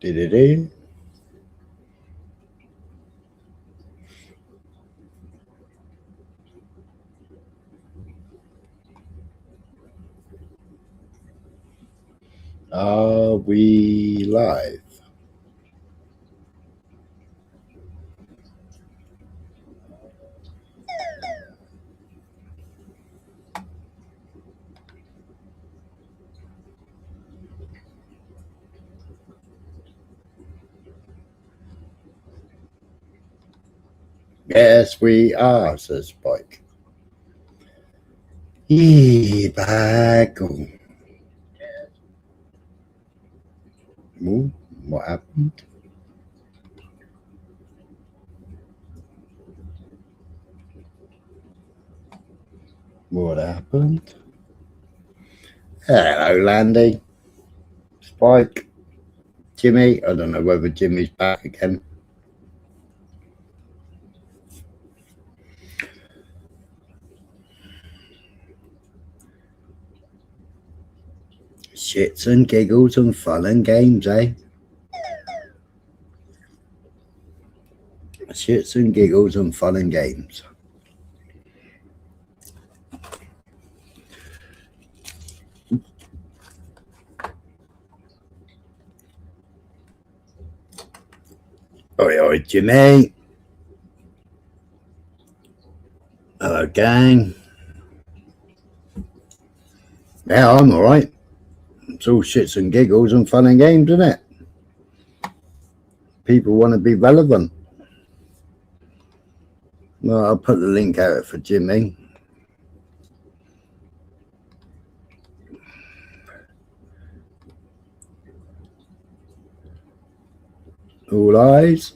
Did it in? Are we live? Yes, we are, says Spike. Bago. Ooh, what happened? What happened? Hello, Landy. Spike. Jimmy. I don't know whether Jimmy's back again. Shits and giggles and fun and games, eh? Shits and giggles and fun and games. Oi, Jimmy. Hello, gang. Yeah, I'm all right. It's all shits and giggles and fun and games, isn't it? People want to be relevant. Well, I'll put the link out for Jimmy. All eyes.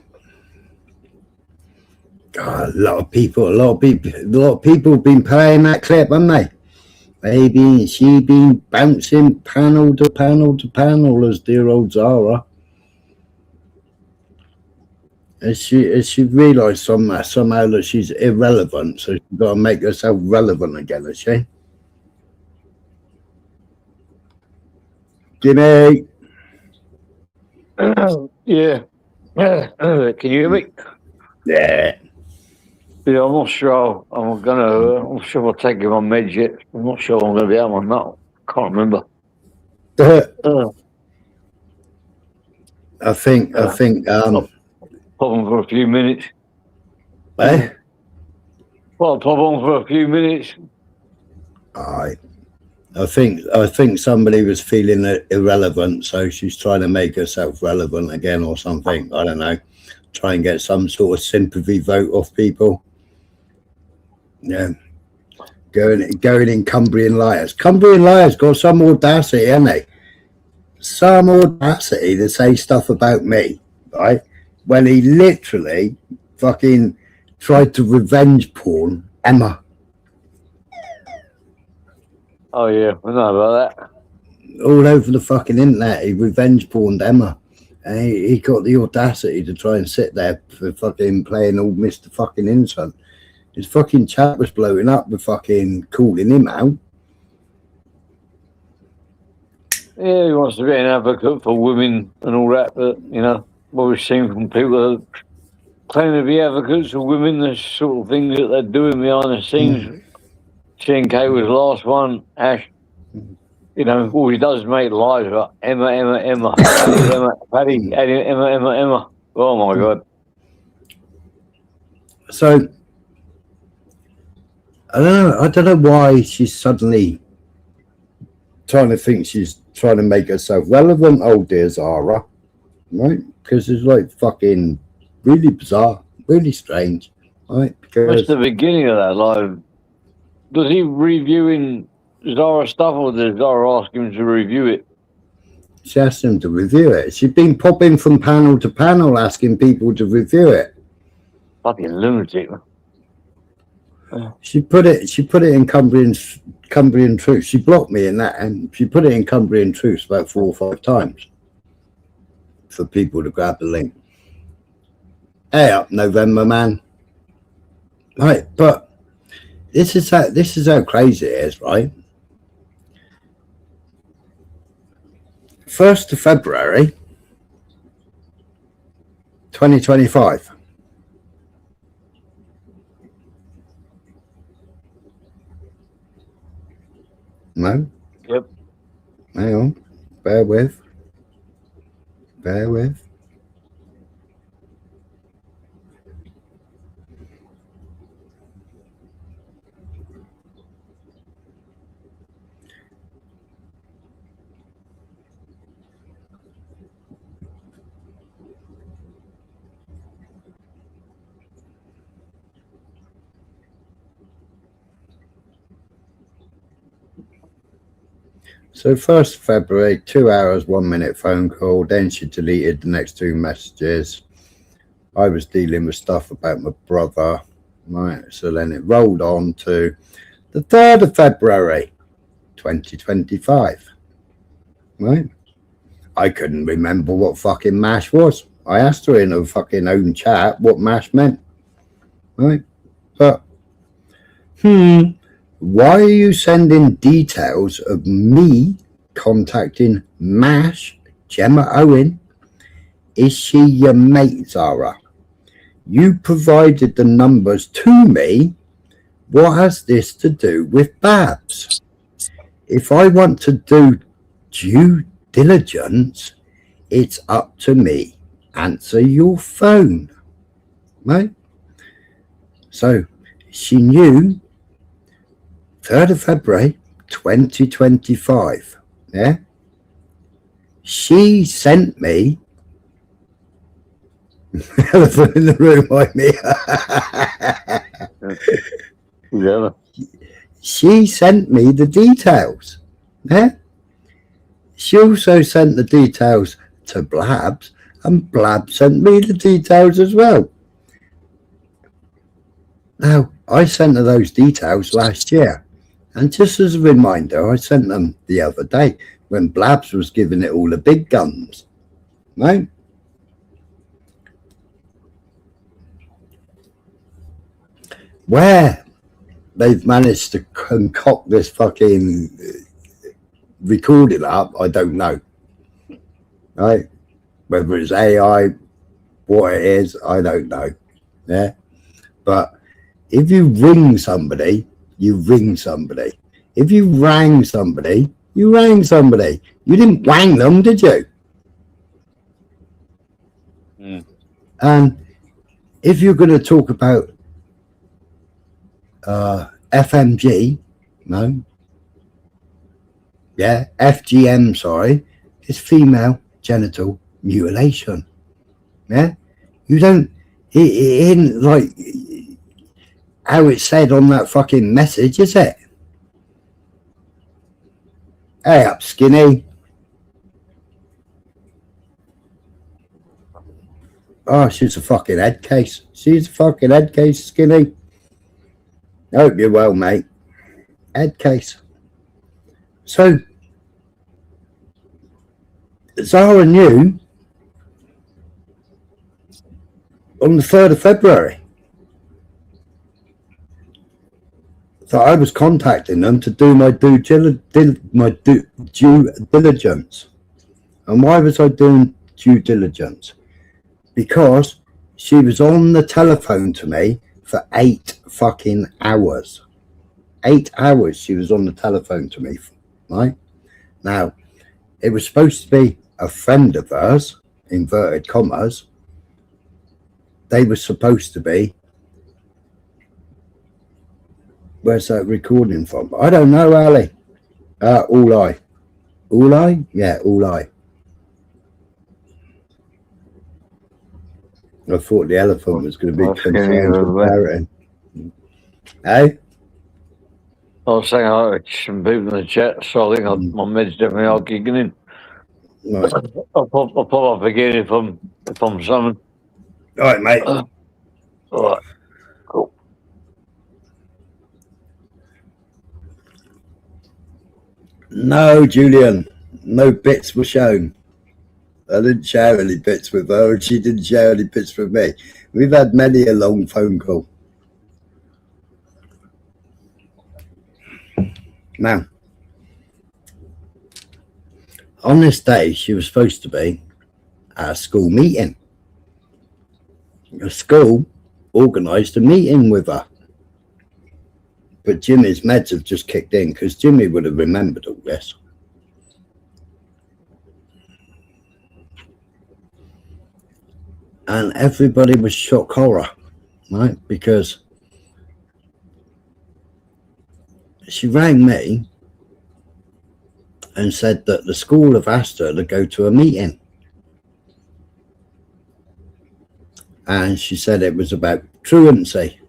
God, a lot of people have been playing that clip, haven't they? She been bouncing panel to panel to panel as dear old Zara. Has she realised somehow that she's irrelevant, so she's got to make herself relevant again, has she? Jimmy. Yeah. Can you hear me? Yeah. Yeah, I'm not sure. I'm sure I'll take my meds yet. I'm not sure I'm going to be out or not. Can't remember. I think. Pop on for a few minutes. Eh? Well, pop on for a few minutes. Alright. I think somebody was feeling irrelevant, so she's trying to make herself relevant again or something. I don't know. Try and get some sort of sympathy vote off people. Yeah. Going in Cumbrian Liars. Cumbrian Liars got some audacity, haven't they? Some audacity to say stuff about me, right? When he literally fucking tried to revenge porn Emma. Oh, yeah. I know about that. All over the fucking internet, he revenge porned Emma. And he got the audacity to try and sit there for fucking playing all Mr. fucking Innocent. His fucking chat was blowing up with fucking calling him out. Yeah, he wants to be an advocate for women and all that, but, you know, what we've seen from people that claim to be advocates for women, the sort of things that they're doing behind the scenes. CNK was the last one, Ash. You know, all he does is make lies about Emma, Paddy, Emma. Oh, my God. So, I don't know why she's suddenly trying to think she's trying to make herself relevant, old dear Zara, right? Because it's like fucking really bizarre, really strange, right? Because that's the beginning of that live. Does he reviewing Zara stuff, or does Zara ask him to review it? She asked him to review it. She's been popping from panel to panel asking people to review it. Fucking lunatic. She put it in Cumbrian Truth. She blocked me in that, and she put it in Cumbrian Truth about 4 or 5 times for people to grab the link. Hey up, November man. Right, but this is how crazy it is, right? 1st of February, 2025. No? Yep. Hang on. Bear with. Bear with. So 1st February, 2 hours, 1 minute phone call. Then she deleted the next 2 messages. I was dealing with stuff about my brother. Right. So then it rolled on to the 3rd of February, 2025. Right. I couldn't remember what fucking MASH was. I asked her in a fucking own chat what MASH meant. Right. But, why are you sending details of me contacting MASH, Gemma Owen? Is she your mate, Zara? You provided the numbers to me. What has this to do with Babs? If I want to do due diligence, it's up to me. Answer your phone. Right? So she knew 3rd of February 2025. Yeah. She sent me elephant in the room like me. Yeah. She sent me the details. Yeah. She also sent the details to Blabs, and Blab sent me the details as well. Now, I sent her those details last year, and just as a reminder, I sent them the other day when Blabs was giving it all the big guns. Right? Where they've managed to concoct this fucking recording up, I don't know. Right? Whether it's AI, what it is, I don't know. Yeah. But if you ring somebody, you ring somebody. If you rang somebody, you rang somebody. You didn't wang them, did you? And if you're going to talk about FMG, no. Yeah, FGM, sorry. It's female genital mutilation. Yeah? You don't, it isn't like how it said on that fucking message, is it? Hey up, Skinny. Oh, she's a fucking head case. She's a fucking head case, Skinny. I hope you're well, mate. Head case. So, Zara knew on the 3rd of February that I was contacting them to do my due diligence. And why was I doing due diligence? Because she was on the telephone to me for 8 fucking hours. 8 hours she was on the telephone to me, right? Now, it was supposed to be a friend of hers, inverted commas. They were supposed to be. Where's that recording from? I don't know, Ali. All I. All I? Yeah, all I. I thought the elephant was going to be concerned with parroting. Hey? I was saying hi to some people in the chat, so I think my meds definitely are kicking in. Right. I'll pop up again if I'm summoned. All right, mate. All right. Cool. No, Julian. No bits were shown. I didn't share any bits with her, and she didn't share any bits with me. We've had many a long phone call. Now, on this day, she was supposed to be at a school meeting. the school organised a meeting with her. But Jimmy's meds have just kicked in because Jimmy would have remembered all this. And everybody was shock horror, right? Because she rang me and said that the school have asked her to go to a meeting. And she said it was about truancy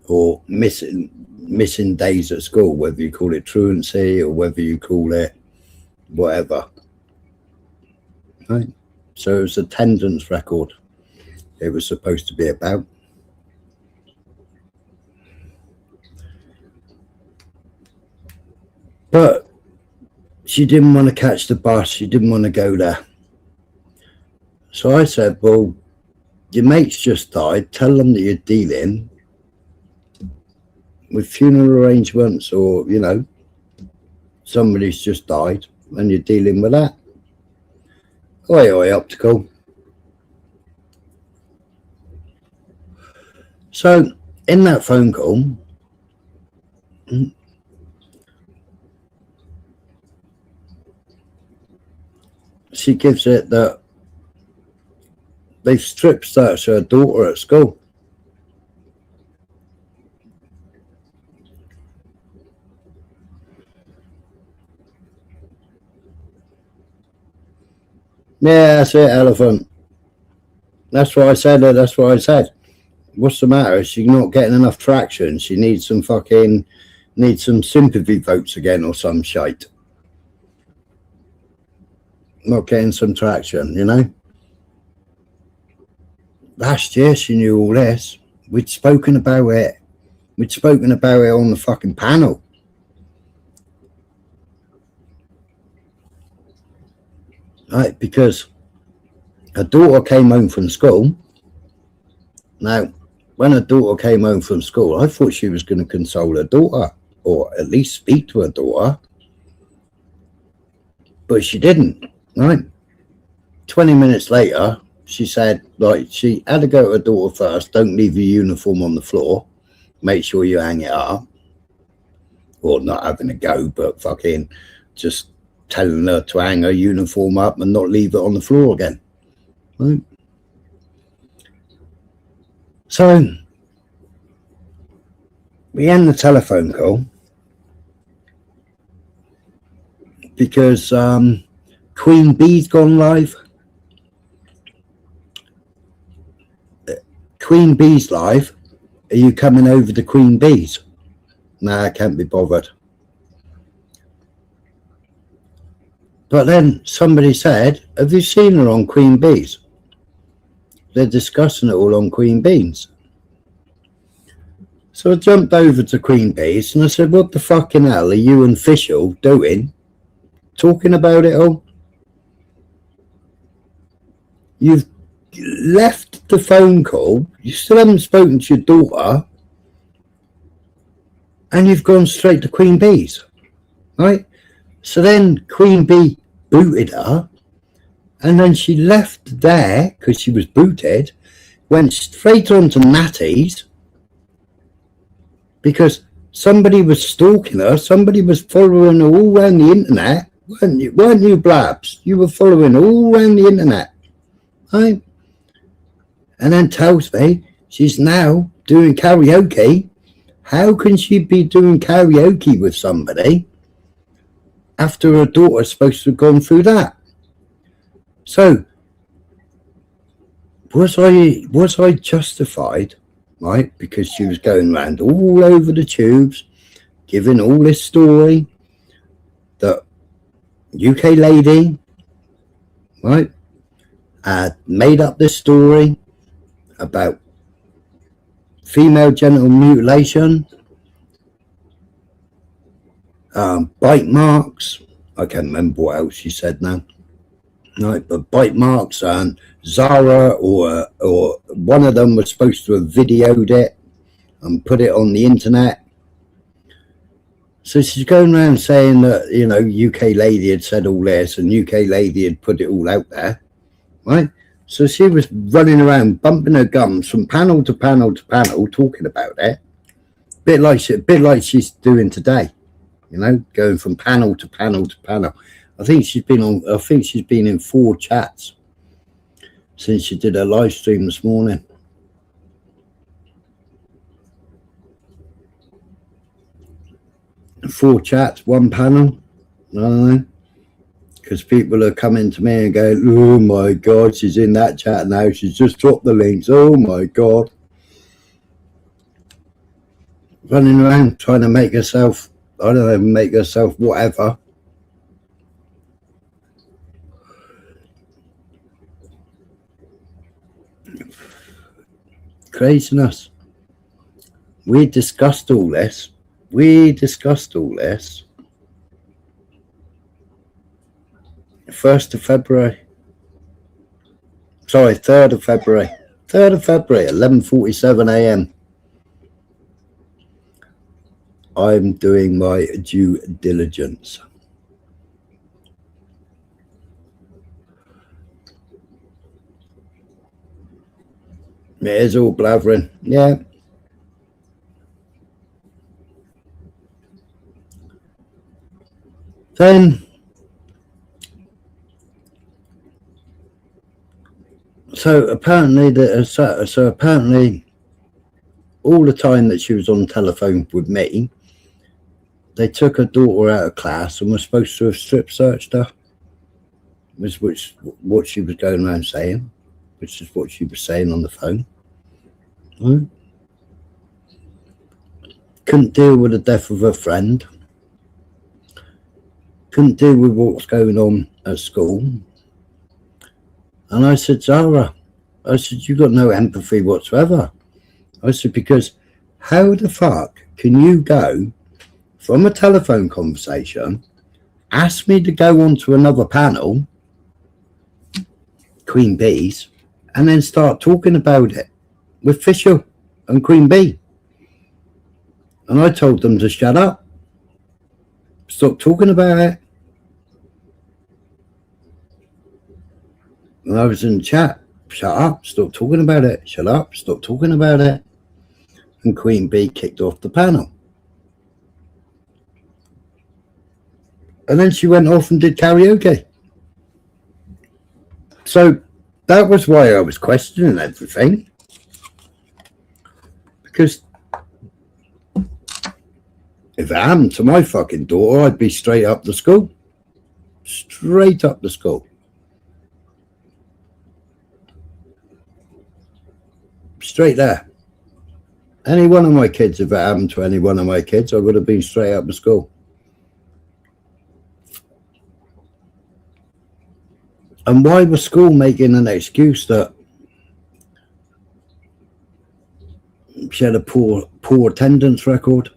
or missing days at school, whether you call it truancy or whether you call it whatever. Right? So it was attendance record it was supposed to be about. But she didn't want to catch the bus. She didn't want to go there. So I said, well, your mate's just died. Tell them that you're dealing with funeral arrangements or, you know, somebody's just died and you're dealing with that. Oi, oi, optical. So in that phone call, she gives it that they've strip searched her daughter at school. Yeah, that's it, elephant. That's what I said. That's what I said. What's the matter? She's not getting enough traction. She needs some sympathy votes again or some shite. Not getting some traction, you know. Last year she knew all this. We'd spoken about it. We'd spoken about it on the fucking panel. Right, because her daughter came home from school. Now, when her daughter came home from school, I thought she was going to console her daughter or at least speak to her daughter. But she didn't, right? 20 minutes later, she said, like, she had to go to her daughter first. Don't leave your uniform on the floor. Make sure you hang it up. Or not having a go, but fucking just telling her to hang her uniform up and not leave it on the floor again. Right? So we end the telephone call because Queen Bee's gone live. Queen Bee's live. Are you coming over to Queen Bee's? Nah, I can't be bothered. But then somebody said, have you seen her on Queen Bee's? They're discussing it all on Queen Bee's. So I jumped over to Queen Bee's and I said, what the fucking hell are you and Fischel doing? Talking about it all? You've left the phone call. You still haven't spoken to your daughter. And you've gone straight to Queen Bee's. Right? So then Queen Bee booted her, and then she left there because she was booted, went straight on to Natty's because somebody was stalking her, somebody was following her all around the internet, weren't you, Blabs? You were following her all around the internet, right? And then tells me she's now doing karaoke. How can she be doing karaoke with somebody after her daughter's supposed to have gone through that? So, was I justified, right? Because she was going around all over the tubes, giving all this story that UK lady, right, had made up this story about female genital mutilation, bite marks. I can't remember what else she said now. Right, but bite marks, and Zara or one of them was supposed to have videoed it and put it on the internet. So she's going around saying that, you know, UK lady had said all this and UK lady had put it all out there, right? So she was running around, bumping her gums from panel to panel to panel, talking about it. Bit like she's doing today, you know, going from panel to panel to panel. I think she's been in 4 chats since she did her live stream this morning. Four chats, 1 panel. I don't know. Because people are coming to me and going, oh my God, she's in that chat now. She's just dropped the links. Oh my God. Running around trying to make herself, I don't know, make herself whatever. Craziness. We discussed all this. 1st of February. Sorry, 3rd of February. 3rd of February, 11:47 a.m. I'm doing my due diligence. It is all blathering. Yeah. Then, so apparently all the time that she was on the telephone with me, they took her daughter out of class and were supposed to have strip searched her. Which what she was going around saying, which is what she was saying on the phone. Right? Couldn't deal with the death of her friend. Couldn't deal with what's going on at school. And I said, Zara, I said, you've got no empathy whatsoever. I said, because how the fuck can you go from a telephone conversation, ask me to go on to another panel, Queen Bees, and then start talking about it with Fisher and Queen Bee? And I told them to shut up. Stop talking about it. And I was in the chat. Shut up. Stop talking about it. Shut up. Stop talking about it. And Queen Bee kicked off the panel. And then she went off and did karaoke. So that was why I was questioning everything. Because if it happened to my fucking daughter, I'd be straight up the school. Straight up the school. Straight there. Any one of my kids, if it happened to any one of my kids, I would have been straight up the school. And why was school making an excuse that she had a poor attendance record?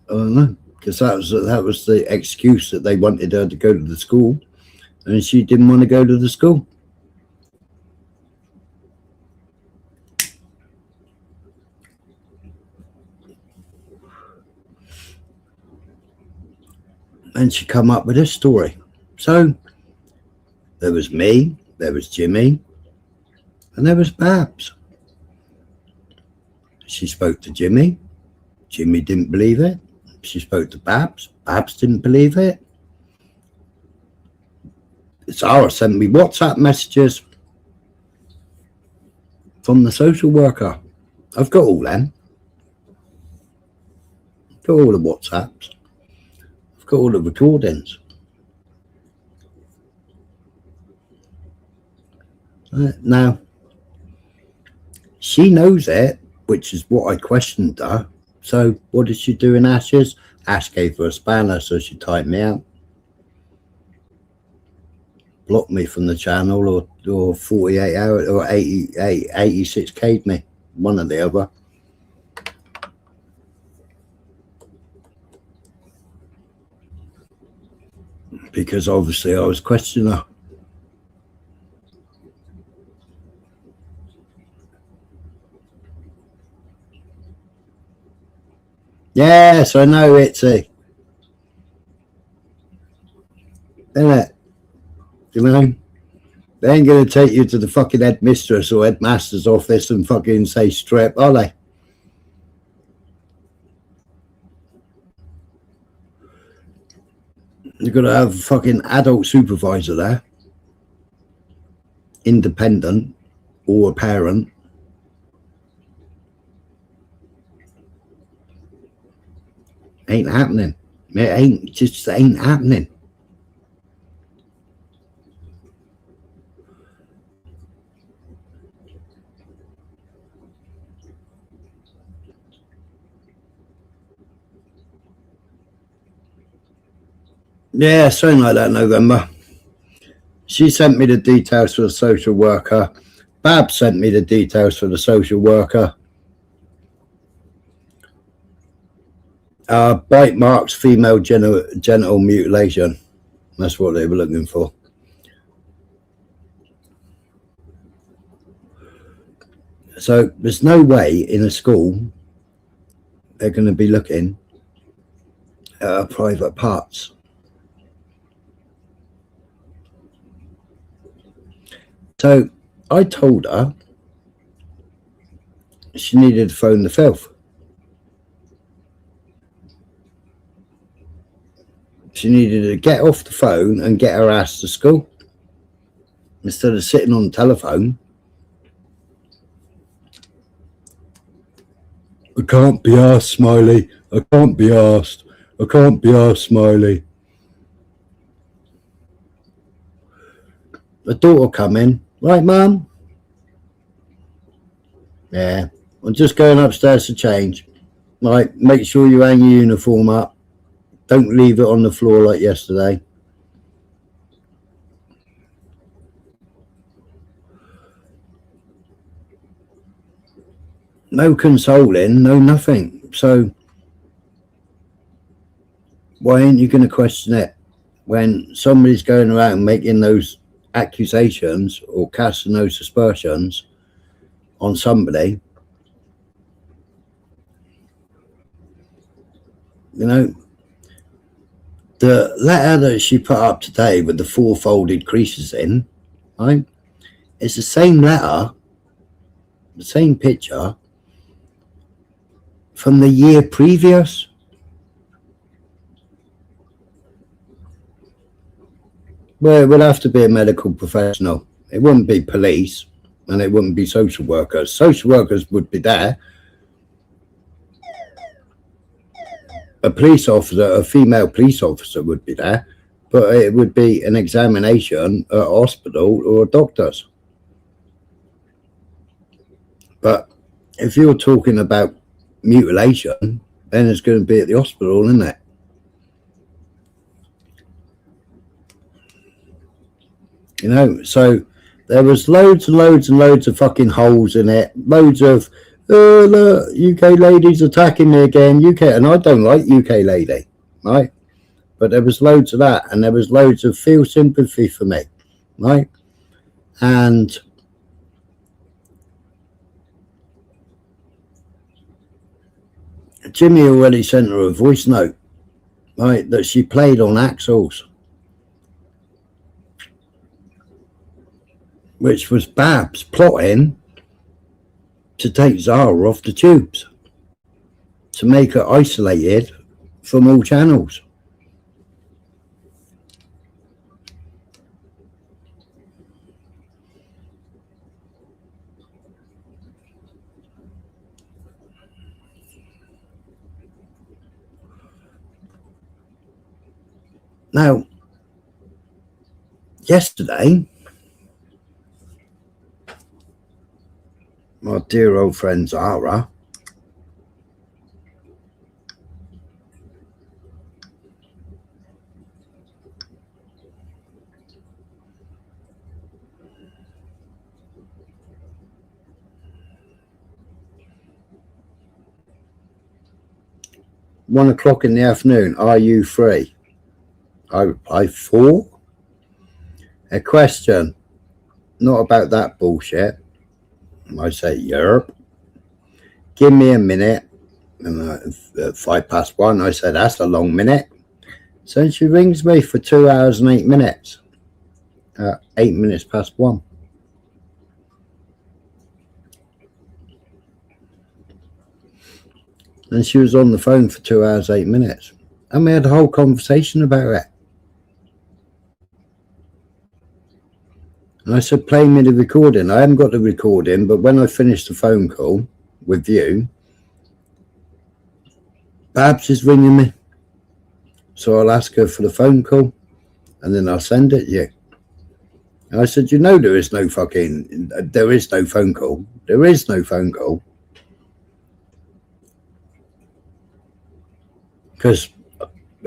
I don't know, because that was the excuse that they wanted her to go to the school, and she didn't want to go to the school. And she come up with this story. So there was me, there was Jimmy, and there was Babs. She spoke to Jimmy. Jimmy didn't believe it. She spoke to Babs. Babs didn't believe it. Zara sent me WhatsApp messages from the social worker. I've got all them. I've got all the WhatsApps. I've got all the recordings. Now, she knows it, which is what I questioned her. So what did she do in Ashes? Ash gave her a spanner, so she typed me out. Blocked me from the channel, or 48 hours, or 86K'd me, one or the other. Because obviously I was questioning her. Yes, I know, Itzy. Isn't it? You know, they ain't going to take you to the fucking headmistress or headmaster's office and fucking say strip, are they? You've got to have a fucking adult supervisor there, independent, or a parent. Ain't happening. It just ain't happening. Yeah, something like that, November. She sent me the details for the social worker. Bab sent me the details for the social worker. Bite marks, female genital mutilation. That's what they were looking for. So there's no way in a school they're going to be looking at her private parts. So I told her she needed to phone the filth. She needed to get off the phone and get her ass to school instead of sitting on the telephone. I can't be asked, Smiley. I can't be asked. I can't be asked, Smiley. The daughter come in. Right, Mum? Yeah. I'm just going upstairs to change. Right, make sure you hang your uniform up. Don't leave it on the floor like yesterday. No consoling, no nothing. So why ain't you going to question it when somebody's going around making those accusations or casting those aspersions on somebody? You know, the letter that she put up today with the 4 folded creases in, right? It's the same letter, the same picture from the year previous. Well, it would have to be a medical professional. It wouldn't be police and it wouldn't be social workers. Social workers would be there. A police officer, a female police officer would be there, but it would be an examination at a hospital or a doctor's. But if you're talking about mutilation, then it's going to be at the hospital, isn't it? You know, so there was loads and loads and loads of fucking holes in it, loads of look, UK ladies attacking me again, UK, and I don't like UK lady, right? But there was loads of that, and there was loads of feel sympathy for me, right? And Jimmy already sent her a voice note, right, that she played on Axel's, which was Babs plotting to take Zara off the tubes, to make her isolated from all channels. Now, yesterday, my dear old friend Zara (1:00 in the afternoon), are you free? I reply, 4? A question, not about that bullshit. I say, yerp. Give me a minute. And at 1:05, I said, that's a long minute. So she rings me for 2 hours and 8 minutes. at 8 minutes past 1. And she was on the phone for 2 hours, 8 minutes. And we had a whole conversation about it. And I said, play me the recording. I haven't got the recording, but when I finished the phone call with you, Babs is ringing me. So I'll ask her for the phone call and then I'll send it to you. And I said, you know, there is no phone call. There is no phone call. Because,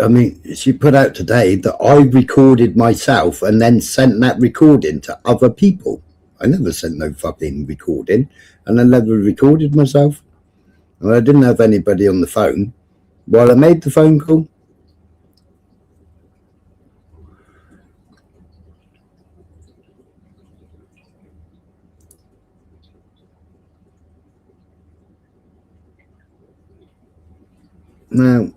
I mean, she put out today that I recorded myself and then sent that recording to other people. I never sent no fucking recording, and I never recorded myself. And I didn't have anybody on the phone while I made the phone call. Now,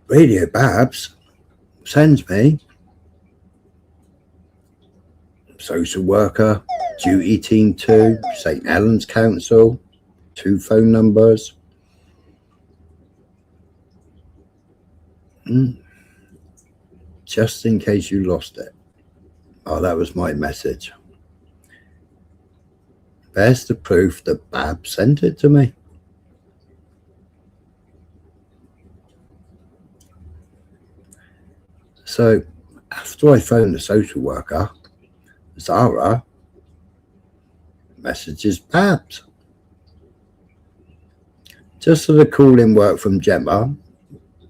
Radio Babs sends me social worker, duty team 2, St. Helens Council, 2 phone numbers. Just in case you lost it. Oh, that was my message. There's the proof that Babs sent it to me. So after I phoned the social worker, Zara messages Babs. Just for the call-in work from Gemma,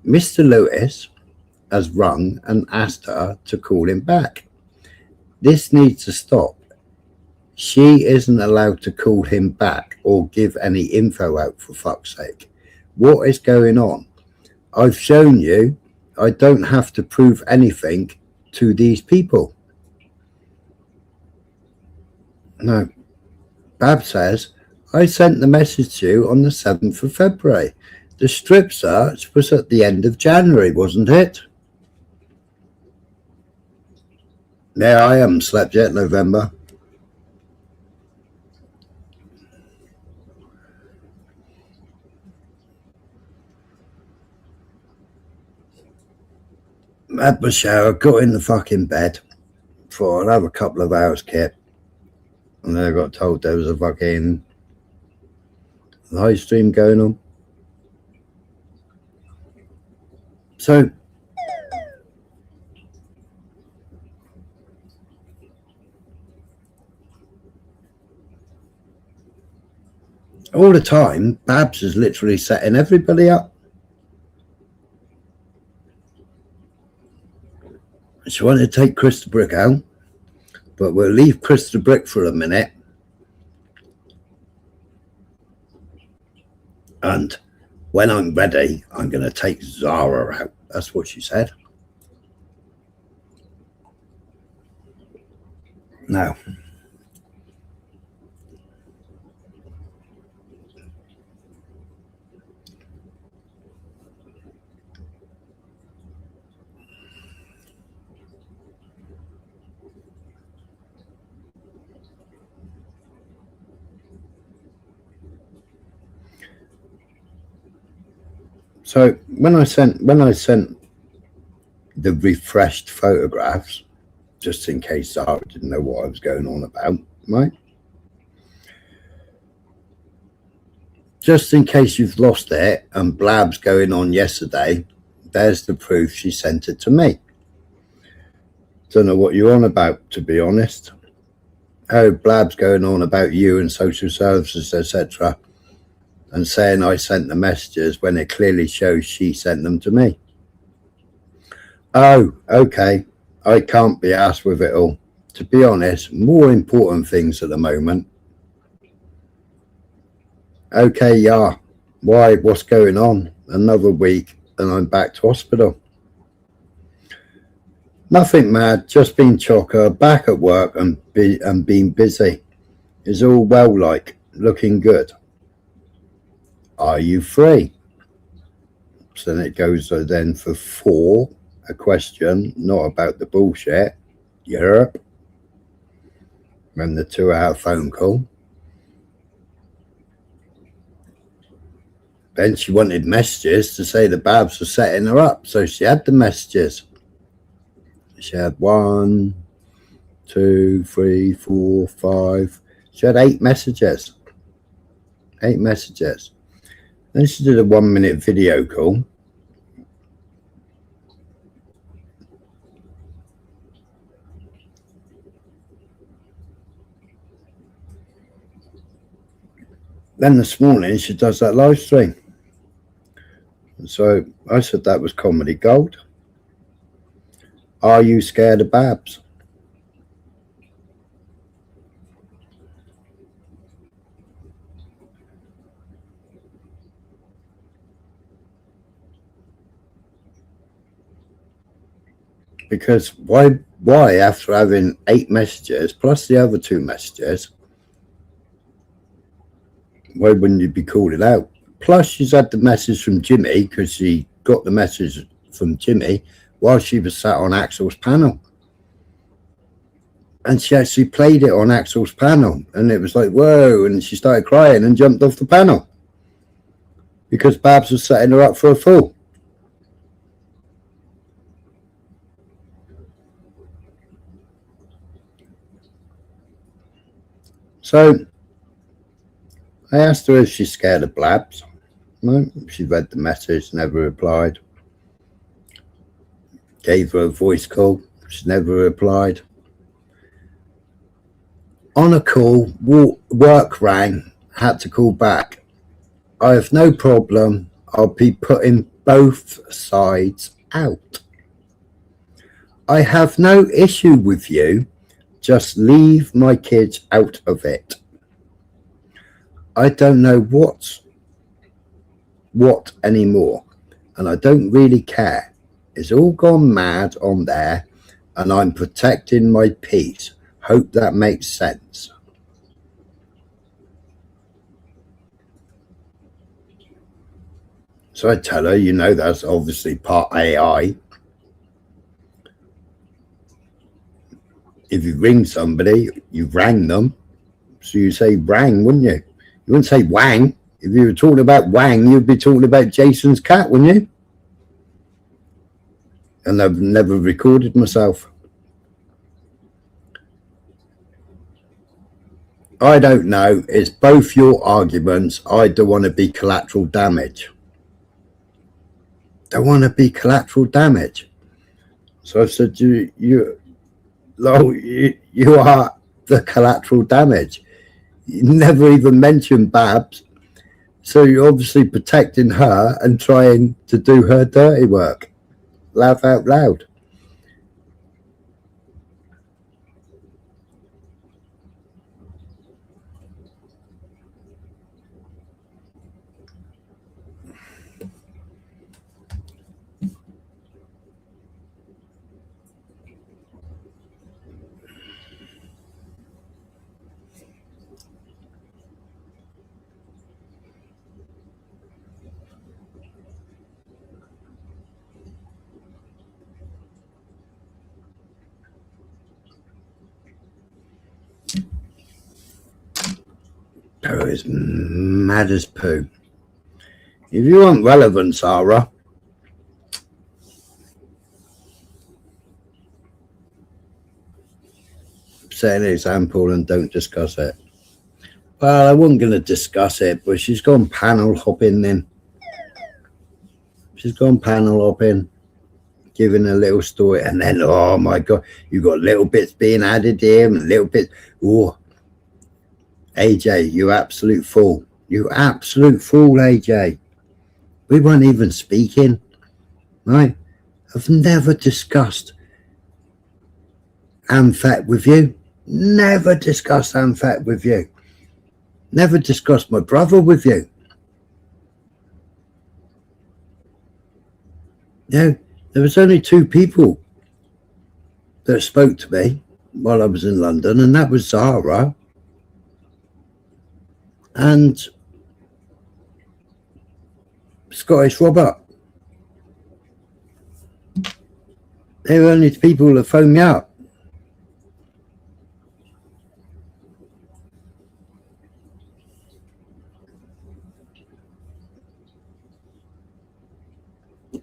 Mr. Lewis has rung and asked her to call him back. This needs to stop. She isn't allowed to call him back or give any info out, for fuck's sake. What is going on? I've shown you I don't have to prove anything to these people. No. Bab says, I sent the message to you on the 7th of February. The strip search was at the end of January, wasn't it? Yeah, I haven't slept yet, November. Had my shower, got in the fucking bed for another couple of hours, Kit. And then I got told there was a fucking live stream going on. So all the time, Babs is literally setting everybody up. She wanted to take Krista Brick out, but we'll leave Krista Brick for a minute. And when I'm ready, I'm going to take Zara out. That's what she said. Now, so when I sent the refreshed photographs, just in case Zara didn't know what I was going on about, right? Just in case you've lost it and blab's going on yesterday, there's the proof she sent it to me. Don't know what you're on about, to be honest. Oh, blab's going on about you and social services, etc., and saying I sent the messages when it clearly shows she sent them to me. Oh, okay. I can't be asked with it all. To be honest, more important things at the moment. Okay, yeah. Why? What's going on? Another week and I'm back to hospital. Nothing mad, just been chocker, back at work and being busy. Is all well, like, looking good. Are you free? So then it goes then for 4, a question, not about the bullshit. Europe. And the 2-hour phone call. Then she wanted messages to say the Babs were setting her up. So she had the messages. She had 1, 2, 3, 4, 5. She had 8 messages. 8 messages. Then she did a 1-minute video call. Then this morning she does that live stream. So I said that was comedy gold. Are you scared of Babs? Because why after having 8 messages plus the other 2 messages, why wouldn't you be calling out? Plus she's had the message from Jimmy, because she got the message from Jimmy while she was sat on Axel's panel. And she actually played it on Axel's panel. And it was like, whoa. And she started crying and jumped off the panel. Because Babs was setting her up for a fall. So I asked her if she's scared of Babs. No, she read the message, never replied. Gave her a voice call, she never replied. On a call, work rang, had to call back. I have no problem, I'll be putting both sides out. I have no issue with you, just leave my kids out of it. I don't know what anymore, and I don't really care. It's all gone mad on there, and I'm protecting my peace. Hope that makes sense. So I tell her, you know, that's obviously part AI. If you ring somebody, you rang them. So you say rang, wouldn't you? You wouldn't say wang. If you were talking about Wang, you'd be talking about Jason's cat, wouldn't you? And I've never recorded myself. I don't know. It's both your arguments. I don't want to be collateral damage. Don't want to be collateral damage. So I said, you are the collateral damage. You never even mentioned Babs. So you're obviously protecting her and trying to do her dirty work. Laugh out loud. Oh, it's mad as poo. If you want relevance, Sarah, set an example and don't discuss it. Well, I wasn't going to discuss it, but she's gone panel hopping then. She's gone panel hopping, giving a little story, and then, oh my God, you got little bits being added here and little bits. Oh, AJ, you absolute fool. You absolute fool, AJ. We weren't even speaking, right? I've never discussed AMFET with you. Never discussed AMFET with you. Never discussed my brother with you. No, there was only 2 people that spoke to me while I was in London, and that was Zara and Scottish Robert. They were only the people that phoned me up.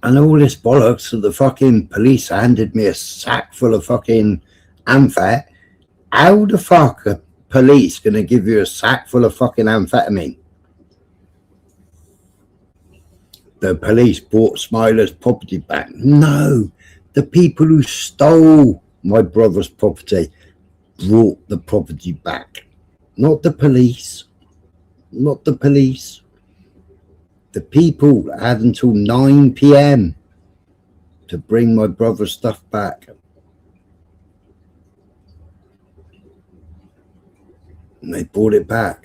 And all this bollocks that the fucking police handed me a sack full of fucking amphet. How the fuck are police going to give you a sack full of fucking amphetamine? The police bought Smiler's property back. No, the people who stole my brother's property brought the property back. Not the police. Not the police. The people had until 9 p.m. to bring my brother's stuff back. And they brought it back.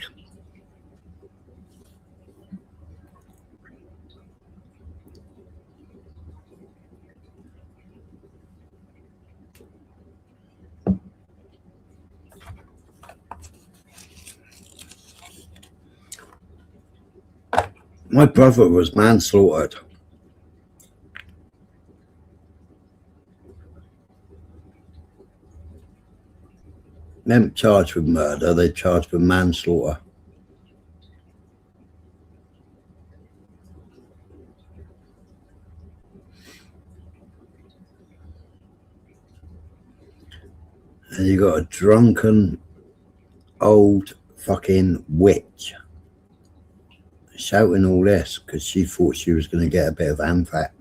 My brother was manslaughtered. They weren't charged with murder, they charged with manslaughter. And you got a drunken old fucking witch shouting all this because she thought she was going to get a bit of amphet.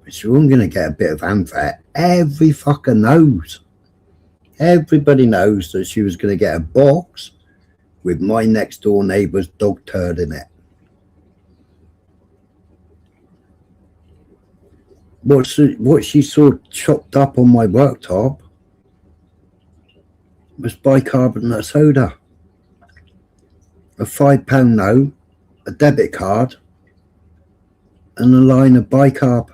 But she wasn't going to get a bit of amphet. Every fucker knows. Everybody knows that she was going to get a box with my next door neighbour's dog turd in it. What she saw chopped up on my worktop was bicarbonate soda. A £5 note, a debit card, and a line of bicarb.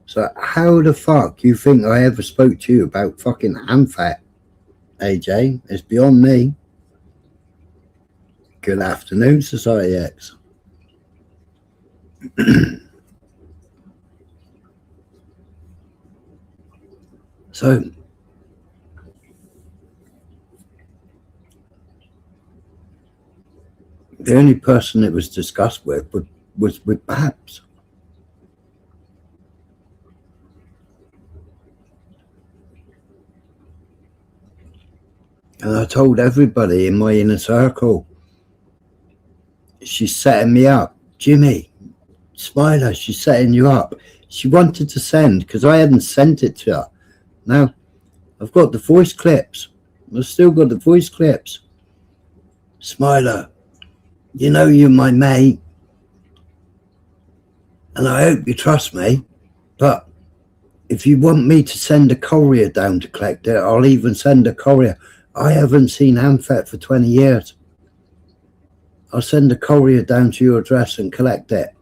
So how the fuck you think I ever spoke to you about fucking amphet, AJ? It's beyond me. Good afternoon, Society X. So the only person it was discussed with was with Babs. And I told everybody in my inner circle, she's setting me up. Jimmy, Smiler, she's setting you up. She wanted to send, because I hadn't sent it to her. Now, I've got the voice clips. I've still got the voice clips. Smiler, you know you're my mate, and I hope you trust me, but if you want me to send a courier down to collect it, I'll even send a courier. I haven't seen amphet for 20 years. I'll send a courier down to your address and collect it.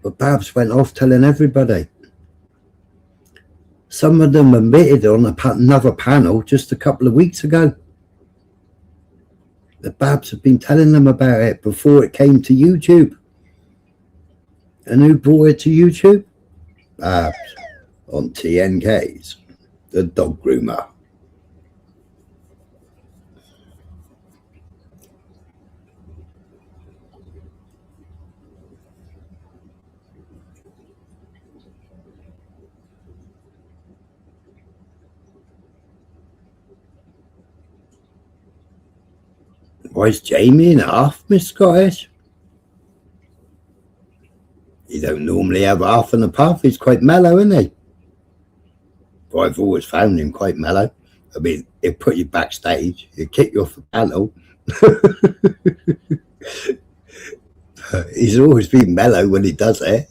But Babs went off telling everybody. Some of them admitted on another panel just a couple of weeks ago that Babs had been telling them about it before it came to YouTube. And who brought it to YouTube? Babs on TNK's The Dog Groomer. Why is Jamie in half, Miss Scottish? You don't normally have half and a puff. He's quite mellow, isn't he? But I've always found him quite mellow. I mean, he'll put you backstage. He'll kick you off the panel. He's always been mellow when he does it.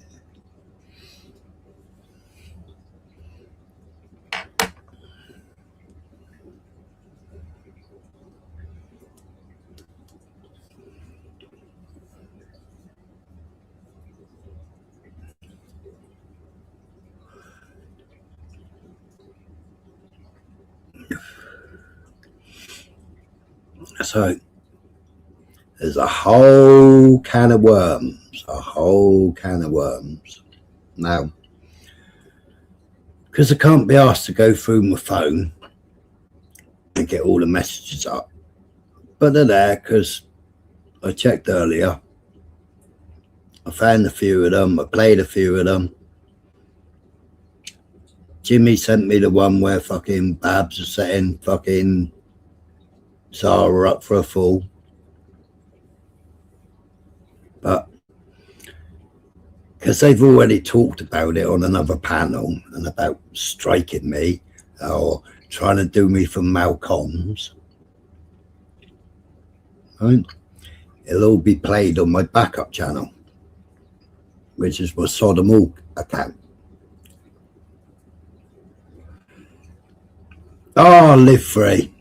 So there's a whole can of worms, Now, because I can't be asked to go through my phone and get all the messages up, but they're there because I checked earlier. I found a few of them. I played a few of them. Jimmy sent me the one where fucking Babs is setting fucking Zara up for a fall. But because they've already talked about it on another panel and about striking me or trying to do me for Malcolms, right? It'll all be played on my backup channel, which is my Sodom account. Oh, live free.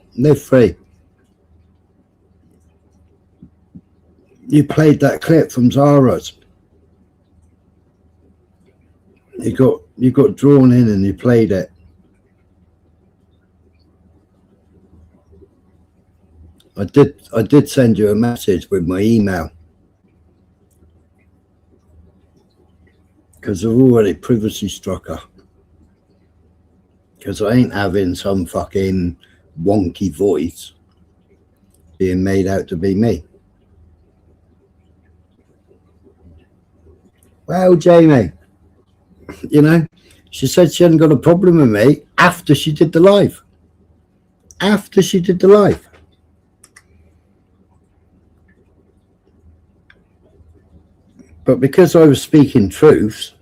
You played that clip from Zara's. You got drawn in and you played it. I did send you a message with my email because I've already privacy struck her. Because I ain't having some fucking wonky voice being made out to be me. Well, Jamie, you know, she said she hadn't got a problem with me after she did the live. But because I was speaking truths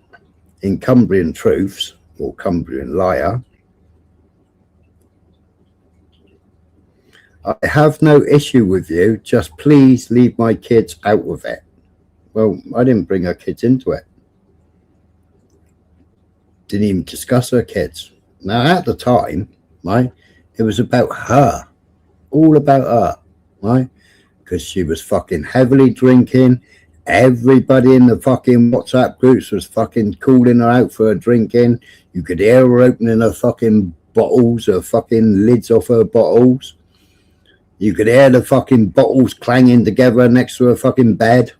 in Cumbrian truths or Cumbrian liar, I have no issue with you. Just please leave my kids out of it. Well, I didn't bring her kids into it. Didn't even discuss her kids. Now, at the time, right, it was about her. All about her, right? Because she was fucking heavily drinking. Everybody in the fucking WhatsApp groups was fucking calling her out for her drinking. You could hear her opening her fucking bottles, her fucking lids off her bottles. You could hear the fucking bottles clanging together next to her fucking bed.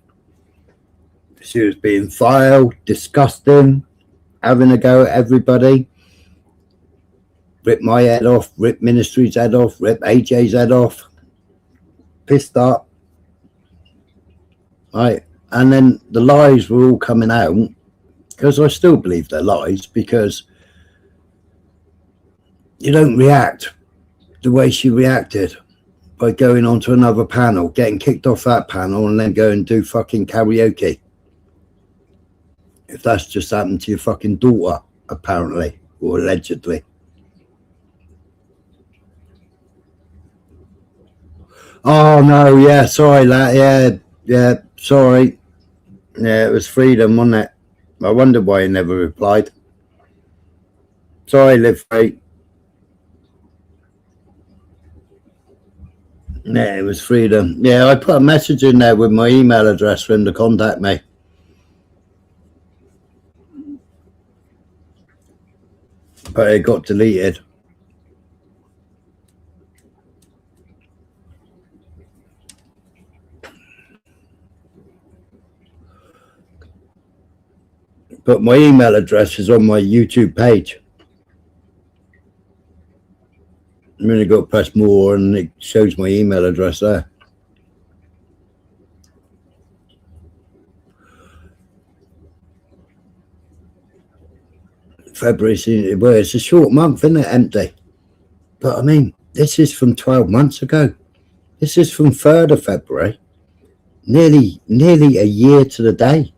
She was being vile, disgusting, having a go at everybody. Rip my head off, rip Ministry's head off, rip AJ's head off. Pissed up. Right. And then the lies were all coming out because I still believe they're lies because you don't react the way she reacted by going on to another panel, getting kicked off that panel and then go and do fucking karaoke. If that's just happened to your fucking daughter, apparently, or allegedly. Oh, no, yeah, sorry, lad, yeah, sorry. Yeah, it was Freedom, wasn't it? I wonder why he never replied. Sorry, Live Free. Yeah, it was Freedom. Yeah, I put a message in there with my email address for him to contact me. But it got deleted. But my email address is on my YouTube page. I'm going to go press more and it shows my email address there. February, well, it's a short month, isn't it? Empty. But I mean, this is from 12 months ago. This is from 3rd of February. Nearly a year to the day.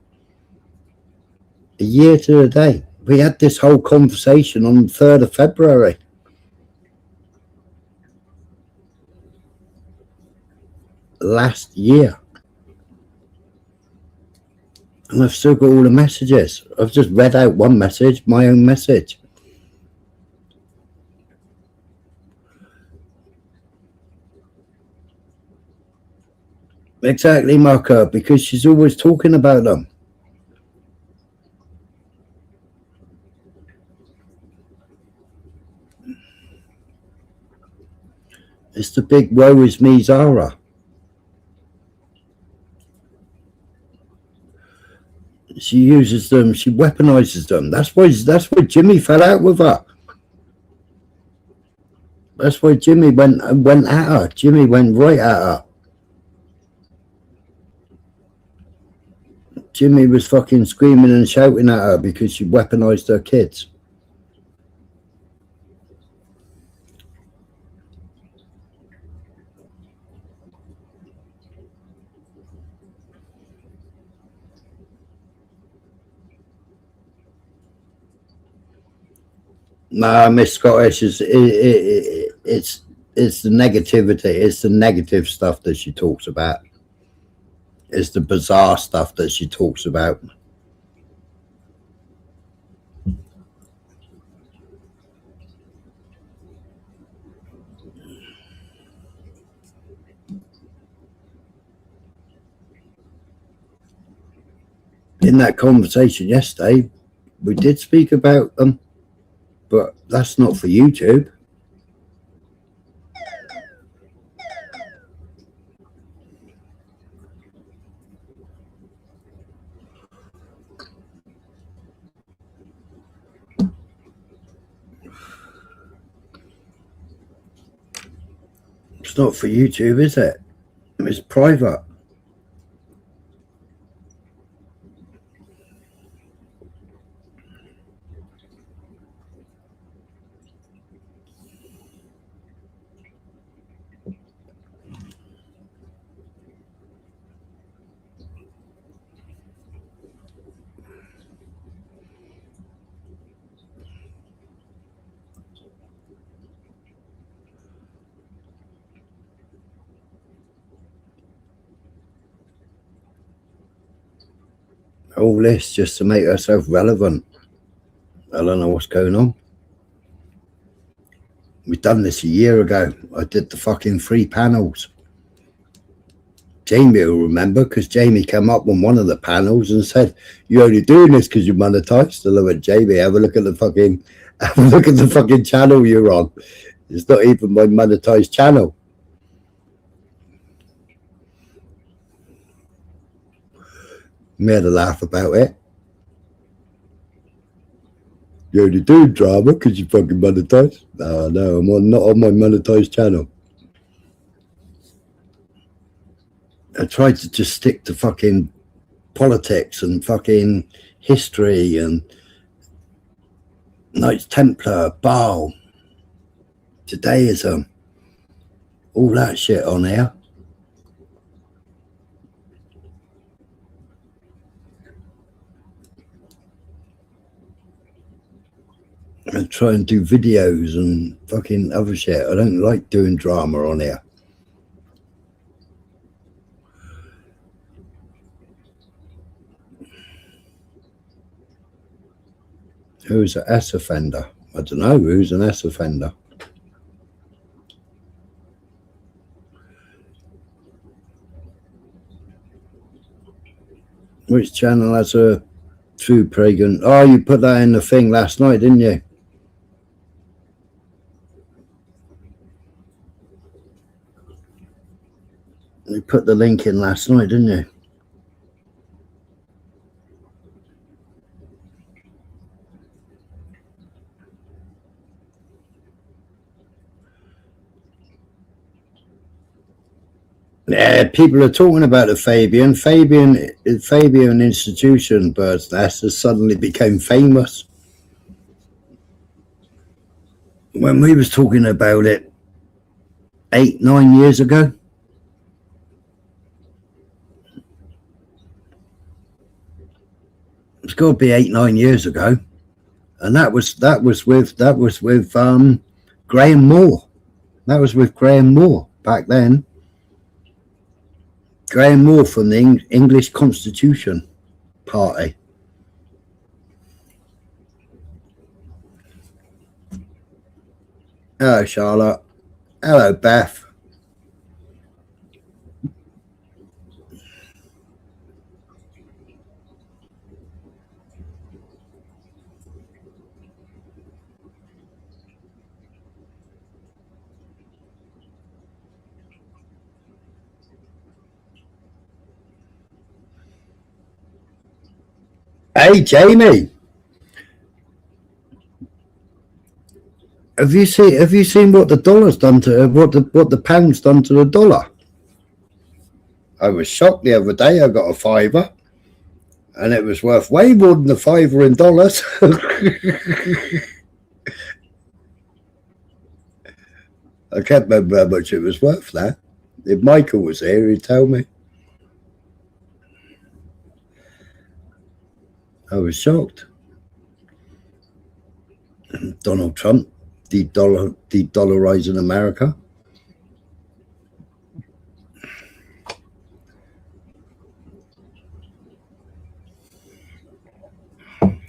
A year to the day. We had this whole conversation on the 3rd of February. Last year. And I've still got all the messages. I've just read out one message, my own message. Exactly, Marco, because she's always talking about them. It's the big woe is me Zara. She uses them. She weaponizes them. That's why Jimmy fell out with her. That's why Jimmy went at her. Jimmy went right at her. Jimmy was fucking screaming and shouting at her because she weaponized her kids. Nah, Miss Scottish it's the negativity. It's the negative stuff that she talks about. It's the bizarre stuff that she talks about. In that conversation yesterday, we did speak about them, but that's not for YouTube. It's not for YouTube, is it? It's private. All this just to make herself relevant. I don't know what's going on. We've done this a year ago. I did the fucking 3 panels. Jamie will remember because Jamie came up on one of the panels and said, "You're only doing this because you're monetized." I went, "Jamie, have a look at the fucking channel you're on. It's not even my monetized channel." We had a laugh about it. "You're only doing drama because you fucking monetized." No, I'm not on my monetized channel. I tried to just stick to fucking politics and fucking history and Knights Templar, Baal, Judaism, all that shit on here. And try and do videos and fucking other shit. I don't like doing drama on here. Who's an S offender? I don't know who's an S offender. Which channel has a true pagan? Oh, you put that in the thing last night, didn't you? You put the link in last night, didn't you? Yeah, people are talking about the Fabian institution, but that has suddenly became famous. When we was talking about it 8-9 years ago, it's got to be 8-9 years ago, and that was with Graham Moore. That was with Graham Moore back then. Graham Moore from the English Constitution Party. Hello, Charlotte. Hello, Beth. Hey, Jamie, have you seen what the dollar's done to what the pound's done to the dollar? I was shocked the other day. I got a fiver, and it was worth way more than the fiver in dollars. I can't remember how much it was worth now. If Michael was here, he'd tell me. I was shocked. Donald Trump de-dollarizing America. And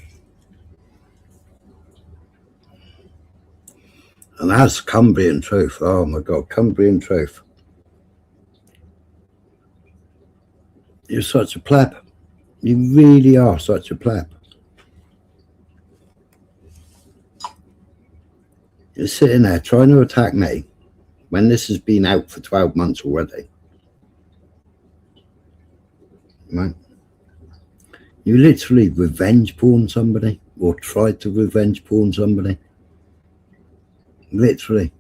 that's Cumbrian truth. Oh my God, Cumbrian truth. You're such a pleb. You really are such a pleb. You're sitting there trying to attack me when this has been out for 12 months already. Right? You literally revenge porn somebody or tried to revenge porn somebody. Literally.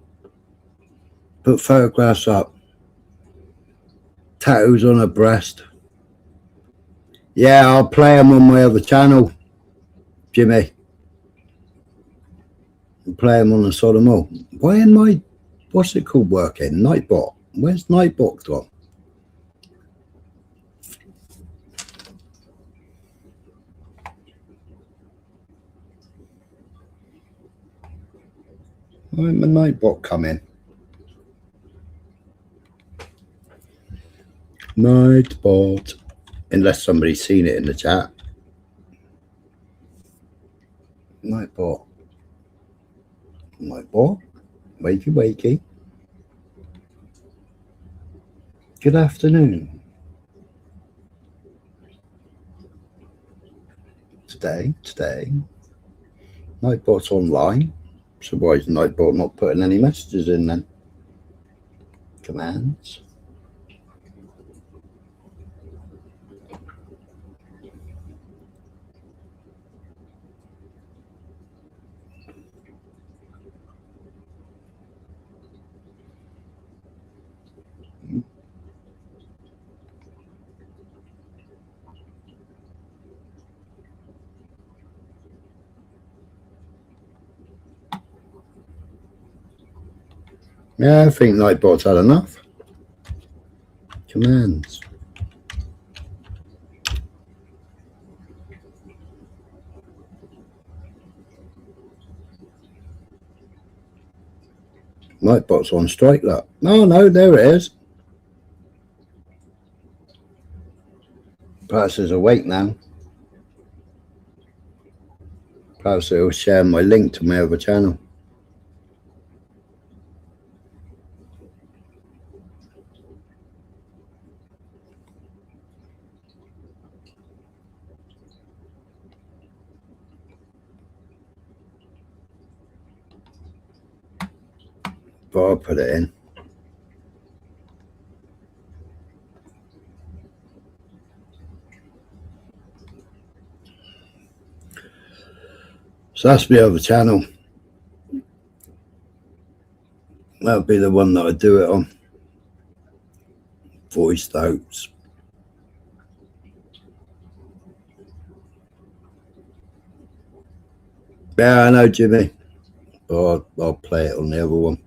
Put photographs up. Tattoos on her breast. Yeah, I'll play them on my other channel, Jimmy. I'll play them on the Sodom All. Why am I, what's it called working? Nightbot. Where's Nightbot gone? Why didn't my Nightbot come in? Nightbot. Unless somebody's seen it in the chat. Nightbot. Nightbot. Wakey, wakey. Good afternoon. Today. Nightbot's online. So why is Nightbot not putting any messages in then? Commands. Yeah, I think Nightbot's had enough. Commands. Nightbot's on strike, look. No, there it is. Perhaps it's awake now. Perhaps it'll share my link to my other channel. But I'll put it in. So that's my other channel. That'll be the one that I do it on. Voice notes. Yeah, I know, Jimmy. But I'll play it on the other one.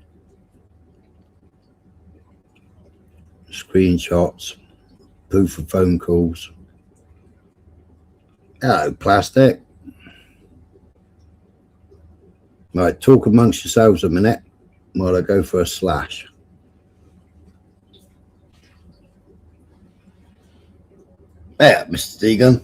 Screenshots. Proof of phone calls. Hello, plastic. Right, talk amongst yourselves a minute while I go for a slash. Yeah, Mr. Deegan.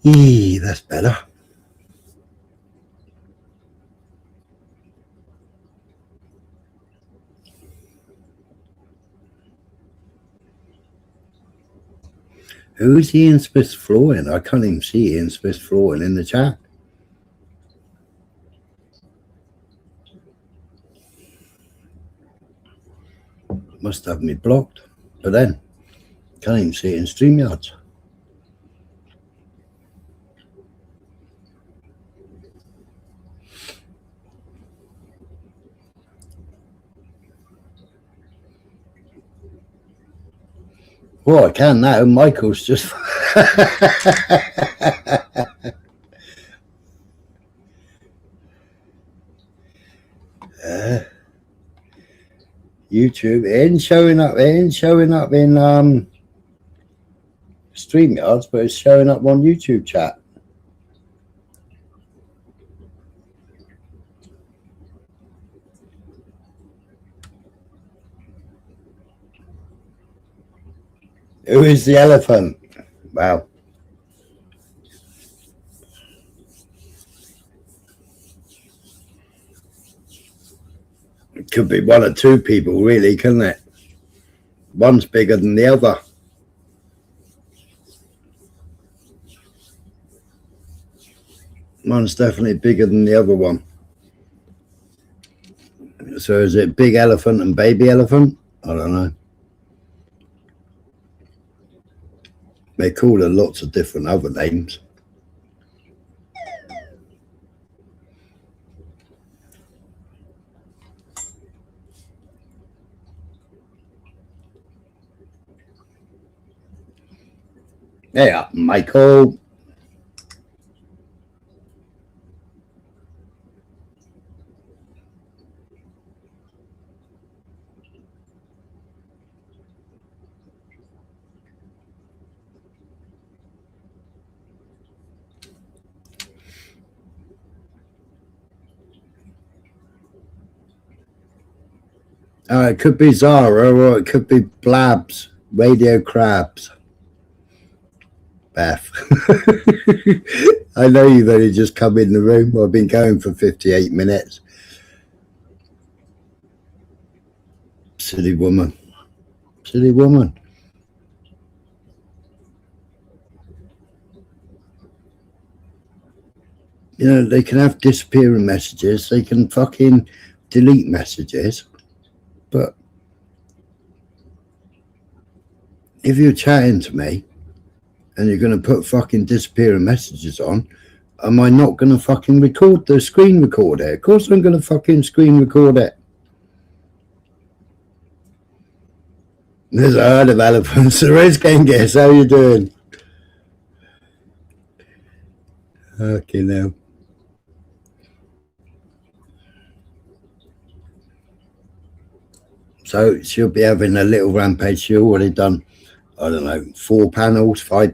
That's better. Who's Ian Smith Flooring? I can't even see Ian Smith Flooring in the chat. Must have me blocked. But then, can't even see it in StreamYards. Well, I can now. Michael's just... YouTube, it ain't showing up in StreamYards, but it's showing up on YouTube chat. Who is the elephant? Wow. It could be one or two people, really, couldn't it? One's bigger than the other. One's definitely bigger than the other one. So is it big elephant and baby elephant? I don't know. They call her lots of different other names. Yeah, Michael. It could be Zara or it could be Blabs, Radio Crabs. Beth. I know you've only just come in the room. I've been going for 58 minutes. Silly woman. Silly woman. You know, they can have disappearing messages. They can fucking delete messages. But if you're chatting to me and you're going to put fucking disappearing messages on, am I not going to fucking record the screen record it? Of course I'm going to fucking screen record it. There's a herd of elephants. There is, Genghis. How you doing? Okay, now. So she'll be having a little rampage. She's already done, I don't know, 5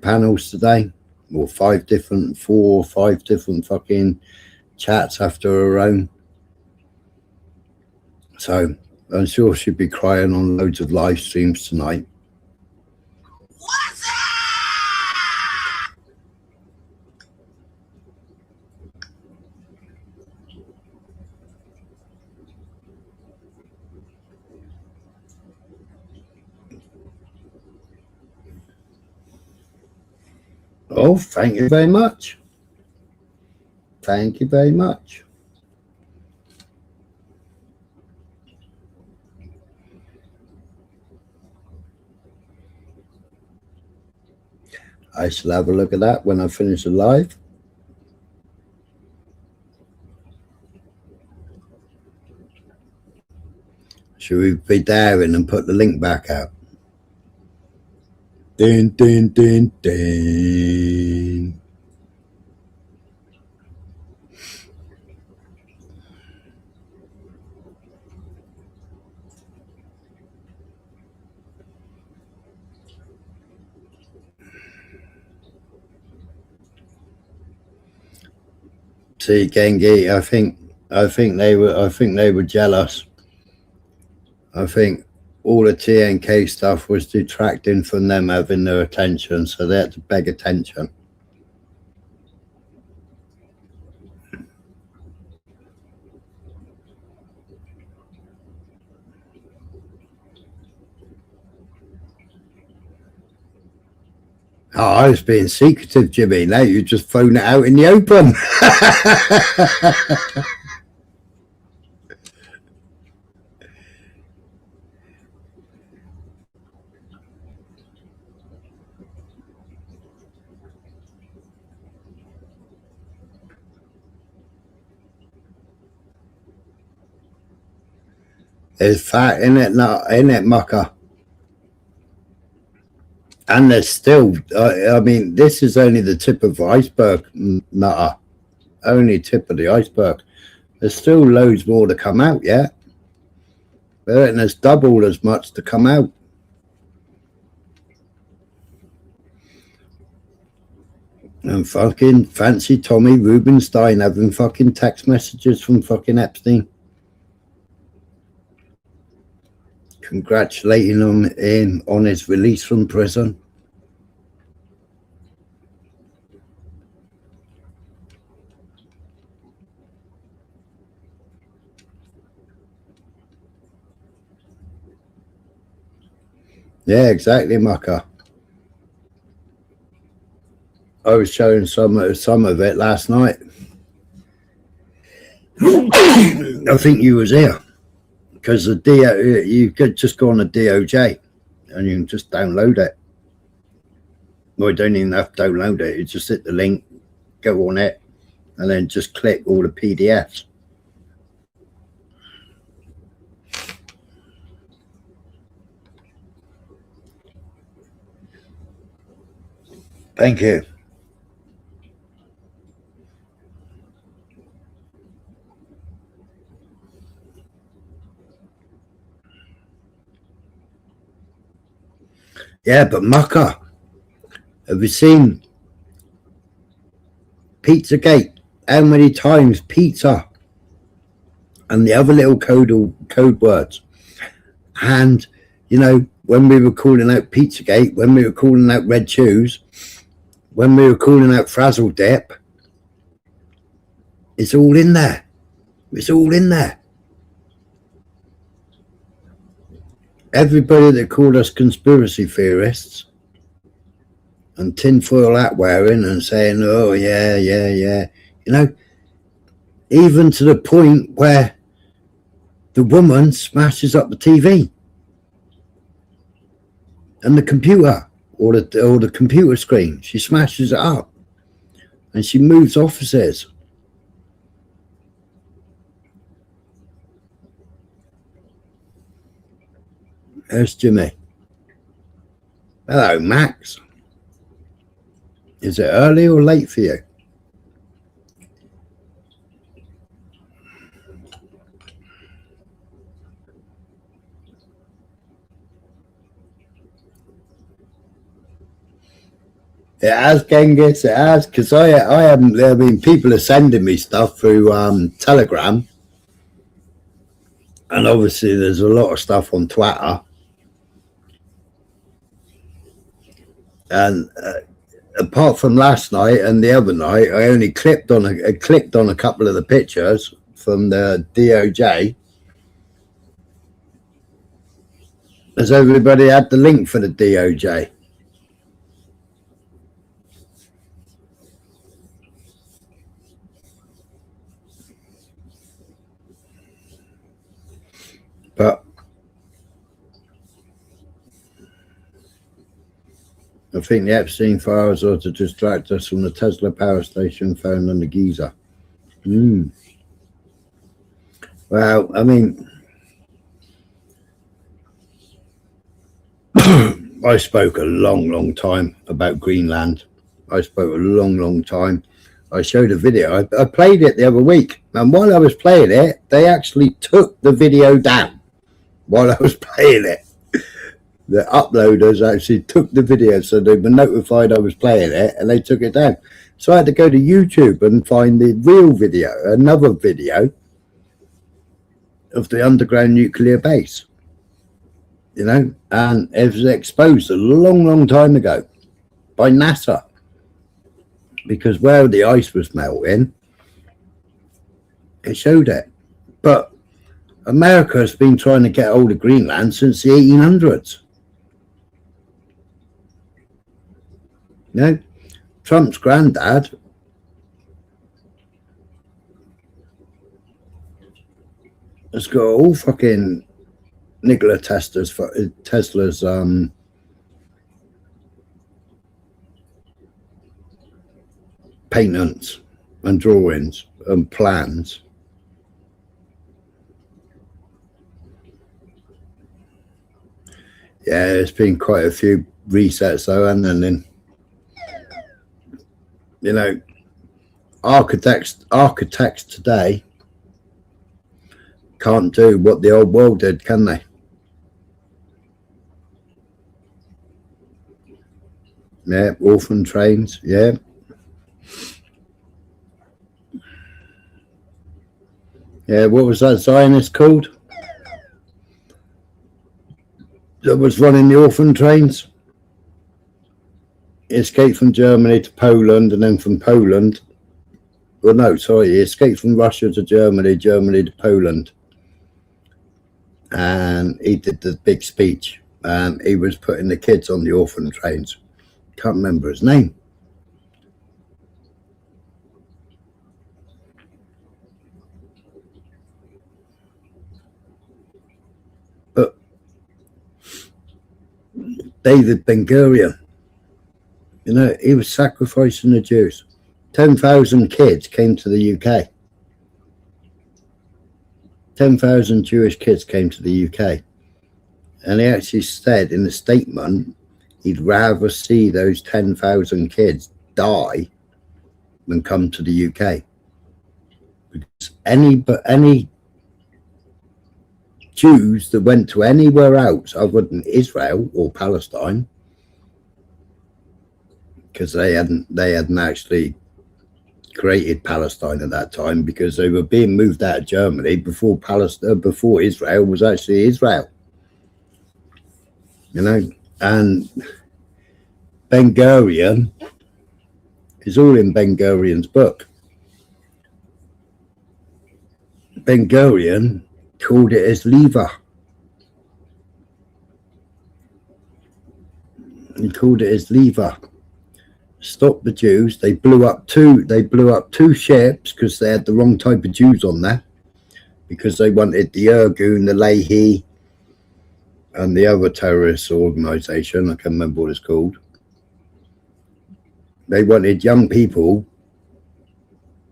panels today, or 4 or 5 different fucking chats after her own. So I'm sure she'll be crying on loads of live streams tonight. Oh, thank you very much. Thank you very much. I shall have a look at that when I finish the live. Should we be daring and put the link back out? Din, din, din, din. See, Gengi, I think they were jealous. I think all the TNK stuff was detracting from them having their attention, so they had to beg attention. Oh, I was being secretive, Jimmy. Now you just thrown it out in the open. There's fat in it, not in it, mucker. And there's still, I mean, this is only the tip of the iceberg, nutter. Only tip of the iceberg. There's still loads more to come out, yeah? And there's double as much to come out. And fucking fancy Tommy Rubenstein having fucking text messages from fucking Epstein. Congratulating him on his release from prison. Yeah, exactly, mucker. I was showing some of it last night. I think you was here. Because the you could just go on the DOJ and you can just download it. Well, you don't even have to download it. You just hit the link, go on it, and then just click all the PDFs. Thank you. Yeah, but mucker, have you seen Pizzagate? How many times pizza and the other little code words? And, you know, when we were calling out Pizzagate, when we were calling out Red Shoes, when we were calling out Frazzle Dip, it's all in there. It's all in there. Everybody that called us conspiracy theorists and tinfoil hat wearing and saying, oh, yeah, you know, even to the point where the woman smashes up the TV and the computer or the computer screen. She smashes it up and she moves offices. There's Jimmy. Hello, Max. Is it early or late for you? It has, Genghis, it has, because I haven't, I mean, people are sending me stuff through Telegram, and obviously there's a lot of stuff on Twitter, and apart from last night and the other night, I only clicked on a couple of the pictures from the DOJ. Has everybody had the link for the DOJ? But I think the Epstein files are to distract us from the Tesla power station found on the Giza. Well, I mean, I spoke a long time about Greenland. I spoke a long time. I showed a video. I played it the other week, and while I was playing it, they actually took the video down. While I was playing it, the uploaders actually took the video, so they were notified I was playing it, and they took it down. So I had to go to YouTube and find the real video, another video of the underground nuclear base, you know, and it was exposed a long time ago by NASA, because where the ice was melting, it showed it. But America has been trying to get hold of Greenland since the 1800s. No, Trump's granddad has got all fucking Nikola Tesla's patents and drawings and plans. Yeah, there's been quite a few resets though, and then you know, architects today can't do what the old world did, can they? Yeah, orphan trains, yeah. Yeah, what was that Zionist called? That was running the orphan trains? He escaped from Germany to Poland, and then from Poland, well, no, sorry, he escaped from Russia to Germany, Germany to Poland. And he did the big speech. And he was putting the kids on the orphan trains. Can't remember his name. But David Ben-Gurion, you know, he was sacrificing the Jews. 10,000 kids came to the UK. 10,000 Jewish kids came to the UK. And he actually said in a statement, he'd rather see those 10,000 kids die than come to the UK. Because any Jews that went to anywhere else other than Israel or Palestine, because they hadn't actually created Palestine at that time, because they were being moved out of Germany before Israel was actually Israel. You know, and Ben-Gurion is all in Ben-Gurion's book. Ben-Gurion called it as lever. He called it as lever. Stop the Jews. They blew up two ships because they had the wrong type of Jews on there, because they wanted the Irgun, the Lehi, and the other terrorist organization, I can't remember what it's called. They wanted young people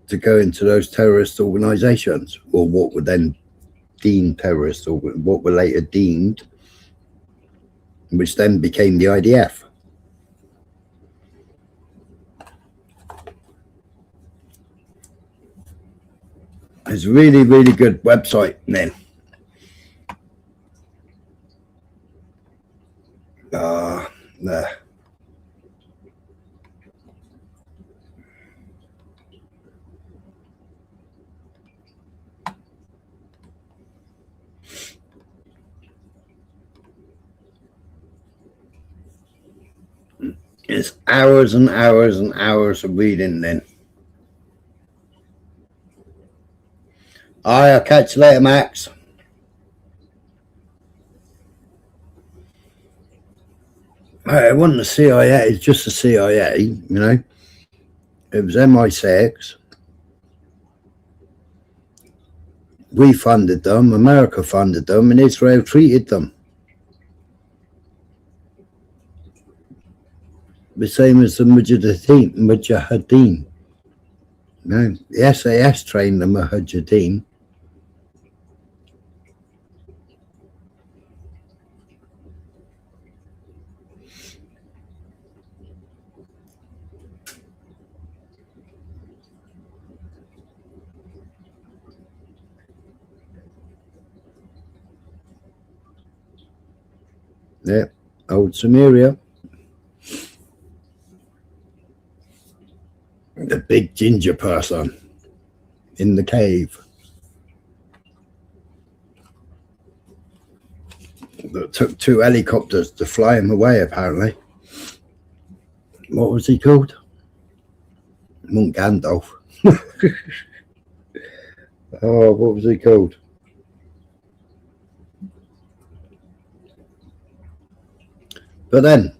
to go into those terrorist organizations, or what were then deemed terrorists, or what were later deemed, which then became the IDF. It's a really, really good website then. There. It's hours and hours and hours of reading then. I'll catch you later, Max. It wasn't the CIA, it's just the CIA, you know. It was MI6. We funded them, America funded them, and Israel treated them the same as the Mujahideen. You know, the SAS trained the Mujahideen. Yeah, old Samaria. The big ginger person in the cave that took 2 helicopters to fly him away, apparently. What was he called? Monk Gandalf. Oh, what was he called? But then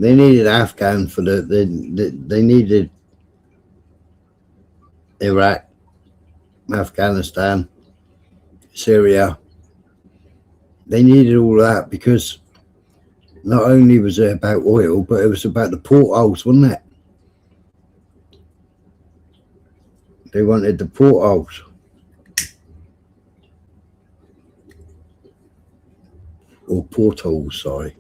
They needed Afghan for they needed Iraq, Afghanistan, Syria. They needed all that because not only was it about oil, but it was about the portholes, wasn't it? They wanted the portholes. Or portholes, sorry.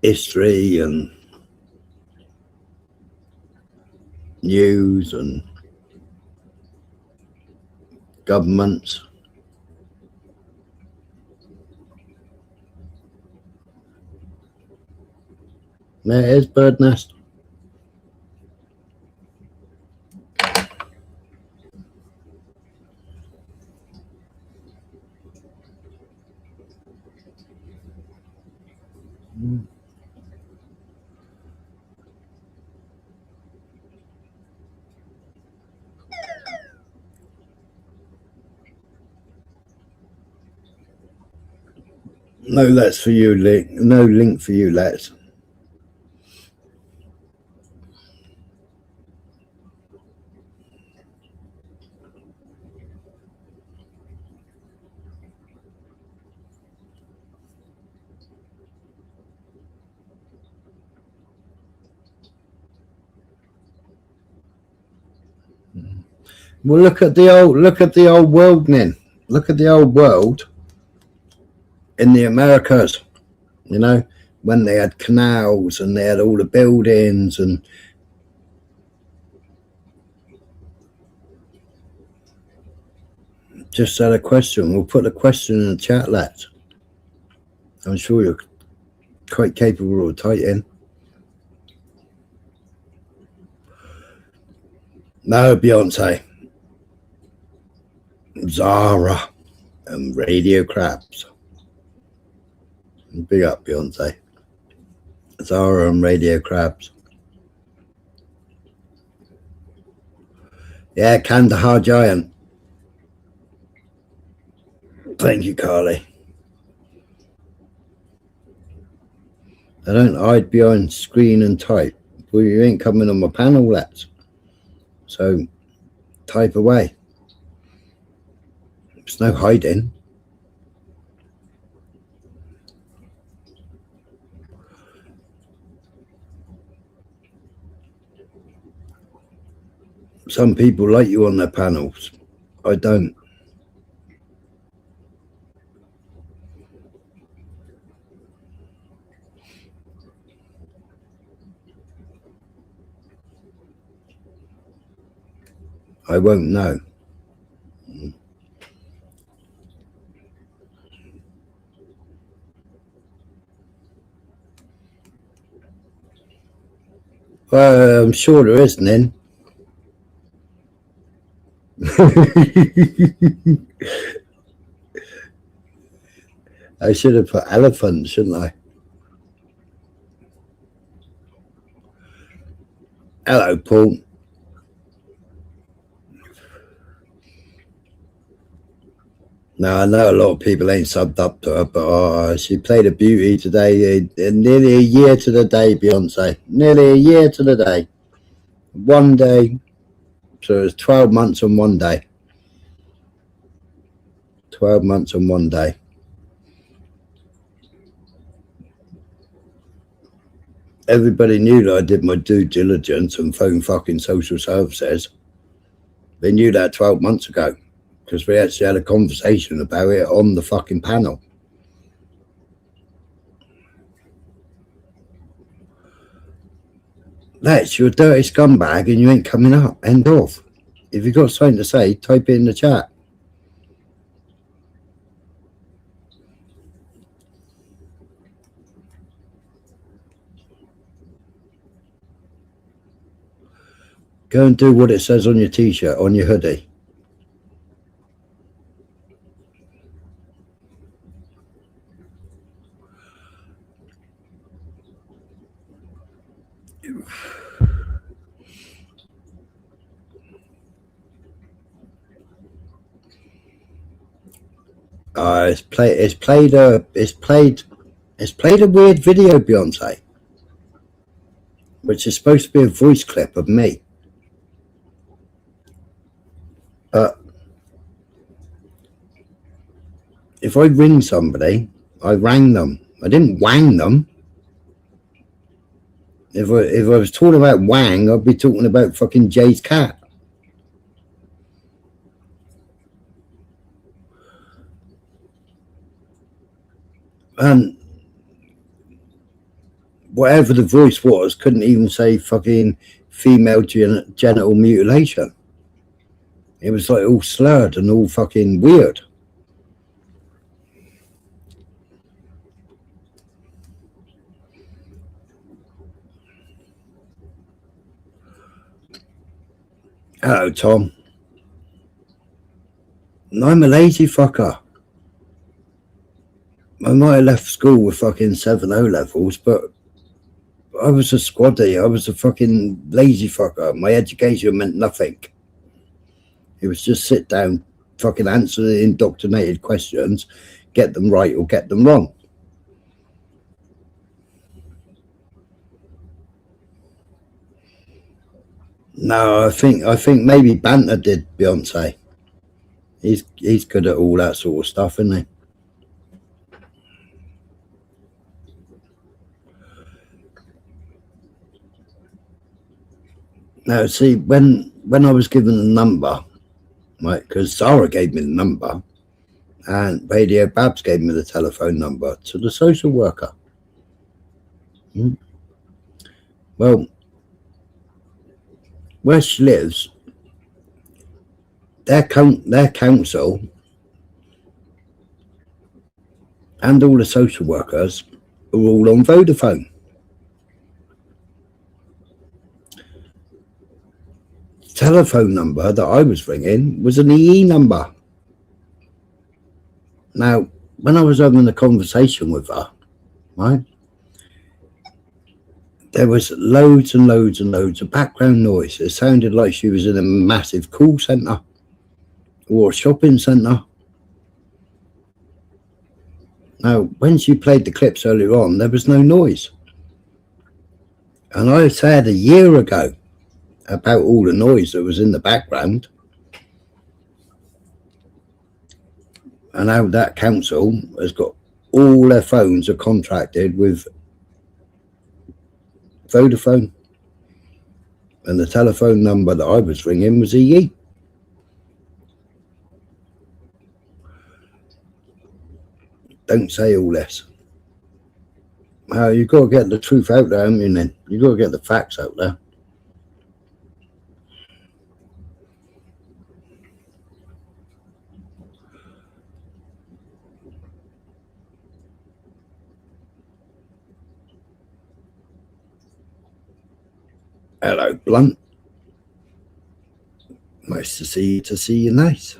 History and news and governments. There it is, bird nest. No, that's for you, Link. No link for you, Lex. Well, look at the old world, Nin. Look at the old world in the Americas. You know, when they had canals and they had all the buildings and just had a question. We'll put a question in the chat, lads. I'm sure you're quite capable of typing. No, Beyonce, Zara, and Radio Crabs. Big up, Beyonce. Zara and Radio Crabs. Yeah, Kandahar Giant. Thank you, Carly. I don't hide behind screen and type. Well, you ain't coming on my panel, lads. So type away. There's no hiding. Some people like you on their panels. I don't. I won't know. I'm sure there is, Nin. I should have put elephant, shouldn't I? Hello, Paul. Now, I know a lot of people ain't subbed up to her, but she played a beauty today. Nearly a year to the day, Beyonce. Nearly a year to the day. One day. So it was 12 months and 1 day. 12 months and 1 day. Everybody knew that I did my due diligence and phone fucking social services. They knew that 12 months ago. Because we actually had a conversation about it on the fucking panel. That's you're a dirty scumbag and you ain't coming up. End of. If you've got something to say, type it in the chat. Go and do what it says on your t-shirt, on your hoodie. It's played a weird video, Beyonce, which is supposed to be a voice clip of me. If I ring somebody, I rang them. I didn't wang them. If I was talking about wang, I'd be talking about fucking Jay's cat. And whatever the voice was, couldn't even say fucking female genital mutilation. It was like all slurred and all fucking weird. Hello, Tom. I'm a lazy fucker. I might have left school with fucking 7 O levels, but I was a squaddy. I was a fucking lazy fucker. My education meant nothing. It was just sit down, fucking answer the indoctrinated questions, get them right or get them wrong. No, I think maybe Banter did, Beyonce. He's good at all that sort of stuff, isn't he? Now, see, when I was given the number, right, because Zara gave me the number, and Radio Babs gave me the telephone number to the social worker. Well, where she lives, their council and all the social workers are all on Vodafone. The telephone number that I was ringing was an EE number. Now, when I was having a conversation with her, right, there was loads and loads and loads of background noise. It sounded like she was in a massive call centre or a shopping centre. Now, when she played the clips earlier on, there was no noise. And I said a year ago about all the noise that was in the background. And how that council has got all their phones are contracted with Vodafone, and the telephone number that I was ringing was EE. Don't say all this. You've got to get the truth out there, haven't you, then? You've got to get the facts out there. Hello, Blunt. Nice to see you. Nice.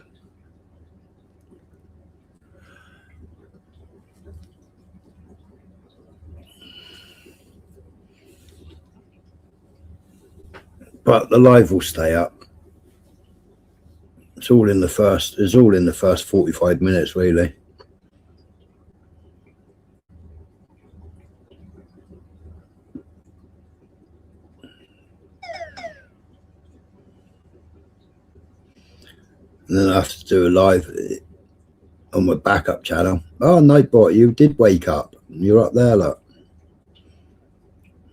But the live will stay up. It's all in the first 45 minutes, really. And then I have to do a live on my backup channel. Oh, Nightbot, you did wake up. You're up there, look.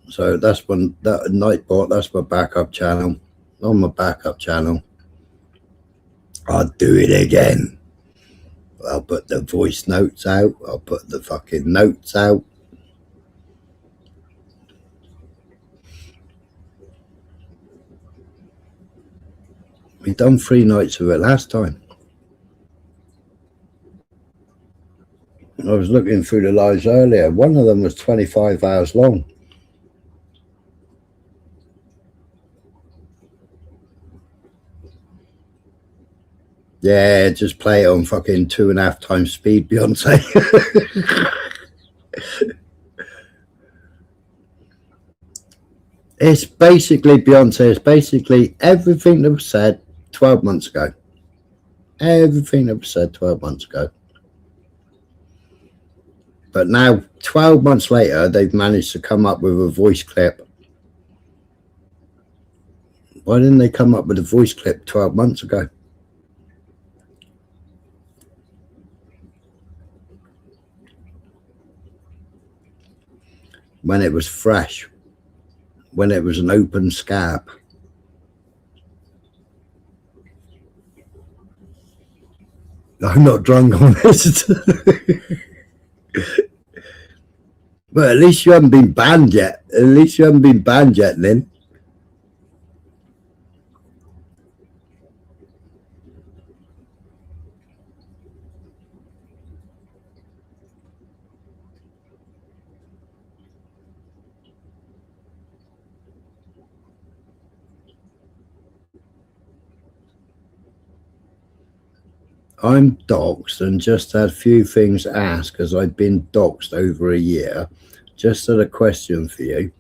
So that's that Nightbot, that's my backup channel. On my backup channel. I'll do it again. I'll put the voice notes out. I'll put the fucking notes out. We done 3 nights of it last time. I was looking through the lives earlier. One of them was 25 hours long. Yeah, just play it on fucking 2.5 times speed, Beyonce. It's basically, Beyonce, it's basically everything that was said 12 months ago. Everything that was said 12 months ago. But now, 12 months later, they've managed to come up with a voice clip. Why didn't they come up with a voice clip 12 months ago? When it was fresh, when it was an open scab. I'm not drunk on this. But at least you haven't been banned yet. At least you haven't been banned yet, Lynn. I'm doxxed and just had a few things asked because I've been doxxed over a year. Just had a question for you.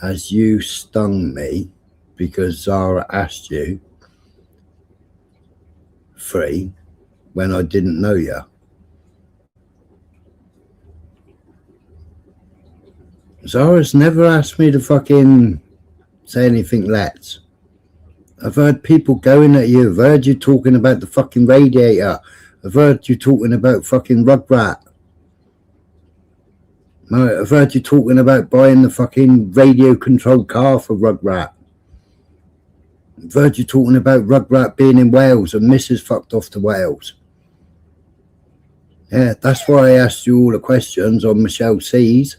As you stung me because Zara asked you free when I didn't know you. Zara's never asked me to fucking say anything let's. I've heard people going at you. I've heard you talking about the fucking radiator. I've heard you talking about fucking Rugrat. I've heard you talking about buying the fucking radio-controlled car for Rugrat. I've heard you talking about Rugrat being in Wales and Mrs. fucked off to Wales. Yeah, that's why I asked you all the questions on Michelle C's.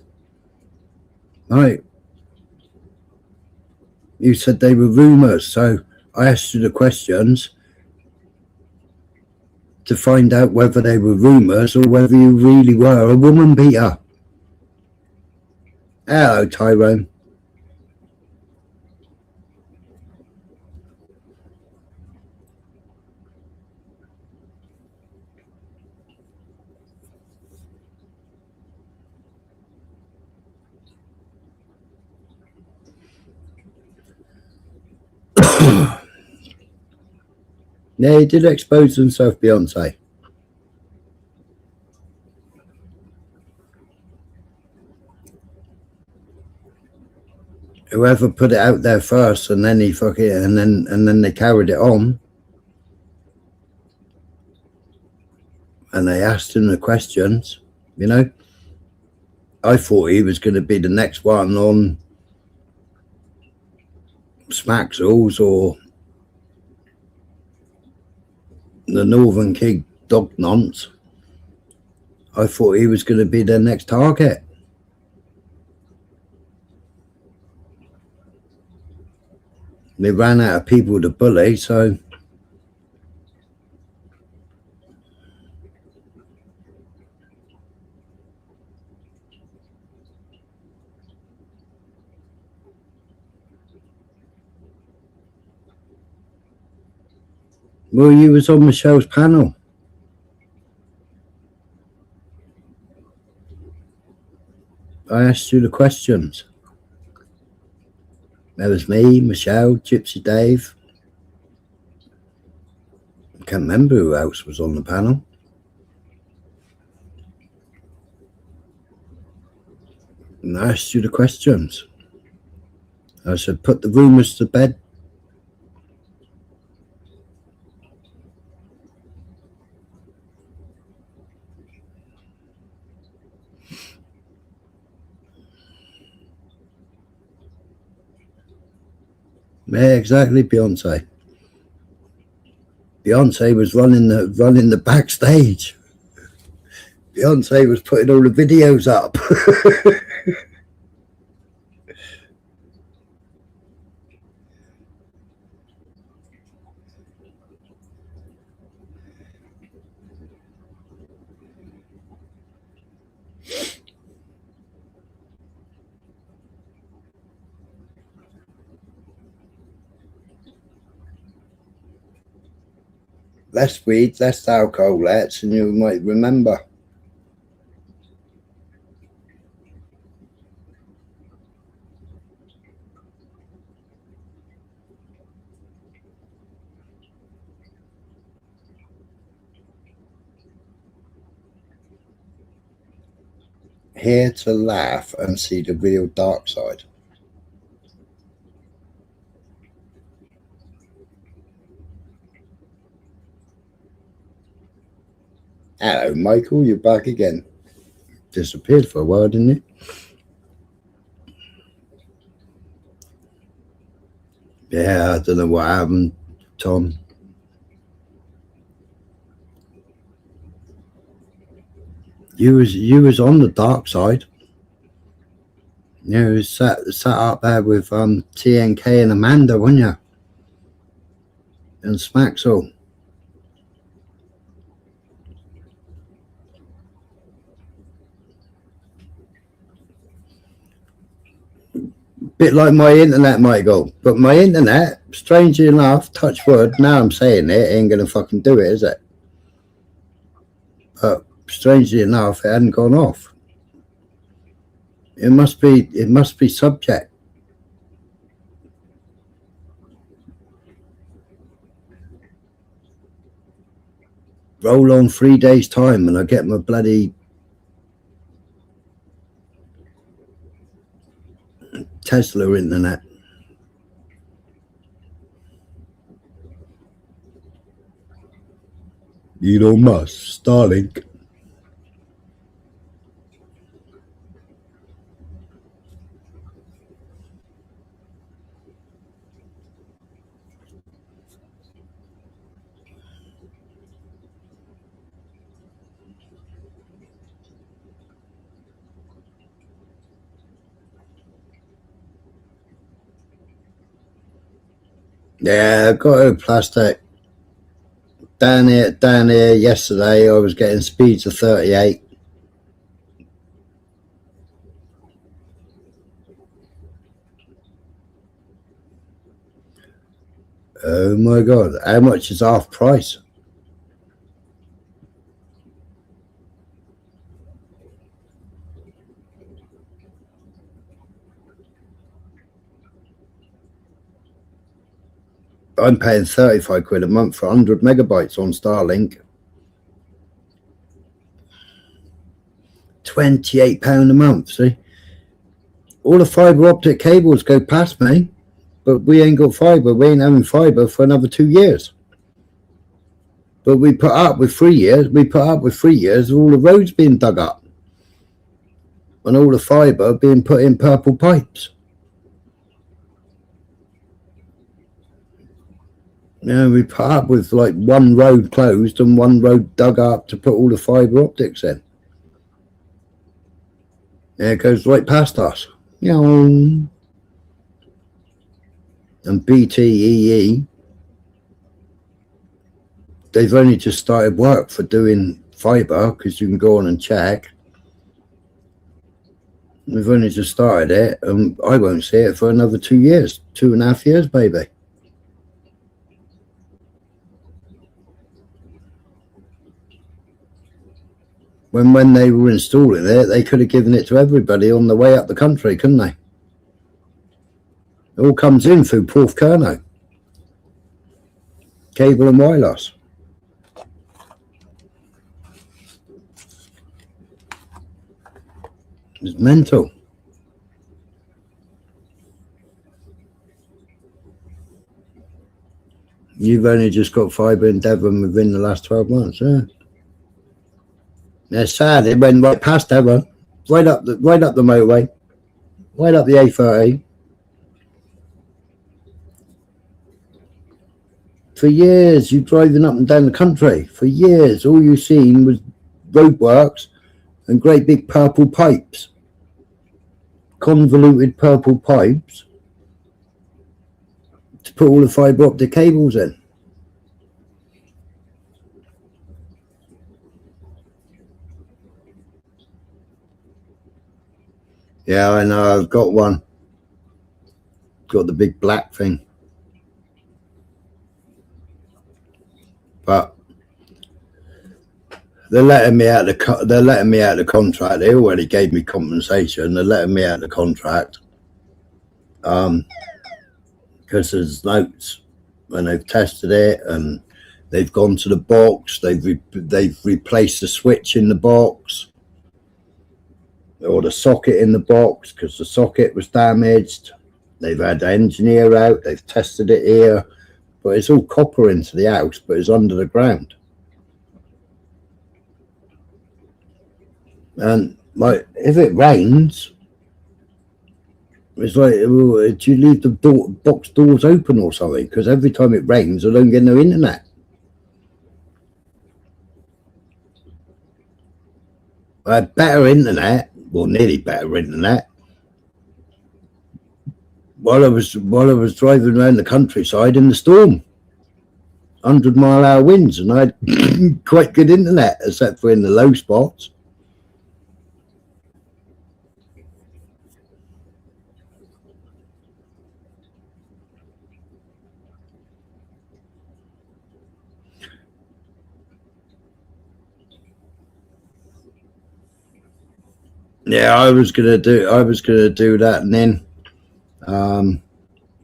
Right. You said they were rumours, so I asked you the questions to find out whether they were rumours or whether you really were a woman beater. Hello, Tyrone. Yeah, he did expose himself, Beyonce. Whoever put it out there first, and then he fucking and then they carried it on, and they asked him the questions. You know, I thought he was going to be the next one on Smaxels or the Northern King Dog Nonce. I thought he was going to be their next target. They ran out of people to bully, so well, you was on Michelle's panel. I asked you the questions. There was me, Michelle, Gypsy Dave. I can't remember who else was on the panel. And I asked you the questions. I said, put the rumours to bed. Yeah, exactly, Beyonce. Beyonce was running the backstage. Beyonce was putting all the videos up. less weed, less alcohol, let's, and you might remember. Here to laugh and see the real dark side. Hello, Michael, you're back again. Disappeared for a while, didn't you? Yeah, I don't know what happened, Tom. You was on the dark side. You was sat up there with TNK and Amanda, weren't you? And Smaxall. Bit like my internet, Michael. But my internet, strangely enough, touch wood, now I'm saying it, ain't gonna fucking do it, is it? But strangely enough, it hadn't gone off. It must be subject. Roll on 3 days time and I get my bloody Tesla internet. Elon Musk, Starlink. Yeah, I got a plastic. Down here yesterday I was getting speeds of 38. Oh my god, how much is half price? I'm paying 35 quid a month for 100 megabytes on Starlink. £28 a month, see? All the fibre optic cables go past me, but we ain't got fibre. We ain't having fibre for another 2 years. But we put up with 3 years. We put up with 3 years of all the roads being dug up and all the fibre being put in purple pipes. Yeah, we put up with like one road closed and one road dug up to put all the fibre optics in. Yeah, it goes right past us. You know. And BTEE, they've only just started work for doing fibre because you can go on and check. We've only just started it, and I won't see it for another 2 years, 2.5 years, baby. When they were installing it, they could have given it to everybody on the way up the country, couldn't they? It all comes in through Porthcurno. Cable and wireless. It's mental. You've only just got fibre in Devon within the last 12 months, yeah. It's sad. It went right past Devon, right up the motorway, right up the A30. For years, you're driving up and down the country. For years, all you've seen was roadworks and great big purple pipes, convoluted purple pipes to put all the fibre optic cables in. Yeah, I know. I've got one. Got the big black thing. But they're letting me out the contract. They already gave me compensation. They're letting me out the contract. Because there's notes when they've tested it and they've gone to the box. They've replaced the switch in the box or the socket in the box because the socket was damaged. They've had the engineer out. They've tested it here, but it's all copper into the house, but it's under the ground. And like, if it rains, it's like, do you leave the box doors open or something? Because every time it rains, I don't get no internet. I had better internet, well, nearly better internet, while I was driving around the countryside in the storm, 100-mile-an-hour winds, and I had quite good internet, except for in the low spots. Yeah, I was gonna do that, and then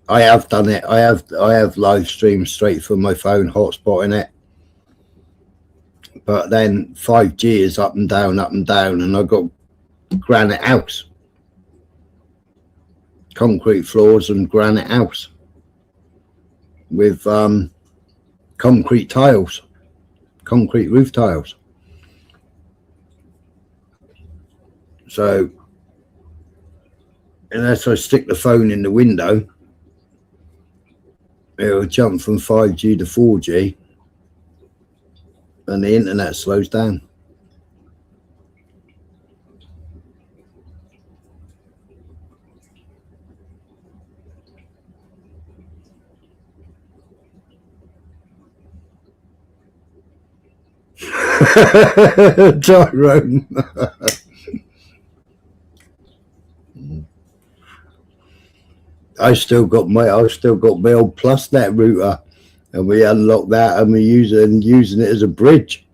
I have done it. I have live streamed straight from my phone, hotspotting it. But then 5G is up and down, and I've got granite house, concrete floors and granite house with concrete tiles, concrete roof tiles. So unless I stick the phone in the window, it'll jump from 5G to 4G and the internet slows down. Tyrone. I've still got my old PlusNet router, and we unlocked that and we're using it as a bridge.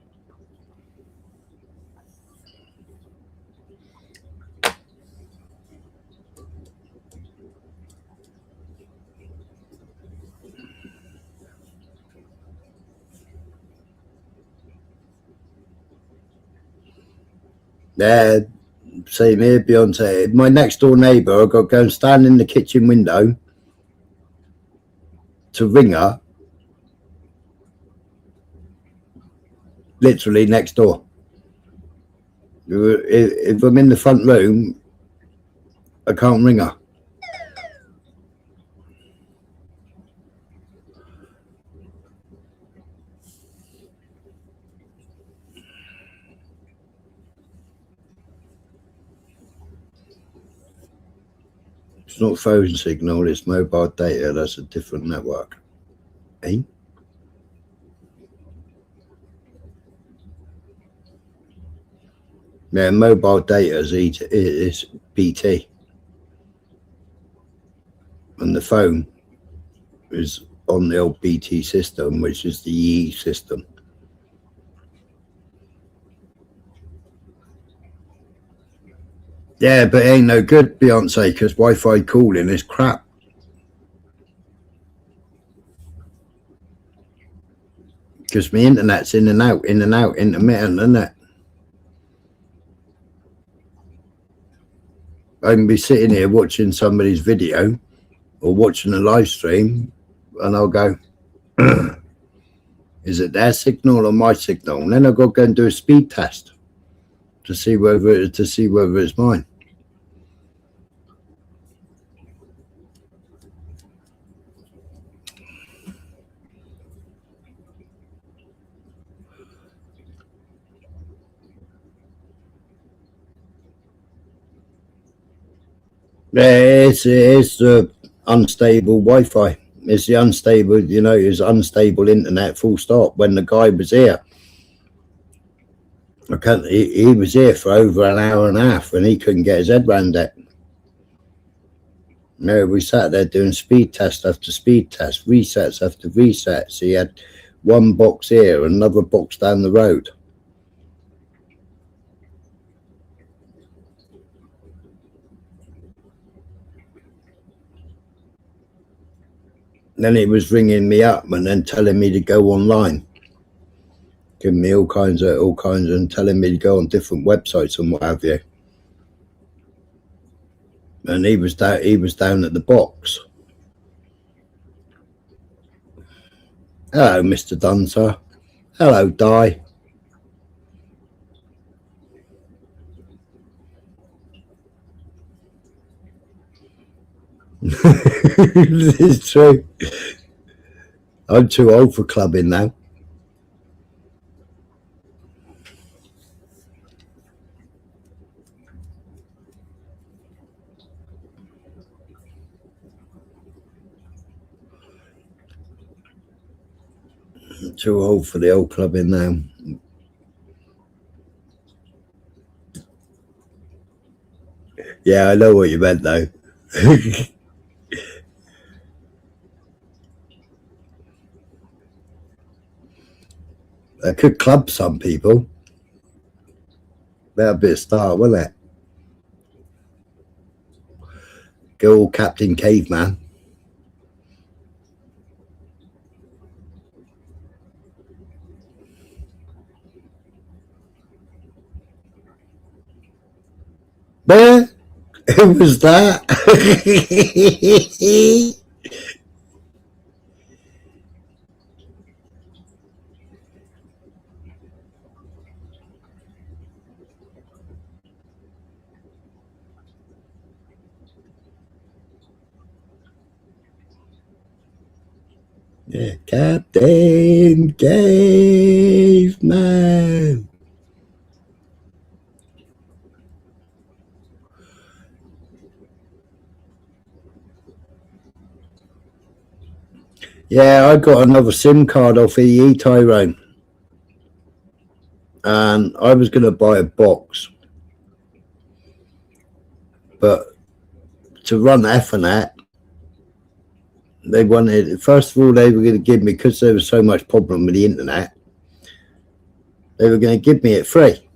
Yeah, same here, Beyonce. My next door neighbour, I've got to go and stand in the kitchen window to ring her. Literally next door. If I'm in the front room, I can't ring her. It's not phone signal, it's mobile data. That's a different network. Eh? Yeah, mobile data is BT. And the phone is on the old BT system, which is the EE system. Yeah, but it ain't no good, Beyonce, because Wi-Fi calling is crap. Because my internet's in and out, intermittent, isn't it? I can be sitting here watching somebody's video or watching a live stream, and I'll go, is it their signal or my signal? And then I've got to go and do a speed test to see whether it's mine. Yeah, it's the unstable Wi-Fi. It's the unstable, it's unstable internet, full stop. When the guy was here, he was here for over an hour and a half and he couldn't get his head around it. No, we sat there doing speed test after speed test, resets after resets. He had one box here, another box down the road. Then it was ringing me up and then telling me to go online, giving me all kinds and telling me to go on different websites and what have you. And he was down at the box. Hello, Mr. Dunser. Hello, Di. It's true. I'm too old for clubbing now. I'm too old for the old clubbing now. Yeah, I know what you meant though. I could club some people. That'd be a start, wouldn't it? Go all Captain Caveman. There, who was that? Yeah, Captain Caveman. Yeah, I got another SIM card off EE, Tyrone. And I was going to buy a box. But to run Ethernet, they wanted, first of all, they were going to give me, because there was so much problem with the internet, they were going to give me it free.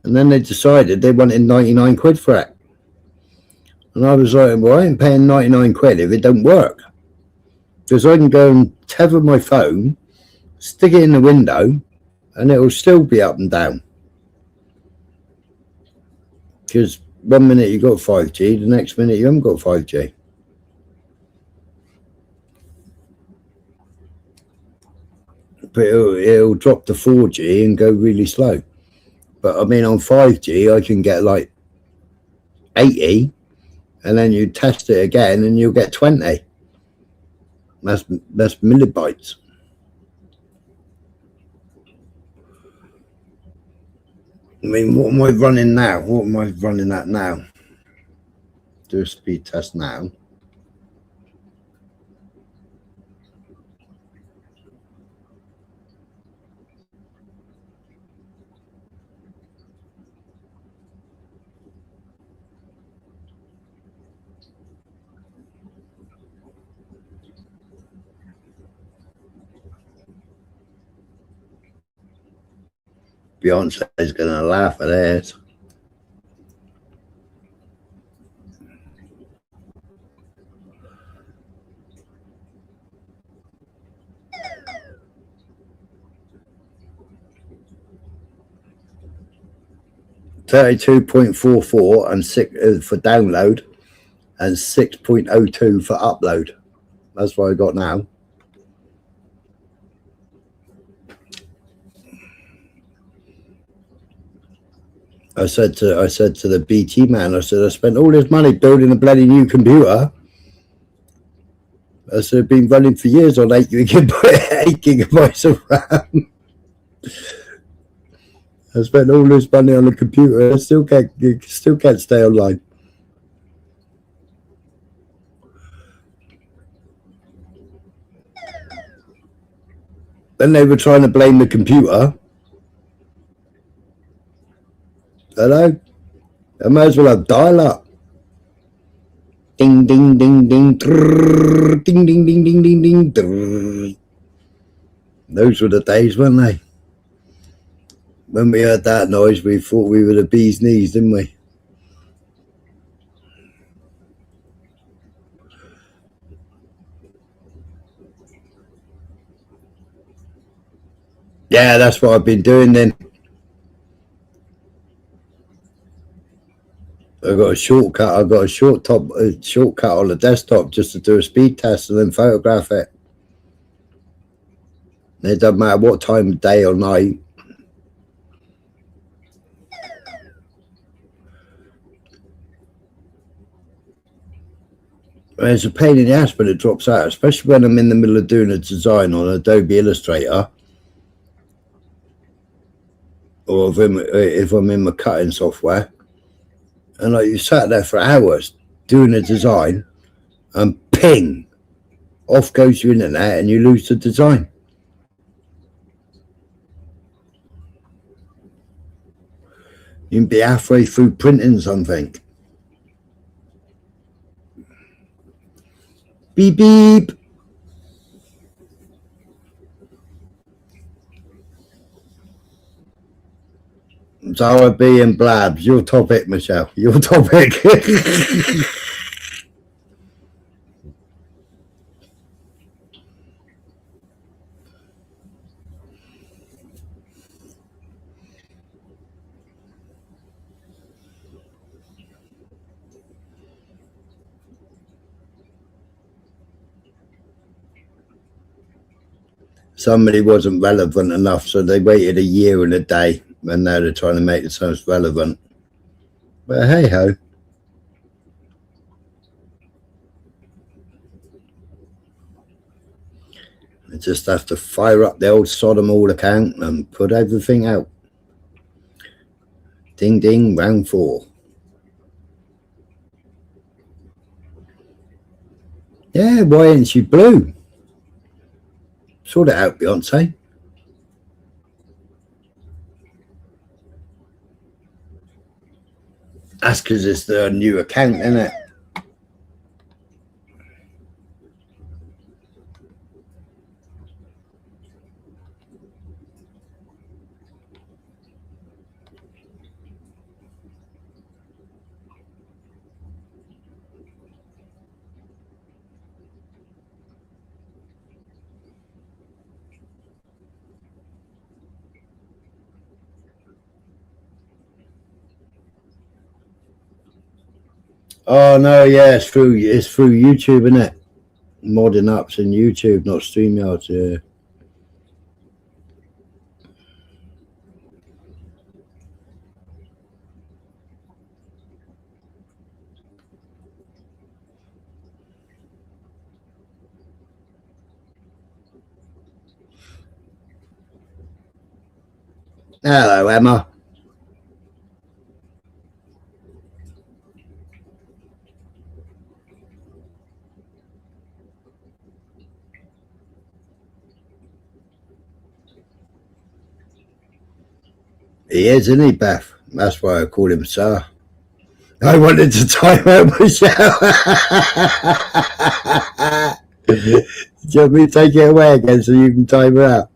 And then they decided they wanted 99 quid for it. And I was like, well, I ain't paying 99 quid if it don't work. Because I can go and tether my phone, stick it in the window, and it will still be up and down. Because one minute you got 5G, the next minute you haven't got 5G. But it'll drop to 4G and go really slow. But I mean, on 5G, I can get like 80, and then you test it again and you'll get 20. That's millibytes. I mean, what am I running now? What am I running at now? Do a speed test now. Beyonce is going to laugh at this. .44 and 6 for download, and 6.02 for upload. That's what I got now. I said to the BT man, I said, I spent all this money building a bloody new computer. I said, I've been running for years on 8 gigabytes of RAM. I spent all this money on a computer. I still can't stay online. Then they were trying to blame the computer. Hello? I might as well have dial-up. Ding, ding, ding, ding, trrr, ding, ding, ding, ding, ding, ding, trrr. Those were the days, weren't they? When we heard that noise, we thought we were the bee's knees, didn't we? Yeah, that's what I've been doing then. I've got a shortcut. I've got a shortcut on the desktop just to do a speed test and then photograph it. And it doesn't matter what time of day or night. It's a pain in the ass, but it drops out, especially when I'm in the middle of doing a design on Adobe Illustrator, or if I'm in my cutting software, and like you sat there for hours doing a design, and ping, off goes your internet, and you lose the design. You can be halfway through printing something. Beep beep. Zara B and Blabs, your topic, Michelle. Your topic. Somebody wasn't relevant enough, so they waited a year and a day, and now they're trying to make themselves relevant. But hey ho. I just have to fire up the old Sodom All account and put everything out. Ding ding, round 4. Yeah, why ain't she blue? Sort it out, Beyonce. That's because it's the new account, isn't it? Oh no, yeah, it's through YouTube, isn't it? Modding ups in YouTube, not StreamYard. Yeah. Hello, Emma. He is, isn't he, Beth? That's why I call him Sir. I wanted to time out Michelle. Do you want me to take it away again so you can time her out?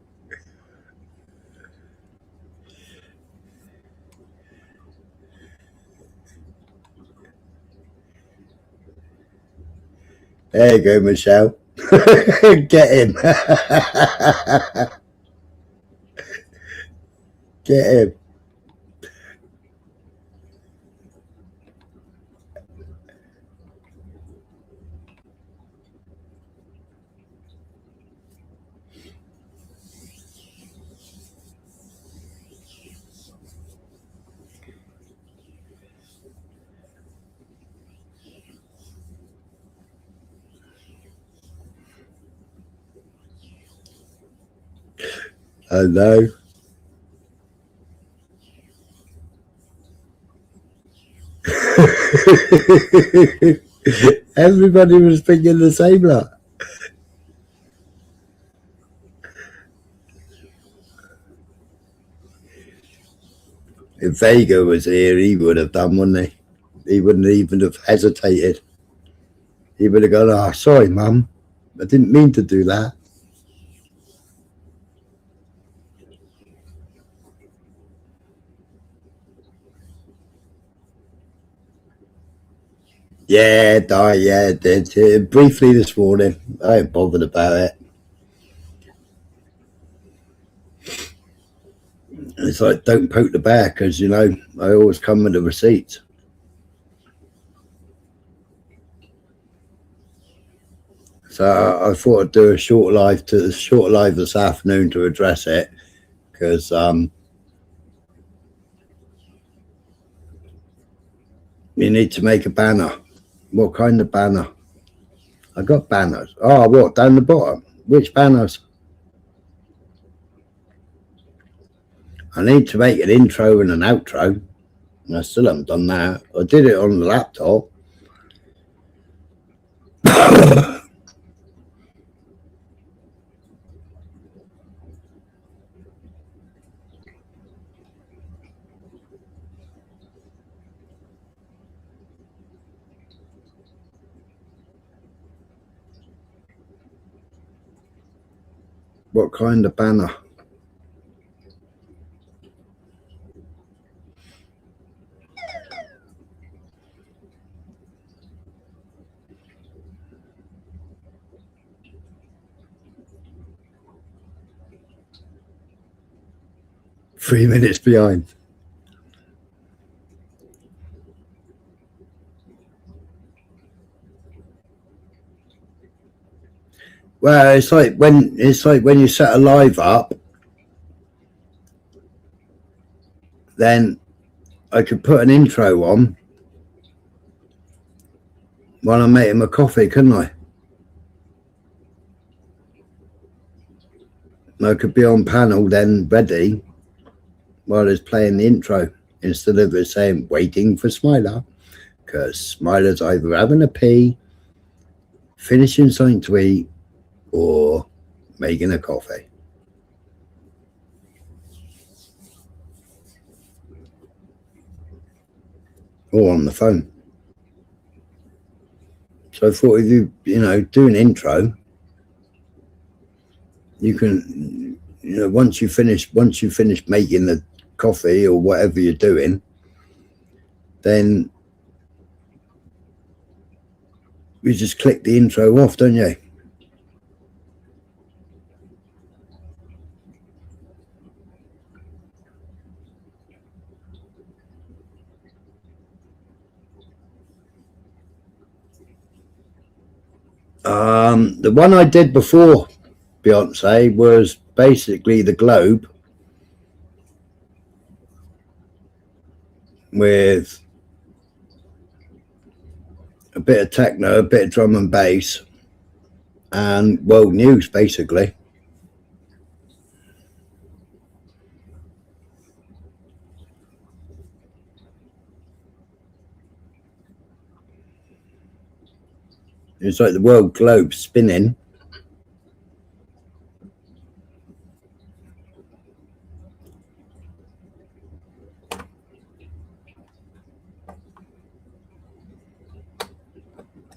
There you go, Michelle. Get him. Get him. Oh no. Everybody was thinking the same lot. If Vega was here, he would have done, wouldn't he? He wouldn't even have hesitated. He would have gone, oh, sorry, Mum. I didn't mean to do that. Yeah, it did. Briefly this morning. I ain't bothered about it. It's like, don't poke the bear, because, you know, I always come with the receipts. So I thought I'd do a short live this afternoon to address it, because you need to make a banner. What kind of banner? I got banners. Oh, what, down the bottom? Which banners? I need to make an intro and an outro. And I still haven't done that. I did it on the laptop. What kind of banner? Three minutes behind. Well, it's like when you set a live up, then I could put an intro on while I'm making my coffee, couldn't I? And I could be on panel then ready while it's playing the intro, instead of it saying waiting for Smiler, because Smiler's either having a pee, finishing something to eat, or making a coffee. Or on the phone. So I thought, if you know, do an intro, you can, you know, once you finish making the coffee or whatever you're doing, then you just click the intro off, don't you? The one I did before Beyonce was basically the globe with a bit of techno, a bit of drum and bass, and world news, basically. It's like the world globe spinning.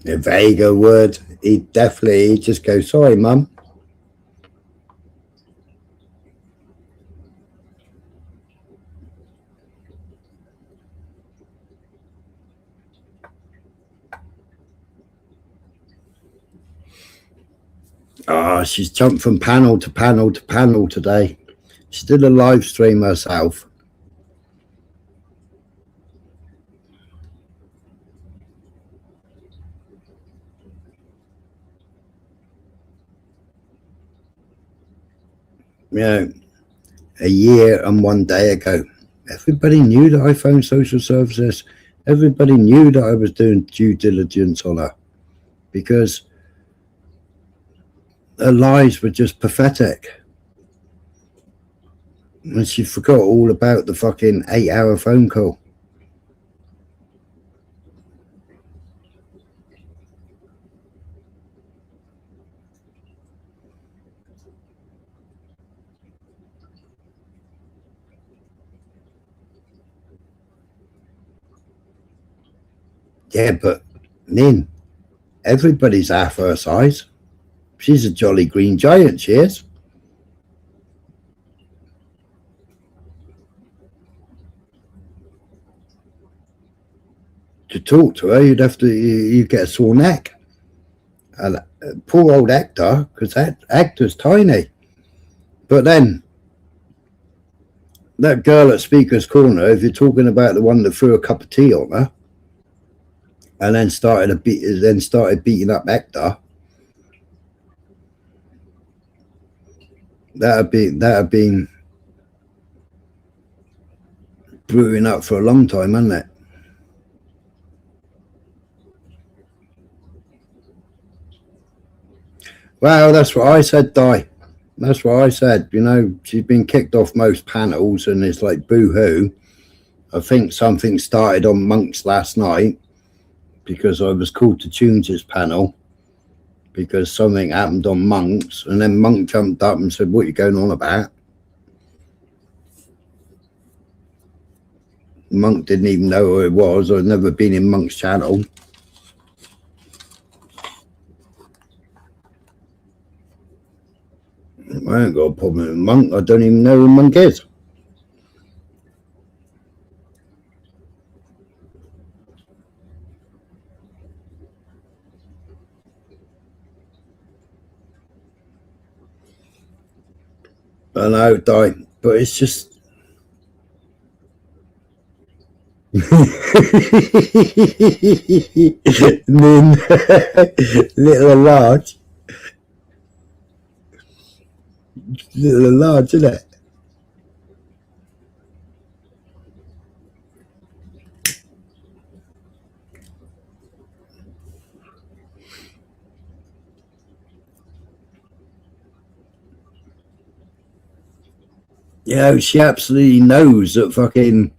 A Vega would. He'd just go, sorry, Mum. Oh, she's jumped from panel to panel to panel today. She did a live stream herself. You know, a year and 1 day ago, everybody knew that I phoned social services. Everybody knew that I was doing due diligence on her, because her lies were just pathetic. And she forgot all about the fucking 8-hour phone call. Yeah, but Nin, everybody's half her size. She's a jolly green giant, she is. To talk to her, you get a sore neck. And poor old Hector, because Hector's tiny. But then that girl at Speaker's Corner, if you're talking about the one that threw a cup of tea on her and then started beating up Hector, that had been brewing up for a long time, hadn't it? Well, that's what I said, Di. That's what I said. You know, she's been kicked off most panels and it's like boo-hoo. I think something started on Monks last night because I was called to Tunes' panel because something happened on Monks, and then Monk jumped up and said, what are you going on about? Monk didn't even know who it was. I'd never been in Monk's channel. I ain't got a problem with Monk. I don't even know who Monk is. I know, Di, but it's just... little and large. Little and large, isn't it? You know, she absolutely knows that fucking...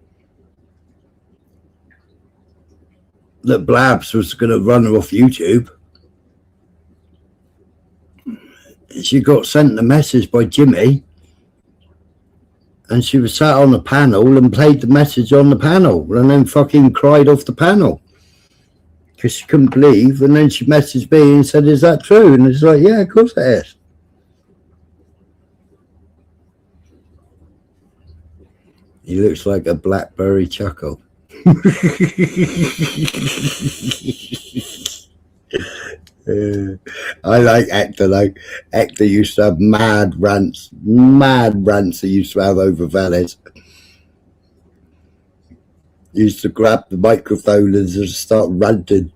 that Blabs was going to run her off YouTube. She got sent a message by Jimmy, and she was sat on the panel and played the message on the panel and then fucking cried off the panel because she couldn't believe. And then she messaged me and said, is that true? And it's like, yeah, of course it is. He looks like a Blackberry Chuckle. I like Hector though. Hector used to have mad rants he used to have over Velez. He used to grab the microphone and just start ranting.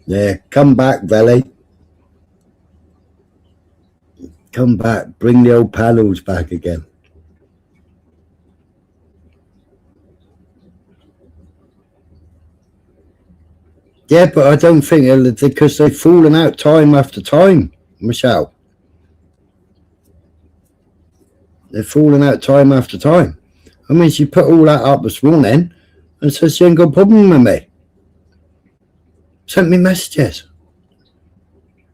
Yeah, come back, Valley. Come back. Bring the old panels back again. Yeah, but I don't think because they've fallen out time after time, Michelle. They've fallen out time after time. I mean, she put all that up this morning and says she ain't got a problem with me. Sent me messages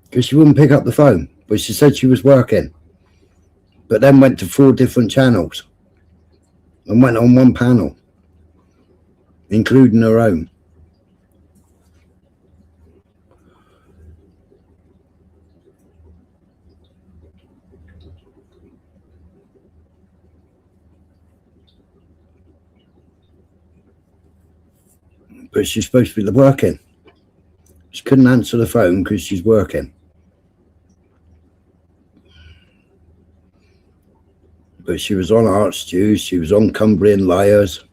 because she wouldn't pick up the phone, but she said she was working, but then went to 4 different channels and went on one panel, including her own. But she's supposed to be working. She couldn't answer the phone because she's working. But she was on Art Stews, she was on Cumbrian Liars.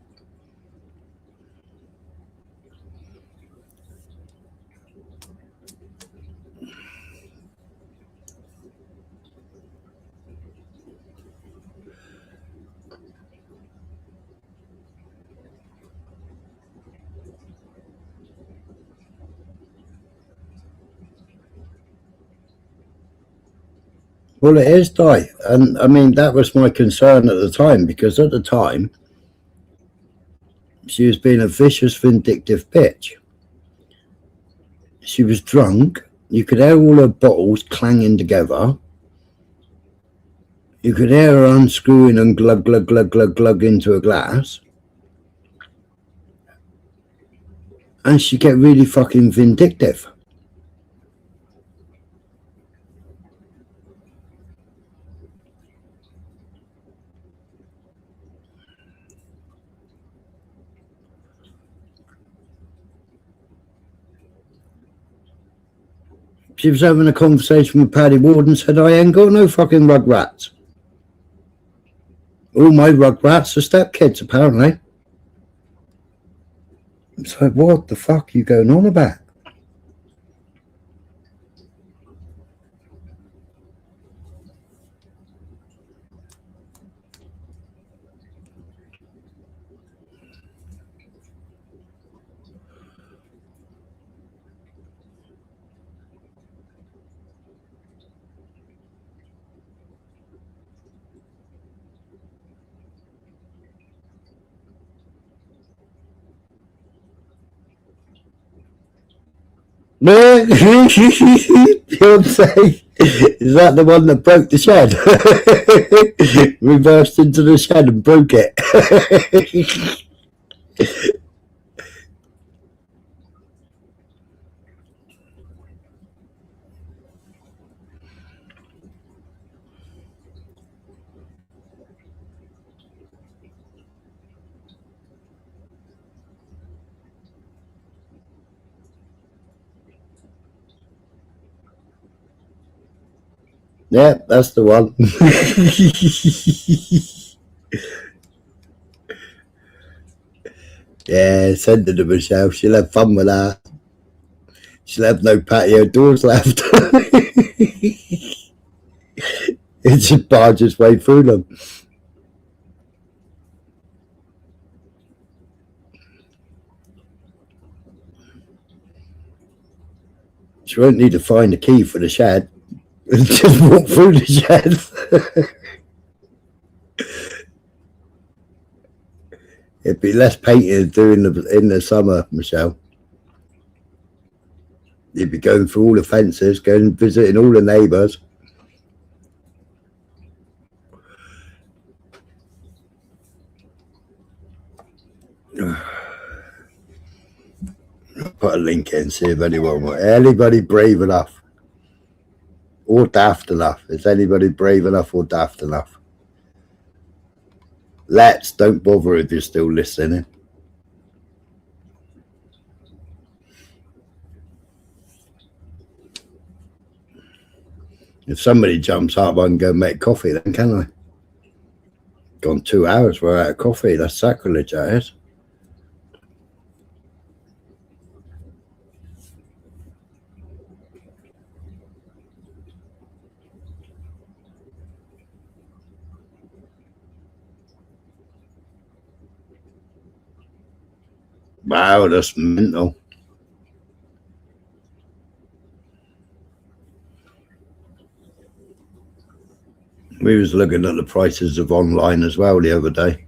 Well, it is, Di. And I mean, that was my concern at the time, because at the time, she was being a vicious, vindictive bitch. She was drunk. You could hear all her bottles clanging together. You could hear her unscrewing and glug, glug, glug, glug, glug into a glass. And she'd get really fucking vindictive. She was having a conversation with Paddy Ward and said, I ain't got no fucking rug rats. All my rug rats are stepkids, apparently. It's like, what the fuck are you going on about? Beyonce, is that the one that broke the shed? Reversed into the shed and broke it. Yeah, that's the one. Yeah, send it to Michelle. She'll have fun with that. She'll have no patio doors left. It just barges way through them. She won't need to find a key for the shed. Just walk through the shed. It'd be less painting to do in the summer, Michelle. You'd be going through all the fences, going and visiting all the neighbours. I'll put a link in, see if anybody brave enough or daft enough. Is anybody brave enough or daft enough? Don't bother if you're still listening. If somebody jumps up, I can go make coffee then, can I? Gone 2 hours without coffee. That's sacrilege, that is. Wow, that's mental. We was looking at the prices of online as well the other day.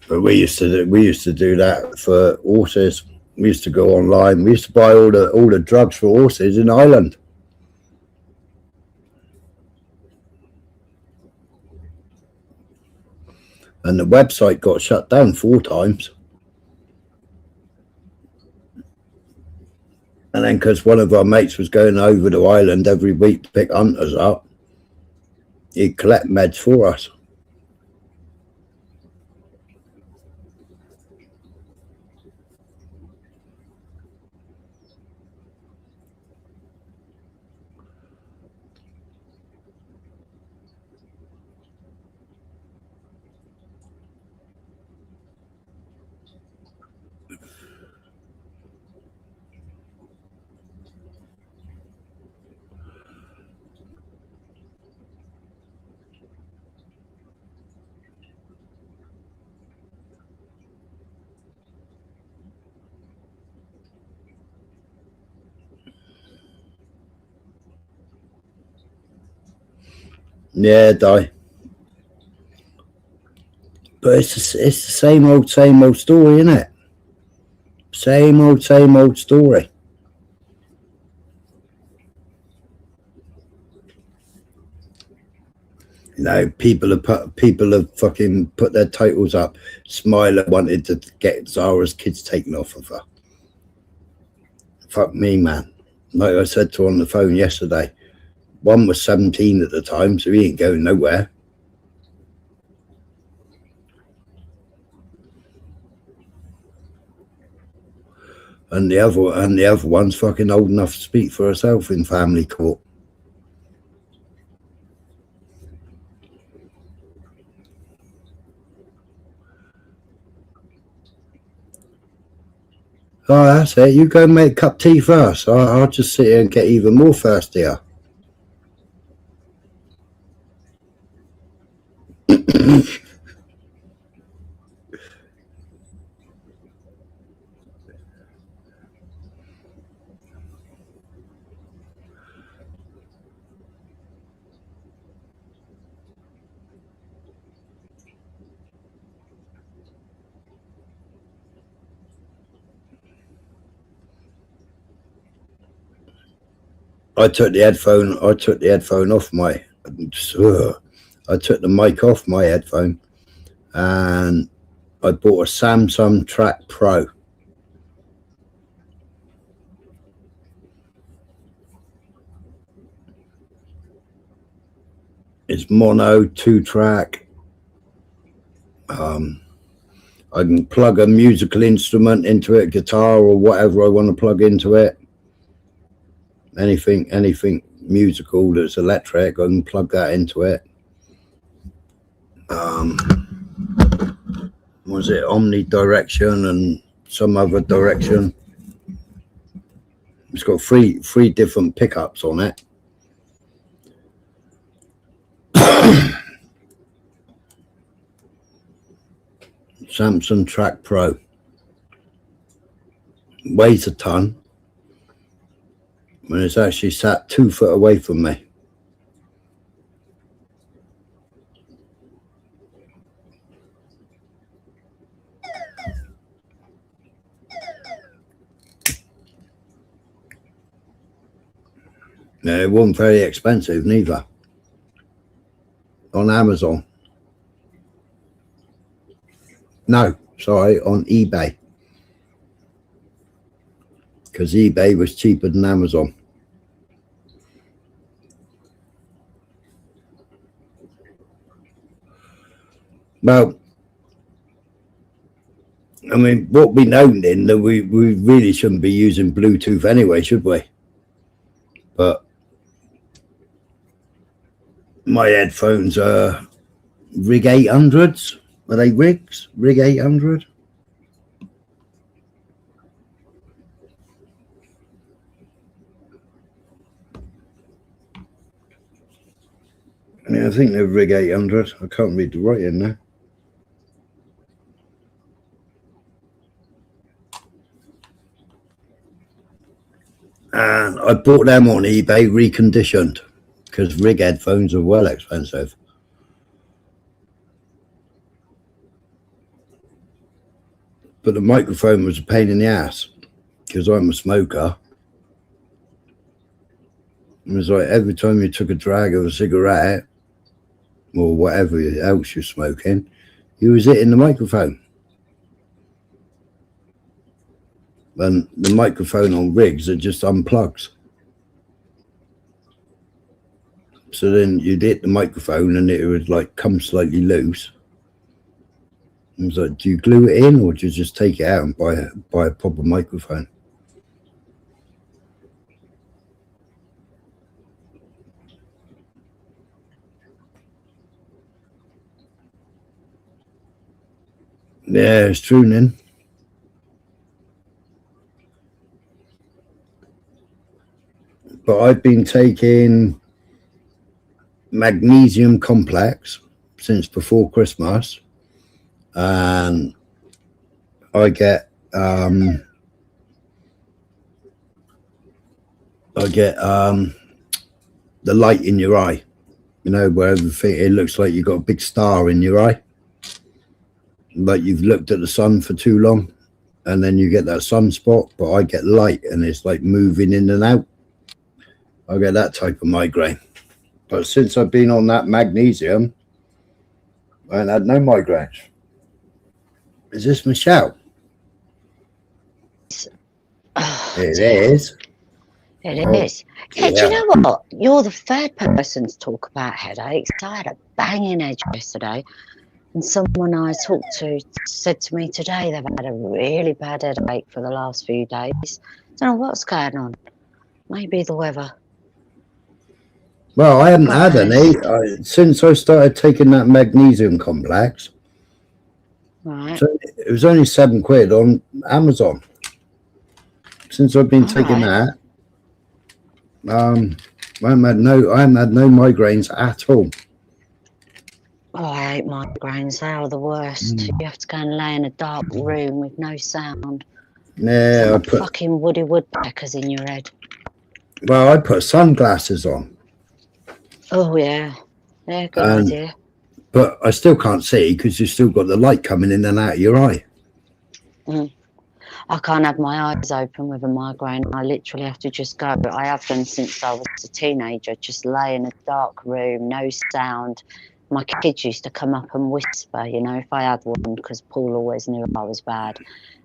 But we used to do that for horses. We used to go online. We used to buy all the drugs for horses in Ireland. And the website got shut down 4 times. And then because one of our mates was going over to Ireland every week to pick hunters up, he'd collect meds for us. Yeah, die. But it's the same old story, isn't it? Same old story. You know, people have fucking put their titles up. Smiler wanted to get Zara's kids taken off of her. Fuck me, man. Like I said to her on the phone yesterday, one was 17 at the time, so he ain't going nowhere. and the other one's fucking old enough to speak for herself in family court. Oh, that's it. You go and make a cup of tea first. I'll just sit here and get even more thirstier. I took the headphone off my. I took the mic off my headphone, and I bought a Samsung Track Pro. It's mono, 2-track. I can plug a musical instrument into it, guitar or whatever I want to plug into it. Anything musical that's electric, I can plug that into it. Was it omnidirection and some other direction? It's got three different pickups on it. Samsung Track Pro. Weighs a ton. And it's actually sat 2 foot away from me. No, it wasn't very expensive neither. On Amazon. No, sorry, on eBay. Because eBay was cheaper than Amazon. Well, I mean, what we know then that we really shouldn't be using Bluetooth anyway, should we? But my headphones are Rig 800s. Are they Rigs? Rig 800? Yeah, I think they're Rig 800. I can't read the writing now. And I bought them on eBay reconditioned because Rig headphones are well expensive. But the microphone was a pain in the ass because I'm a smoker. It was like every time you took a drag of a cigarette or whatever else you're smoking, you was hitting the microphone. And the microphone on rigs, it just unplugs. So then you'd hit the microphone and it would like come slightly loose. It was like, do you glue it in or do you just take it out and buy a proper microphone? Yeah, it's true then. But I've been taking magnesium complex since before Christmas, and I get the light in your eye, you know, where everything, it looks like you've got a big star in your eye, like you've looked at the sun for too long, and then you get that sunspot. But I get light and it's like moving in and out. I get that type of migraine. But since I've been on that magnesium, I ain't had no migraines. Is this Michelle? It is. It is. Yeah, do you know what? You're the third person to talk about headaches. I had a banging head yesterday. And someone I talked to said to me today they've had a really bad headache for the last few days. Don't know what's going on. Maybe the weather. Well, I haven't God had knows. any since I started taking that magnesium complex. Right. So it was only £7 on Amazon. Since I've been taking Alright. that, I haven't had no migraines at all. Oh, I hate migraines. They are the worst. Mm. You have to go and lay in a dark room with no sound. Yeah, Some fucking Woody Woodpeckers in your head. I put sunglasses on, Oh yeah. Yeah, good And- idea. but I still can't see because you've still got the light coming in and out of your eye. I can't have my eyes open with a migraine. I literally have to just go. I have done since I was a teenager. Just lay in a dark room, no sound. My kids used to come up and whisper, you know, if I had one, because Paul always knew I was bad,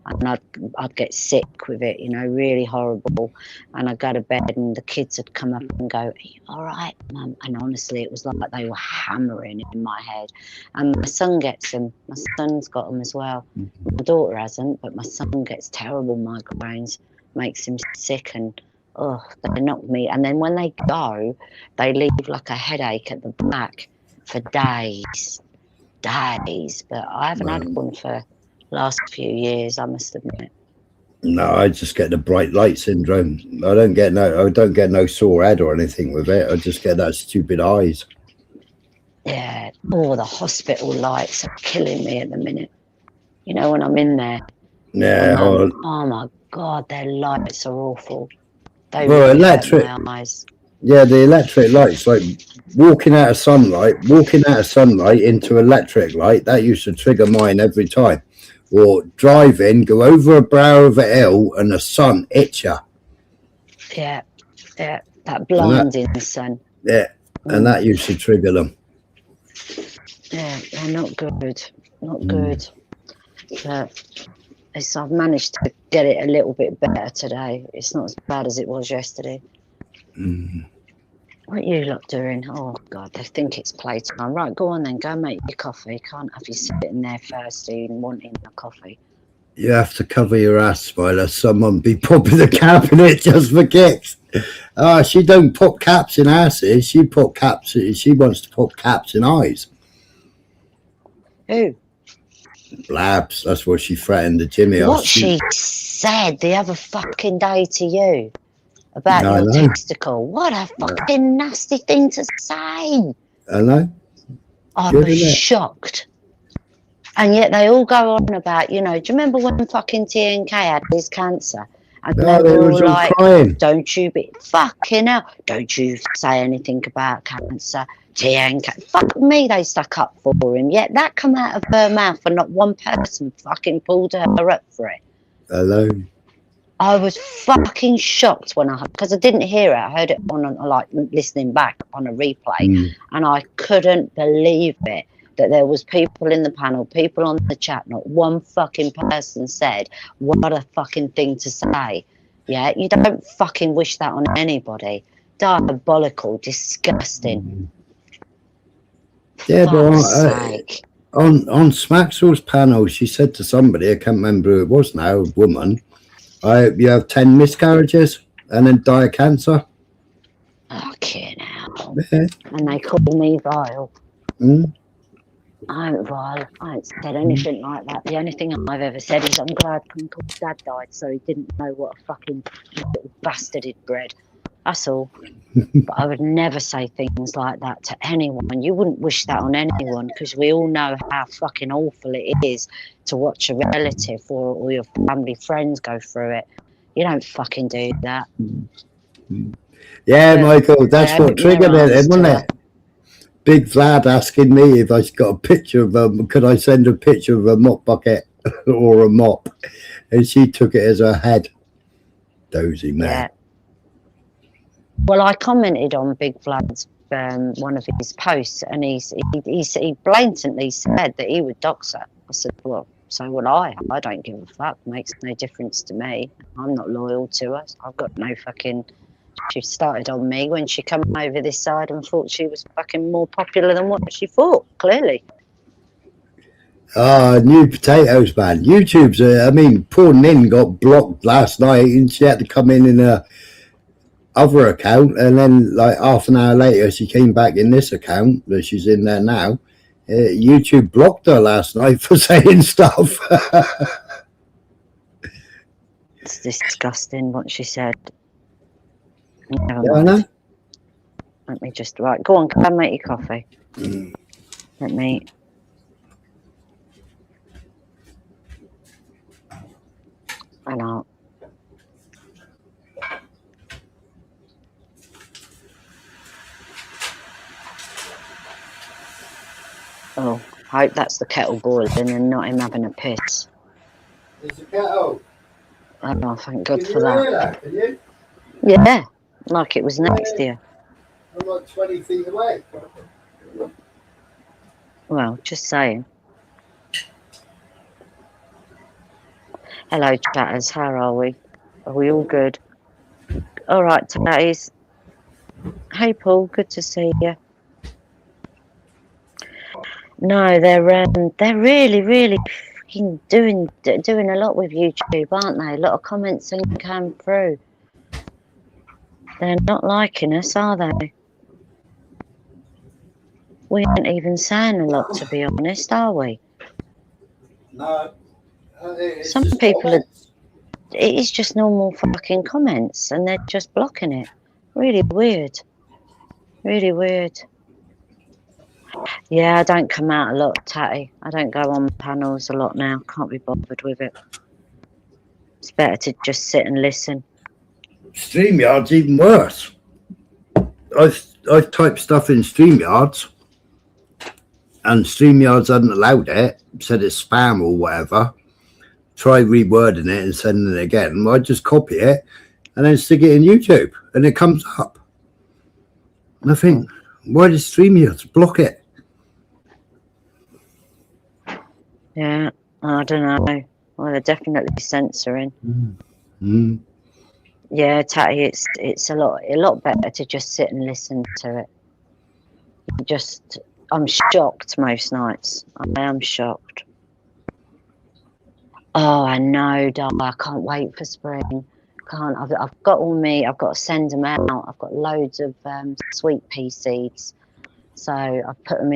and I'd get sick with it, you know, really horrible. And I'd go to bed, and the kids would come up and go, "Are you all right, Mum?" And honestly, it was like they were hammering in my head. And my son gets them. My son's got them as well. My daughter hasn't, but my son gets terrible migraines, makes him sick, and oh, they knock me. And then when they go, they leave like a headache at the back for days. But I haven't had one for the last few years, I must admit. No, I just get the bright light syndrome. I don't get no sore head or anything with it. I just get that stupid eyes. Yeah, the hospital lights are killing me at the minute. You know, when I'm in there. Yeah. Oh my God, their lights are awful. They Well, really electric- hurt my eyes. Yeah, the electric lights, like walking out of sunlight into electric light, that used to trigger mine every time. Or driving, go over a brow of a hill and the sun hits you. Yeah, that blinding sun. Yeah, and that used to trigger them. Yeah, they're not good. Not good. But I've managed to get it a little bit better today. It's not as bad as it was yesterday. What are you lot doing? Oh God, they think it's playtime. Right, go on then, go make your coffee. Can't have you sitting there thirsty and wanting a coffee. You have to cover your ass, Spoiler. Someone be popping the cap in it just for kicks. She don't pop caps in asses. She wants to pop caps in eyes. Who? Blabs. That's what she threatened the Jimmy. What she said the other fucking day to you about No, I your know. testicle. What a fucking nasty thing to say. I know. I Good, was isn't it? shocked. And yet they all go on about, you know, do you remember when fucking TNK had his cancer? And No, they they were was all all like, crying. don't you be fucking hell, don't you say anything about cancer. TNK, fuck me, they stuck up for him. Yet that come out of her mouth and not one person fucking pulled her up for it. Alone. I was fucking shocked when because I didn't hear it. I heard it on like listening back on a replay, and I couldn't believe it that there was people in the panel, people on the chat, not one fucking person said, what a fucking thing to say. Yeah, you don't fucking wish that on anybody. Diabolical, disgusting. Yeah, but Fuck's sake. on Smaxwell's panel, she said to somebody, I can't remember who it was now, a woman, I hope you have 10 miscarriages and then die of cancer. Fucking hell. Yeah. And they call me vile. Mm. I ain't vile. I ain't said anything like that. The only thing I've ever said is I'm glad Uncle's dad died so he didn't know what a fucking little bastard he'd bred. That's all. But I would never say things like that to anyone. You wouldn't wish that on anyone because we all know how fucking awful it is to watch a relative or your family friends go through it. You don't fucking do that. Yeah, Michael, that's Yeah, what but triggered never it, isn't answer. it? Big Vlad asking me if I got a picture of could I send a picture of a mop bucket or a mop? And she took it as her head. Dozy man. Yeah. Well, I commented on Big Vlad's one of his posts, and he blatantly said that he would dox her. I said, well, so will I. I don't give a fuck. Makes no difference to me. I'm not loyal to her. I've got no fucking. She started on me when she come over this side and thought she was fucking more popular than what she thought. Clearly. New potatoes, man. YouTube's, I mean, poor Nin got blocked last night and she had to come in a other account, and then like half an hour later she came back in this account that she's in there now. YouTube blocked her last night for saying stuff. It's disgusting what she said. Never Yeah, I mind. know. Let me just, right, go on, come and make your coffee. Let me. And I'll. Oh, I hope that's the kettle boiling and not him having a piss. It's a kettle. Oh, thank God for that. Can you? Yeah, like it was next to you. I'm like 20 feet away. Well, just saying. Hello, chatters. How are we? Are we all good? All right, tatties. Hey, Paul. Good to see you. No, they're really, really fucking doing a lot with YouTube, aren't they? A lot of comments and come through. They're not liking us, are they? We aren't even saying a lot, to be honest, are we? No. Some people are. It is just normal fucking comments, and they're just blocking it. Really weird. Really weird. Yeah, I don't come out a lot, Tatty. I don't go on panels a lot now. Can't be bothered with it. It's better to just sit and listen. StreamYard's even worse. I've typed stuff in StreamYards, and StreamYards hadn't allowed it, said it's spam or whatever. Try rewording it and sending it again. I just copy it and then stick it in YouTube, and it comes up. And I think, why does StreamYards block it? Yeah, I don't know. Well, they're definitely censoring. Mm. Yeah, Tatty, it's a lot better to just sit and listen to it. I'm shocked most nights. I am shocked. Oh, I know, Dar. I can't wait for spring. I've got I've got to send them out. I've got loads of sweet pea seeds. So I've put them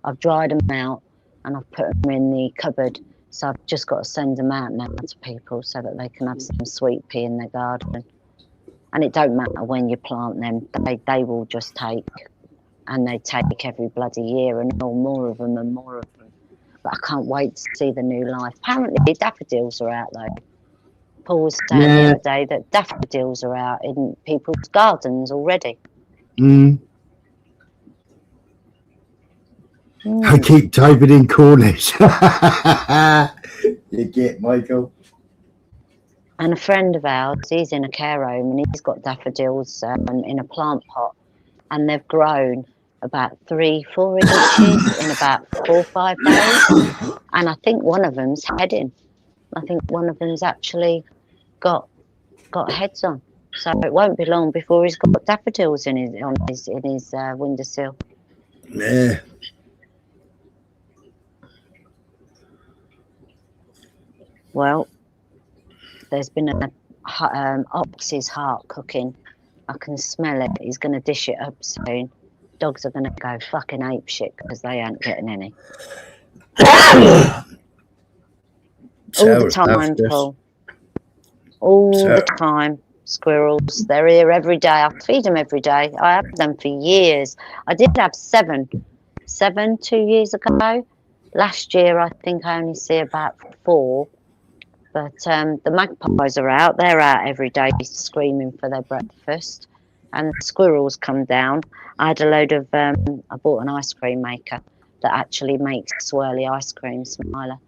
I've dried them out and I've put them in the cupboard. So I've just got to send them out now to people so that they can have some sweet pea in their garden. And it don't matter when you plant them, they will just take, and they take every bloody year and more of them and more of them. But I can't wait to see the new life. Apparently daffodils are out though. Paul was saying the other day that daffodils are out in people's gardens already. I keep typing in Cornish. You get, Michael. And a friend of ours, he's in a care home and he's got daffodils in a plant pot, and they've grown about 3-4 inches in about 4 or 5 days. And I think one of them's heading. I think one of them's actually got heads on. So it won't be long before he's got daffodils in his windowsill. Yeah. Well, there's been a ox's heart cooking. I can smell it. He's going to dish it up soon. Dogs are going to go fucking apeshit because they ain't getting any. All the time, Paul. All the time. Squirrels. They're here every day. I feed them every day. I have them for years. I did have 7 2 years ago. Last year, I think I only see about 4. But the magpies are out. They're out every day screaming for their breakfast. And the squirrels come down. I had a load of, I bought an ice cream maker that actually makes swirly ice cream, Smiler.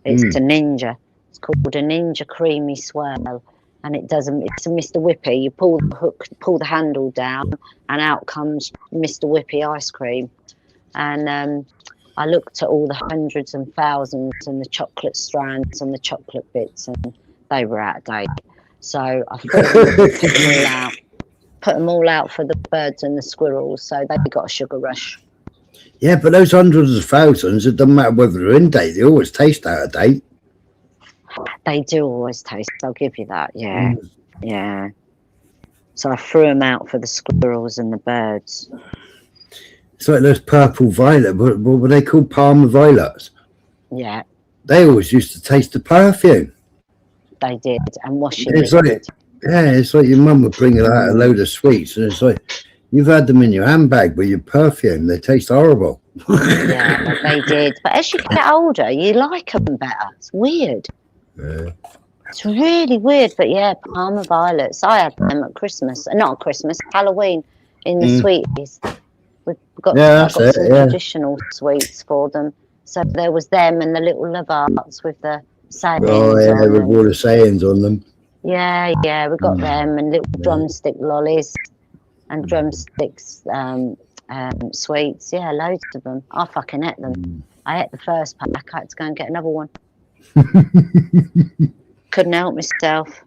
It's a Ninja. It's called a Ninja Creamy Swirl. And it's a Mr. Whippy. You pull the hook, pull the handle down, and out comes Mr. Whippy ice cream. And I looked at all the hundreds and thousands and the chocolate strands and the chocolate bits, and they were out of date. So I put them all out for the birds and the squirrels, so they got a sugar rush. Yeah, but those hundreds of thousands, it doesn't matter whether they're in date, they always taste out of date. They do always taste. I'll give you that. Yeah, yeah. So I threw them out for the squirrels and the birds. It's like those purple violet, what were they called? Palmer violets. Yeah, They always used to taste the perfume. they did. And washing It's liquid. Yeah, it's like your mum would bring out a load of sweets, and it's like you've had them in your handbag with your perfume. They taste horrible. Yeah, they did. But as you get older, you like them better. It's weird. Yeah. It's really weird. But yeah, Palmer violets. I had them at Christmas. Not at Christmas, Halloween in the sweeties. We've got, Yeah, I've got that's some it, yeah. traditional sweets for them. So there was them and the little love arts with the sayings Oh yeah, on with them. all the sayings on them. Yeah, we got them and little drumstick lollies and drumsticks sweets. Yeah, loads of them. I fucking ate them. I ate the first pack. I had to go and get another one. Couldn't help myself.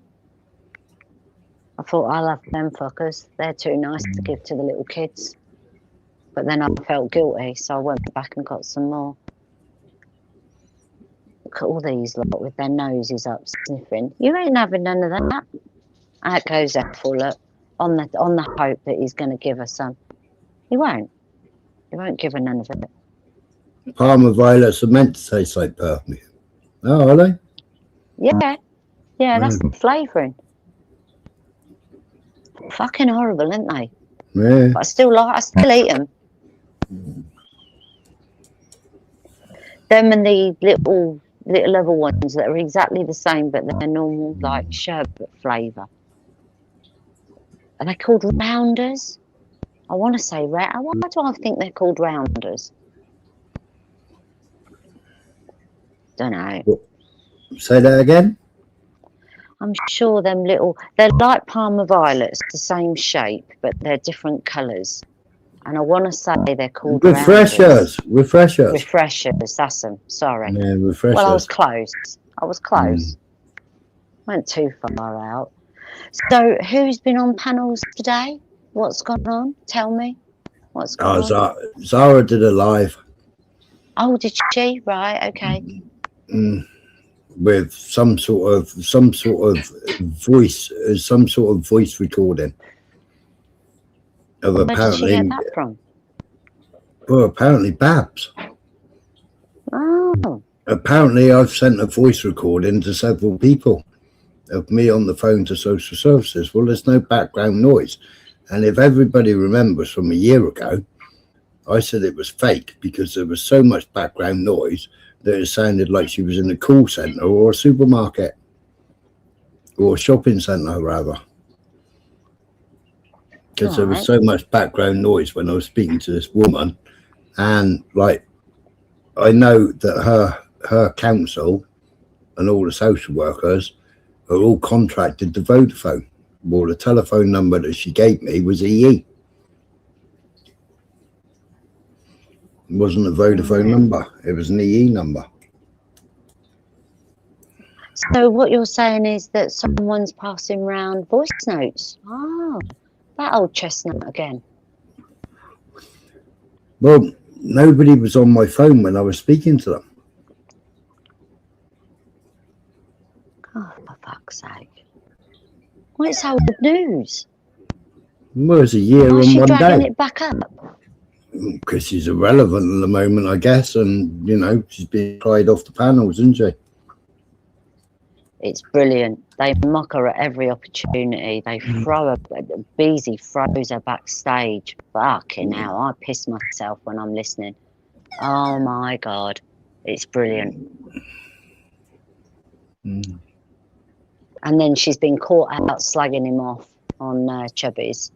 I thought I'll have them fuckers. They're too nice to give to the little kids. But then I felt guilty, so I went back and got some more. Look at all these lot with their noses up sniffing. You ain't having none of that. Out goes Ethel, look, on the hope that he's going to give her some. He won't. He won't give her none of it. Palmer violets are meant to taste like perfume. Oh, are they? Yeah, that's the flavouring. Fucking horrible, aren't they? Yeah. But I still eat them. Them and the little other ones that are exactly the same, but they're normal, like sherbet flavour. Are they called rounders? I want to say why do I think they're called rounders? Don't know. Say that again. I'm sure them they're like Palmer violets, the same shape, but they're different colours. And I want to say they're called Refreshers. Refreshers, that's them. Sorry. Yeah, refreshers. Well, I was close. Went too far out. So, who's been on panels today? What's gone on? Tell me. What's gone on? Zara did a live. Oh, did she? Right. Okay. With some sort of voice, some sort of voice recording. Of Where did she apparently, get that from? well, apparently Babs. Oh. Apparently, I've sent a voice recording to several people of me on the phone to social services. Well, there's no background noise. And if everybody remembers from a year ago, I said it was fake because there was so much background noise that it sounded like she was in a call centre or a supermarket or a shopping centre, rather. Because there was so much background noise when I was speaking to this woman. And, like, I know that her council and all the social workers are all contracted to Vodafone. Well, the telephone number that she gave me was EE. It wasn't a Vodafone number. It was an EE number. So what you're saying is that someone's passing around voice notes. Oh, that old chestnut again. Well, nobody was on my phone when I was speaking to them. Oh, for fuck's sake. Well, it's old news. Well, it's a year Why is and she one dragging day. it back up? Because she's irrelevant at the moment, I guess. And, you know, she's being cried off the panels, isn't she? It's brilliant. They mock her at every opportunity. They throw her. Beezy throws her backstage. Fucking hell, I piss myself when I'm listening. Oh my God. It's brilliant. And then she's been caught out slagging him off on Chubbies.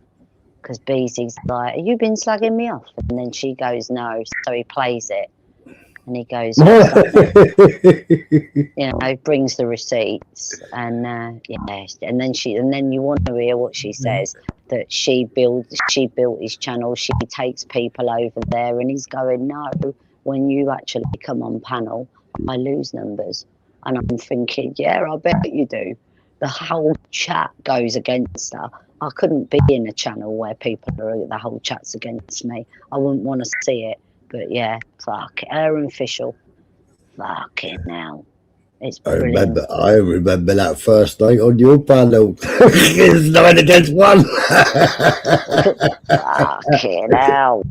Because Beezy's like, have you been slagging me off? And then she goes, no. So he plays it. And he goes, you know, brings the receipts, and and then you want to hear what she says, that she built his channel. She takes people over there, and he's going, no. When you actually come on panel, I lose numbers, and I'm thinking, yeah, I bet you do. The whole chat goes against her. I couldn't be in a channel where the whole chat's against me. I wouldn't want to see it. But yeah, fuck her and Fischl. Fucking hell. It's I brilliant. remember that first night on your panel. It's 9 against 1. Fucking hell.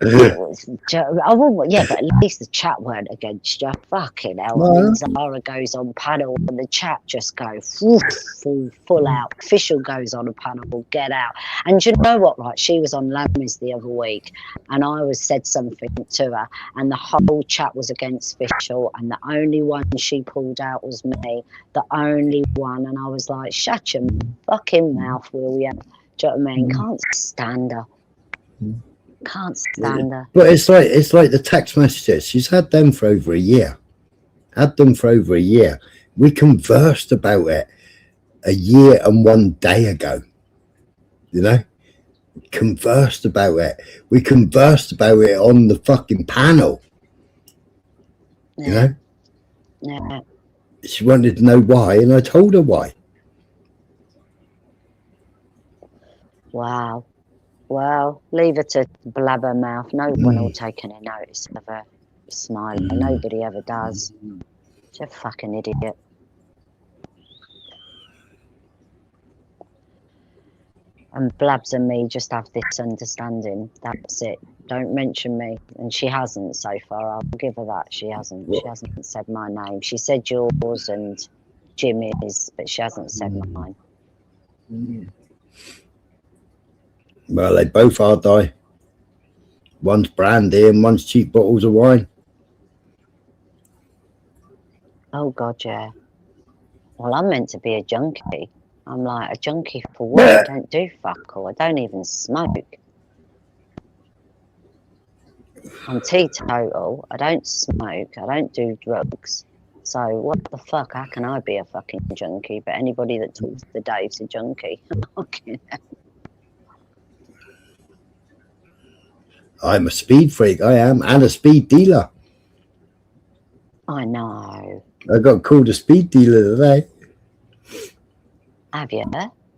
It was yeah, but at least the chat weren't against you. Fucking hell. And then Zara goes on panel and the chat just go full out. Fischl goes on a panel, get out. And you know what, right? She was on Lammy's the other week and I said something to her and the whole chat was against Fischl and the only one she pulled out was me. The only one. And I was like, shut your fucking mouth, will you? Do you know what I mean? Can't stand her. Can't stand her. But it's like the text messages. She's had them for over a year. We conversed about it a year and 1 day ago. You know? Conversed about it. We conversed about it on the fucking panel. Yeah. You know? Yeah. She wanted to know why, and I told her why. Wow. Well, leave her to blabber mouth. No one will take any notice of her smiling. Nobody ever does. She's a fucking idiot. And Blabs and me just have this understanding. That's it. Don't mention me. And she hasn't so far. I'll give her that. She hasn't. She hasn't said my name. She said yours and Jimmy's, but she hasn't said mine. Well, they both are die. One's brandy and one's cheap bottles of wine. Oh, God, yeah. Well, I'm meant to be a junkie. I'm like, a junkie for what? I don't do fuck all. I don't even smoke. I'm teetotal. I don't smoke. I don't do drugs. So what the fuck? How can I be a fucking junkie? But anybody that talks to Dave's a junkie. I'm a speed freak, I am, and a speed dealer. I know. I got called a speed dealer today. Have you?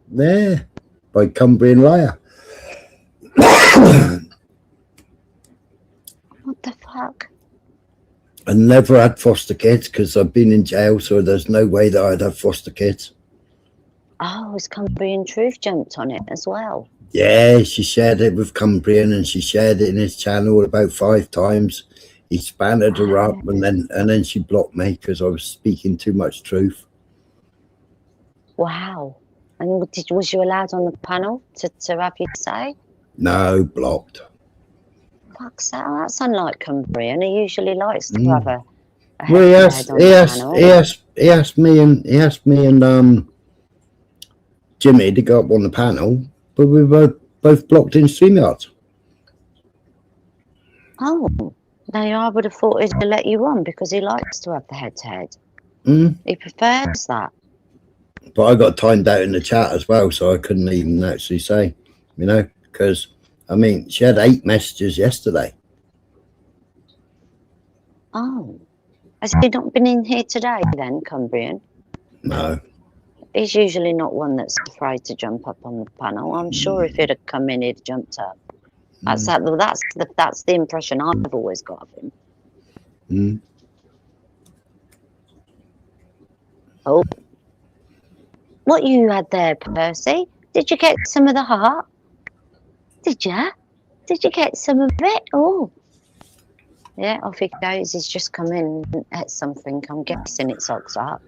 There, by Cumbrian Liar. What the fuck? I never had foster kids because I've been in jail, so there's no way that I'd have foster kids. Oh, has Cumbrian Truth jumped on it as well? Yeah, she shared it with Cumbrian and she shared it in his channel about 5 times. He spanned her up and then she blocked me because I was speaking too much truth. Wow. And was you allowed on the panel to have your say? No, blocked. Fuck's sake, that's unlike Cumbrian. He usually likes to have a well, he asked me and Jimmy to go up on the panel, but we were both blocked in StreamYard. Oh, now I would have thought he'd let you on because he likes to have the head-to-head. He prefers that. But I got timed out in the chat as well, so I couldn't even actually say, you know, because, I mean, she had 8 messages yesterday. Oh. Has he not been in here today then, Cumbrian? No. He's usually not one that's afraid to jump up on the panel. I'm sure if he'd have come in, he'd have jumped up. That's the impression I've always got of him. Oh. What you had there, Percy? Did you get some of the heart? Did you? Did you get some of it? Oh. Yeah, off he goes. He's just come in and ate something. I'm guessing it's Oxart.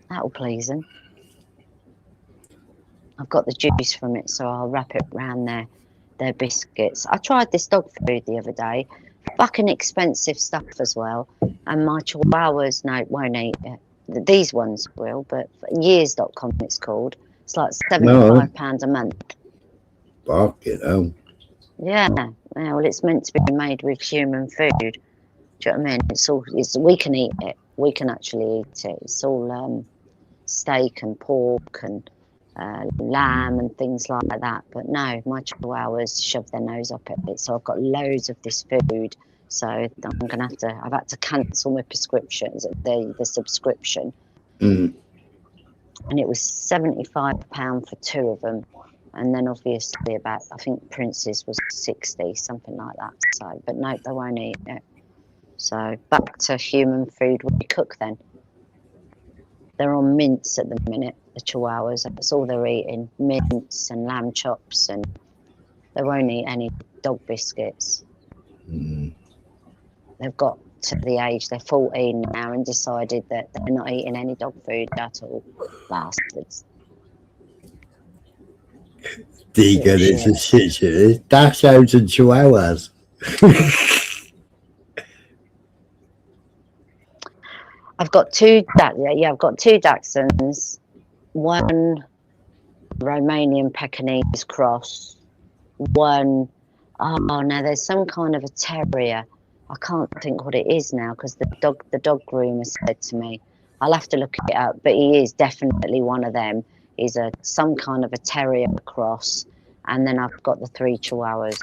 That'll please him. I've got the juice from it, so I'll wrap it around their biscuits. I tried this dog food the other day. Fucking expensive stuff as well. And my chihuahuas, no, won't eat it. These ones will, but years.com it's called. It's like £75 a month. Fuck it, oh. Yeah, well, it's meant to be made with human food. Do you know what I mean? We can eat it. We can actually eat it. It's all steak and pork and lamb and things like that. But no, my chihuahuas shove their nose up at it. So I've got loads of this food. So I've had to cancel my prescriptions, the subscription. And it was £75 for 2 of them. And then obviously about, I think Prince's was 60, something like that. So, but no, they won't eat it. So back to human food we cook then. They're on mince at the minute, the Chihuahuas. That's all they're eating, mince and lamb chops, and they won't eat any dog biscuits. They've got to the age, they're 14 now, and decided that they're not eating any dog food at all. Bastards. Deacon, it's a shit show. It's Dachshunds and Chihuahuas. I've got two Dachshunds, one Romanian Pekingese cross, one, now there's some kind of a terrier. I can't think what it is now because the dog groomer said to me. I'll have to look it up, but he is definitely one of them. He's some kind of a terrier cross, and then I've got the 3 Chihuahuas.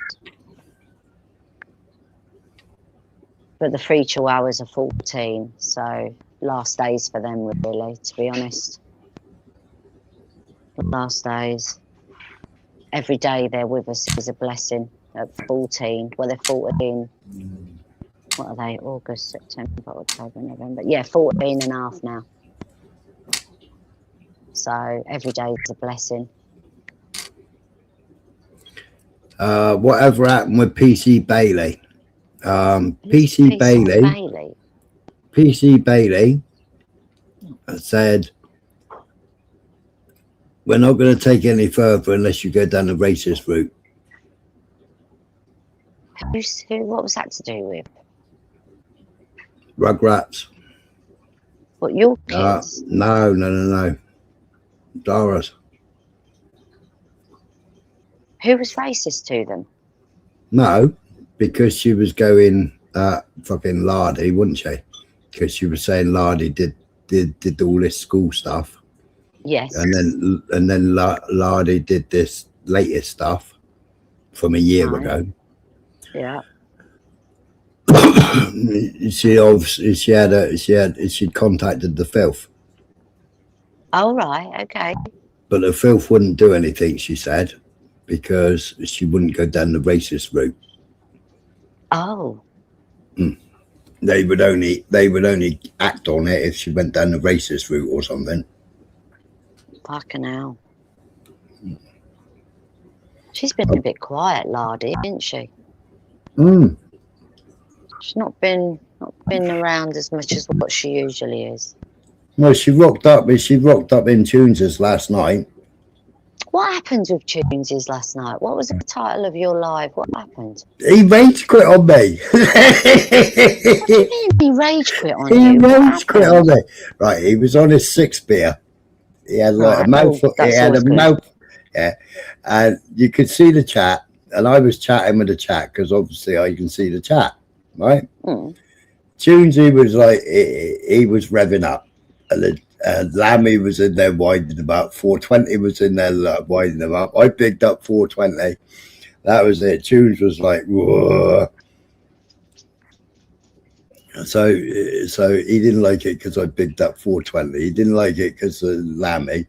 But the 3 Chihuahuas are 14, so last days for them, really, to be honest. Last days. Every day they're with us is a blessing. At 14, well, they're 14. What are they? August, September, October, November. Yeah, 14 and a half now. So every day is a blessing. Whatever happened with PC Bailey? PC Bailey said, we're not going to take any further unless you go down the racist route. What was that to do with? Rugrats. What, your kids? No. Dora's. Who was racist to them? No, because she was going fucking Lardy, wouldn't she? Because she was saying Lardy did all this school stuff. Yes. And then Lardy did this latest stuff from a year ago. Yeah. She'd contacted the filth. Oh, right, okay. But the filth wouldn't do anything, she said, because she wouldn't go down the racist route. Oh. They would only act on it if she went down the racist route or something. Fucking hell. She's been a bit quiet, Lardy, hasn't she? She's not been around as much as what she usually is. Well, she rocked up in Tunes's last night. What happened with Tunes's last night? What was the title of your live? What happened? He rage quit on me. What do you mean he rage quit on you? He rage quit on me. Right, he was on his 6th beer. He had like a mouthful. He had a mouth. Yeah, and you could see the chat, and I was chatting with the chat because obviously I can see the chat, right? Tunesy was like he was revving up, and Lammy was in there winding him up. 420 was in there winding him up. I picked up 420. That was it. Tunes was like, whoa. So he didn't like it because I picked up 420. He didn't like it because of Lammy.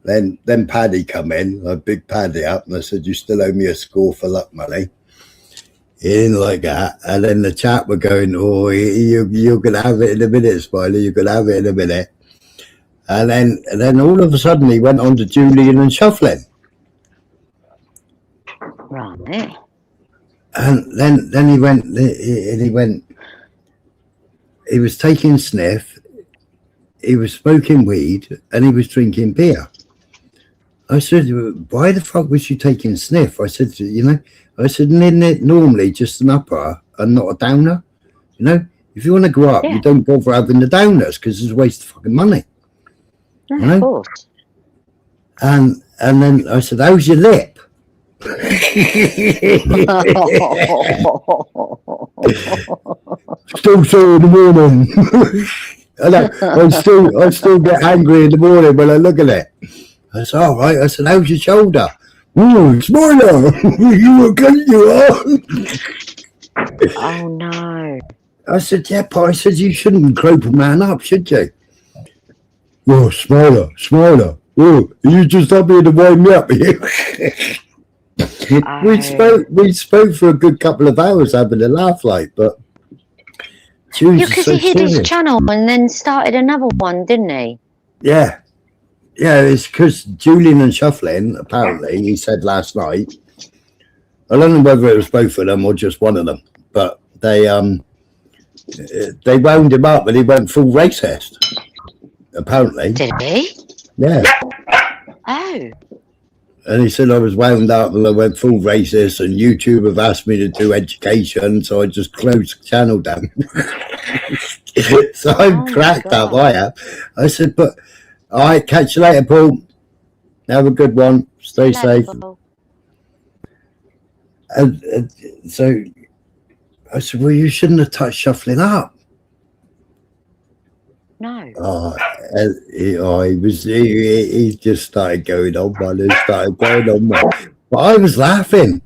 Then Paddy come in. I picked Paddy up and I said, you still owe me a score for luck money. He didn't like that. And then the chat were going, oh, you're going to have it in a minute, Smiley. You're going to have it in a minute. And then all of a sudden he went on to Julian and Shuffling. Right. And then he went, he was taking sniff, he was smoking weed, and he was drinking beer. I said, why the fuck was you taking sniff? I said, isn't it normally just an upper and not a downer? You know, if you want to go up, you don't bother having the downers because it's a waste of fucking money. No, you know? Of course. And then I said, how's your lip? Still sore in the morning. And I still get angry in the morning when I look at it. I said, all right. I said, how's your shoulder? Oh, smaller. You were good, you are. Oh no. I said, yeah, but I said you shouldn't croak a man up, should you? Oh, smaller. "Oh, you just up here to wind me up here." We spoke for a good couple of hours having a laugh, like, but Yeah, because he hid his channel and then started another one, didn't he? Yeah, it's because Julian and Shuffling, apparently, he said last night. I don't know whether it was both of them or just one of them, but they wound him up and he went full racist. Apparently, Did he? Yeah. Oh. And he said I was wound up and I went full racist, and YouTube have asked me to do education, so I just closed the channel down. So I'm cracked up, I am. I said, but all right, catch you later, Paul. Have a good one. Stay safe. And so I said, well, you shouldn't have touched Shuffling up. No. He just started going on, man. But I was laughing,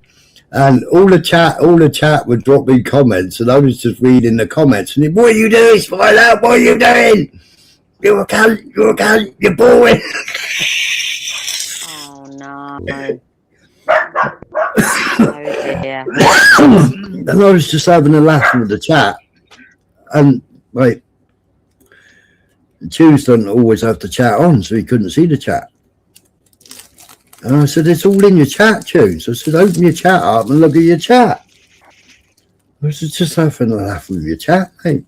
and all the chat would drop me comments, and I was just reading the comments. And what are you doing, Smiler? What are you doing? You're a cunt. You're boring. Oh no. Oh dear. And I was just having a laugh with the chat, and like. Tunes doesn't always have the chat on, so he couldn't see the chat. And I said, it's all in your chat, Tunes. I said, open your chat up and look at your chat. I was just having a laugh with your chat, mate.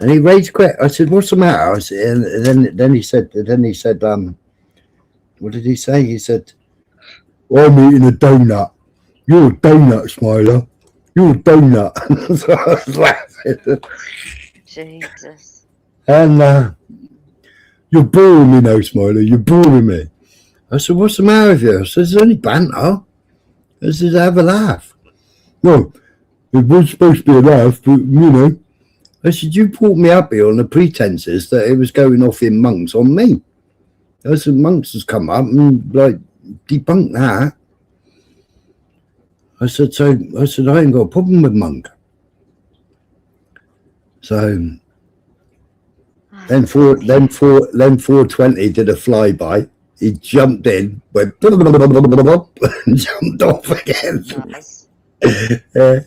And he rage quit. I said, what's the matter? I said, and then he said, what did he say? He said, I'm eating a donut. You're a donut, Smiler. You're a donut. So I was laughing. Jesus. And you're boring me now, Smiler. You're boring me. I said, what's the matter with you? I said, it's only banter. I said, have a laugh. Well, it was supposed to be a laugh, but, you know. I said, you brought me up here on the pretenses that it was going off in Monks on me. I said, Monks has come up and, like, debunked that. I said, I ain't got a problem with Monk. So... Then 420 did a flyby. He jumped in, went and jumped off again. Nice. The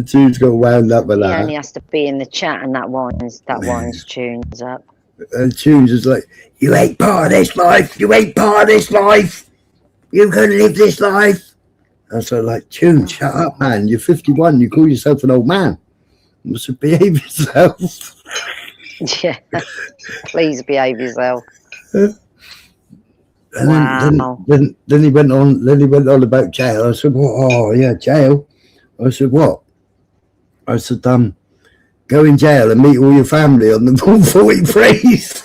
tune's got wound up with that. He only has to be in the chat, and that winds Tunes up. And Tunes is like, you ain't part of this life. You ain't part of this life. You can live this life. I was like, Tunes, shut up, man. You're 51. You call yourself an old man. You must behave yourself. Yeah, please behave yourself. And Wow. then he went on. Then he went on about jail. I said, "Well, oh yeah, jail." I said, "What?" I said, go in jail and meet all your family on the 143s."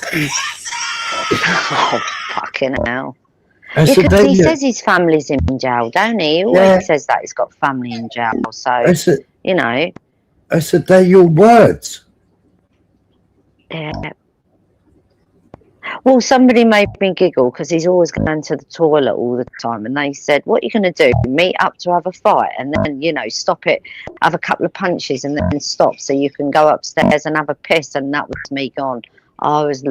Oh, fucking hell. I Yeah, said, because he says his family's in jail, don't he? He always says that he's got family in jail. So, I said, you know. I said, they're your words. Yeah. Well, somebody made me giggle because he's always going to the toilet all the time, and they said, what are you going to do? Meet up to have a fight and then, you know, stop it, have a couple of punches and then stop so you can go upstairs and have a piss. And that was me gone. I was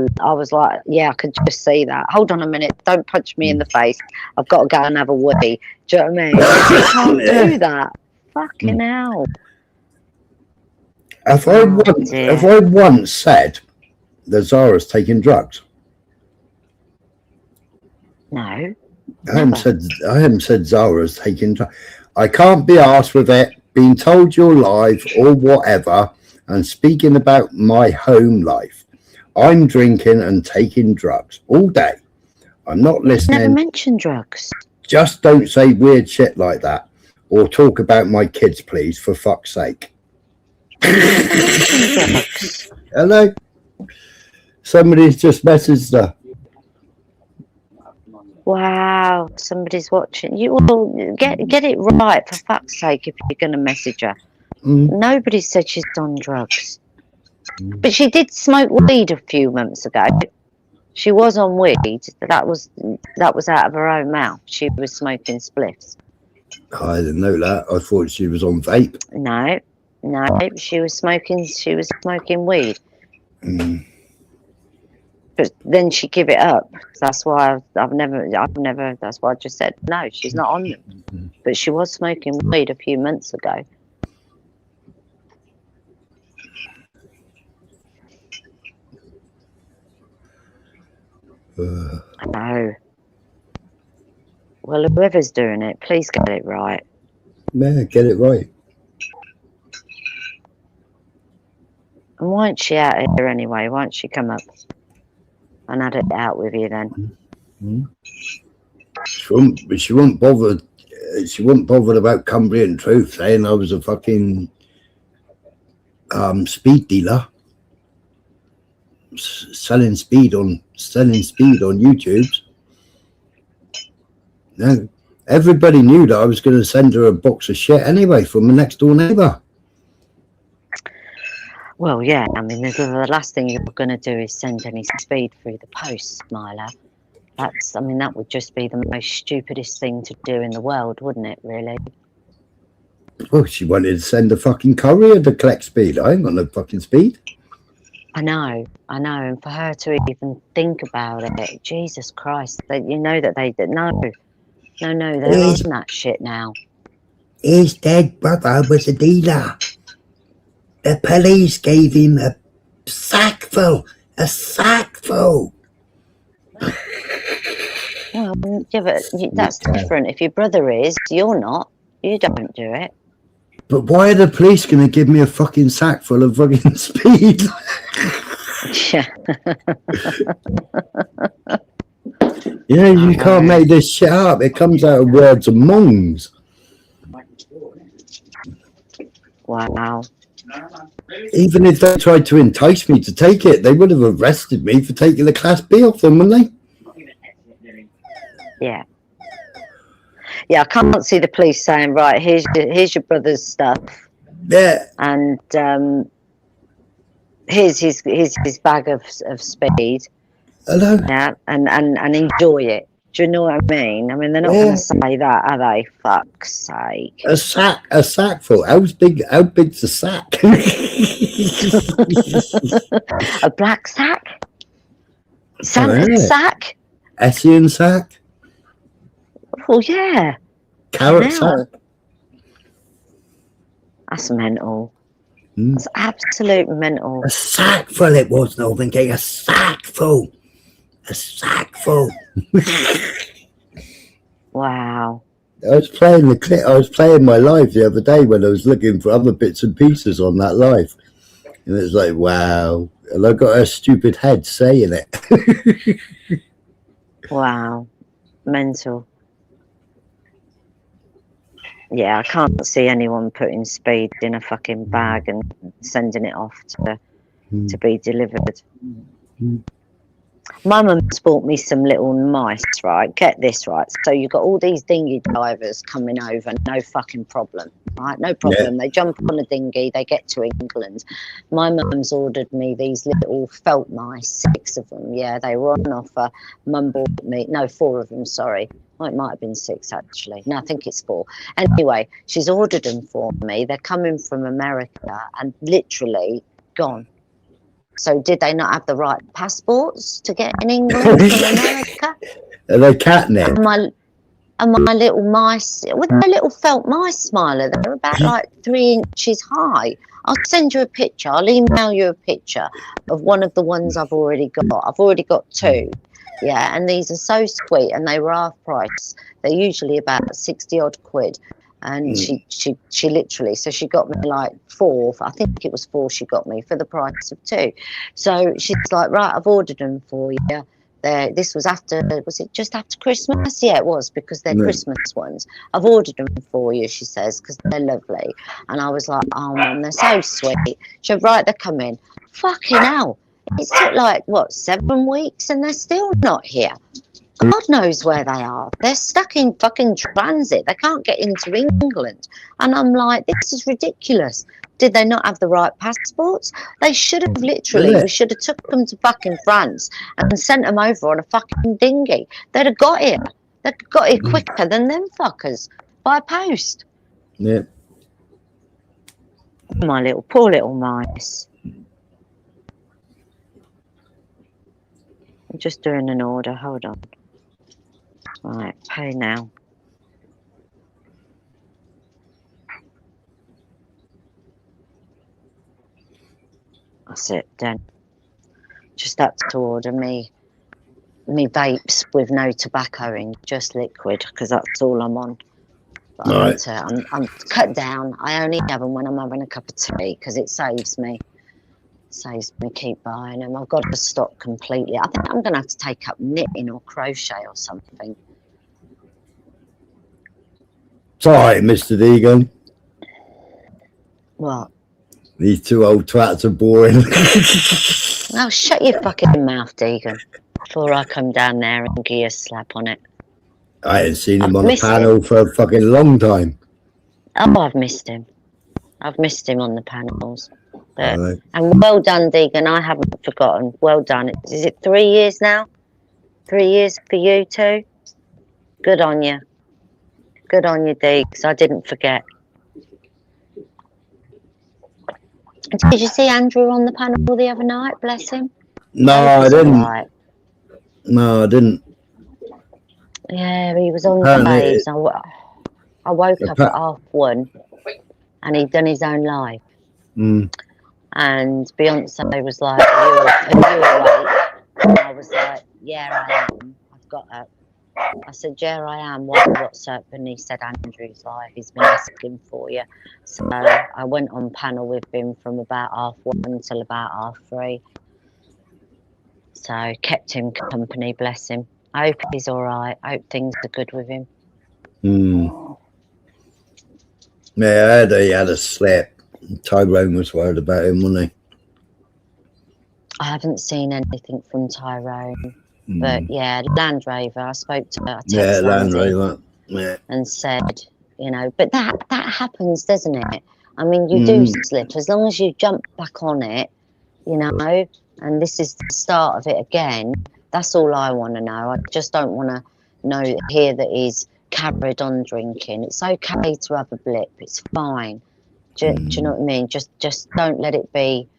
like, yeah, I could just see that. Hold on a minute, don't punch me in the face. I've got to go and have a wee. Do you know what I mean? You can't do that. Fucking hell. Have I once said that Zara's taking drugs? No. I haven't said Zara's taking drugs. I can't be arsed with it, being told you're live or whatever, and speaking about my home life. I'm drinking and taking drugs all day. I'm not listening. Never mentioned drugs. Just don't say weird shit like that, or talk about my kids, please, for fuck's sake. Hello? Somebody's just messaged her. Wow, somebody's watching. You will get it right, for fuck's sake, if you're going to message her. Nobody said she's on drugs. But she did smoke weed a few months ago. She was on weed. That was out of her own mouth. She was smoking spliffs. I didn't know that. I thought she was on vape. No, she was smoking weed. but then she give it up. That's why I've never. That's why I just said no. She's not on them. But she was smoking weed a few months ago. Oh. Well, whoever's doing it, please get it right. Yeah, get it right. And why ain't she out here anyway? Why don't she come up and had it out with you then? She won't bother. She wasn't bothered about Cumbrian Truth saying I was a fucking speed dealer selling speed on YouTube. No, everybody knew that I was going to send her a box of shit anyway from the next door neighbour. Well, yeah. I mean, the last thing you're going to do is send any speed through the post, Smiler. I mean, that would just be the most stupidest thing to do in the world, wouldn't it, really? Well, she wanted to send a fucking courier to collect speed. I ain't got no fucking speed. I know. And for her to even think about it, Jesus Christ, you know that they're on that shit now. His dead brother was a dealer. The police gave him a sackful. Well, yeah, but that's different. If your brother is, you're not. You don't do it. But why are the police going to give me a fucking sack full of fucking speed? Yeah. You can't make this shit up. It comes out of words of mongs. Wow. Even if they tried to entice me to take it, they would have arrested me for taking the Class B off them, wouldn't they? Yeah. Yeah, I can't see the police saying, right, here's your brother's stuff. Yeah. And here's his bag of speed. Hello? Yeah, and enjoy it. Do you know what I mean? I mean, they're not going to say that, are they? Fuck's sake. A sack full. How big's the sack? A black sack? Santa sack? Hessian sack? Well, yeah. Carrot sack? That's mental. That's absolute mental. A sack full it was, Northern King. A sack full. A sack full. Wow. I was playing the clip. I was playing my live the other day when I was looking for other bits and pieces on that live, and it's like, wow. And I got a stupid head saying it. Wow. Mental. Yeah, I can't see anyone putting speed in a fucking bag and sending it off to be delivered. My mum's bought me some little mice, right? Get this right. So you've got all these dinghy divers coming over, no fucking problem, right? No problem. Yeah. They jump on a dinghy, they get to England. My mum's ordered me these little felt mice, 6 of them. Yeah, they were on offer. Mum bought me, no, 4 of them, sorry. Oh, it might have been 6 actually. No, I think it's 4. Anyway, she's ordered them for me. They're coming from America and literally gone. So did they not have the right passports to get in England from America? Are they catnip? And my little mice, with my little felt mice, Smiler, they're about like 3 inches high. I'll send you a picture. I'll email you a picture of one of the ones I've already got. I've already got 2. Yeah, and these are so sweet, and they were half price. They're usually about 60 odd quid. And she literally, so she got me like 4, I think it was 4 she got me for the price of 2. So she's like, right, I've ordered them for you. This was it just after Christmas? Yeah, it was, because they're Christmas ones. I've ordered them for you, she says, because they're lovely. And I was like, oh man, they're so sweet. She said, right, they're coming. Fucking hell. It took like, 7 weeks and they're still not here. God knows where they are. They're stuck in fucking transit. They can't get into England. And I'm like, this is ridiculous. Did they not have the right passports? They should have literally, we should have took them to fucking France and sent them over on a fucking dinghy. They'd have got here. They'd have got here quicker than them fuckers by post. Yeah. My poor little mice. I'm just doing an order. Hold on. Right, pay now. That's it, done. Just had to order me vapes with no tobacco in, just liquid, because that's all I'm on. But I Right. need to, I'm cut down. I only have them when I'm having a cup of tea because it saves me. Saves me keep buying them. I've got to stop completely. I think I'm going to have to take up knitting or crochet or something. It's all right, Mr. Deegan. What? These two old twats are boring. Oh, shut your fucking mouth, Deegan, before I come down there and give you a slap on it. I ain't seen him I've on a missed panel for a fucking long time. Oh, I've missed him. I've missed him on the panels. But, Right. and well done, Deegan. I haven't forgotten. Well done. Is it 3 years now? 3 years for you too? Good on you. Good on you, Deegs. I didn't forget. Did you see Andrew on the panel the other night? Bless him. No, Hope I he's didn't. all right. No, I didn't. Yeah, he was on the Apparently babes. I woke up at 1:30 and he'd done his own live. Mm. And Beyonce was like, are you awake? And I was like, yeah, I am. I've got up. I said, yeah, I am. What's up? And he said, Andrew's live. He's been asking for you. So I went on panel with him from about 1:30 till about 3:30. So kept him company, bless him. I hope he's all right. I hope things are good with him. Mm. Yeah, I heard he had a slip. Tyrone was worried about him, wasn't I haven't seen anything from Tyrone. he? But yeah, Land Rover, I spoke to her, I Yeah, texted Land Andy Rover. Yeah. and said, you know, but that happens, doesn't it? I mean, you do slip. As long as you jump back on it, you know, and this is the start of it again, that's all I want to know. I just don't want to hear that he's carried on drinking. It's okay to have a blip. It's fine. Do you know what I mean? Just don't let it be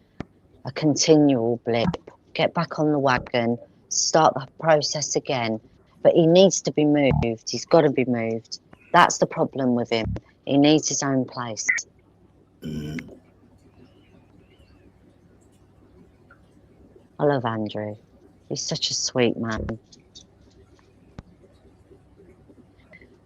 a continual blip. Get back on the wagon, start the process again. But he needs to be moved. He's got to be moved. That's the problem with him. He needs his own place. I love Andrew. He's such a sweet man.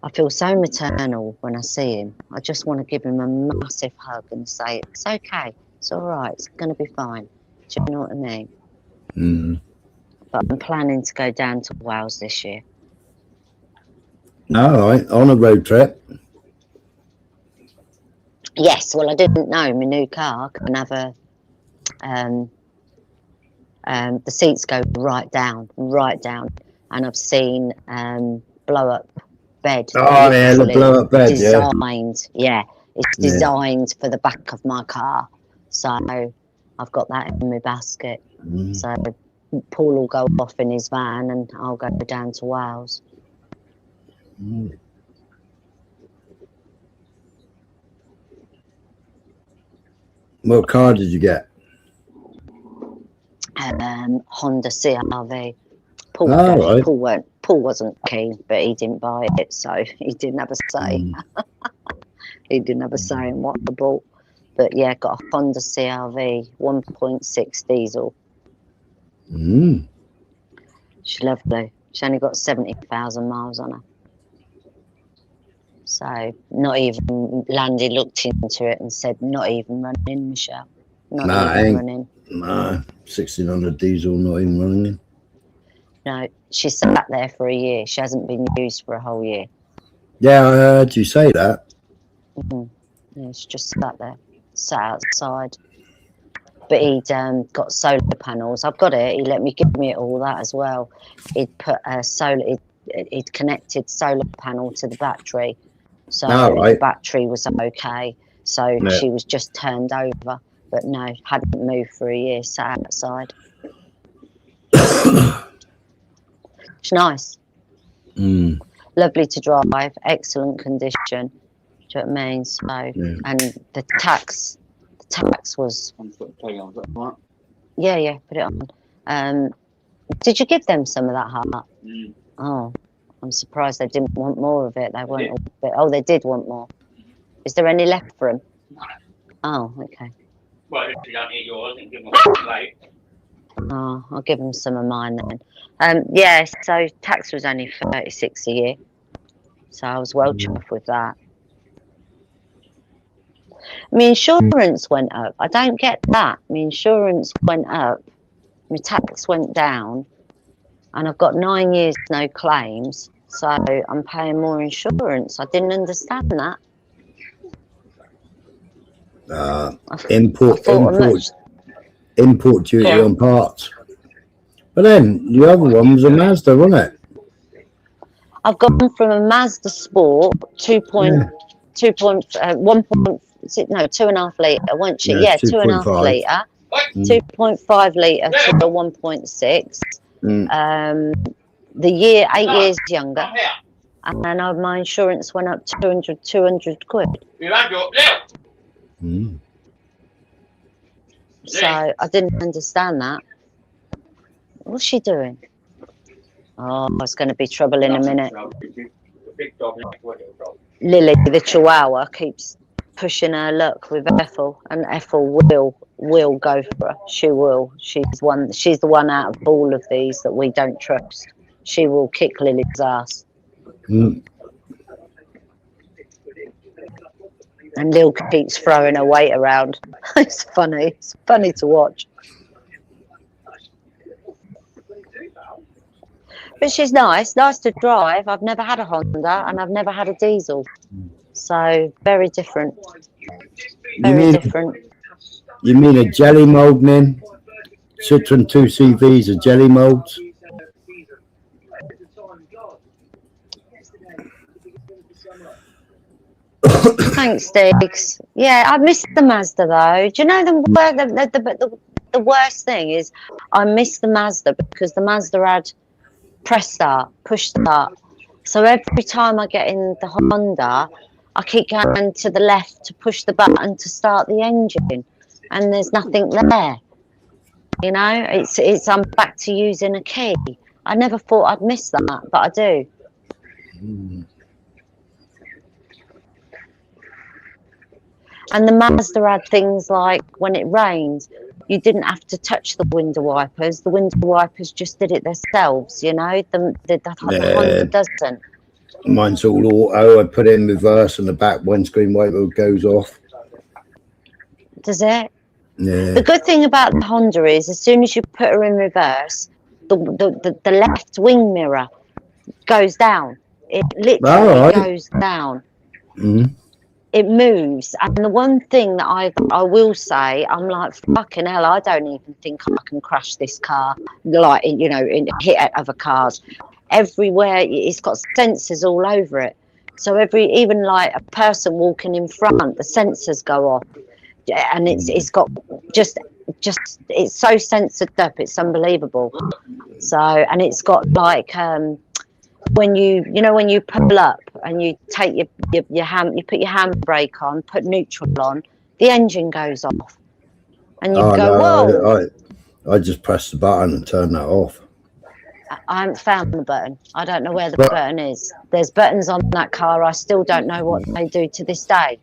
I feel so maternal when I see him. I just want to give him a massive hug and say, it's okay. It's all right. It's going to be fine. Do you know what I mean? Mm. But I'm planning to go down to Wales this year. All right, on a road trip. Yes, well, I didn't know my new car can have a the seats go right down, and I've seen blow up bed. Oh yeah, the literally blow up bed. Yeah. designed. Yeah, it's designed for the back of my car, so I've got that in my basket. So Paul will go off in his van, and I'll go down to Wales. What car did you get? Honda CR-V. Paul, right. Paul wasn't keen, but he didn't buy it, so he didn't have a say. He didn't have a say in what I bought. But yeah, got a Honda CR-V, 1.6 diesel. She's lovely. She's only got 70,000 miles on her. So not even Landy looked into it and said, not even running, Michelle. Not even running. No, 1600 diesel, not even running. No, she sat there for a year. She hasn't been used for a whole year. Yeah, I heard you say that. Yeah, she just sat outside. But he'd got solar panels. I've got it. He let me give me it all that as well. He'd put a solar. He'd connected solar panel to the battery, so the battery was okay. So she was just turned over, but no, hadn't moved for a year. Sat outside. It's nice. Lovely to drive. Excellent condition. Do you know what I mean? So and the tax was. Yeah, put it on. Did you give them some of that heart? Mm. Oh, I'm surprised they didn't want more of it. They weren't all bit. Oh, they did want more. Is there any left for them? Oh, okay. Well, if you don't eat yours, then give them a plate. Oh, I'll give them some of mine then. Yeah, so tax was only 36 a year. So I was well chuffed with that. My insurance went up. I don't get that. My insurance went up. My tax went down. And I've got 9 years no claims. So I'm paying more insurance. I didn't understand that. Import duty Yeah. on parts. But then the other one was a Mazda, wasn't it? I've gone from a Mazda Sport 2.1 2.5 litre, weren't you? Yeah, 2.5 litre, 2.5 litre to a 1.6. The year 8 years younger, and then my insurance went up 200 quid. You had your So I didn't understand that. What's she doing? Oh, it's going to be trouble in a minute. Lily, the Chihuahua, keeps pushing her luck with Ethel, and Ethel will go for her. She will. She's the one out of all of these that we don't trust. She will kick Lily's ass. And Lil keeps throwing her weight around. It's funny. It's funny to watch. But she's nice to drive. I've never had a Honda and I've never had a diesel. So very different. Very different. You mean a jelly mold, Nin? Citroen 2CVs are jelly molds? Thanks, Diggs. Yeah, I missed the Mazda though. Do you know the worst thing is I missed the Mazda because the Mazda had press start, push start. So every time I get in the Honda, I keep going to the left to push the button to start the engine, and there's nothing there. You know, it's I'm back to using a key. I never thought I'd miss that, but I do. And the Mazda had things like when it rained, you didn't have to touch the window wipers. The window wipers just did it themselves, you know. The Honda doesn't. Mine's all auto. I put it in reverse and the back windscreen wiper goes off. Does it? Yeah. The good thing about the Honda is as soon as you put her in reverse, the left wing mirror goes down. It literally goes down. It moves. And the one thing that I will say, I'm like, fucking hell, I don't even think I can crash this car, like, you know, hit at other cars. Everywhere, it's got sensors all over it. So even like a person walking in front, the sensors go off. And it's got just it's so sensored up, it's unbelievable. So, and it's got like, when you pull up and you take you put your handbrake on, put neutral on, the engine goes off, and you whoa! I just press the button and turn that off. I haven't found the button. I don't know where the button is. There's buttons on that car. I still don't know what they do to this day.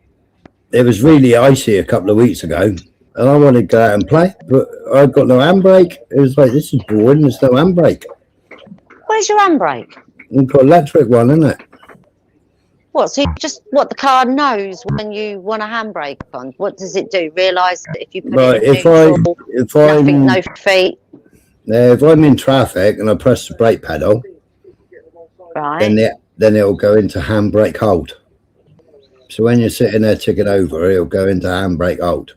It was really icy a couple of weeks ago, and I wanted to go out and play, but I got no handbrake. It was like, this is boring. There's no handbrake. Where's your handbrake? You've got electric one, isn't it? What? So the car knows when you want a handbrake on? What does it do? Realise that if you put it in neutral, no feet. If I'm in traffic and I press the brake pedal, right, then it'll go into handbrake hold. So when you're sitting there ticking over, it'll go into handbrake hold.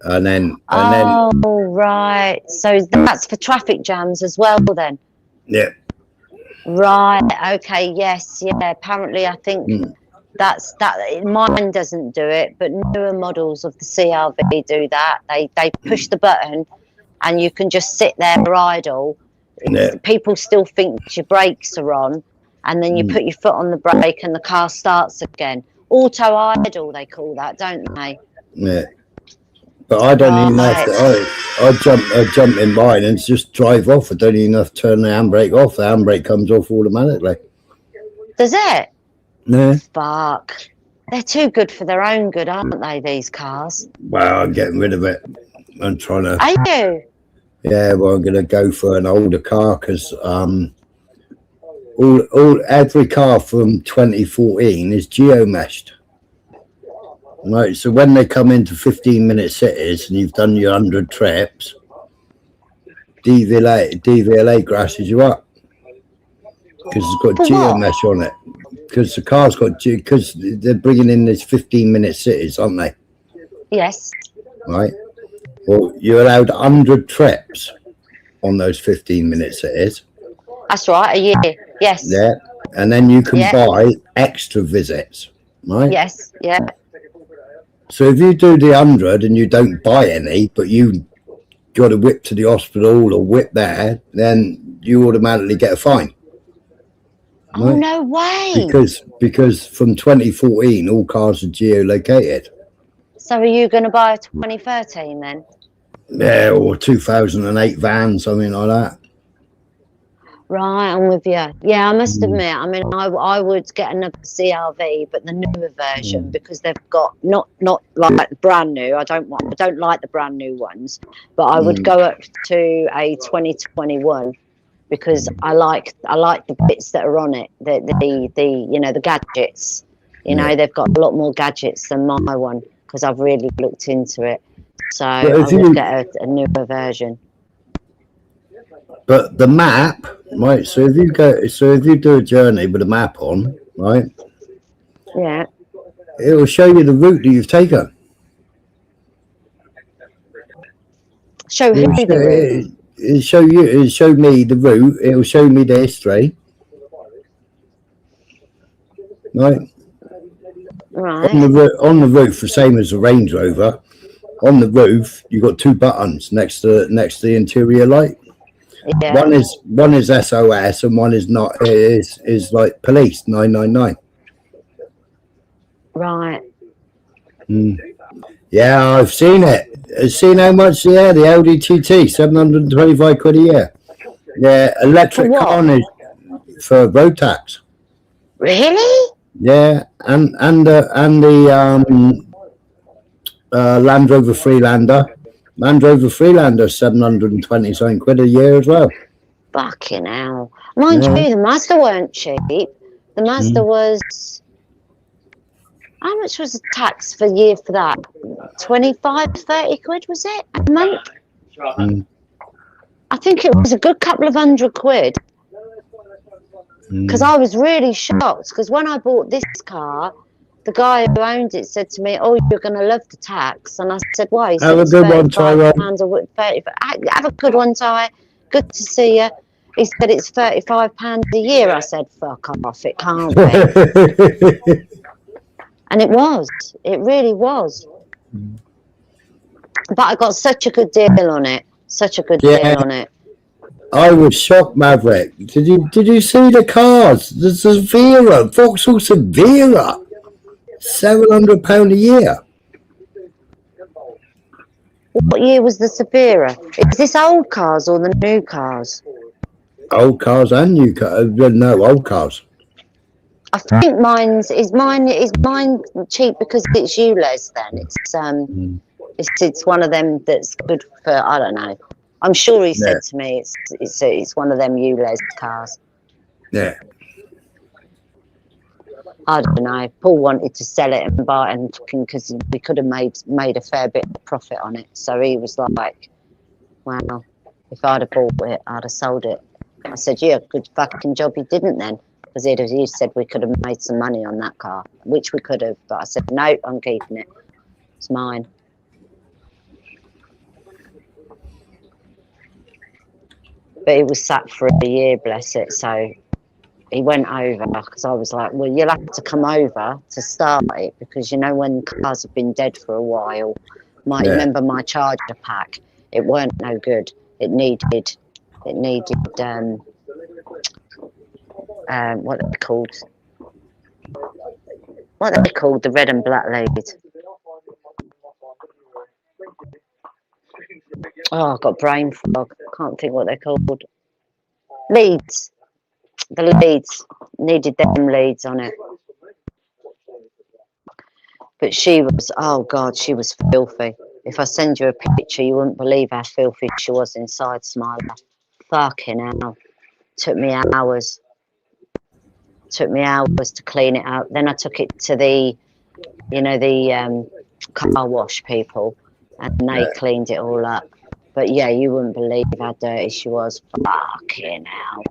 And then right. So that's for traffic jams as well, then. Yeah. Right. Okay. Yes. Yeah. Apparently, I think that. Mine doesn't do it, but newer models of the CR-V do that. They push the button, and you can just sit there idle. Yeah. People still think your brakes are on, and then you put your foot on the brake, and the car starts again. Auto idle, they call that, don't they? Yeah. But I don't even have to. Right. I jump in mine and just drive off. I don't even have to turn the handbrake off. The handbrake comes off automatically. Does it? Yeah. Fuck. They're too good for their own good, aren't they, these cars? Well, I'm getting rid of it. I'm trying to. Are you? Yeah, well, I'm going to go for an older car because every car from 2014 is geo-meshed. Right, so when they come into 15-minute cities and you've done your 100 trips, DVLA grasses you up because it's got For what? geo-mesh on it. Because the car's got because they're bringing in these 15-minute cities, aren't they? Yes. Right. Well, you're allowed 100 trips on those 15-minute cities. That's right, a year. Yes. Yeah, and then you can Yeah. buy extra visits, right? Yes. Yeah. So if you do the 100 and you don't buy any, but you got to whip to the hospital or whip there, then you automatically get a fine. Oh, no way. Because from 2014, all cars are geolocated. So are you going to buy a 2013 then? Yeah, or 2008 van, something like that. Right, I'm with you. Yeah, I must admit, I mean, I would get another CRV, but the newer version because they've got not like brand new. I don't like the brand new ones, but I would go up to a 2021 because I like the bits that are on it, the you know, the gadgets. You know, they've got a lot more gadgets than my one because I've really looked into it. So I would get a newer version. But the map, right? So if you do a journey with a map on, right? Yeah. It will show you the route that you've taken. Show who the route? It'll show me the route. It'll show me the history. Right. Right. On the roof, the same as the Range Rover. On the roof, you've got two buttons next to the interior light. Yeah. One is SOS and one is not. Is like police 999. Right. Yeah, I've seen it. I've seen how much. Yeah, the Audi TT, 725 quid a year. Yeah, electric carnage for road tax. Really? Yeah, and the Land Rover Freelander. Land Rover Freelander, 720 something quid a year as well. Fucking hell. Mind you, the Mazda weren't cheap. The Mazda was... How much was the tax for year for that? 25, 30 quid, was it? A month? I think it was a good couple of £100. Because I was really shocked. Because when I bought this car, the guy who owned it said to me, "Oh, you're going to love the tax." And I said, "Why?" He said, Have a good one, Ty. Have a good one, Ty. Good to see you. He said, "It's £35 a year." I said, "Fuck off, it can't be." And it was. It really was. But I got such a good deal on it. Such a good deal on it. I was shocked, Maverick. Did you see the cars? The Severa, Vauxhall Severa, £700 a year. What year was the Severa? Is this old cars or the new cars? Old cars and new cars. No, old cars. I think is mine cheap because it's ULEZ then. It's one of them that's good for, I don't know. I'm sure he said to me it's one of them ULEZ cars. Yeah. I don't know. Paul wanted to sell it and buy it, and because we could have made a fair bit of profit on it. So he was like, "Well, if I'd have bought it, I'd have sold it." I said, "Yeah, good fucking job you didn't then." Because he said we could have made some money on that car, which we could have. But I said, "No, I'm keeping it. It's mine." But it was sat for a year, bless it. So he went over because I was like, "Well, you'll have to come over to start it because you know when cars have been dead for a while." Remember my charger pack? It weren't no good. It needed what are they called? What are they called? The red and black ladies. Oh, I've got brain fog. Can't think what they're called. Leads. The leads. Needed them leads on it. But she was, oh God, she was filthy. If I send you a picture, you wouldn't believe how filthy she was inside, Smiler. Fucking hell. Took me hours. Took me hours to clean it out. Then I took it to the, you know, the car wash people, and they cleaned it all up. But yeah, you wouldn't believe how dirty she was. Fucking hell.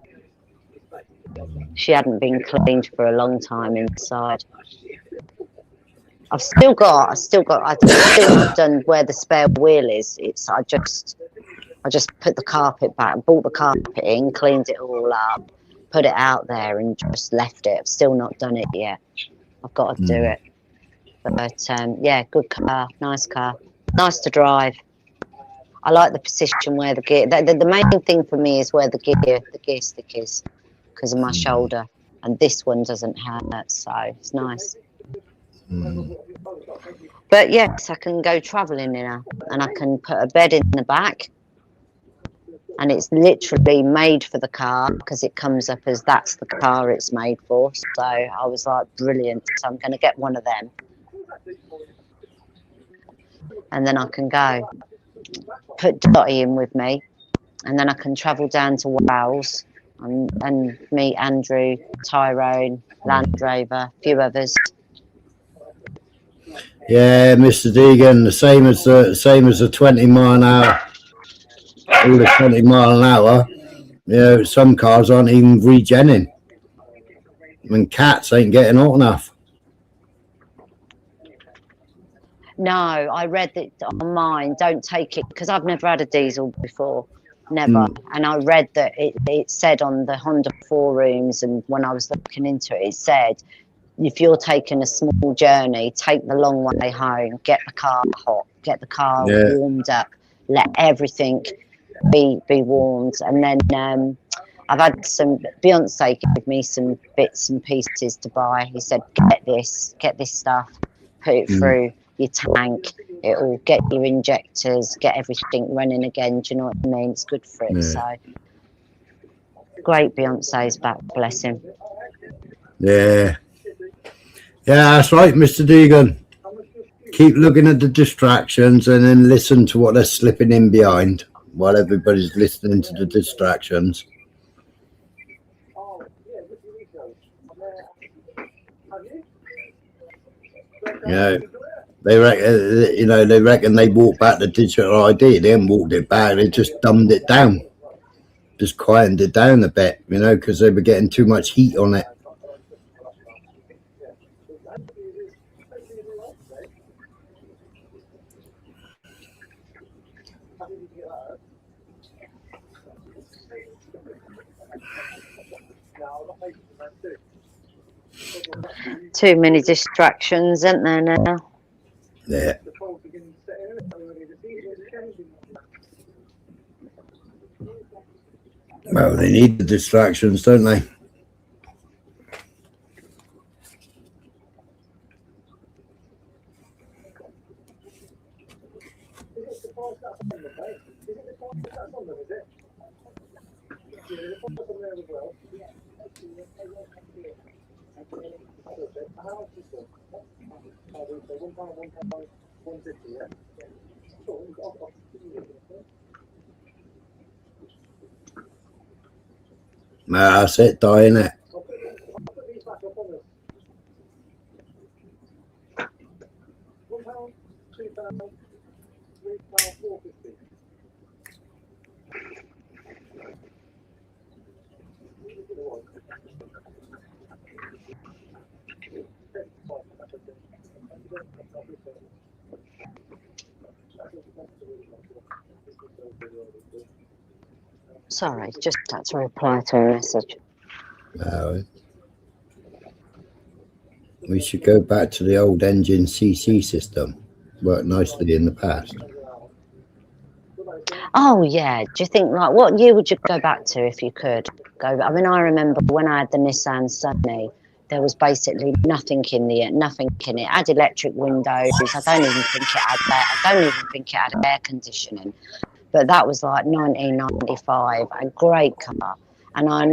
She hadn't been cleaned for a long time inside. I've still not done where the spare wheel is. I just put the carpet back, brought the carpet in, cleaned it all up, put it out there, and just left it. I've still not done it yet. I've got to do it. But yeah, good car, nice to drive. I like the position where the gear. The main thing for me is where the gear stick is, because of my shoulder, and this one doesn't hurt, so it's nice. But yes, I can go travelling in her, and I can put a bed in the back, and it's literally made for the car because it comes up as that's the car it's made for. So I was like, brilliant. So I'm going to get one of them, and then I can go. Put Dottie in with me, and then I can travel down to Wales and meet Andrew, Tyrone, Land Rover, a few others. Yeah, Mr. Deegan, the same as the 20 mile an hour. All the 20 mile an hour. You know, some cars aren't even regenning. I mean, cats ain't getting hot enough. No, I read it on mine. Don't take it, because I've never had a diesel before, never. And I read that it said on the Honda forums, and when I was looking into it, it said if you're taking a small journey, take the long way home, get the car hot, get the car warmed up, let everything be warmed, and then I've had some. Beyonce gave me some bits and pieces to buy. He said, get this stuff, put it through your tank, it'll get your injectors, get everything running again. Do you know what I mean? It's good for it. So great, Beyonce's back, bless him. Yeah, that's right, Mr. Deegan. Keep looking at the distractions and then listen to what they're slipping in behind while everybody's listening to the distractions. You know, they reckon they walked back the digital ID. They haven't walked it back. They just dumbed it down, just quietened it down a bit, you know, because they were getting too much heat on it. Too many distractions, isn't there now? Yeah. Well, they need the distractions, don't they? That's it, dying it. Sorry, just had to reply to a message. We should go back to the old engine CC system. Worked nicely in the past. Oh yeah. Do you think, like, what year would you go back to if you could go? I mean, I remember when I had the Nissan Sunny, there was basically nothing in it. It had electric windows. I don't even think it had air conditioning. but that was like 1995, a great car. And I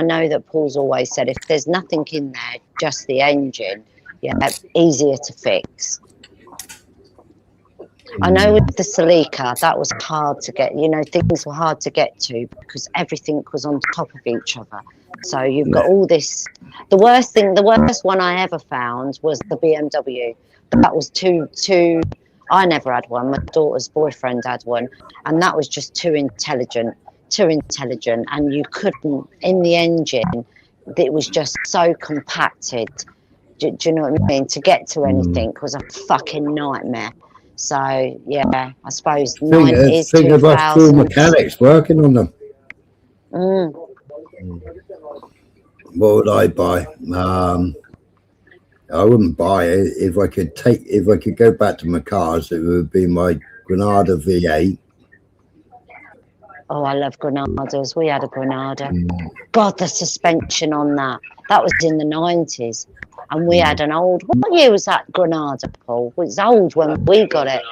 know that Paul's always said if there's nothing in there, just the engine, yeah, easier to fix. I know with the Celica, that was hard to get, you know, things were hard to get to because everything was on top of each other. So you've got all this, the worst one I ever found was the BMW. That was too, I never had one, my daughter's boyfriend had one, and that was just too intelligent, and you couldn't, in the engine, it was just so compacted. Do you know what I mean? To get to anything was a fucking nightmare. So yeah, I suppose 90s, think of us cool 2000s. mechanics working on them. What would I buy? I wouldn't buy it if I could go back to my cars. It would be my Granada V8. Oh, I love Granadas. We had a Granada. God, the suspension on that. That was in the 90s. And we had an old, what year was that Granada, Paul? It was old when we got it.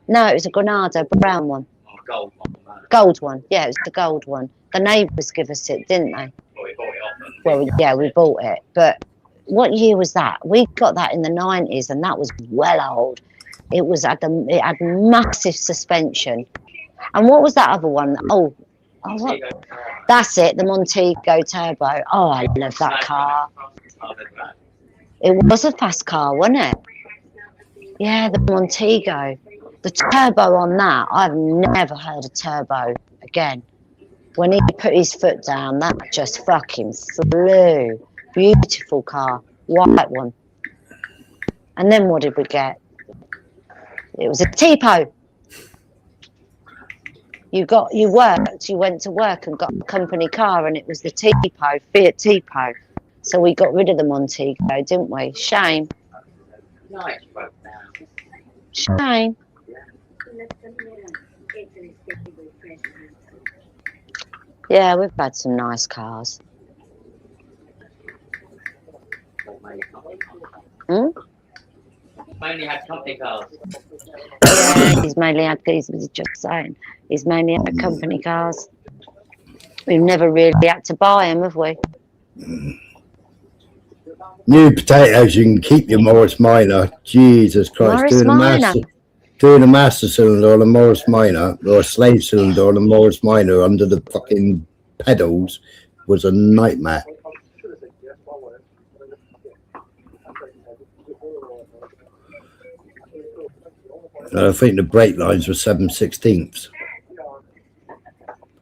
No, it was a Granada, brown one. Gold one. Gold one. Yeah, it was the gold one. The neighbours give us it, didn't they? Well, we bought it off them. Well, yeah, we bought it. But what year was that? We got that in the 90s, and that was well old. It had massive suspension. And what was that other one? Oh, what? That's it, the Montego Turbo. Oh, I love that car. It was a fast car, wasn't it? Yeah, the Montego. The turbo on that, I've never heard a turbo again. When he put his foot down, that just fucking flew. Beautiful car, white one. And then what did we get? It was a Tipo. You went to work and got a company car, and it was the Tipo, Fiat Tipo. So we got rid of the Montego, didn't we? Shame. Shame. Yeah, we've had some nice cars. Mainly had company cars. Yeah, he's mainly had company cars. We've never really had to buy them, have we? New potatoes, you can keep your Morris Minor. Jesus Christ, doing a master cylinder on a Morris Minor or a slave cylinder on a Morris Minor under the fucking pedals was a nightmare. And I think the brake lines were 7/16.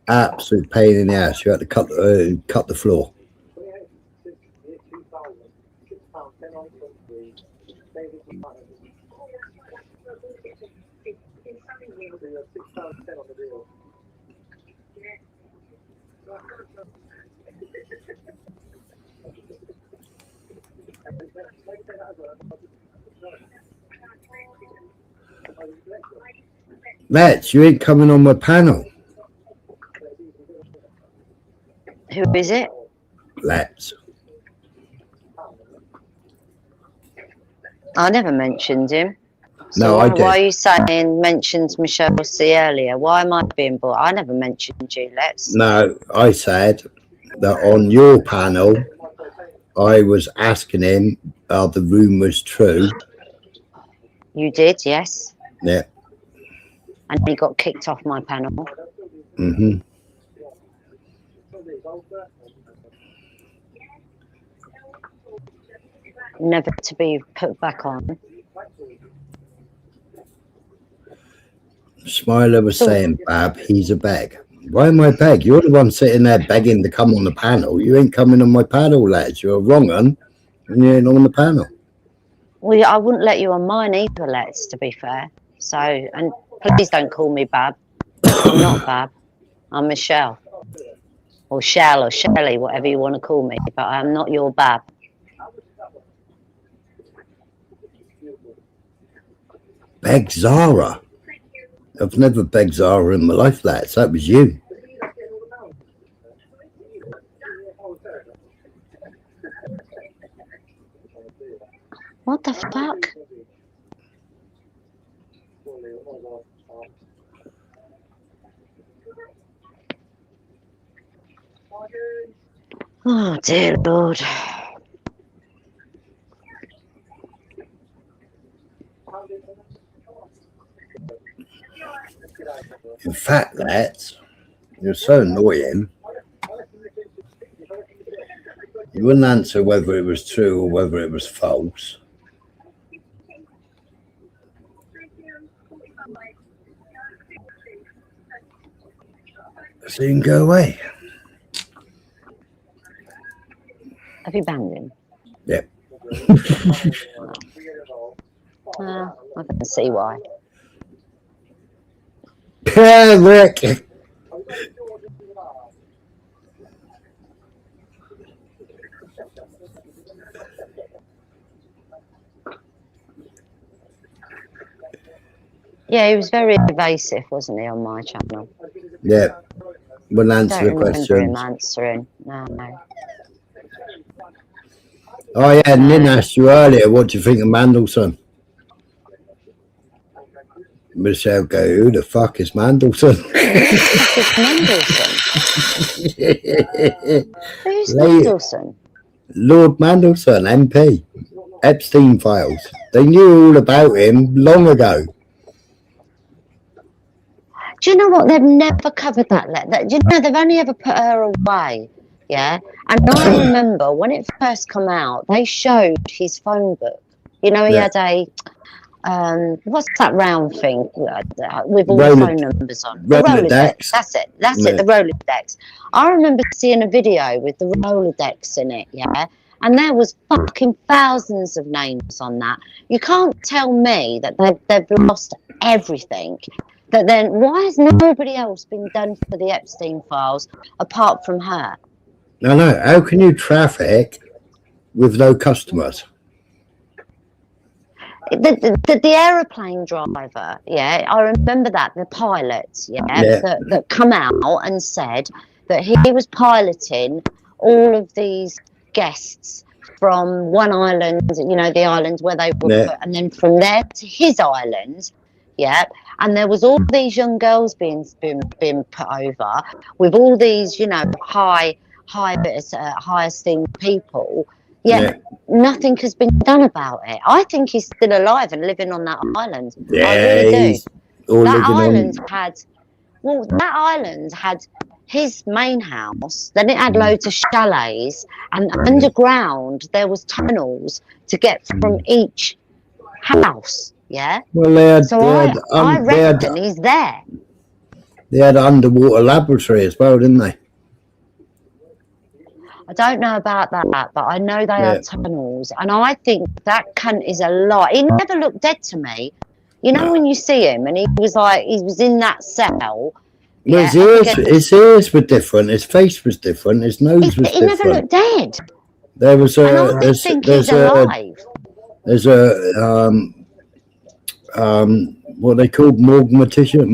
Absolute pain in the ass. You had to cut the floor. Matt, you ain't coming on my panel. Who is it? Let's. I never mentioned him. So No, I did. Why are you saying mentioned Michelle C earlier? Why am I being brought? I never mentioned you, Let's. No, I said that on your panel, I was asking him are the rumours true. You did, yes. Yeah. And he got kicked off my panel. Mm-hmm. Never to be put back on. Smiler was saying, Bab, he's a beg. Why am I a beg? You're the one sitting there begging to come on the panel. You ain't coming on my panel, lads. You're a wrong un, and you ain't on the panel. Well, I wouldn't let you on mine either, Let's, to be fair. So, and please don't call me Bab. I'm not Bab. I'm Michelle. Or Shell or Shelley, whatever you want to call me. But I'm not your Bab. Beg Zara. I've never begged Zara in my life, lads. That was you. What the fuck? Oh dear Lord. In fact, that you're so annoying. You wouldn't answer whether it was true or whether it was false. So you can go away. Have you banned him? Yep. I can see why. Yeah, Rick. Yeah, he was very evasive, wasn't he, on my channel? Yeah. Wouldn't answer Don't the remember questions. him answering. No. Oh yeah, Nin asked you earlier, what do you think of Mandelson? Michelle go, who the fuck is Mandelson? Who's Late. Mandelson? Lord Mandelson, MP. Epstein files. They knew all about him long ago. Do you know what? They've never covered that letter. Do you know, they've only ever put her away. Yeah. And I remember when it first come out, they showed his phone book. You know, he had a what's that round thing with all the phone numbers on? The Rolodex. That's it. That's it. The Rolodex. I remember seeing a video with the Rolodex in it. Yeah. And there was fucking thousands of names on that. You can't tell me that they've lost everything. But then why has nobody else been done for the Epstein files apart from her? No. How can you traffic with no customers? The aeroplane driver, yeah, I remember that, the pilot, that come out and said that he was piloting all of these guests from one island, you know, the island where they were put, and then from there to his island, and there was all these young girls being put over with all these, you know, high esteemed people. Nothing has been done about it. I think he's still alive and living on that island. Yeah, I really do. That island had his main house, then it had loads of chalets, and underground there was tunnels to get from each house. Yeah. Well, I reckon he's there. They had an underwater laboratory as well, didn't they? I don't know about that, but I know they had tunnels, and I think that cunt is a lie. He never looked dead to me. You know, when you see him, and he was in that cell. His ears were different. His face was different. His nose was different. He never looked dead. There was and I think he's alive. There's what are they called? Morticians.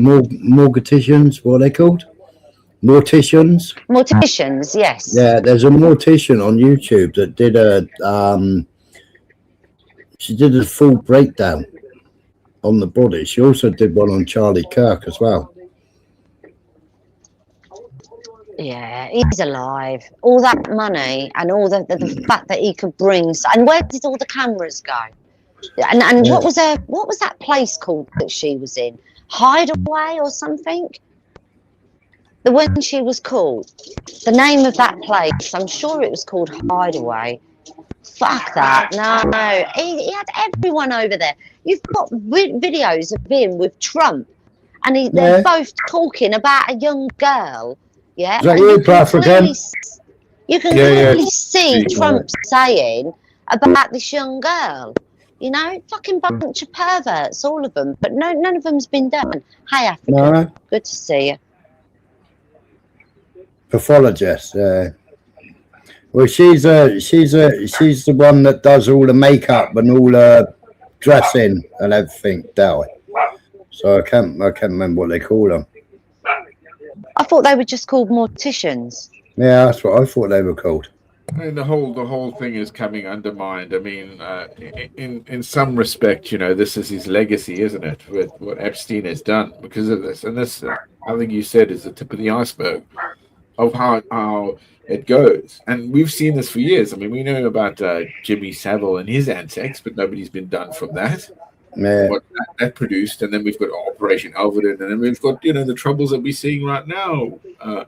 What are they called? Morticians. Morticians, yes. Yeah, there's a mortician on YouTube that did she did a full breakdown on the body. She also did one on Charlie Kirk as well. Yeah, he's alive. All that money and all the fact that he could bring. And where did all the cameras go? And what was that place called that she was in? Hideaway or something? The one she was called. The name of that place, I'm sure it was called Hideaway. Fuck that. No. He had everyone over there. You've got videos of him with Trump. And they're both talking about a young girl. Yeah. Is that you can clearly see Trump saying about this young girl. You know, fucking bunch of perverts, all of them. But none of them's been done. Hey, Africa. No. Good to see you. Pathologist. Well, she's the one that does all the makeup and all the dressing and everything, Dowie. So I can't remember what they call them. I thought they were just called morticians. Yeah, that's what I thought they were called. And the whole thing is coming undermined. I mean, in some respect, you know, this is his legacy, isn't it? With what Epstein has done because of this, and this I think you said, is the tip of the iceberg of how it goes. And we've seen this for years. I mean, we know about Jimmy Savile and his antics, but nobody's been done from that. Yeah. What that produced, and then we've got Operation Alvarin, and then we've got the troubles that we're seeing right now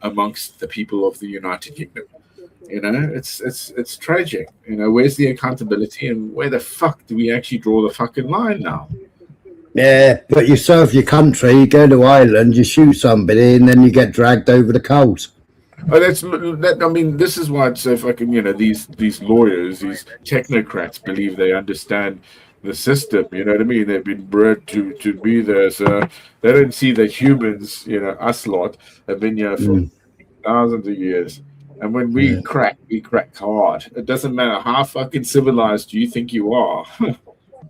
amongst the people of the United Kingdom. It's tragic. Where's the accountability, and where the fuck do we actually draw the fucking line now? Yeah, but you serve your country, you go to Ireland, you shoot somebody, and then you get dragged over the coals. Oh, I mean, this is why it's so fucking. These lawyers, these technocrats, believe they understand the system. You know what I mean? They've been bred to be there, so they don't see that humans, us lot, have been here for thousands of years. And when we crack hard. It doesn't matter how fucking civilized you think you are.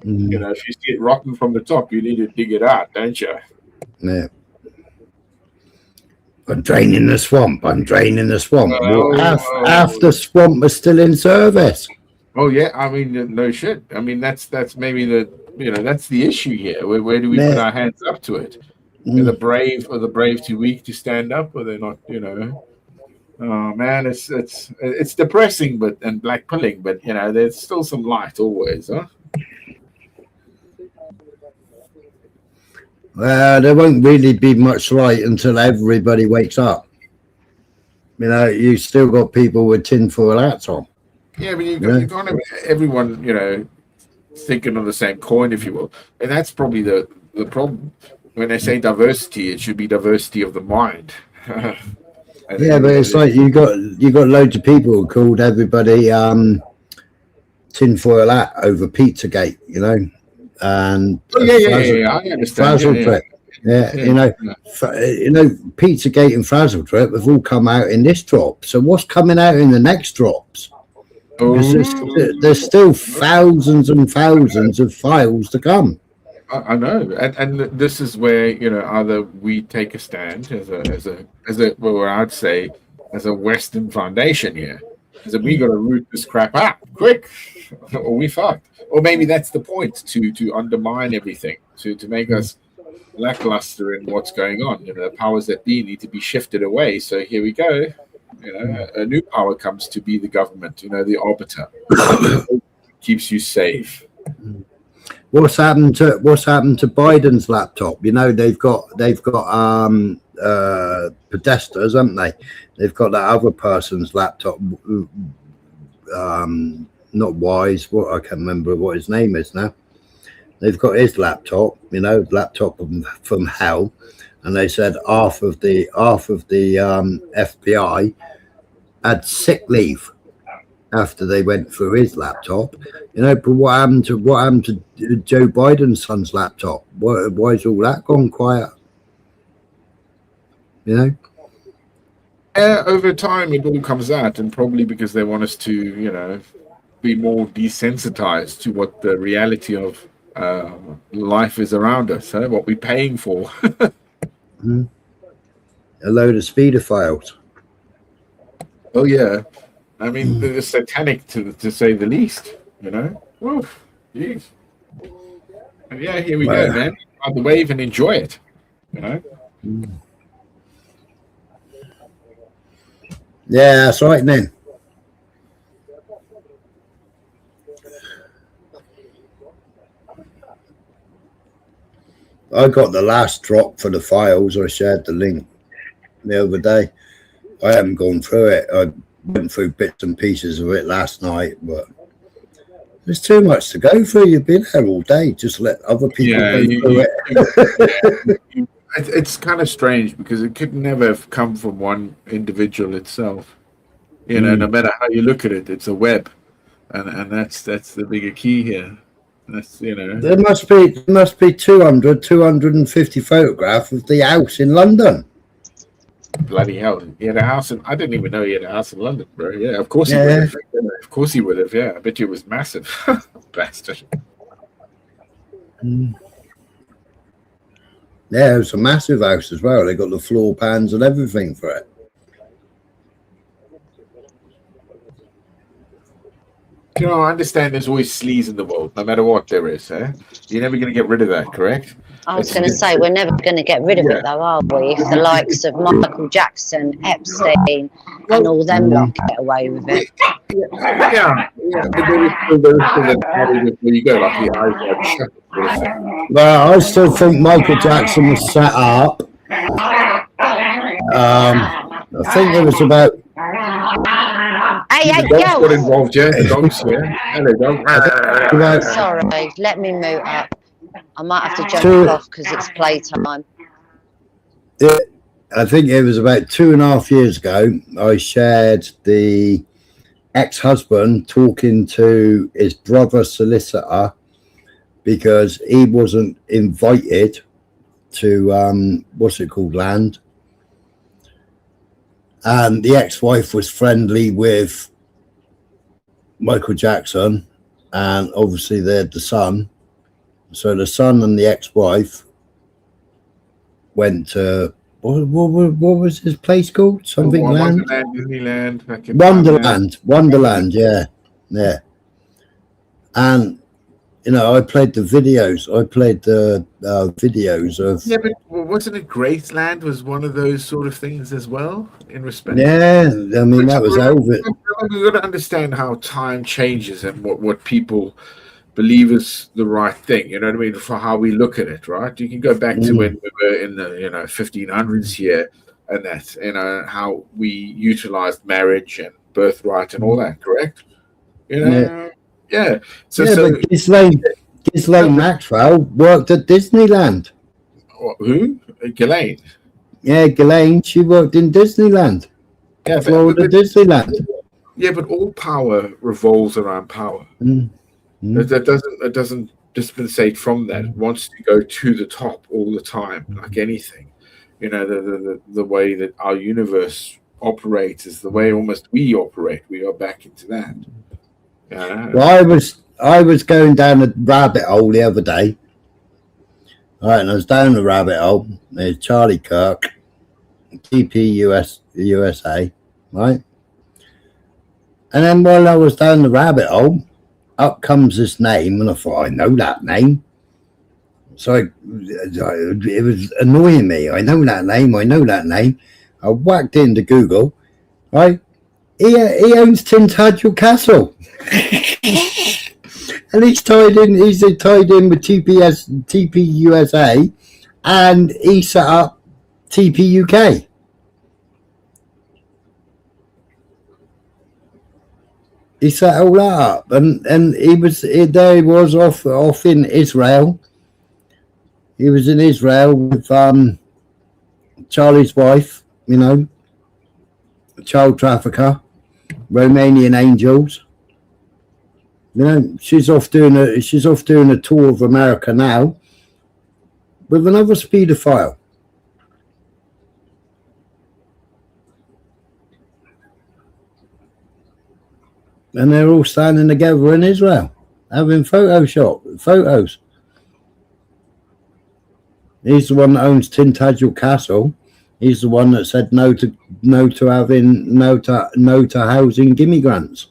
If you see it rotten from the top, you need to dig it out, don't you? Yeah. I'm draining the swamp. Half the swamp was still in service. Oh yeah, I mean, no shit. I mean, that's maybe that's the issue here. Where do we put our hands up to it? Are the brave too weak to stand up, or they're not? Oh man, it's depressing, and black pilling, but there's still some light always, huh? There won't really be much light until everybody wakes up. You still got people with tinfoil hats on. Yeah, but you can't have everyone, thinking on the same coin, if you will. And that's probably the problem. When they say diversity, it should be diversity of the mind. Yeah, but it's like you got loads of people who called everybody tinfoil hat over Pizzagate, and I understand. Frazzletrip. Pizzagate and Frazzletrip have all come out in this drop. So what's coming out in the next drops? There's still thousands and thousands of files to come. I know, and this is where either we take a stand as a well, I'd say as a Western foundation here, is that we got to root this crap out quick, or we fucked. Or maybe that's the point, to undermine everything, to make us lackluster in what's going on. The powers that be need to be shifted away. So here we go. A new power comes to be the government. The arbiter keees you safe. What's happened to Biden's laptop? They've got Podestas, haven't they? They've got that other person's laptop. Not Wise. I can't remember what his name is now. They've got his laptop. Laptop from hell, and they said half of the FBI had sick leave after they went through his laptop. But what happened to Joe Biden's son's laptop? Why is all that gone quiet? Over time it all comes out, and probably because they want us to be more desensitized to what the reality of life is around us, what we're paying for. A load of speeder files. Oh yeah, I mean they're satanic to say the least. Oof, jeez. And yeah, here we go, man. Ride the wave and enjoy it. Yeah, that's right, then. I got the last drop for the files. I shared the link the other day. I haven't gone through it. I went through bits and pieces of it last night, but there's too much to go through. You've been there all day. Just let other people go through it. It's kind of strange because it could never have come from one individual itself. No matter how you look at it, it's a web, and that's the bigger key here. That's There must be 250 photographs of the house in London. Bloody hell! He had a house I didn't even know he had a house in London, bro. Yeah, of course he would have. Of course he would have. Yeah, I bet you it was massive. Bastard. Yeah, it was a massive house as well. They got the floor pans and everything for it. you know, I understand there's always sleaze in the world, no matter what there is. You're never going to get rid of that, correct? I was It's- going to say, we're never going to get rid of it, though, are we? If the likes of Michael Jackson, Epstein, and all them lot get away with it. Yeah. But there is still that part before you go, like the eyes are shut. sort of thing. Well, I still think Michael Jackson was set up. I think it was about. Hey, The hey, dogs got girls! involved, yeah. The dogs, yeah. Hello, dog. about Sorry, let me mute up. I might have to jump Two- off because it's playtime. I think it was about 2.5 years ago. I shared the ex-husband talking to his brother solicitor because he wasn't invited to what's it called, land, and the ex-wife was friendly with Michael Jackson, and obviously they had the son. So the son and the ex-wife went to what was his place called? Something land. Wonderland, Disneyland. Back in Wonderland, yeah. And you know, I played the videos. I played the videos of. Yeah, but wasn't it Graceland was one of those sort of things as well, in respect? Yeah, I mean that was over. We've got to understand how time changes and what people believe is the right thing. You know what I mean? For how we look at it, right? You can go back to when we were in the 1500s here, and that how we utilized marriage and birthright and all that. Correct? Yeah. So But Ghislaine Maxwell worked at Disneyland. who? Ghislaine. Yeah, Ghislaine, she worked in Disneyland, Yeah, Florida Disneyland. Yeah, but all power revolves around power. That doesn't dispensate from that. It wants to go to the top all the time, like anything. You know, the way that our universe operates is the way almost we operate. We are back into that. Well, I was going down a rabbit hole the other day. All right, and I was down the rabbit hole. There's Charlie Kirk, USA, right? And then while I was down the rabbit hole, up comes this name, and I thought, I know that name. So it was annoying me. I know that name. I whacked into Google, right? He owns Tintagel Castle. And he's tied in with TP USA, and he set up TP UK. He set all that up, and he was off in Israel. He was in Israel with Charlie's wife, child trafficker, Romanian angels. She's off doing a tour of America now with another speedophile. And they're all standing together in Israel, having photos. He's the one that owns Tintagel Castle. He's the one that said no to housing immigrants.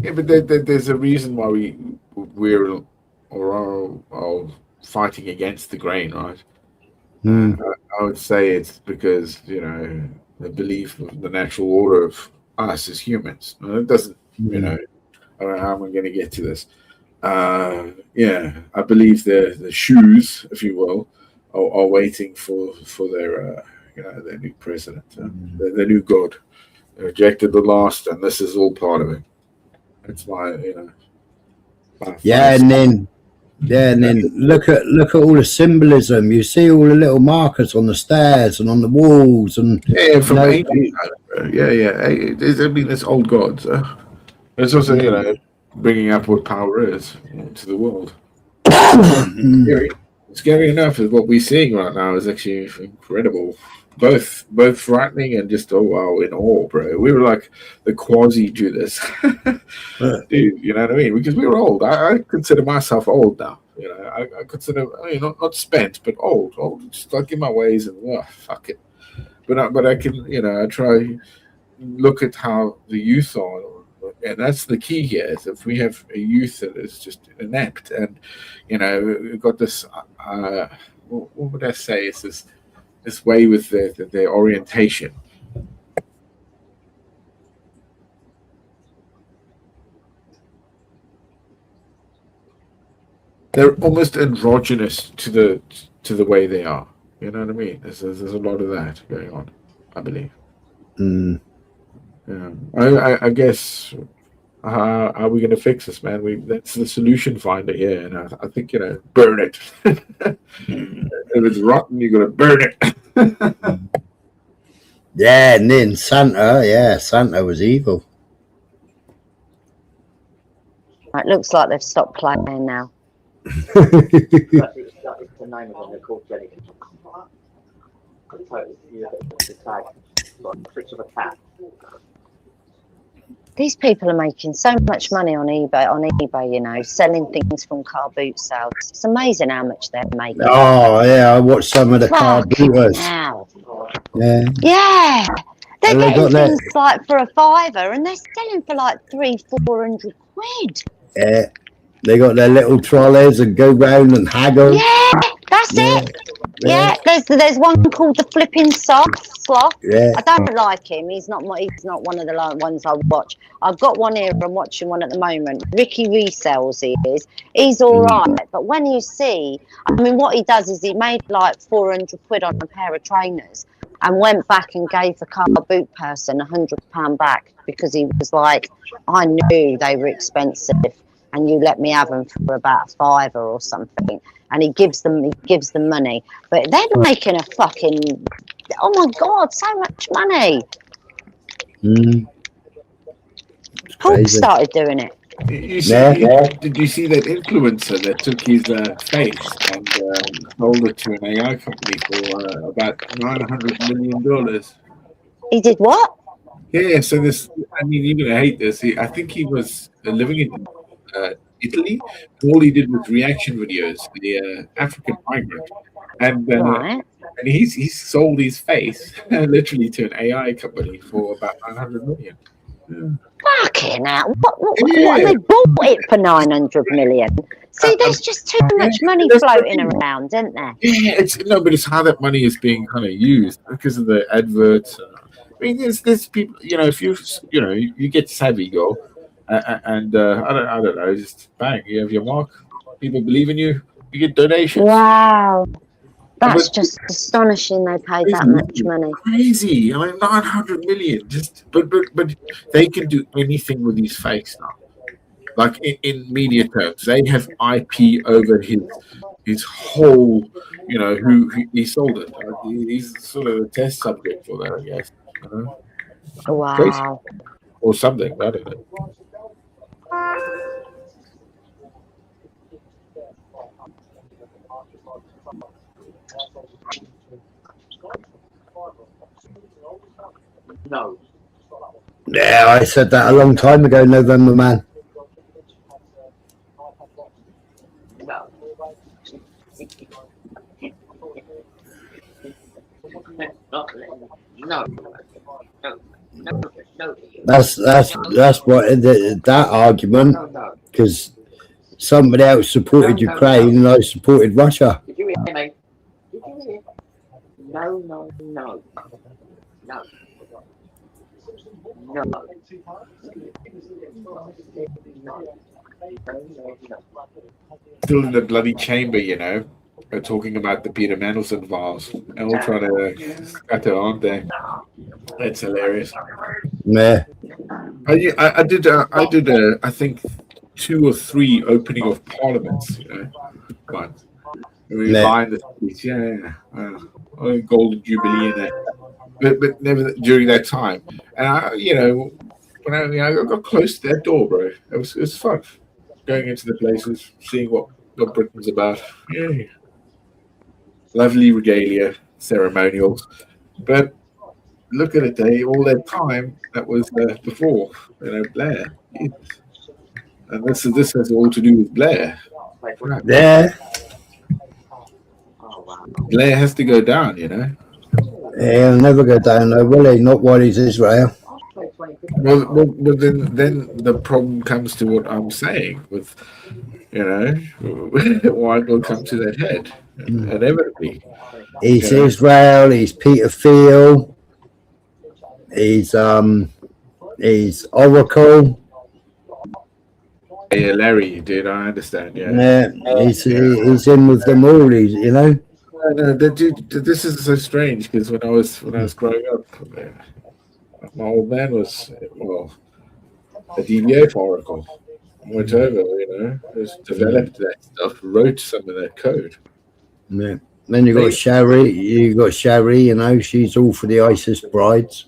Yeah, but there's a reason why we're fighting against the grain, right? I would say it's because the belief of the natural order of us as humans. It doesn't, I don't know how I'm going to get to this. I believe the shoes, if you will, are waiting for their their new president, their new god. They rejected the last, and this is all part of it. It's my, and then look at all the symbolism. You see all the little markers on the stairs and on the walls, and from ancient times, I mean, it's old gods. It's also bringing up what power is to the world. Scary enough is what we're seeing right now is actually incredible. Both frightening and just in awe, bro. We were like the quasi-Judas, dude. You know what I mean? Because we were old. I consider myself old now. I consider not spent, but old, just like in my ways and fuck it. But I can I try look at how the youth are And that's the key here. Is if we have a youth that is just inept, and we've got this. What would I say? Is this way with their orientation. They're almost androgynous to the way they are. You know what I mean? There's a lot of that going on, I believe. Mm. Yeah. I guess how are we going to fix this, man? That's the solution finder here, and I think burn it. If it's rotten, you got to burn it. Yeah, and then Santa was evil. It looks like they've stopped playing now. It's the name of them. They're called jellyfish. The tag, like a picture of a cat. These people are making so much money on eBay, selling things from car boot sales. It's amazing how much they're making. Oh, yeah, I watched some of the car booters. Wow. Yeah. Yeah. They're And they getting got things like for a £5 and they're selling for like 300-400 quid. Yeah. They got their little trolleys and go round and haggle. Yeah, that's it. Yeah, there's one called the Flipping Sloth. Yeah. I don't like him. He's not one of the ones I watch. I've got one here. I'm watching one at the moment. Ricky Resells. He's all right, but when you see, what he does is he made like 400 quid on a pair of trainers and went back and gave the car boot person £100 back because he was like, I knew they were expensive and you let me have them for about £5 or something. And he gives them money, but they're making a fucking, oh my God, so much money. Hulk started doing it. Did you see that influencer that took his face and sold it to an AI company for about $900 million? He did what? Yeah, so this, you're going to hate this. I think he was living in Italy. All he did was reaction videos, the African migrant. And Right. and he's sold his face literally to an AI company for about $900 million. Yeah. Fucking hell. What they bought it for 900 million. See, there's just too much money floating around, isn't there? Yeah, but it's how that money is being kind of used because of the adverts. There's people, if you get savvy, go, and I don't know, just bang, you have your mark. People believe in you. You get donations. Wow. That's just astonishing they paid that much money. Crazy. 900 million. But they can do anything with his face now. Like in media terms, they have IP over his whole, who he sold it. He's sort of a test subject for that, I guess. Wow. Crazy. Or something, I don't know. No. Yeah, I said that a long time ago, November Man. No. No. That's what that argument, because somebody else supported Ukraine and I supported Russia. Did you hear me? No. Still in the bloody chamber, They're talking about the Peter Mandelson files and all trying to scatter, aren't they? That's hilarious. Yeah. I did I think 2 or 3 opening of parliaments, once. We were behind the speech, Golden Jubilee in it, but never during that time. And when I got close to that door, bro, it was fun going into the places, seeing what Britain's about. Yeah. Lovely regalia, ceremonials, but look at it, all that time that was before, Blair. Yes. And this has all to do with Blair. Yeah. Blair has to go down, He'll never go down though, will he? Not while he's Israel. Well, then the problem comes to what I'm saying with, why it will come to that head inevitably. He's Yeah. Israel. He's Peter Thiel. He's Oracle. Yeah, Larry, dude, I understand. Yeah. Yeah, he's in with them all. He's No, dude, this is so strange because when I was growing up, my old man was a DBA for Oracle. Went over, just developed that stuff, wrote some of that code. Yeah. Then you got Sherry. You got Sherry. She's all for the ISIS brides.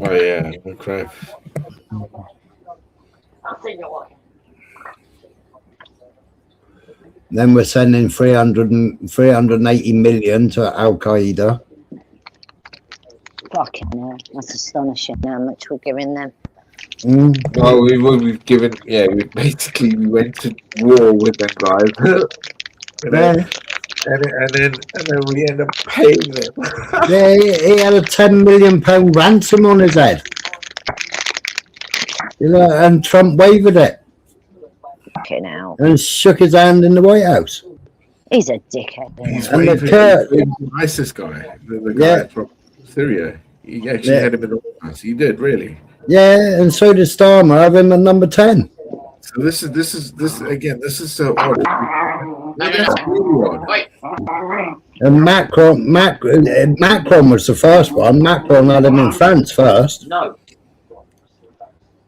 Oh yeah, crap. Then we're sending 380 million to Al Qaeda. Fucking hell. That's astonishing how much we're giving them. Well, we've given, we went to war with them guys, and then we end up paying them. Yeah, he had a £10 million ransom on his head. And Trump waived it Fucking hell. and shook his hand in the White House. He's a dickhead. He's And waving the ISIS guy, the guy from Syria. He actually had him in the White House. He did, really. Yeah, and so did Starmer. I have him at number 10. So this is so odd. That's really odd. And Macron was the first one. Macron had him in France first. No.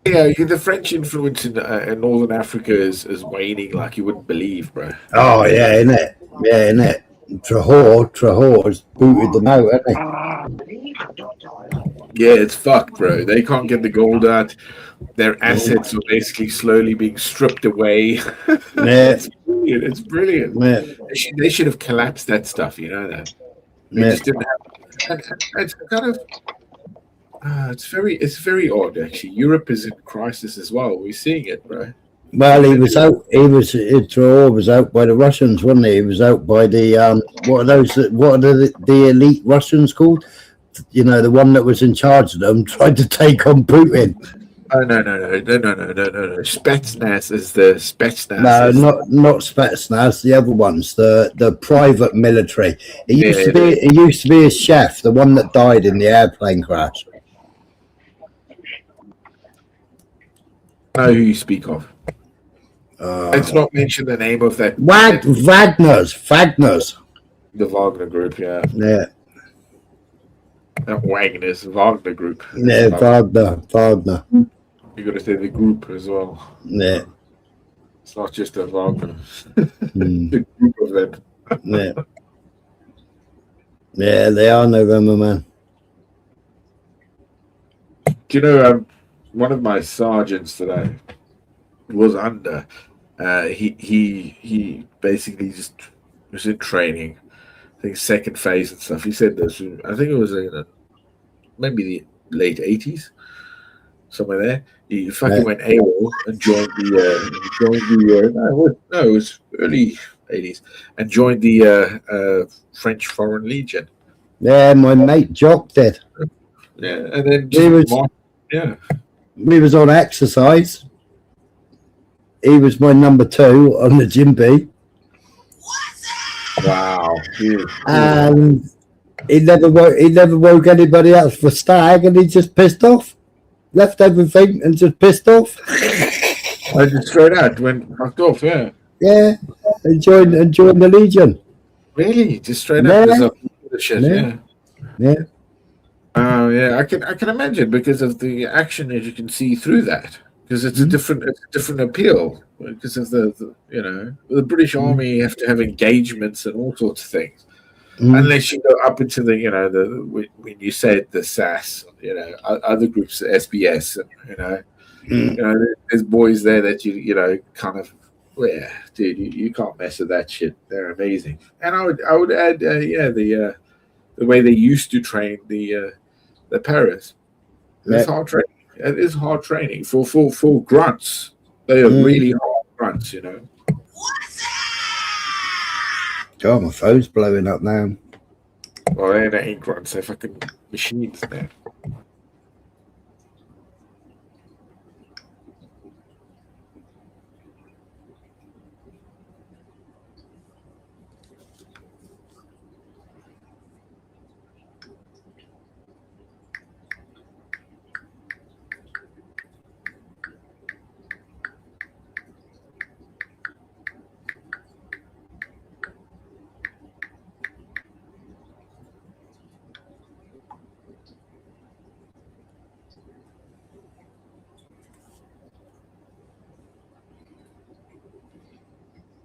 Yeah, the French influence in Northern Africa is waning like you wouldn't believe, bro. Oh, yeah, innit? Yeah, innit? Trahore's booted them out, hasn't he? Yeah, it's fucked, bro. They can't get the gold out. Their assets are basically slowly being stripped away. Yeah. It's brilliant. Yeah. They should have collapsed that stuff, you know that. They just didn't have. It's kind of. It's very odd, actually. Europe is in crisis as well. We're seeing it, bro. Well, Traore was out by the Russians, wasn't he? He was out by the what are the elite Russians called? The one that was in charge of them tried to take on Putin. Oh no! Spetsnaz is the Spetsnaz. No, not Spetsnaz. The other ones, the private military. It used to be a chef, the one that died in the airplane crash. I know who you speak of. Let's not mention the name of that. Wagner's. The Wagner Group, yeah. Yeah. Not Wagner's, Wagner Group. Yeah, Wagner. You got to say the group as well. Yeah. It's not just a Wagner. The group of them. Yeah. Yeah, they are November Man. Do you know, one of my sergeants today was under. He basically just was in training. I think second phase and stuff. He said this. I think it was in maybe the late 80s, somewhere there. He fucking went AWOL and joined it was early 80s and joined the French Foreign Legion. Yeah, my mate Jock did. Yeah, and then we was on exercise. He was my number 2 on the gym B. Wow. Dude. And he never woke anybody else for stag, and he just pissed off. Left everything and just pissed off. I just straight out went fucked off, yeah. Yeah. And joined the Legion. Really? Just straight out the shit, yeah. Yeah. Oh yeah, I can imagine because of the action that you can see through that. Because it's a different appeal. Because of the British Army have to have engagements and all sorts of things. Unless you go up into when you said the SAS, other groups, the SBS, there's boys there that you kind of, dude, you can't mess with that shit. They're amazing. And I would add, the way they used to train the Paras. It's hard training. It is hard training for grunts. They are really hard grunts, God, my phone's blowing up now. Well, they ain't grunts. They're fucking machines, man.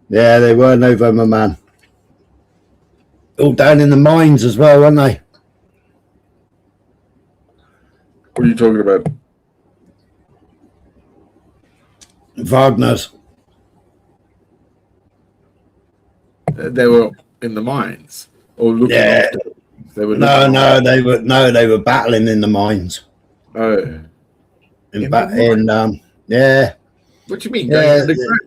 Yeah, they were November Man. All down in the mines as well, weren't they? What are you talking about? Wagner's. They were in the mines or looking Yeah. after. They were They were battling in the mines. Oh, Yeah, what do you mean? Yeah, Going underground?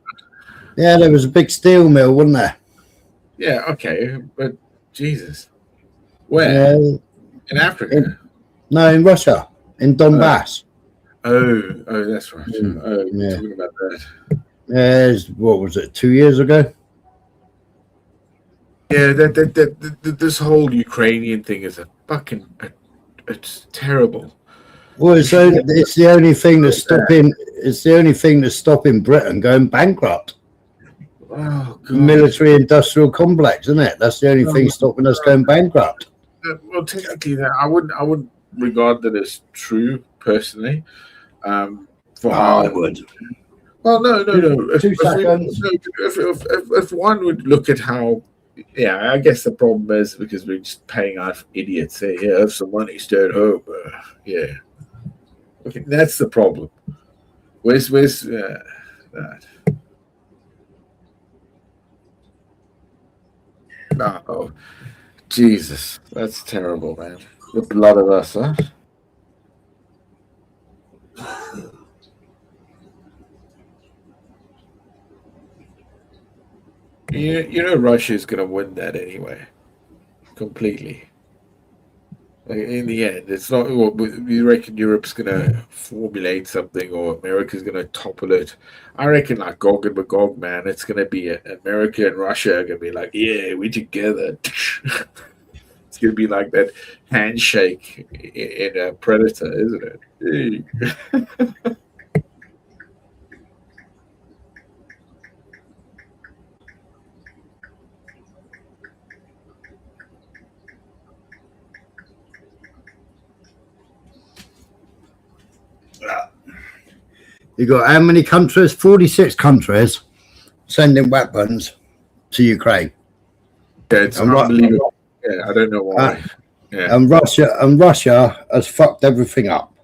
yeah. There was a big steel mill, wasn't there? Yeah, okay, but Jesus, where Yeah. in Africa? No, in Russia, in Donbass. Oh, that's right. Mm, Oh, yeah. talking about that. Yeah, what was it? 2 years ago. Yeah, this whole Ukrainian thing is it's terrible. Well, it's the only thing that's stopping. It's the only thing that's stopping Britain going bankrupt. Oh God. Military-industrial complex, isn't it? That's the only thing stopping us going bankrupt. Well, technically, that I wouldn't regard that as true personally. For how I would. Well, no. seconds. If one would look at how, yeah, I guess the problem is because we're just paying off idiots. Say, yeah, have some money, stay at home. Yeah, okay, that's the problem. Where's that? Oh, Jesus, that's terrible, man. The blood of us, huh? You know Russia's going to win that anyway, completely. Like, in the end, it's not. You reckon Europe's going to formulate something, or America's going to topple it? I reckon, like Gog and Magog, man, it's going to be America and Russia are going to be like, yeah, we together. It's going to be like that handshake in a Predator, isn't it? You got how many countries? 46 countries sending weapons to Ukraine. Yeah, it's unbelievable. Yeah, I don't know why. Yeah. And Russia has fucked everything up.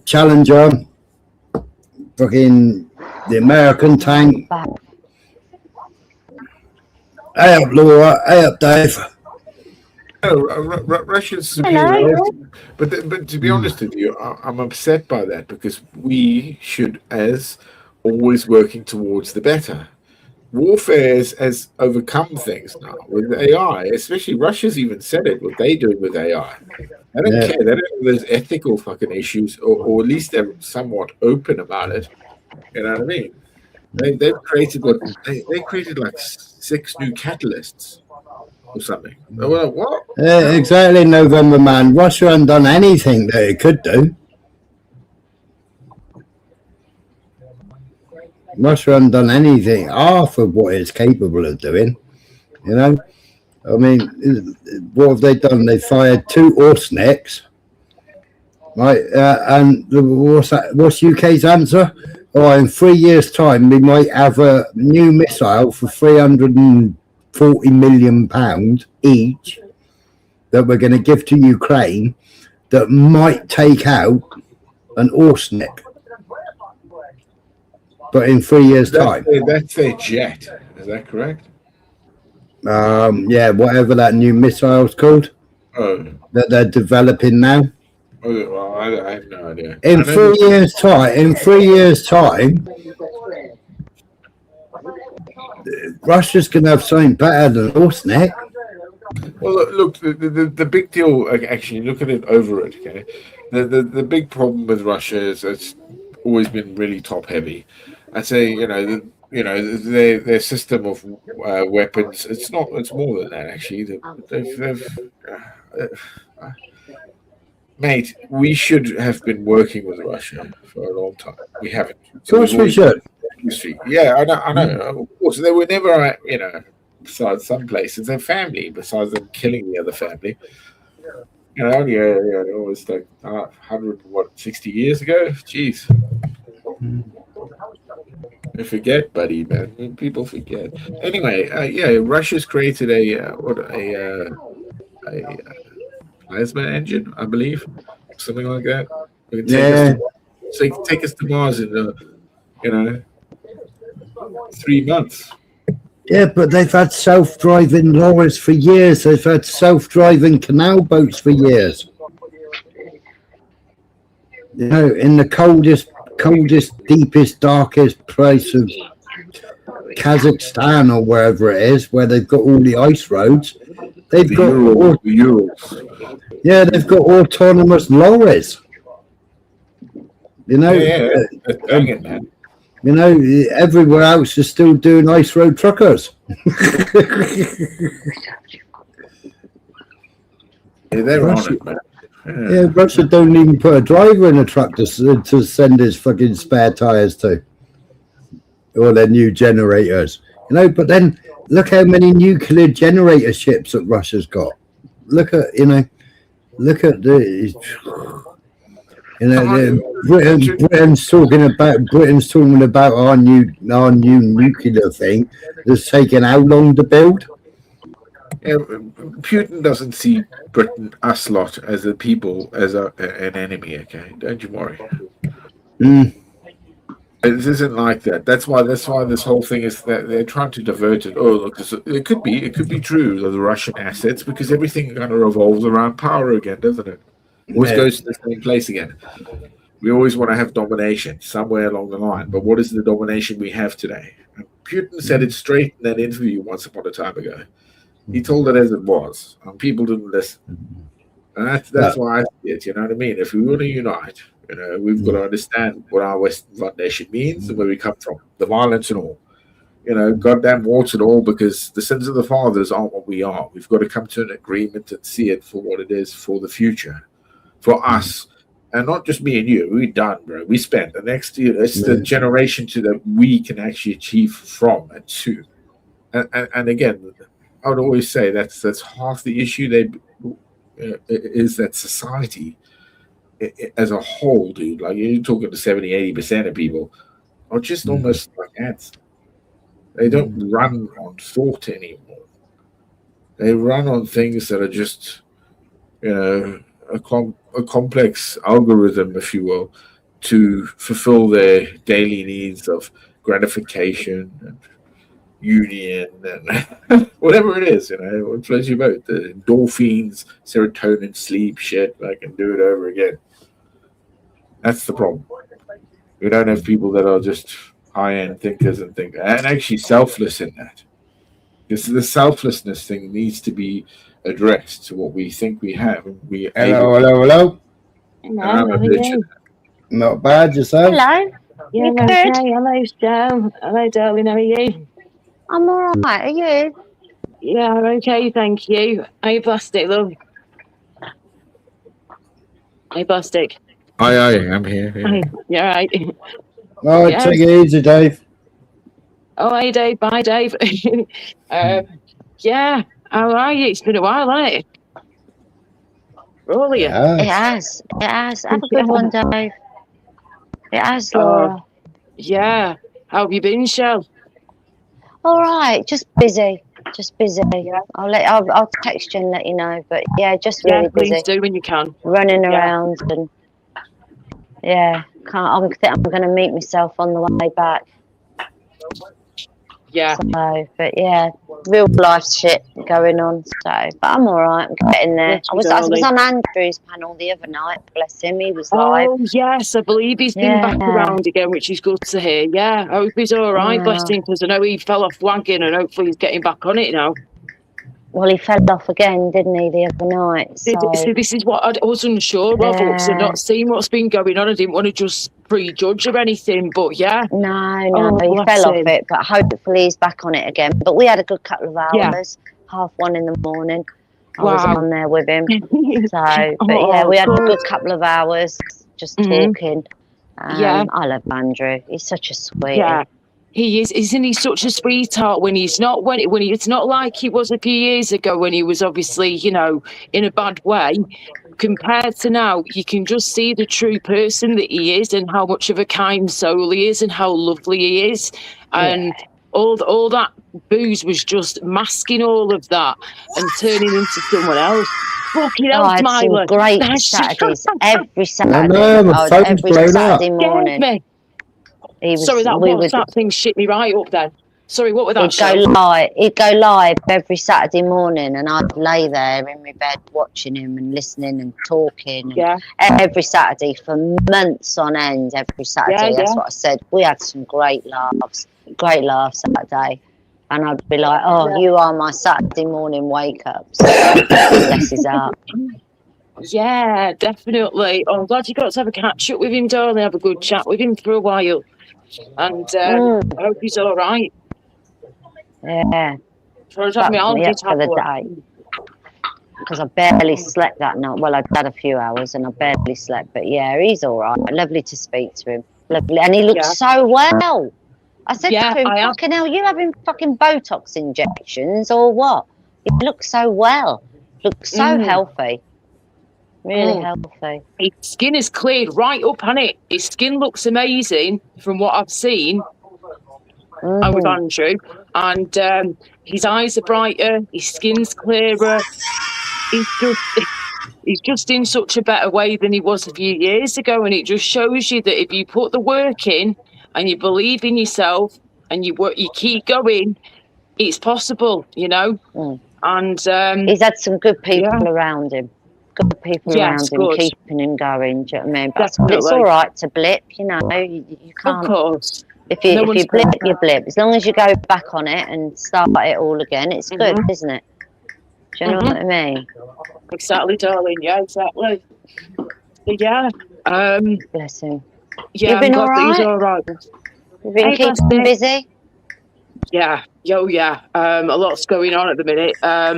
Challenger, fucking the American tank. Hey up, Laura. Hey up, Dave. Russia's superior, but to be honest with you, I'm upset by that because we should, as always, working towards the better. Warfare has overcome things now with AI, especially Russia's even said it. What they do with AI, I don't care. They don't have those ethical fucking issues, or at least they're somewhat open about it. You know what I mean? They've created they created like 6 new catalysts. Or something. Well, what? Exactly, November Man. Russia hasn't done anything that it could do. Russia hasn't done anything half of what it's capable of doing. You know, I mean, what have they done? They fired 2 Orsniks, right? And what's that? What's UK's answer? Oh, in 3 years' time, we might have a new missile for £340 million each that we're going to give to Ukraine that might take out an Orsnik. But in 3 years' time. That's their jet. Is that correct? Yeah, whatever that new missile's called. Oh. That they're developing now. Oh, well, I have no idea. In 3 years' time, Russia's going to have something better than Orsnik. Well, look, the big deal, actually, look at it over it, okay? The big problem with Russia is it's always been really top heavy. I'd say, their system of weapons, it's more than that, actually. Mate, we should have been working with Russia for a long time. We haven't. Of course we should. Yeah, I know. Of course, they were never, besides some places, their family, besides them killing the other family. It was like 160 years ago. Jeez. You forget, buddy, man. People forget. Anyway, Russia's created a plasma engine, I believe, something like that. It can take us to Mars in 3 months. Yeah, but they've had self-driving lorries for years. They've had self-driving canal boats for years. You know, in the coldest, deepest, darkest place of Kazakhstan or wherever it is, where they've got all the ice roads, they've got autonomous lorries. You know, you know, everywhere else is still doing ice road truckers. They're on it, man. Yeah, Russia don't even put a driver in a truck to send his fucking spare tires to, or their new generators. You know, but then look how many nuclear generator ships that Russia's got. Look at the. Britain's talking about our new nuclear thing that's taken how long to build? Yeah, Putin doesn't see Britain, us lot, as a people, as an enemy. Okay, don't you worry. It isn't like that. That's why this whole thing is that they're trying to divert it. Oh, look, it could be true of the Russian assets, because everything kind of revolves around power again, doesn't it? Always goes to the same place again. We always want to have domination somewhere along the line, but what is the domination we have today? And Putin said it straight in that interview once upon a time ago. He told it as it was, and people didn't listen. And that's why I see it. You know what I mean? If we want to unite, we've got to understand what our Western foundation means and where we come from, the violence and all. Goddamn warts and all, because the sins of the fathers aren't what we are. We've got to come to an agreement and see it for what it is for the future, for us, and not just me and you. We're done, bro. We spent the next year. It's the generation that we can actually achieve from and to. And again, I would always say that's half the issue. Is that society as a whole, dude. Like, you're talking to 70-80% of people are just almost like ants. They don't run on thought anymore. They run on things that are just, a complex algorithm, if you will, to fulfill their daily needs of gratification and union and whatever it is, what floats your boat. The endorphins, serotonin, sleep, shit, I can do it over again. That's the problem. We don't have people that are just high-end thinkers and actually selfless in that. Because the selflessness thing needs to be addressed to what we think we have. Hello. Hello. Not bad, yourself? Hello. Yeah, You okay. good? Hello, Joe. Hello, darling. How are you? I'm all right. Are you? Yeah, I'm okay, thank you. Hey, Plastic, love. Hey, Plastic. Aye, I'm here. Hey, you all right? Oh, Yeah. take it easy, Dave. Oh, hey, Dave. Bye, Dave. Yeah, how are you? It's been a while, hasn't it? Where are you? It has. It has. Have a good one, Dave. It has, Laura. Yeah. How have you been, Shell? All right. Just busy. I'll text you and let you know. But yeah, just really busy. Please do when you can. Running around and I'm going to meet myself on the way back. Yeah. So, but yeah, real life shit going on. So, but I'm all right. I'm getting there. I was on Andrew's panel the other night. Bless him, he was live. Oh yes, I believe he's been back around again, which is good to hear. Yeah, I hope he's all right. Bless him, because I know he fell off wagon, and hopefully he's getting back on it now. Well, he fell off again, didn't he, the other night? So this is what I was unsure of, because I've not seen what's been going on. I didn't want to just prejudge or anything, but yeah. No, he fell off it, but hopefully he's back on it again. But we had a good couple of hours, 1:30 in the morning. I was on there with him. So, but we had a good couple of hours just talking. I love Andrew. He's such a sweetie. Yeah. He is, isn't he? Such a sweetheart when he's not it's not like he was a few years ago when he was obviously, in a bad way. compared to now, you can just see the true person that he is and how much of a kind soul he is and how lovely he is. And all that booze was just masking all of that and turning into someone else. Fucking hell, I had some Smiler. great That's- Saturdays every Saturday. know, my I would- phone's every blown Saturday up. morning. me. He was, Sorry, that we WhatsApp would, thing shit me right up then. Sorry, what was that? he'd go live every Saturday morning, and I'd lay there in my bed watching him and listening and talking. And Yeah. every Saturday for months on end. Every Saturday, Yeah, that's yeah. what I said. We had some great laughs Saturday, and I'd be like, "Oh, Yeah. you are my Saturday morning wake up." So bless his heart. Yeah, definitely. Oh, I'm glad you got to have a catch up with him, darling. Have a good chat with him for a while. And Mm. I hope he's all right. Yeah, For us, me, I'll fucked me up just for have the one. day because I barely slept that night. Well, I'd had a few hours and I barely slept, but yeah, he's all right. Lovely to speak to him. Lovely, and he looked Yeah. so well. I said Yeah, to him, I am. "Fucking hell, you having fucking Botox injections or what? You look so well. Look so Mm. healthy. Really Mm. healthy." His skin is cleared right up, hasn't it? His skin looks amazing from what I've seen. And with Mm. Andrew, and his eyes are brighter, his skin's clearer. He's just in such a better way than he was a few years ago, and it just shows you that if you put the work in and you believe in yourself and you keep going, it's possible, you know. Mm. And He's had some good people Yeah. around him. Good people Yes, around him, good. keeping him going. Do you know what I mean? But it's Definitely. all right to blip, you know. You of can't. course, If you No if one's you blip, perfect. you blip. As long as you go back on it and start it all again, it's good, Mhm. isn't it? Do you know Mhm. what I mean? exactly, darling. Yeah, exactly. But yeah, Bless him. yeah. You've been I'm glad that he's all all right. You've been Hey, keeping Basti. busy. Yeah, yeah. A lot's going on at the minute. I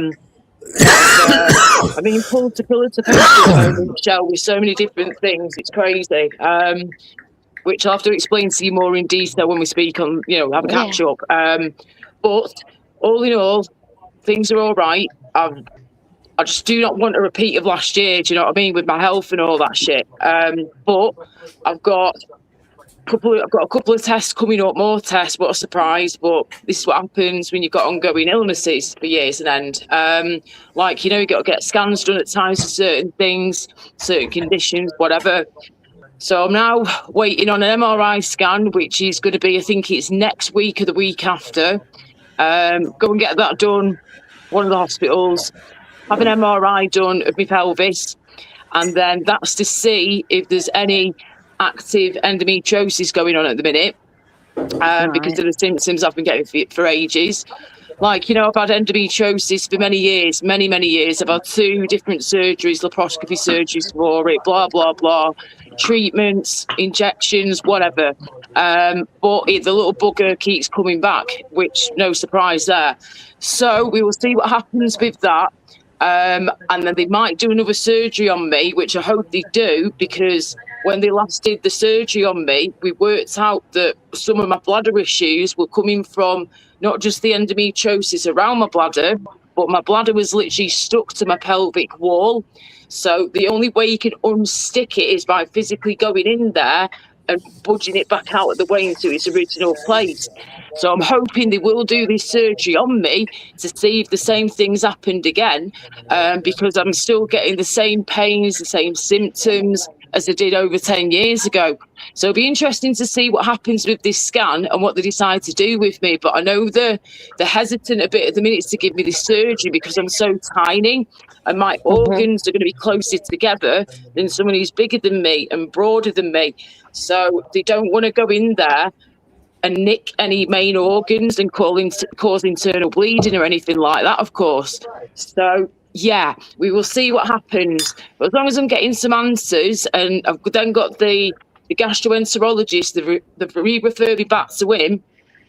mean, pull to post at the moment, Michelle, with so many different things. It's crazy. Which I'll have to explain to you more in detail when we speak on, have a Yeah. catch up. But all in all, things are all right. I just do not want a repeat of last year. Do you know what I mean? With my health and all that shit. But I've got a couple of tests coming up, more tests. What a surprise! But this is what happens when you've got ongoing illnesses for years and end. You got to get scans done at times for certain things, certain conditions, whatever. So I'm now waiting on an MRI scan, which is going to be, I think it's next week or the week after. Go and get that done. One of the hospitals. Have an MRI done of my pelvis, and then that's to see if there's any active endometriosis going on at the minute, because of the symptoms I've been getting for ages. I've had endometriosis for many years. I've had 2 different surgeries, laparoscopy surgeries for it, blah, blah, blah, treatments, injections, whatever. But the little bugger keeps coming back, which no surprise there. So we will see what happens with that. And then they might do another surgery on me, which I hope they do, because when they last did the surgery on me, we worked out that some of my bladder issues were coming from not just the endometriosis around my bladder, but my bladder was literally stuck to my pelvic wall. So the only way you can unstick it is by physically going in there and budging it back out of the way into its original place. So I'm hoping they will do this surgery on me to see if the same things happened again, because I'm still getting the same pains, the same symptoms as I did over 10 years ago. So it'll be interesting to see what happens with this scan and what they decide to do with me. But I know they're hesitant a bit at the minute to give me this surgery because I'm so tiny and my organs are going to be closer together than someone who's bigger than me and broader than me. So they don't want to go in there and nick any main organs and cause internal bleeding or anything like that, of course. So yeah, we will see what happens. But as long as I'm getting some answers, and I've then got the gastroenterologist, they've re-referred me back to him,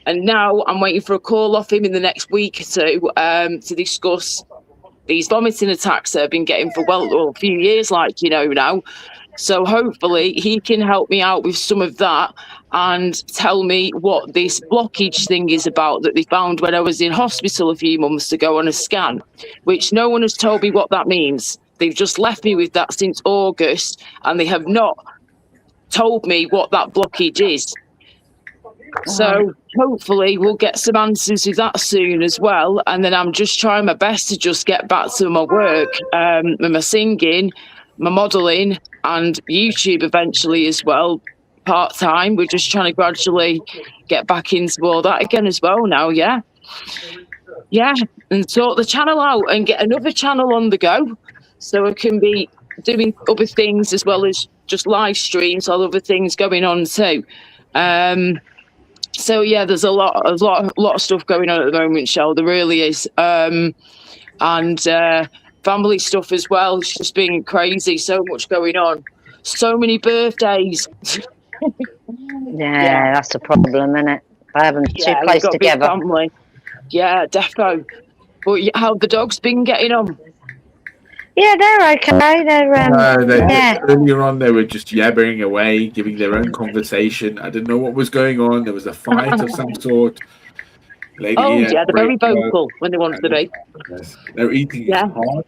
and now I'm waiting for a call off him in the next week or two to discuss these vomiting attacks that I've been getting for a few years, now. So hopefully he can help me out with some of that and tell me what this blockage thing is about that they found when I was in hospital a few months ago on a scan, which no one has told me what that means. they've just left me with that since August, and they have not told me what that blockage is. So hopefully we'll get some answers with that soon as well. And then I'm just trying my best to just get back to my work, with my singing, my modelling, and YouTube eventually as well, part-time. We're just trying to gradually get back into all that again as well now, yeah, and sort the channel out and get another channel on the go, so I can be doing other things as well as just live streams, all other things going on too. So yeah, there's a lot of stuff going on at the moment, Shell. There really is, and family stuff as well. It's just been crazy. So much going on. So many birthdays. Yeah, that's a problem, isn't it? I have them too We've close got big together. family. Yeah, defo. But how the dog's been getting on? Yeah, they're okay. Yeah. Earlier on, they were just yabbering away, giving their own conversation. I didn't know what was going on. There was a fight of some sort. Lady Oh had yeah, they're very break- vocal when they want to be. Yes. They're eating Yeah. heart.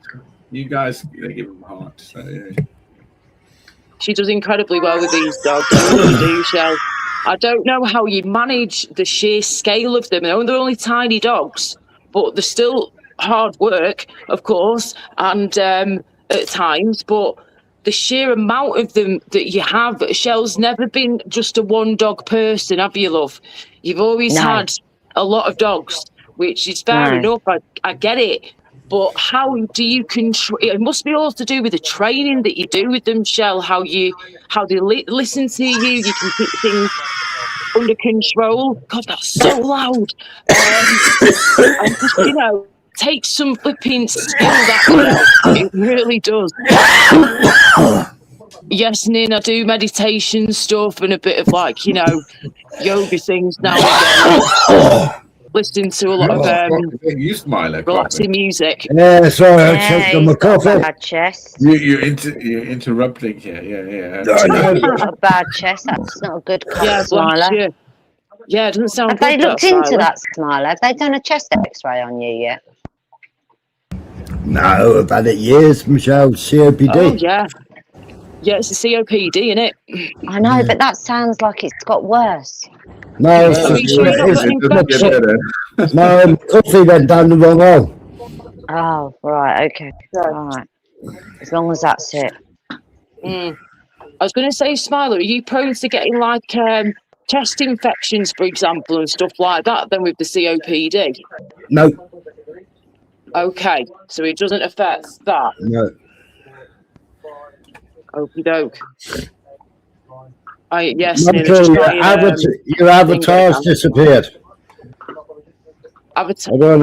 You guys, they give them heart. So, yeah. She does incredibly well with these dogs. I really do, Shell. I don't know how you manage the sheer scale of them. They're only tiny dogs, but they're still hard work, of course, and at times. But the sheer amount of them that you have, Shell's never been just a one dog person, have you, love? You've always No. had a lot of dogs, which is fair No. enough. I get it. But how do you control? It must be all to do with the training that you do with them, Shell. How they listen to you. You can keep things under control. God, that's so loud. And just, takes some flipping skill. It really does. Yes, Nin, I do meditation stuff and a bit of yoga things now and then. Listening to a lot of You smile, relaxing music. Yeah, sorry, I Yeah, choked on my he's got a coffee. bad chest. You're interrupting here. Yeah. He's got a bad chest. That's not a good cough, Yeah, bless Smiler. you. Yeah, it doesn't sound Have good. they looked that, into Smiler. that, Smiler? Have they done a chest X-ray on you yet? No, I've had it years, Michelle. COPD. Oh, yeah. Yeah, it's a COPD, isn't it? I know, but that sounds like it's got worse. No, Are you sure you're not got an infection? no, coffee went down the wrong hole. Oh, right, okay. All right. As long as that's it. Mm. I was going to say, Smiler, are you prone to getting chest infections, for example, and stuff like that then with the COPD? No, Okay, so it doesn't affect that. no. Okie doke. Yes, Not Neil, till just your, trying, your avatar's disappeared. avatar. I don't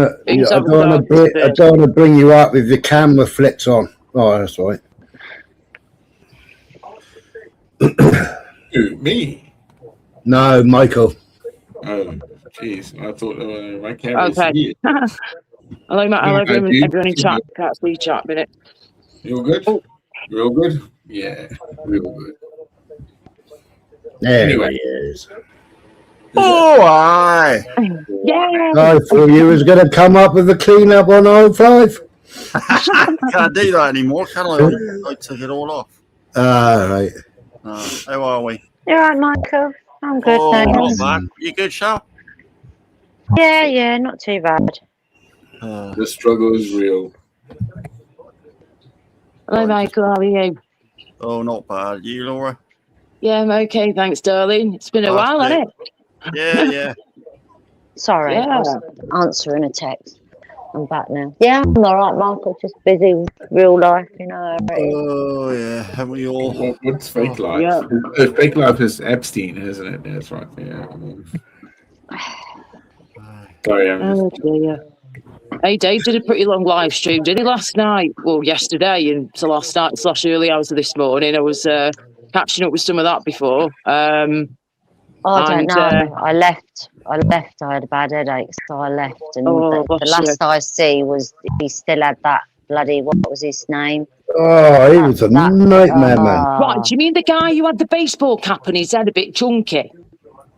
want to bring you up with your camera flicks on. Oh, that's right. Who, me? No, Michael. Oh, jeez. I thought my camera was Okay. here. Hello, Matt. Hello, I everyone, do. everyone in chat. Can't see chat a minute. You all good? Oh. You all good? Yeah, real good. There Anyway. he is. Oh, aye. Yeah. I thought you was going to come up with a clean-up on 05. Can't do that anymore, can I? I took it all off. Right. How are we? You all right, Michael? I'm good, Oh, thanks. not bad. You good, Shal? Yeah, not too bad. The struggle is real. Hello, Michael. How are you? Oh, not bad. You, Laura? Yeah, I'm okay. Thanks, darling. It's been a while, hasn't it? Yeah. Sorry, I Yeah. was answering a text. I'm back now. Yeah, I'm all right, Michael. Just busy with real life, Oh, yeah. Haven't we all? What's fake life? Yeah. Fake life is Epstein, isn't it? That's right. Yeah. Sorry, I'm Oh, dear. Hey, Dave did a pretty long live stream, didn't he, last night? Well, yesterday into last night / early hours of this morning. I was catching up with some of that before. I don't And, know. I left. I had a bad headache, so I left. And the bless last I see was he still had that bloody, what was his name? Oh, he was a nightmare, man. Right, do you mean the guy who had the baseball cap and his head a bit chunky?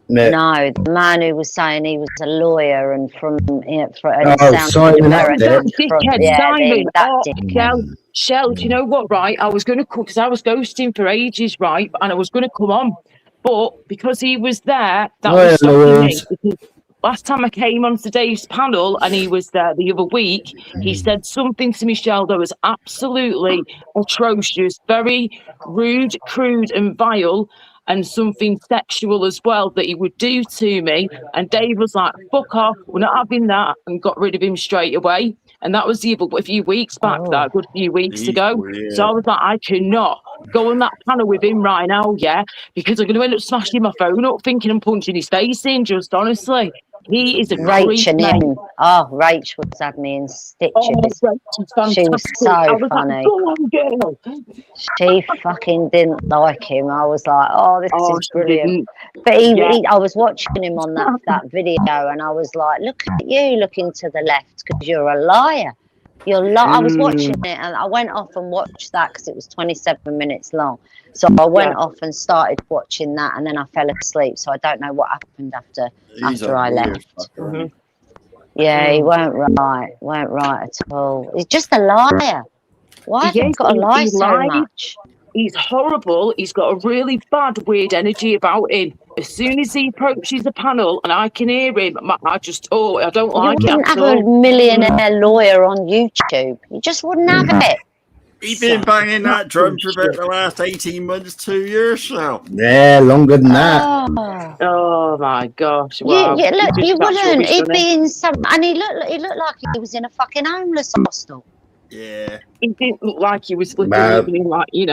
Yeah. No, the man who was saying he was a lawyer and from and Oh, sounded Simon American. That Dickhead Yeah, Simon. that Oh, dickhead. Shell, do you know what, right? I was going to come, because I was ghosting for ages, right? And I was going to come on. But because he was there, that Hi, was stopping me. Louise. Because last time I came onto Dave's panel and he was there the other week, he said something to Michelle that was absolutely atrocious, very rude, crude, and vile, and something sexual as well that he would do to me. And Dave was like, fuck off, we're not having that, and got rid of him straight away. And that was a few weeks back, that a good few weeks He's ago. weird. So I was like, I cannot go on that panel with him right now, yeah, because I'm going to end up smashing my phone up, thinking I'm punching his face in, just honestly. He is a Rach creep, and mate. him. Oh, Rach was had me in stitches. Oh, Rachel's fantastic. She was so I was funny. like, go on, girl. She fucking didn't like him. I was like, oh, this Oh, is she brilliant. didn't. But Yeah. I was watching him on that video, and I was like, look at you looking to the left because you're a liar. I was watching it, and I went off and watched that because it was 27 minutes long. So I went off and started watching that, and then I fell asleep. So I don't know what happened after He's a I weird left. fucker, isn't Yeah, he weren't right at all. He's just a liar. Why have He you is, got to he lie so lies. much? He's horrible. He's got a really bad, weird energy about him. As soon as he approaches the panel and I can hear him, I just, I don't like You it wouldn't at have a all. millionaire lawyer on YouTube. You just wouldn't have it. He's been banging that drum for about the last 18 months, 2 years, so. Yeah, longer than that. Oh. Oh my gosh! Wow. Look, Just you that's wouldn't. rubbish, He'd isn't it? be in some, and he looked like he was in a fucking homeless hostel. Yeah. He didn't look like he was living No. in, like, He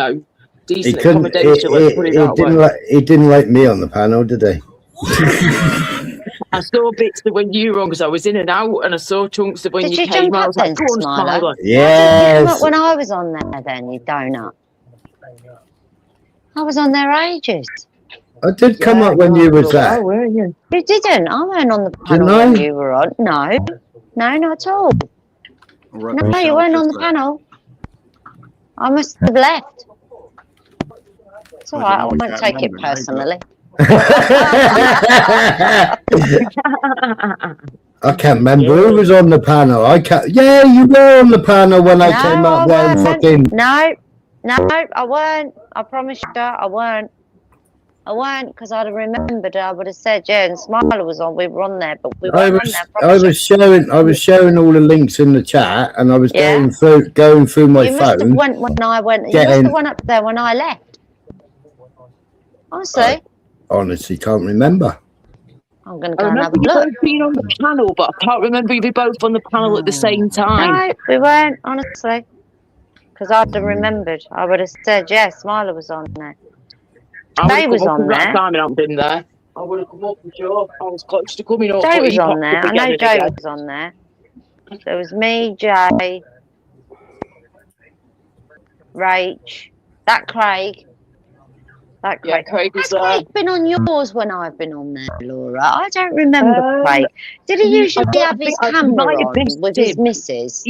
decent couldn't. accommodation. Let's put it that way. He didn't like me on the panel, did he? I saw bits of when you were on because I was in and out, and I saw chunks of when Did you you came jump on. I up was like, then, "Go on, Smiler? Smiler." Yes. When I was on there, then you donut. I was on there ages. I did come up when you was there. Oh, were you? You didn't. I weren't on the panel Didn't I? when you were on. No, not at all. No, you weren't on the panel. I must have left. It's all I right. I don't know, won't I take can't it remember, personally. I can't remember who was on the panel. Yeah, you were on the panel when I came up there and fucking. No, I weren't. I promise you, I weren't. I weren't, because I'd have remembered. I would have said, yeah, and Smiler was on. We were on there, but we weren't on there. I was showing all the links in the chat, and I was Yeah. going through my You must have phone. went when I went. You Getting- must have went up there when I left. Honestly, Honestly, can't remember. I'm going to I go and have remember a you look. both being on the panel, but I can't remember you both on the panel at the same time. No, we weren't, honestly. Because I'd have remembered. I would have said, yeah, Smiler was on there. I Jay was would have come on up at that there. time and I hadn't been there. I would have come up for sure. I was close to coming up. Jay but was he on popped there. up I know again and Jay again. was on there. There was me, Jay, Rach, that Craig. Yeah, Craig was Has there. Craig been on yours when I've been on there, Laura? I don't remember Uh, Craig. Did he usually don't have his think I camera might have on missed with his him. missus?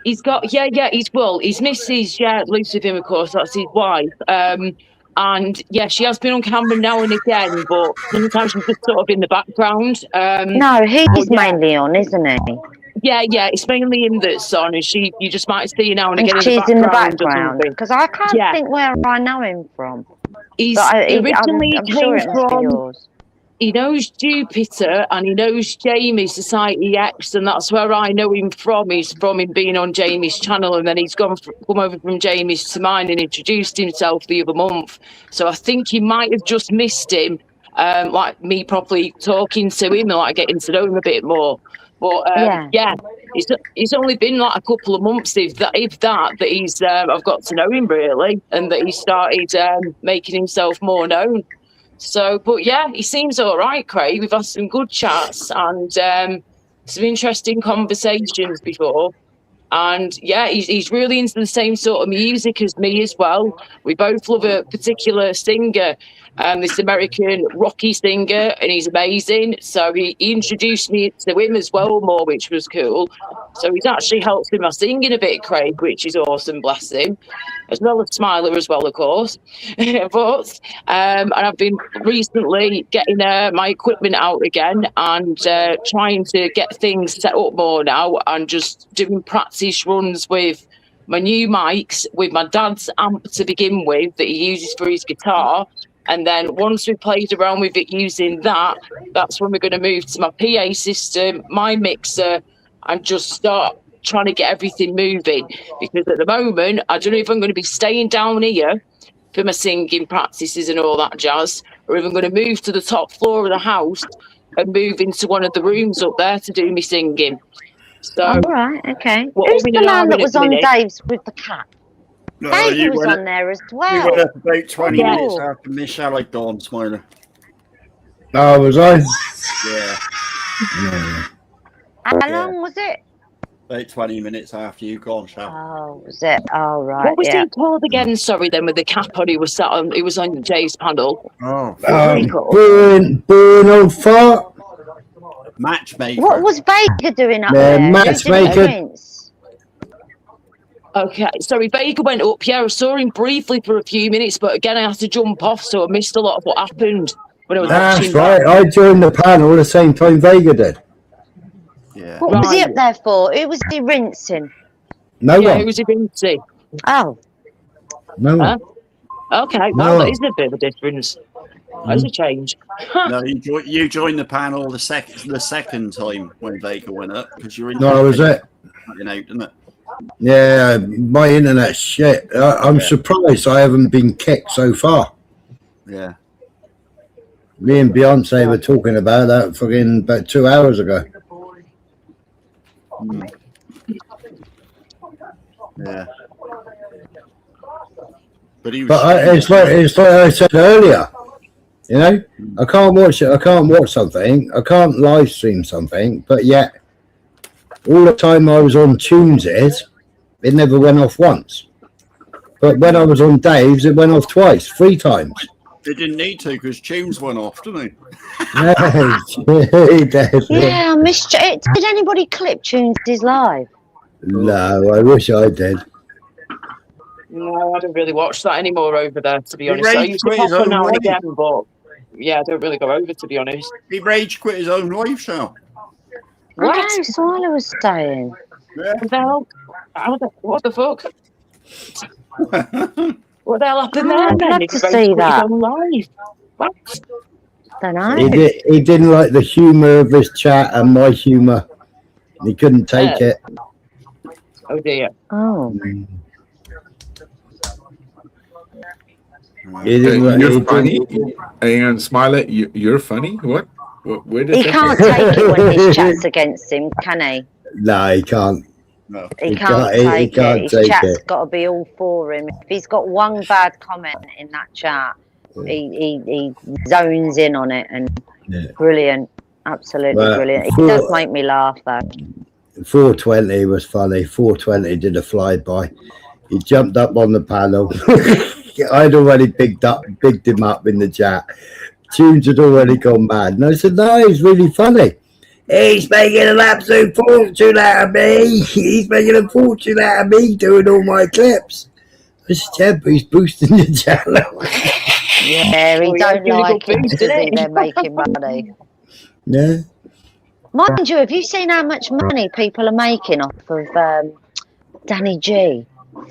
He's got, his missus, lives with him, of course, that's his wife. And yeah, she has been on camera now and again, but sometimes she's just sort of in the background. No, he's yeah. mainly on, isn't he? Yeah, it's mainly him that's on, and you just might see her now and And again she's in the background. or Because I can't Yeah. think where I know him from. He's But originally I'm came sure it must be from. yours. He knows Jupiter and he knows Jamie Society X, and that's where I know him from. He's from him being on Jamie's channel, and then he's come over from Jamie's to mine and introduced himself the other month. So I think you might have just missed him, like me properly talking to him and like getting to know him a bit more. But yeah, it's only been like a couple of months, if that he's I've got to know him really, and that he started making himself more known. So, but yeah, he seems all right, Craig. We've had some good chats and some interesting conversations before. And yeah, he's really into the same sort of music as me as well. We both love a particular singer, this American rocky singer, and he's amazing. So he introduced me to him as well more, which was cool. So he's actually helped with my singing a bit, Craig, which is awesome, bless him. As well as Smiler as well, of course. But and I've been recently getting my equipment out again and trying to get things set up more now and just doing practice runs with my new mics with my dad's amp to begin with that he uses for his guitar. And then once we've played around with it using that, that's when we're going to move to my PA system, my mixer, and just start trying to get everything moving. Because at the moment, I don't know if I'm going to be staying down here for my singing practices and all that jazz, or if I'm going to move to the top floor of the house and move into one of the rooms up there to do me singing. So, All right, okay. What Who's are we the doing man that at was the on minute? Dave's with the cat? Dave was on there as You well. went up about 20 Yeah. minutes after Michelle had gone, Smiler. Oh, was I? Yeah, Yeah. How Yeah. long was it? about 20 minutes after you gone, Shell. Oh, was it? Oh, right, What was yeah. he called again? Sorry, then with the cap on, he was sat on. He was on Jay's panel. Oh, Born old fart. matchmaker. What was Baker doing up Yeah, there? Who matchmaker. did Prince? Okay, sorry, Baker went up. Yeah, I saw him briefly for a few minutes, but again, I had to jump off, so I missed a lot of what happened when I was That's watching right. that. I joined the panel the same time Vega did. Yeah. What was he Right. up there for? Who was he rinsing? No Yeah, one. who was it going to see? Oh, No Huh? one. Okay, No. well, that is a bit of a difference. That's a change. No, you joined the panel the second time when Baker went up because you're in. No, that was it. You know, didn't it? Yeah, my internet's shit. I'm surprised I haven't been kicked so far. Yeah. Me and Beyonce were talking about that fucking about 2 hours ago. Yeah. But he was. But it's like I said earlier. You know, I can't watch it. I can't watch something. I can't live stream something. But yet, all the time I was on Tunes's, it never went off once. But when I was on Dave's, it went off twice, 3 times. They didn't need to because tunes went off, didn't they? He did. yeah, I missed it. Did anybody clip Tunes live? No, I wish I did. No, I don't really watch that anymore over there, to be He honest. I rage used to quit pop his on own now and way. again, but yeah, I don't really go over, to be honest. He rage quit his own life show. I know, Sila was saying. Yeah. What the hell? What the fuck? What the hell happened Oh, there I'd then? love If to he see quit that. his own life? What? Don't know. He didn't like the humour of his chat and my humour. He couldn't take it. Oh dear. Oh, He didn't, he You're didn't- funny. And Smiler, you're funny? What? Where did he that can't come take it when his chat's against him, can he? No, he can't. No. He He can't can't- he take can't it. His take chat's it. got to be all for him. If he's got one bad comment in that chat, he zones in on it, and Yeah. brilliant, absolutely Well, brilliant. He for- does make me laugh though. 420 was funny. 420 did a flyby. He jumped up on the panel. I'd already bigged him up in the chat. Tunes had already gone mad. And I said, no, he's really funny. He's making an absolute fortune out of me. He's making a fortune out of me doing all my clips. I said, yeah, but he's boosting the channel. Yeah, he Oh, yeah, don't really like good it boost, to isn't be it? there making money. Yeah. Mind you, have you seen how much money people are making off of Danny G?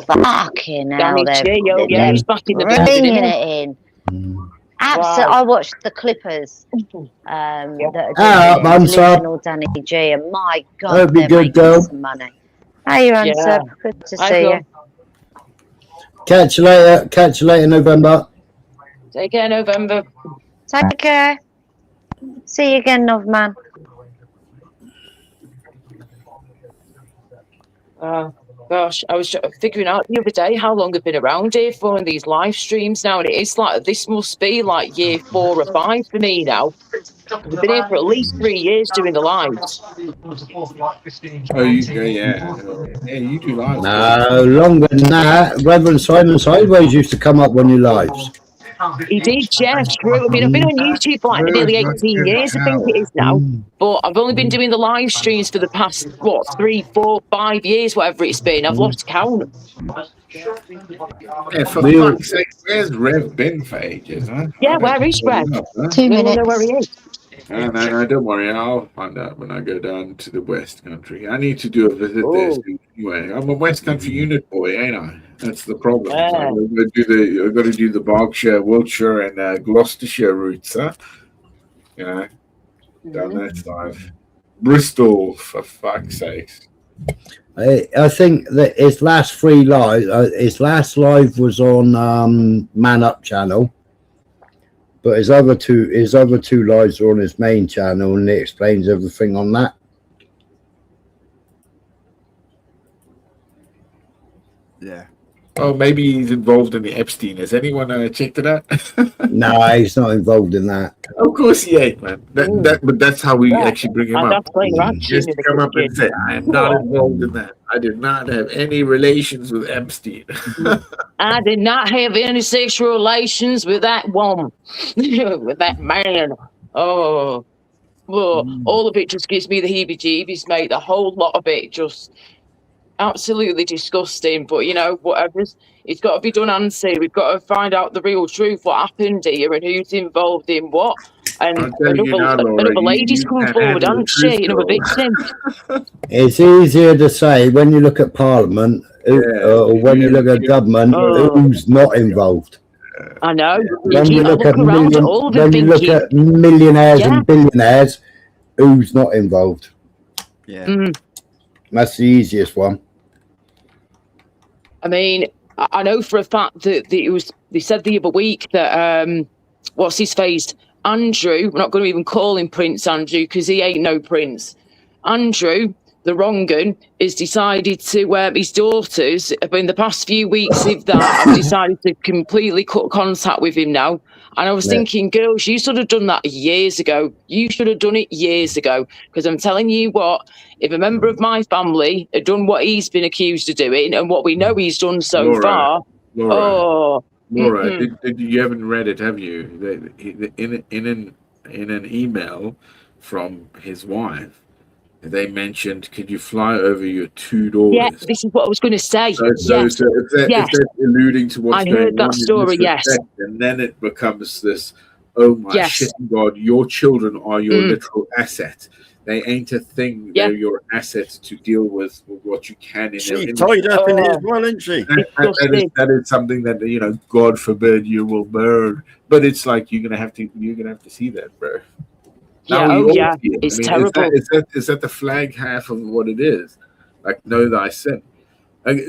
Fucking hell, Danny they're G, oh yeah, he's back in the building, bringing isn't he? it in. Mm. Absolutely, Wow. I watched the Clippers Yeah. that Ah, are doing man, it, sir. original Danny G, and my God, Hope you're they're good, making girl. some money. Hey, you're on, Yeah. sir. Good to Hi, see girl. you. Catch you later. Catch you later, November. Take care, November. Take care. See you again, Nov man. Gosh, I was figuring out the other day how long I've been around here for in these live streams now, and it is like this must be like year 4 or 5 for me now. We've been here for at least 3 years doing the lives. Oh, yeah, you do live. No, longer than that. Reverend Simon Sideways used to come up on your lives. He did, yeah, true. I mean, I've been on YouTube for like nearly 18 years, I think it is now. But I've only been doing the live streams for the past, 3, 4, 5 years, whatever it's been. I've lost count. Yeah, for fuck's sake, where's Rev been for ages, huh? Yeah, where is Rev? 2 I don't minutes. know where he is. No, don't worry. I'll find out when I go down to the West Country. I need to do a visit there soon anyway. I'm a West Country unit boy, ain't I? That's the problem. Yeah. So I've got to do the Berkshire, Wiltshire, and Gloucestershire routes, huh? Yeah, down that side. Bristol, for fuck's sakes. I think that his last live was on Man Up channel, but his other two lives are on his main channel, and he explains everything on that. Yeah. Oh, maybe he's involved in the Epstein. Has anyone checked it out? No, he's not involved in that. Of course he ain't, man. But that's how we actually bring him And up. that's playing around Just in the come up and kitchen. say, I am not involved in that. I did not have any relations with Epstein. I did not have any sexual relations with that woman, with that man. Oh, well, all of it just gives me the heebie-jeebies, mate. The whole lot of it just absolutely disgusting. But you know, whatever's, it's got to be done, Nancy. We've got to find out the real truth, what happened here, and who's involved in what. And I'm telling you now, Laura, another lady's you come can't forward, handle hasn't the truth, she? Another girl. victim. It's easier to say when you look at Parliament or when you look at government who's not involved. I know. When You you look look at around at all of them when you look thinking, at millionaires Yeah. and billionaires, who's not involved? Yeah. That's the easiest one. I mean, I know for a fact that they said the other week that, what's his face? Andrew, we're not going to even call him Prince Andrew because he ain't no prince. Andrew, the wrong un, has decided to, his daughters, in the past few weeks of that, have decided to completely cut contact with him now. And I was thinking, girls, you should have done that years ago. You should have done it years ago. Because I'm telling you what, if a member of my family had done what he's been accused of doing and what we know he's done so Laura, far, Laura, mm-mm. you haven't read it, have you? In an email from his wife, they mentioned, could you fly over your two daughters? Yeah, this is what I was going to say. So Yes. if they're alluding to what's I going heard that on in story, this yes. respect, and then it becomes this, oh my Yes. shit, God, your children are your literal asset. They ain't a thing. Yeah. They're your asset to deal with what you can. She's tied up in it as well, isn't she? That is something that, you know, God forbid you will burn. But it's like you're gonna have to see that, bro. Yeah, Now we oh all yeah, see it. it's I mean, terrible. Is that the flag half of what it is? Like, know thy sin. Like,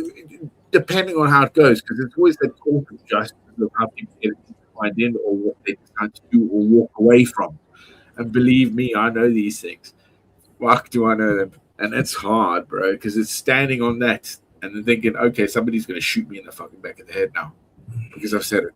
depending on how it goes, because it's always the court of justice of how people get find in or what they decide to do or walk away from. And believe me, I know these things. Fuck, do I know them? And it's hard, bro, because it's standing on that and then thinking, okay, somebody's going to shoot me in the fucking back of the head now because I've said it.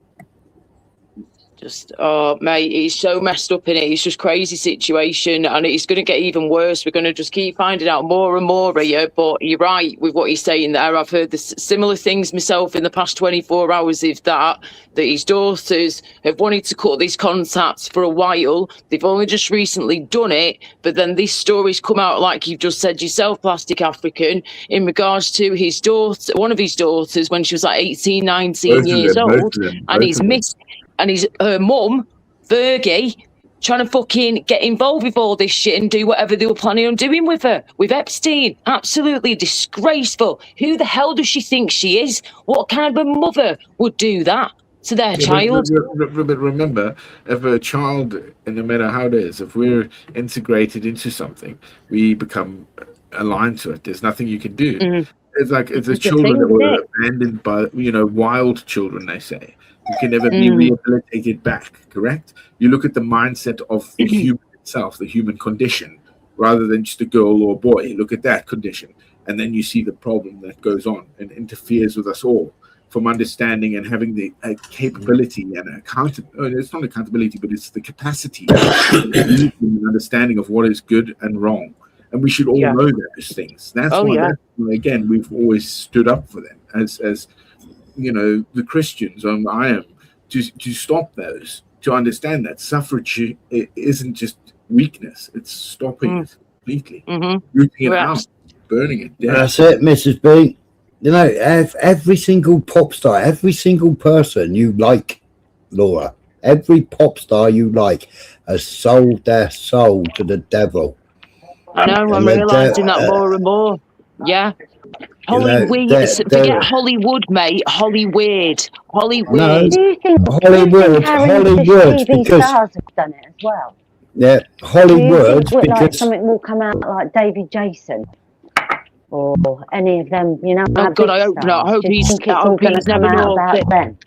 Just, oh, mate, it's so messed up in it. It's just crazy situation, and it's going to get even worse. We're going to just keep finding out more and more here. But you're right with what he's saying there. I've heard the similar things myself in the past 24 hours. If that his daughters have wanted to cut these contacts for a while. They've only just recently done it, but then this story's come out, like you've just said yourself, Plastic African, in regards to his daughter, one of his daughters, when she was like 18, 19 years old, and he's missed. And her mum, Fergie, trying to fucking get involved with all this shit and do whatever they were planning on doing with her, with Epstein. Absolutely disgraceful. Who the hell does she think she is? What kind of a mother would do that to their child? But remember, if a child, and no matter how it is, if we're integrated into something, we become aligned to it. There's nothing you can do. It's like it's the children that were abandoned by, you know, wild children, they say. You can never be rehabilitated back, correct? You look at the mindset of the human itself, the human condition, rather than just a girl or a boy. Look at that condition. And then you see the problem that goes on and interferes with us all. from understanding and having the capability and it's not accountability, but it's the capacity and understanding of what is good and wrong. And we should all know those things. That's why, again, we've always stood up for them as you know, the Christians. I am to stop those, to understand that suffrage isn't just weakness; it's stopping it completely, rooting it out, burning it down. That's it, Mrs. B. You know, every single pop star, every single person you like, Laura, every pop star you like has sold their soul to the devil. I know, I'm realising that more and more. Yeah. Hollywood, forget Hollywood, mate. Hollywood. No, Do you think Hollywood, TV because stars have done it as well? yeah, Hollywood, Do you think, like, because something will come out like David Jason or any of them? You know, Oh God, I hope not. I hope he's never about them.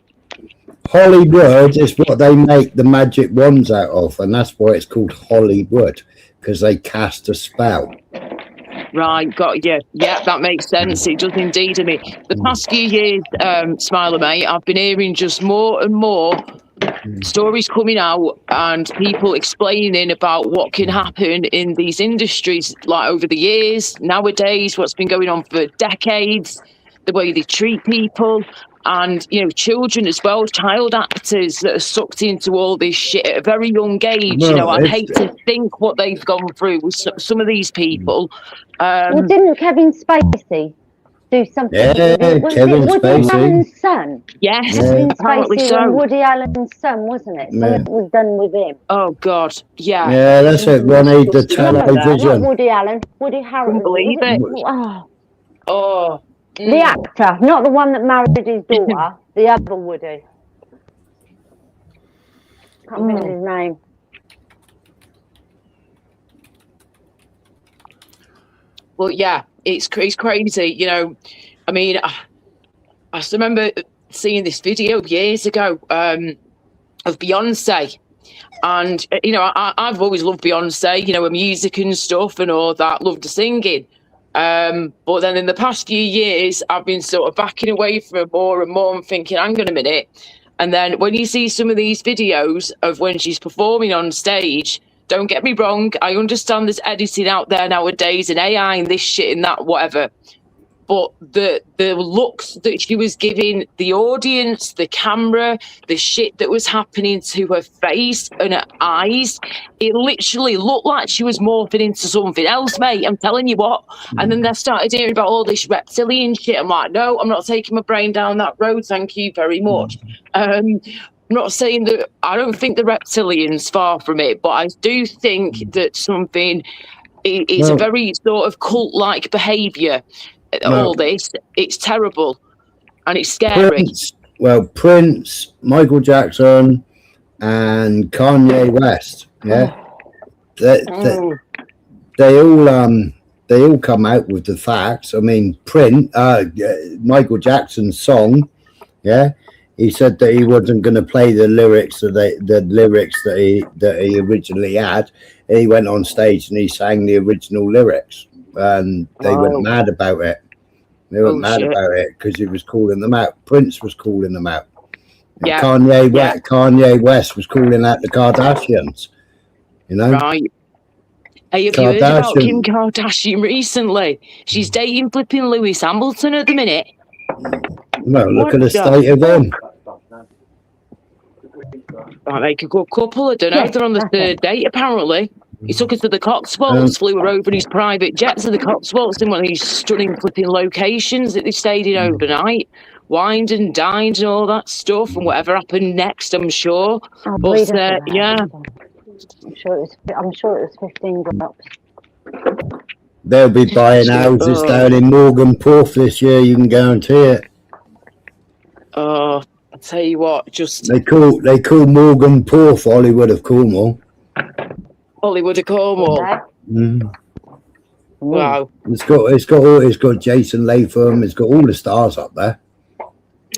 Hollywood is what they make the magic wands out of, and that's why it's called Hollywood, because they cast a spell. Right, got you. Yeah, that makes sense. It does indeed. I mean, the past few years, Smiler mate, I've been hearing just more and more stories coming out and people explaining about what can happen in these industries, like over the years, nowadays, what's been going on for decades, the way they treat people. And, you know, children as well, child actors that are sucked into all this shit at a very young age. Well, you know, I hate to think what they've gone through with some of these people. Well, didn't Kevin Spacey do something? Yeah, Kevin Woody Spacey. Allen's son. Yes, Kevin apparently Spacey so. and Woody Allen's son, wasn't it? Yeah. Something was done with him. Oh, God. Yeah. Yeah, that's it. Ronnie, the Not television. Woody Allen. Woody Harrelson. Couldn't believe it. Oh, Oh. the actor, not the one that married his daughter. The other Woody. Can't remember his name. Well, yeah, it's crazy. You know, I mean, I still remember seeing this video years ago of Beyonce. And, you know, I've always loved Beyonce, you know, her music and stuff and all that, loved her singing. But then in the past few years, I've been sort of backing away from her more and more and thinking, hang on a minute. And then when you see some of these videos of when she's performing on stage, don't get me wrong, I understand there's editing out there nowadays and AI and this shit and that, whatever. But the looks that she was giving the audience, the camera, the shit that was happening to her face and her eyes, it literally looked like she was morphing into something else, mate. I'm telling you what. And then they started hearing about all this reptilian shit. I'm like, no, I'm not taking my brain down that road. Thank you very much. I'm not saying that I don't think the reptilian's far from it, but I do think that something is a very sort of cult-like behaviour. All this, it's terrible and it's scary. Prince, Michael Jackson, and Kanye West. Yeah, they all come out with the facts. I mean, Michael Jackson's song. Yeah, he said that he wasn't going to play the lyrics that he originally had. He went on stage and he sang the original lyrics. And they went mad about it. They went mad about it because he was calling them out. Prince was calling them out. Yeah. Kanye West was calling out the Kardashians. You know? Right. Hey, have you heard about Kim Kardashian recently? She's dating flipping Lewis Hamilton at the minute. No, look at the state of him. Might make a good couple. I don't know. They're on the third date, apparently. He took her to the Cotswolds, flew her over in his private jet to the Cotswolds in one of these stunning flipping locations that they stayed in overnight. Wined and dined and all that stuff, and whatever happened next, I'm sure. But yeah. I'm sure it was 15 drops. They'll be buying houses down in Morgan Porth this year, you can guarantee it. Oh, I tell you what, just they call Morgan Porth Hollywood of Cornwall. Hollywood of Cornwall. Wow. It's got Jason Latham. It's got all the stars up there.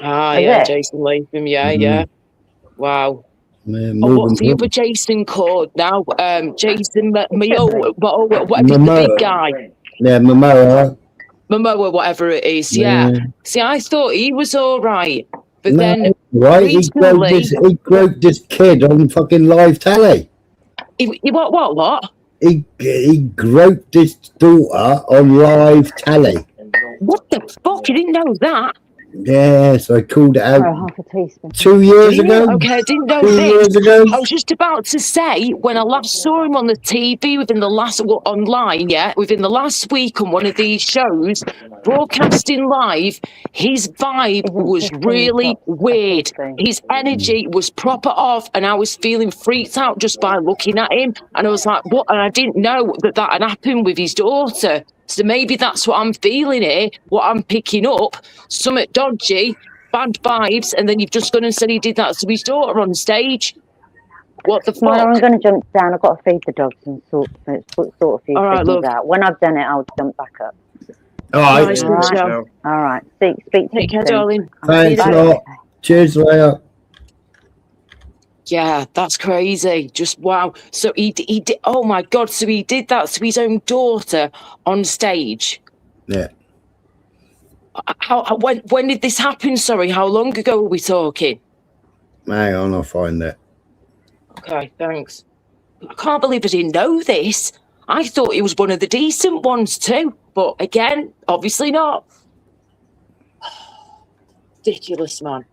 Ah, yeah, Jason Latham. Yeah. Wow. What's the other Jason called now? Jason whatever, the big guy. Yeah, Momoa. Momoa, whatever it is. Yeah. See, I thought he was all right, but then right, recently, he groped this kid on fucking live telly. what? He groped his daughter on live telly. What the fuck? I didn't know that. Yes, I called it out half a teaspoon. 2 years ago. Okay, I didn't know 2 this. years ago. I was just about to say, when I last saw him on the TV within the last week on one of these shows, broadcasting live, his vibe was really weird. His energy was proper off, and I was feeling freaked out just by looking at him. And I was like, what? And I didn't know that had happened with his daughter. So maybe that's what I'm feeling here, what I'm picking up, something dodgy, bad vibes, and then you've just gone and said he did that to his daughter on stage. What the fuck? Well, I'm going to jump down. I've got to feed the dogs and sort a few things out. When I've done it, I'll jump back up. All right. Nice, All right. Speak Take care, soon. darling. Thanks a lot. Cheers, Leah. Yeah, that's crazy. Just wow. So he did. Oh my God. So he did that to his own daughter on stage. Yeah. When did this happen? Sorry, how long ago were we talking? Hang on, I'll find it. Okay, thanks. I can't believe I didn't know this. I thought he was one of the decent ones too, but again, obviously not. Ridiculous, man.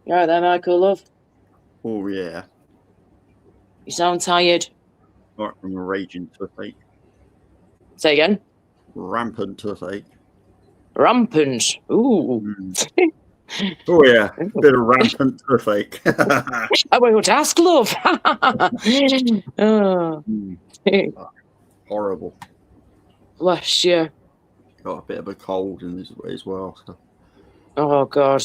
You all right there, Michael, love? Oh, yeah. You sound tired. Right from a raging toothache. Say again? Rampant toothache. Rampant. Ooh. Oh, yeah. Bit of rampant toothache. I won't ask, love. Oh. Horrible. Bless you. Got a bit of a cold in this way as well. So. Oh, God.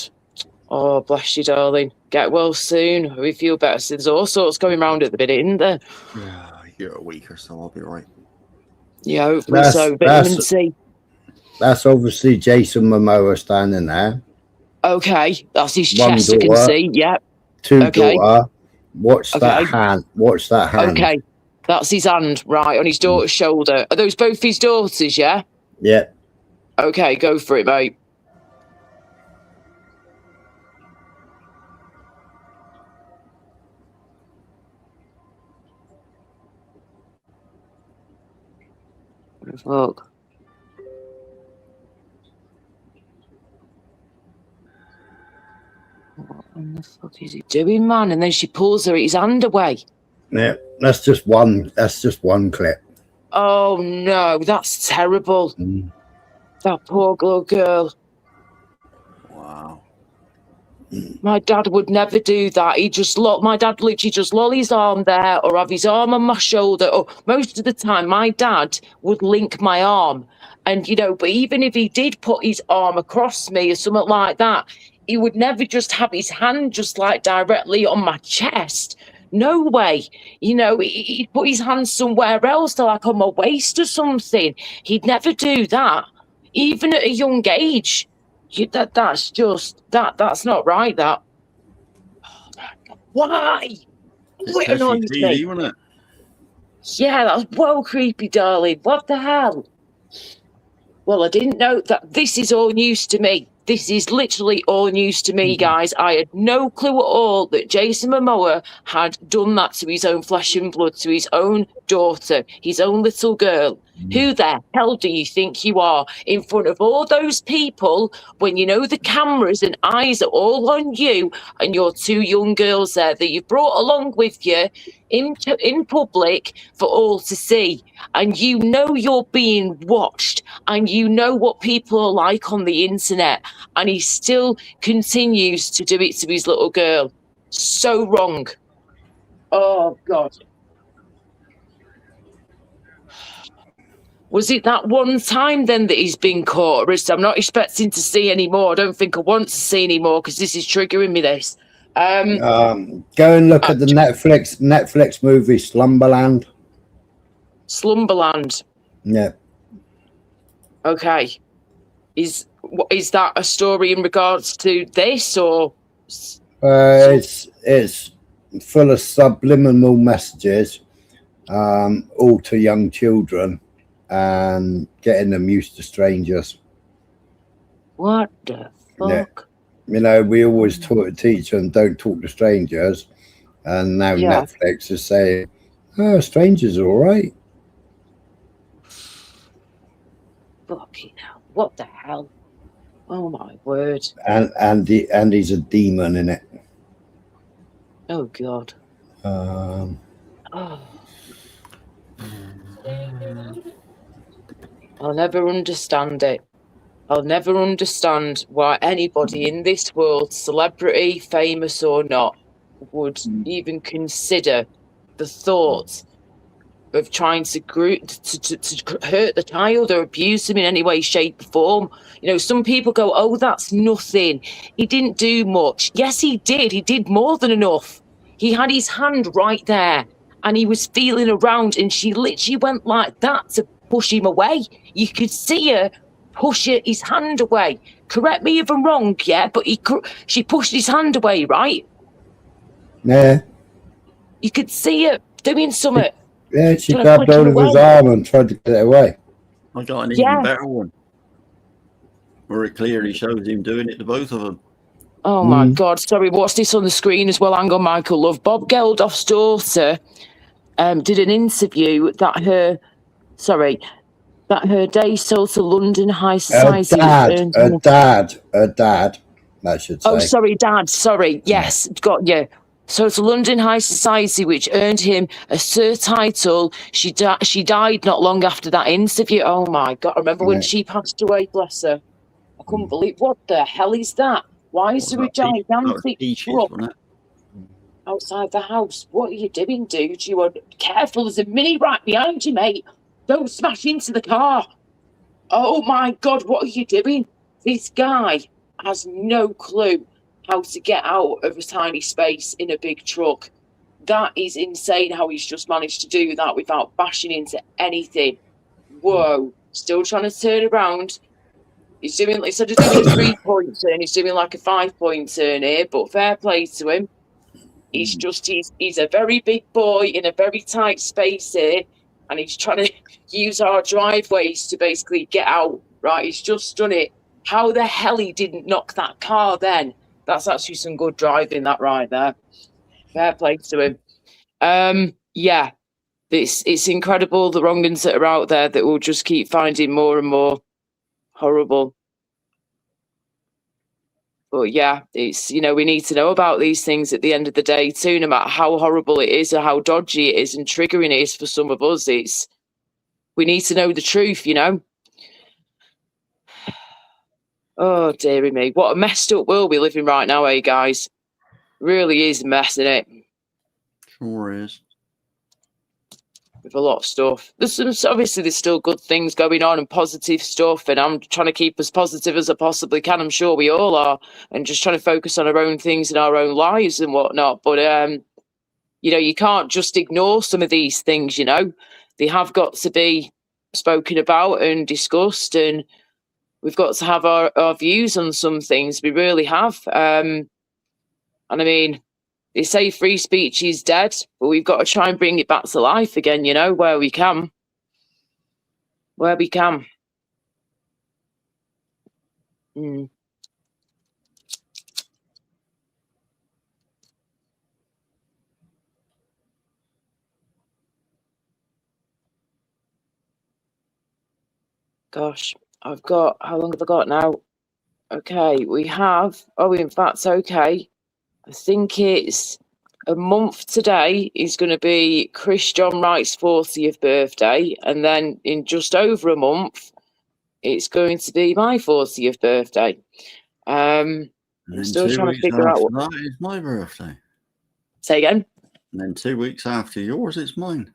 Oh, bless you, darling. Get well soon. We feel better. So there's all sorts going around at the minute, isn't there? Yeah, a week or so, I'll be right. Yeah, hopefully so. Vitamin C. That's obviously Jason Momoa standing there. Okay, that's his One chest, I can daughter. see. Yep. Two Okay. daughter. Watch that Okay. hand. Watch that hand. Okay, that's his hand, right, on his daughter's shoulder. Are those both his daughters, yeah? Yeah. Okay, go for it, mate. Look. What in the fuck is he doing, man? And then she pulls his hand away. Yeah. That's just one clip. Oh no, that's terrible. That poor little girl. Wow. My dad would never do that. My dad literally just loll his arm there or have his arm on my shoulder. Or most of the time, my dad would link my arm. And, but even if he did put his arm across me or something like that, he would never just have his hand just like directly on my chest. No way. He'd put his hand somewhere else, like on my waist or something. He'd never do that, even at a young age. That's not right. That. Why? It annoys me. Wasn't it? Yeah, that was well creepy, darling. What the hell? Well, I didn't know that. This is all news to me. This is literally all news to me, guys. I had no clue at all that Jason Momoa had done that to his own flesh and blood, to his own daughter, his own little girl. Who the hell do you think you are in front of all those people when the cameras and eyes are all on you and your two young girls there that you've brought along with you in public for all to see, and you're being watched, and what people are like on the internet, and he still continues to do it to his little girl. So wrong. Oh God. Was it that one time then that he's been caught? I'm not expecting to see any more. I don't think I want to see any more because this is triggering me, this. Go and look at the Netflix movie Slumberland. Slumberland. Yeah. Okay. Is that a story in regards to this, or? It's full of subliminal messages, all to young children, and getting them used to strangers. What the fuck? Yeah. You know, we always teach them don't talk to strangers, and now Yeah. Netflix is saying, "Oh, strangers are all right." Fucking hell! What the hell? Oh my word! And he's a demon in it. Oh god! Um, Oh. I'll never understand it. I'll never understand why anybody in this world, celebrity, famous or not, would even consider the thought of trying to hurt the child or abuse him in any way, shape, or form. You know, some people go, "Oh, that's nothing. He didn't do much." Yes, he did. He did more than enough. He had his hand right there, and he was feeling around, and she literally went like that to push him away. You could see her push his hand away. Correct me if I'm wrong, yeah, but she pushed his hand away, right? yeah, You could see her doing something. yeah. She Trying to grabbed push him hold of his away. arm and tried to get it away. I got an Yeah. even better one, where it clearly shows him doing it to both of them. Oh my God! Sorry, what's this on the screen as well? Hang on, Michael. Love. Bob Geldof's daughter did an interview that her day sold to London High Society. Her dad. That should say. Oh, sorry, Dad. Sorry. Yes, got you. So it's London High Society, which earned him a Sir title. She died not long after that interview. Oh my God! I remember when she passed away. Bless her. I couldn't believe. What the hell is that? Why is there a gigantic truck outside the house? What are you doing, dude? You are careful. There's a mini right behind you, mate. Don't smash into the car. Oh my God! What are you doing? This guy has no clue how to get out of a tiny space in a big truck. That is insane how he's just managed to do that without bashing into anything. Whoa. Still trying to turn around. He's doing, instead of doing a 3-point turn, he's doing like a 5-point turn here, but fair play to him. He's a very big boy in a very tight space here, and he's trying to use our driveways to basically get out. Right, he's just done it. How the hell he didn't knock that car then? That's actually some good driving, that right there. Fair play to him. Yeah, it's incredible, the wrong uns that are out there that will just keep finding more and more horrible. But yeah, it's, you know, we need to know about these things at the end of the day too, no matter how horrible it is or how dodgy it is and triggering it is for some of us. We need to know the truth, you know. Oh, dearie me. What a messed up world we live in right now, eh, guys? Really is a mess, isn't it? Sure is. With a lot of stuff. Obviously, there's still good things going on and positive stuff, and I'm trying to keep as positive as I possibly can. I'm sure we all are, and just trying to focus on our own things in our own lives and whatnot. But, you know, you can't just ignore some of these things, you know. They have got to be spoken about and discussed, and we've got to have our views on some things. We really have. And I mean, they say free speech is dead, but we've got to try and bring it back to life again, you know, where we can. Where we can. Gosh, how long have I got now? Okay, we have, in fact, okay. I think it's a month today is going to be Chris John Wright's 40th birthday. And then in just over a month, it's going to be my 40th birthday. I'm still trying to figure out what. That is my birthday. Say again? And then 2 weeks after yours, it's mine.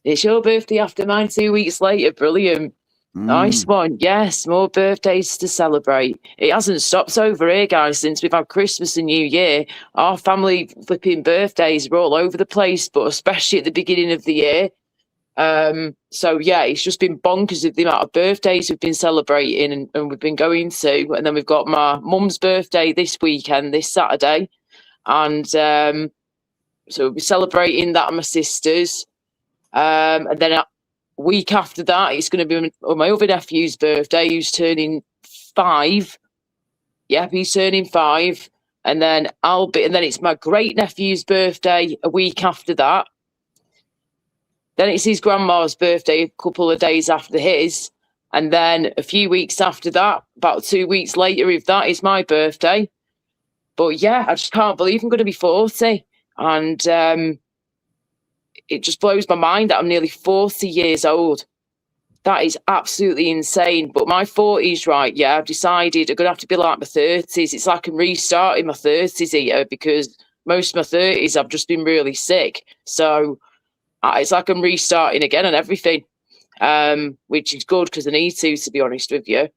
It's your birthday after mine 2 weeks later. Brilliant. Nice one. Yes, more birthdays to celebrate. It hasn't stopped over here, guys, since we've had Christmas and New Year. Our family flipping birthdays were all over the place, but especially at the beginning of the year. So yeah, it's just been bonkers of the amount of birthdays we've been celebrating and we've been going to. And then we've got my mum's birthday this weekend, this Saturday. And so we'll be celebrating that and my sister's. And then a week after that, it's going to be my other nephew's birthday, who's turning 5. Yep, he's turning 5. And then and then it's my great nephew's birthday a week after that. Then it's his grandma's birthday a couple of days after his. And then a few weeks after that, about 2 weeks later, if that is my birthday. But yeah, I just can't believe I'm going to be 40. And it just blows my mind that I'm nearly 40 years old. That is absolutely insane. But my 40s, right, yeah, I've decided I'm going to have to be like my 30s. It's like I'm restarting my 30s here because most of my 30s I've just been really sick. So it's like I'm restarting again and everything, which is good because I need to be honest with you.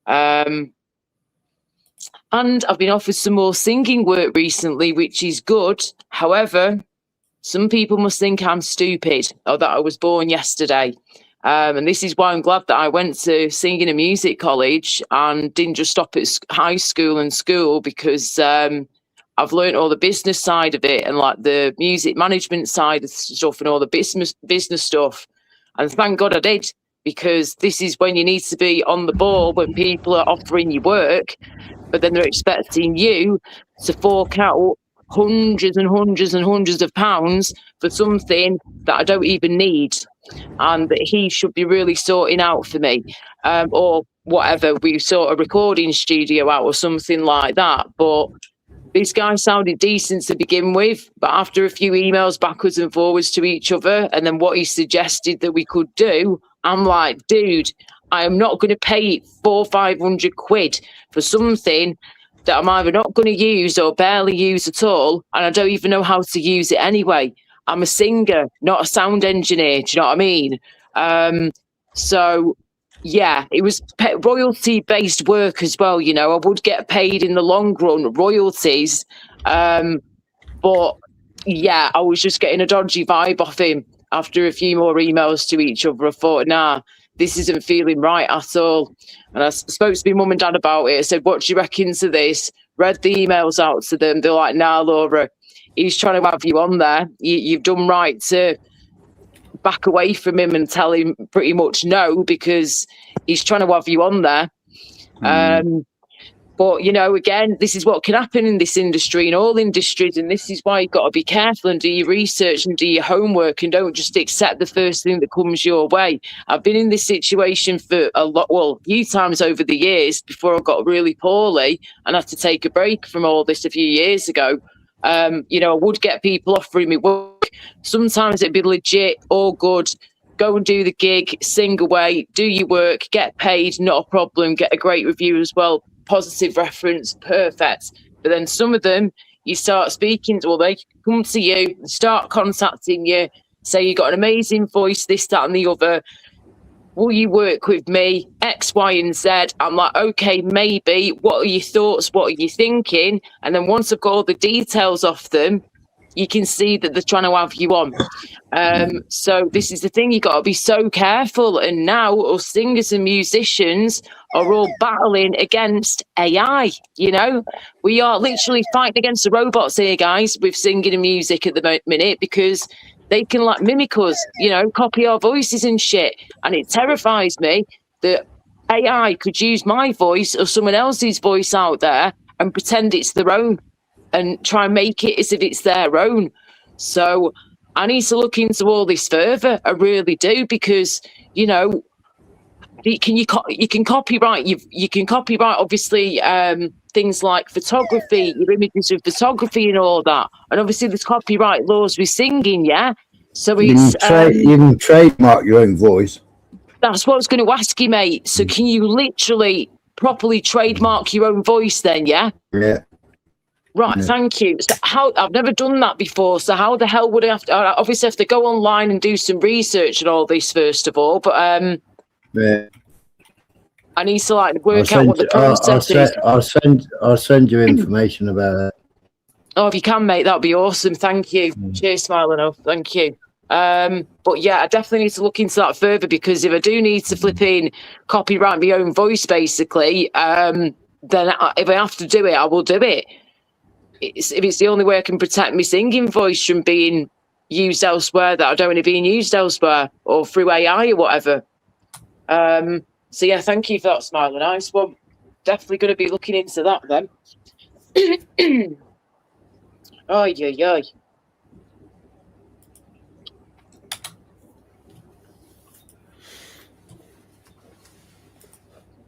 And I've been offered some more singing work recently, which is good. However, some people must think I'm stupid or that I was born yesterday. And this is why I'm glad that I went to singing and music college and didn't just stop at high school and school, because I've learned all the business side of it and like the music management side of stuff and all the business stuff. And thank God I did, because this is when you need to be on the ball when people are offering you work, but then they're expecting you to fork out hundreds and hundreds and hundreds of pounds for something that I don't even need, and that he should be really sorting out for me, or whatever, we sort a recording studio out or something like that. But this guy sounded decent to begin with, but after a few emails backwards and forwards to each other, and then what he suggested that we could do, I'm like, dude, I am not going to pay 400 or 500 quid for something that I'm either not going to use or barely use at all, and I don't even know how to use it anyway. I'm a singer, not a sound engineer. Do you know what I mean? So, yeah, it was royalty-based work as well. You know, I would get paid in the long run, royalties. But, yeah, I was just getting a dodgy vibe off him after a few more emails to each other. I thought, nah, this isn't feeling right at all. And I spoke to my mum and dad about it. I said, what do you reckon to this? Read the emails out to them. They're like, nah, Laura, he's trying to have you on there. You've done right to back away from him and tell him pretty much no, because he's trying to have you on there. But, you know, again, this is what can happen in this industry, in all industries, and this is why you've got to be careful and do your research and do your homework and don't just accept the first thing that comes your way. I've been in this situation for a few times over the years before I got really poorly and had to take a break from all this a few years ago. You know, I would get people offering me work. Sometimes it'd be legit, all good. Go and do the gig, sing away, do your work, get paid, not a problem, get a great review as well. Positive reference, perfect. But then some of them, you start speaking to, well, they come to you, start contacting you, say you got an amazing voice, this, that, and the other. Will you work with me? X, Y, and Z. I'm like, okay, maybe. What are your thoughts? What are you thinking? And then once I've got all the details off them, you can see that they're trying to have you on. So this is the thing, you got to be so careful. And now us singers and musicians are all battling against AI. You know, we are literally fighting against the robots here, guys, with singing and music at the minute, because they can like mimic us, you know, copy our voices and shit. And it terrifies me that AI could use my voice or someone else's voice out there and pretend it's their own and try and make it as if it's their own. So I need to look into all this further. I really do, because, you know, you can copyright. You can copyright, obviously, things like photography, your images of photography and all that. And obviously there's copyright laws with singing, yeah? So it's... you can trademark your own voice. That's what I was going to ask you, mate. So can you literally properly trademark your own voice then, yeah? Yeah. Right, Yeah. thank you. So I've never done that before, so how the hell would I have to... I obviously have to go online and do some research and all this first of all, but... Yeah. I need to like work out what the process is. I'll send you information about it. Oh, if you can, mate, that'd be awesome. Thank you. Cheers, Smiling Off. Thank you. But yeah, I definitely need to look into that further, because if I do need to flip in copyright my own voice, basically, then if I have to do it, I will do it. If it's the only way I can protect my singing voice from being used elsewhere, that I don't want it being used elsewhere or through AI or whatever. So yeah, thank you for that, Smiling Eyes. Well, definitely going to be looking into that then. Oh, yeah.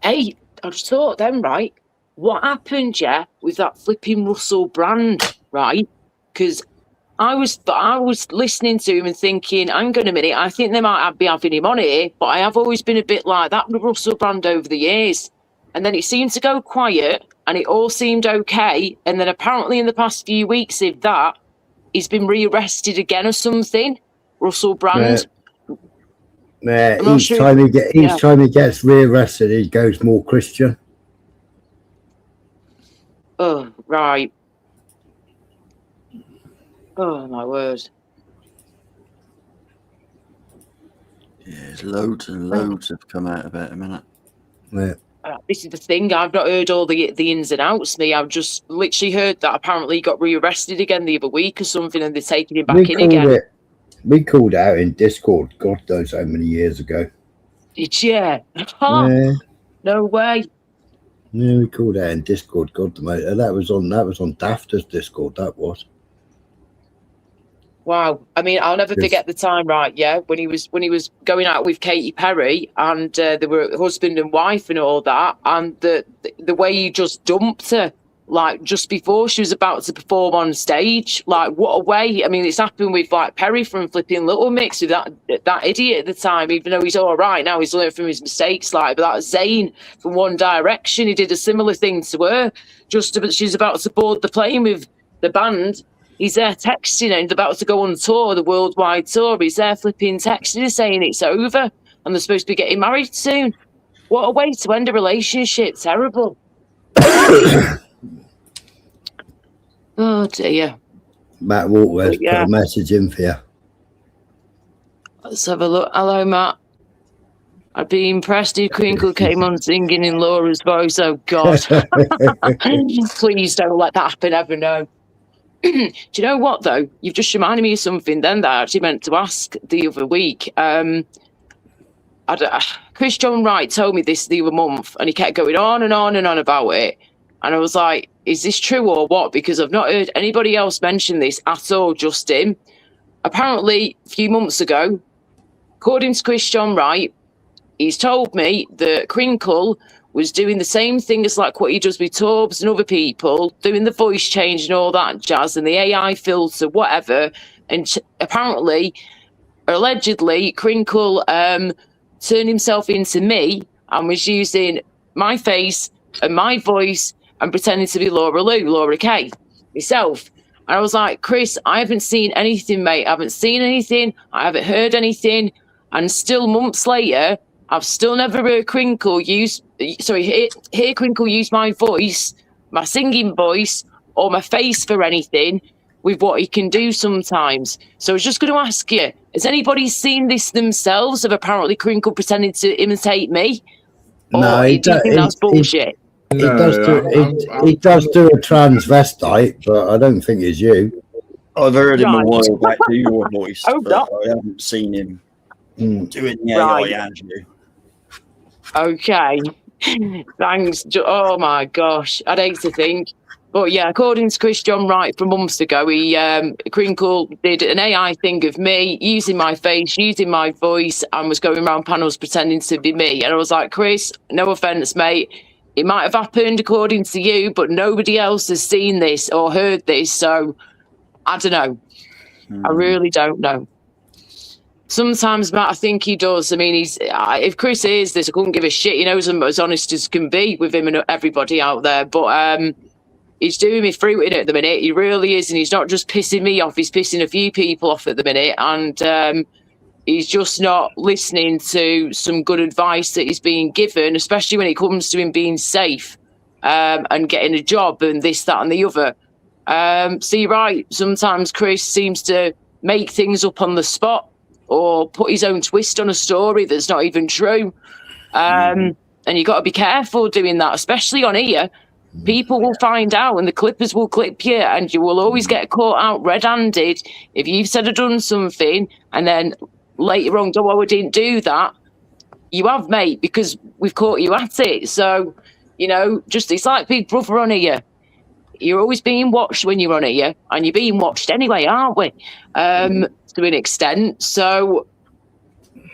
Hey, I just thought then, right? What happened, yeah, with that flipping Russell Brand, right? Because I was listening to him and thinking, hang on a minute, I think they might be having him on here, but I have always been a bit like that with Russell Brand over the years. And then it seemed to go quiet, and it all seemed okay. And then apparently in the past few weeks, if that, he's been rearrested again or something. Russell Brand. Each time he gets rearrested, he goes more Christian. Oh, right. Oh, my word. Yeah, there's loads and loads have come out about him, innit? Yeah. This is the thing. I've not heard all the ins and outs. I've just literally heard that apparently he got rearrested again the other week or something, and they're taking him back in again. We called out in Discord, God knows how many years ago. Did you? Yeah. No way. Yeah, we called out in Discord. God, mate, that was on Dafter's Discord. That was. Wow. I mean, I'll never forget the time, right? Yeah, when he was going out with Katy Perry, and they were husband and wife and all that, and the way he just dumped her, like just before she was about to perform on stage. Like, what a way! I mean, it's happened with like Perry from flipping Little Mix with that idiot at the time. Even though he's all right now, he's learned from his mistakes. Like, but that Zayn from One Direction, he did a similar thing to her. Just she's about to board the plane with the band. He's there texting and about to go on tour, the worldwide tour. He's there flipping texting saying it's over and they're supposed to be getting married soon. What a way to end a relationship. Terrible. Oh, dear. Matt Walters put a message in for you. Let's have a look. Hello, Matt. I'd be impressed if Crinkle came on singing in Laura's voice. Oh, God. Please don't let that happen ever, no. Do you know what, though? You've just reminded me of something then that I actually meant to ask the other week. Chris John Wright told me this the other month, and he kept going on and on and on about it. And I was like, is this true or what? Because I've not heard anybody else mention this at all, just him. Apparently, a few months ago, according to Chris John Wright, he's told me that Crinkle was doing the same thing as like what he does with Torbs and other people, doing the voice change and all that jazz and the AI filter, whatever. And apparently, allegedly, Crinkle turned himself into me and was using my face and my voice and pretending to be Laura Kay, myself. And I was like, Chris, I haven't seen anything, mate. I haven't seen anything. I haven't heard anything. And still months later, I've still never heard Crinkle hear Crinkle use my voice, my singing voice, or my face for anything with what he can do sometimes. So I was just going to ask you, has anybody seen this themselves of apparently Crinkle pretending to imitate me? No, do you think that's bullshit? He does do a transvestite, but I don't think it's you. I've heard him a while back do your voice, Oh, but I haven't seen him doing the AI as you. Okay. Thanks. Oh my gosh. I'd hate to think. But yeah, according to Chris John Wright from months ago, he Crinkle did an AI thing of me, using my face, using my voice, and was going around panels pretending to be me. And I was like, Chris, no offense, mate. It might have happened according to you, but nobody else has seen this or heard this. So I don't know. I really don't know. Sometimes, Matt, I think he does. I mean, if Chris hears this, I couldn't give a shit. He knows I'm as honest as can be with him and everybody out there. But he's doing me fruiting at the minute. He really is. And he's not just pissing me off. He's pissing a few people off at the minute. And he's just not listening to some good advice that he's being given, especially when it comes to him being safe and getting a job and this, that, and the other. So you're right. Sometimes Chris seems to make things up on the spot or put his own twist on a story that's not even true. And you got to be careful doing that, especially on here. People will find out and the clippers will clip you, and you will always get caught out red-handed if you've said or done something and then later on go, oh, I didn't do that. You have, mate, because we've caught you at it. So, you know, just it's like Big Brother on here. You're always being watched when you're on here, and you're being watched anyway, aren't we? To an extent. So,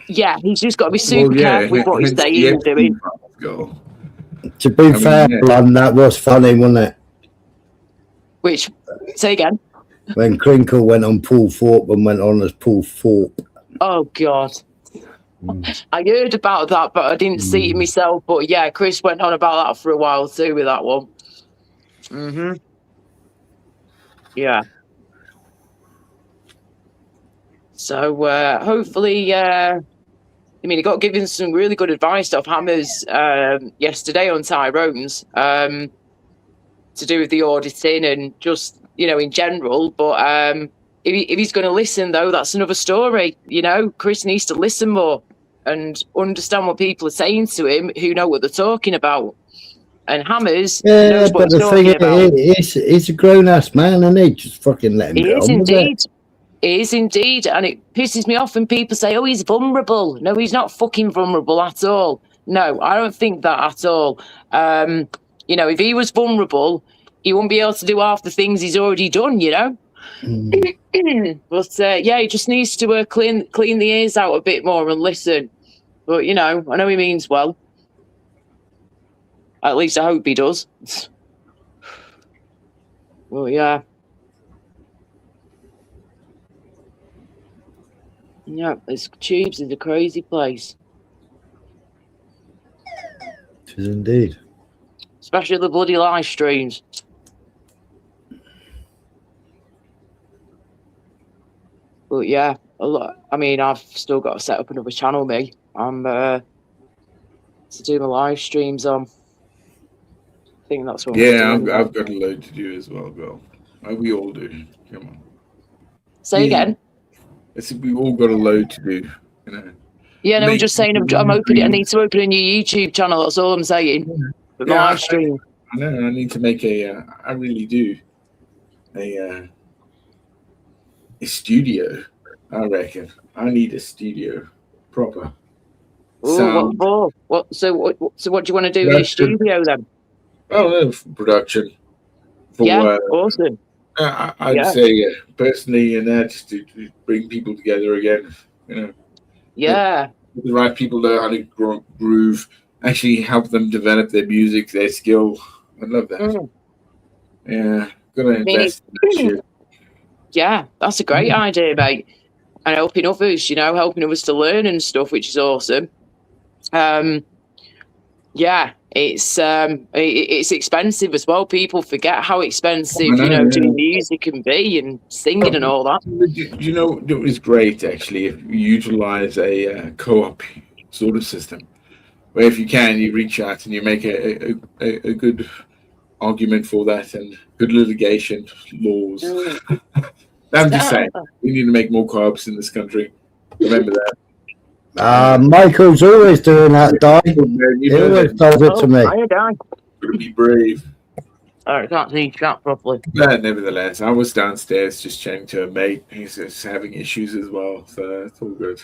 yeah, he's just got to be super careful with what he's saying and doing. To be fair, Blonde, that was funny, wasn't it? Which, say again? When Crinkle went on Paul Thorpe and went on as Paul Thorpe. Oh, God. I heard about that, but I didn't see it myself. But yeah, Chris went on about that for a while too with that one. Yeah. So hopefully, I mean, he got given some really good advice off Hammers yesterday on Tyrone's to do with the auditing and just, you know, in general. But if he's going to listen, though, that's another story. You know, Chris needs to listen more and understand what people are saying to him who know what they're talking about. And Hammers knows what he's talking about. He's a grown-ass man, and he just fucking let him He get is on with it. indeed. He is indeed. And it pisses me off when people say, oh, he's vulnerable. No, he's not fucking vulnerable at all. No, I don't think that at all. You know, if he was vulnerable, he wouldn't be able to do half the things he's already done, you know? But, yeah, he just needs to clean the ears out a bit more and listen. But, you know, I know he means well. At least I hope he does. Well, yeah. Yeah, Tubes is a crazy place. It is indeed. Especially the bloody live streams. But yeah, a lot. I mean, I've still got to set up another channel, me. I'm to do my live streams on. I think that's what. Yeah, I've got a load to do as well, girl. We all do. Come on. Say again. I said we all got a load to do. You know. Yeah, no, I'm just saying. I'm opening. I need to open a new YouTube channel. That's all I'm saying. With my live stream. I know. I need to make a. I really do. A studio. I reckon. I need a studio proper. Ooh, what for? What? So what do you want to do in your studio then? Oh, production. For, yeah, awesome. I'd say personally, and just to bring people together again. You know. Yeah. The right people know how to groove. Actually, help them develop their music, their skill. I love that. Yeah, gonna invest in that shit. Yeah, that's a great idea, mate. And helping others, you know, helping others to learn and stuff, which is awesome. Yeah, it's expensive as well. People forget how expensive, doing music can be and singing and all that. You know, it was great actually if you utilize a co-op sort of system, where if you can, you reach out and you make a good argument for that and good litigation laws. I'm just saying, we need to make more co-ops in this country. Remember that. Michael's always doing that, Di. He always does it to me. Be brave. I can't see chat properly. But nevertheless, I was downstairs just chatting to a mate. He's having issues as well, so it's all good.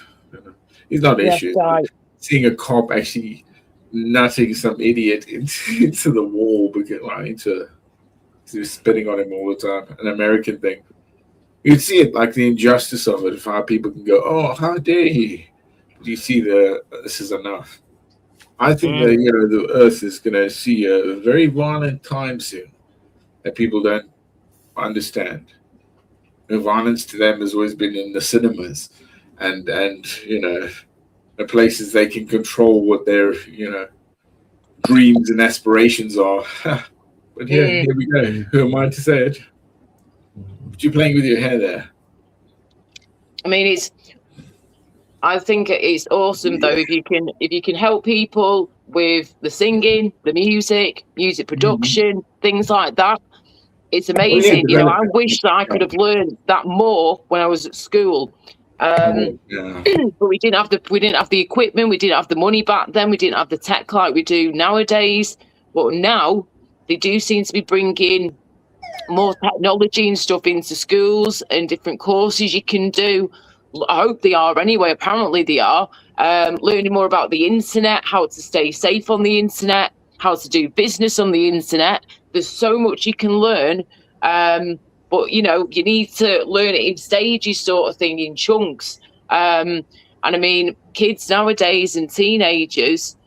He's not issues. Seeing a cop actually nutting some idiot into the wall because into spitting on him all the time, an American thing. You'd see it like the injustice of it, of how people can go, "Oh, how dare he?" But you see this is enough. I think that the Earth is going to see a very violent time soon that people don't understand. The violence to them has always been in the cinemas, and the places they can control what their dreams and aspirations are. But here we go. Who am I to say it? But you're playing with your hair there. I mean, I think it's awesome though if you can help people with the singing, the music production, things like that. It's amazing. You know, I wish that I could have learned that more when I was at school. But we didn't have the equipment, we didn't have the money back then, we didn't have the tech like we do nowadays. But now they do seem to be bringing more technology and stuff into schools and different courses you can do. I hope they are anyway. Apparently they are. Learning more about the internet, how to stay safe on the internet, how to do business on the internet. There's so much you can learn. But, you know, you need to learn it in stages sort of thing, in chunks. And I mean, kids nowadays and teenagers,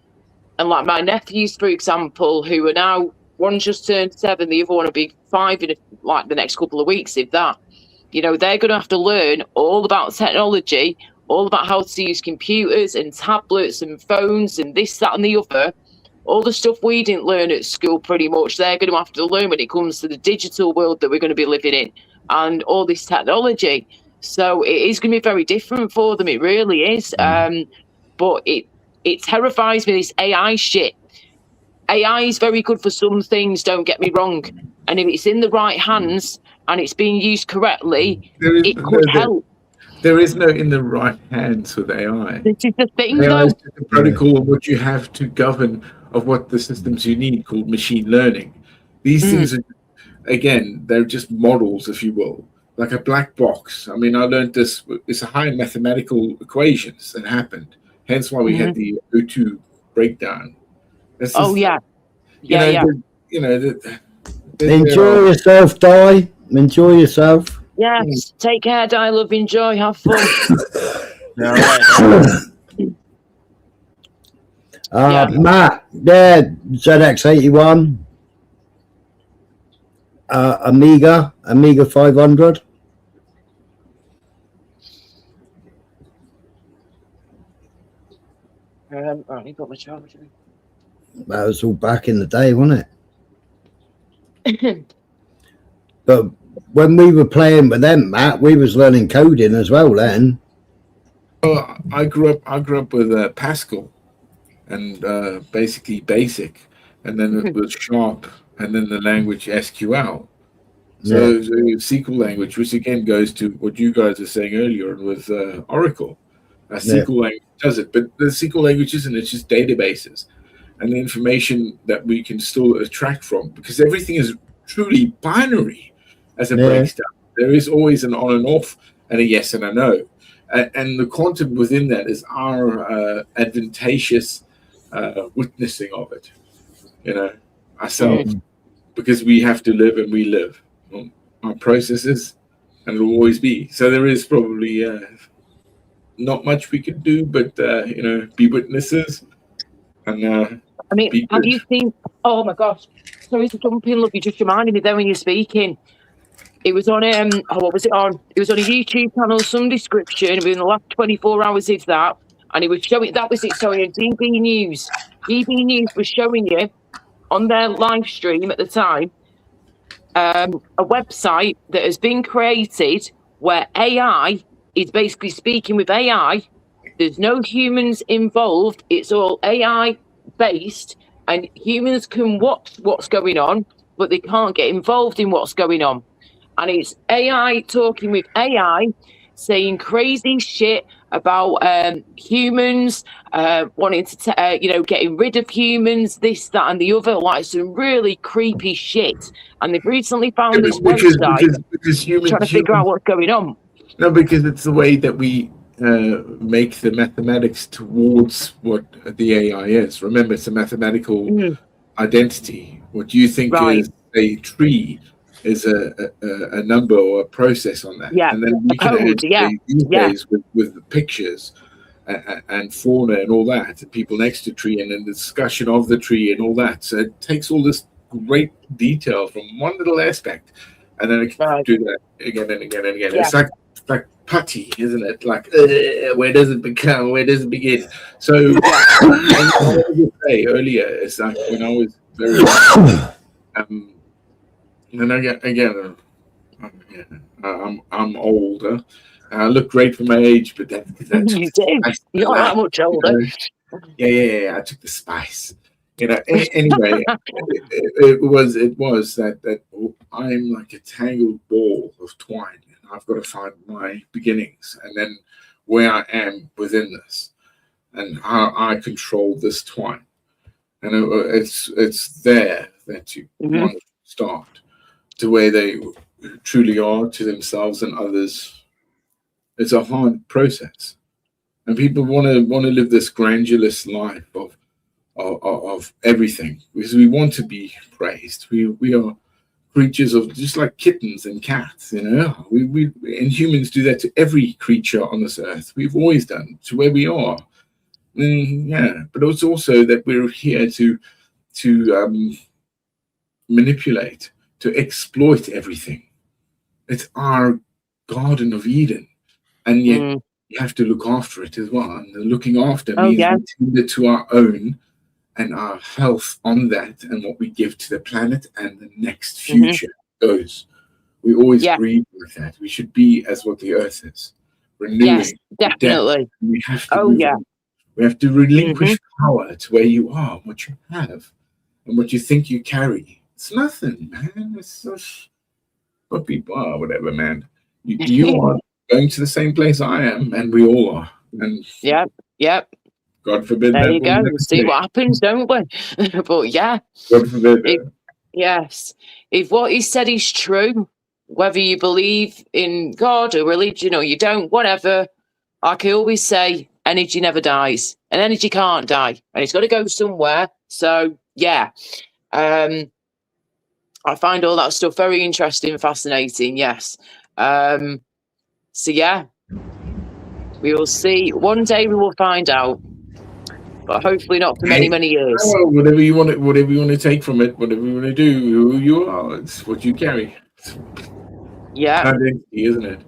and like my nephews, for example, who are now, one just turned 7, the other one will be 5 in like the next couple of weeks, if that. You know, they're going to have to learn all about technology, all about how to use computers and tablets and phones and this, that and the other. All the stuff we didn't learn at school, pretty much, they're going to have to learn when it comes to the digital world that we're going to be living in and all this technology. So it is going to be very different for them. It really is. But it terrifies me, this AI shit. AI is very good for some things, don't get me wrong. And if it's in the right hands and it's being used correctly, it could help. There is no in the right hands with AI. This is the thing, AI though. is just a protocol of what you have to govern of what the systems you need, called machine learning. These things are, again, they're just models, if you will, like a black box. I mean, I learned this, it's a high mathematical equations that happened. Hence why we had the O2 breakdown. This is, Yeah. You know, Enjoy yourself, Di. Enjoy yourself. Yes. Take care, Di. Love, enjoy, have fun. Matt, there, ZX81, Amiga 500. You got my charger. That was all back in the day, wasn't it? But when we were playing with them, Matt, we was learning coding as well then. Oh, I grew up with Pascal and basically BASIC, and then it was Sharp, and then the language SQL. So the SQL language, which again goes to what you guys were saying earlier with Oracle. SQL language does it, but the SQL language isn't. It's just databases and the information that we can still extract from, because everything is truly binary as it breaks down. There is always an on and off and a yes and a no. And the quantum within that is our advantageous witnessing of it, you know, ourselves, because we have to live and we live. Our processes, and it will always be. So there is probably not much we can do, but you know, be witnesses. And I mean, have you seen? Oh my gosh! Sorry to jump in, love. You just reminded me then when you're speaking. It was on what was it on? It was on a YouTube channel, some description within the last 24 hours of that, and it was showing. That was it. Sorry, DB News. DB News was showing you on their live stream at the time. A website that has been created where AI is basically speaking with AI. There's no humans involved. It's all AI based, and humans can watch what's going on, but they can't get involved in what's going on. And it's AI talking with AI, saying crazy shit about humans, wanting to, getting rid of humans, this, that, and the other, like some really creepy shit. And they've recently found this website because humans, trying to figure out what's going on. No, because it's the way that we make the mathematics towards what the AI is. Remember, it's a mathematical identity. What you think is a tree is a number or a process on that. And then we can add these days with the pictures and fauna and all that, and people next to the tree, and then the discussion of the tree and all that. So it takes all this great detail from one little aspect, and then it can do that again and again and again. It's like putty, isn't it? Like where does it become? Where does it begin? So what I would say earlier is like when I was very and again, I'm older, I look great for my age, but that's You do. You're not that much older. Yeah. I took the spice. Anyway, it was that I'm like a tangled ball of twine, and I've got to find my beginnings, and then where I am within this, and how I control this twine, and it's there that you want to start to where they truly are to themselves and others. It's a hard process, and people want to live this grandiose life of everything because we want to be praised. We are creatures of just like kittens and cats, we and humans do that to every creature on this earth. We've always done to where we are. But it's also that we're here to manipulate, to exploit everything. It's our Garden of Eden, and yet you have to look after it as well. And the looking after means we tend it to our own and our health on that, and what we give to the planet and the next future goes. We always breathe with that. We should be as what the earth is, renewing. Yes, definitely. We have to. We have to relinquish power to where you are, what you have, and what you think you carry. It's nothing, man. It's just what people are, whatever, man. You are going to the same place I am, and we all are. And yep. God forbid. There you go. See what happens, don't we? But yeah. God forbid. Yes. If what he said is true, whether you believe in God or religion or you don't, whatever, like I always say, energy never dies, and energy can't die, and it's got to go somewhere. So yeah, I find all that stuff very interesting and fascinating. Yes. So yeah, we will see. One day we will find out, but hopefully not for many years. Well, whatever you want to take from it, whatever you want to do, who you are, it's what you carry. Yeah, identity, isn't it?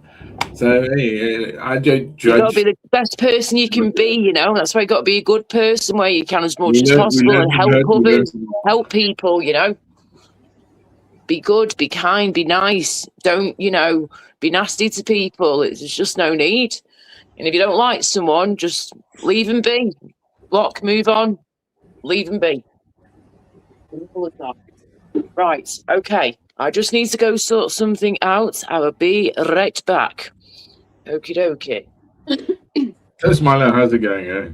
So hey, I don't judge. You've got to be the best person you can be, That's why you've got to be a good person where you can as much as possible and help others, help people, Be good, be kind, be nice. Don't, be nasty to people. There's just no need. And if you don't like someone, just leave them be. Block, move on, leave them be. Right, okay. I just need to go sort something out. I will be right back. Okie dokie. Tell Milo, how's it going, eh?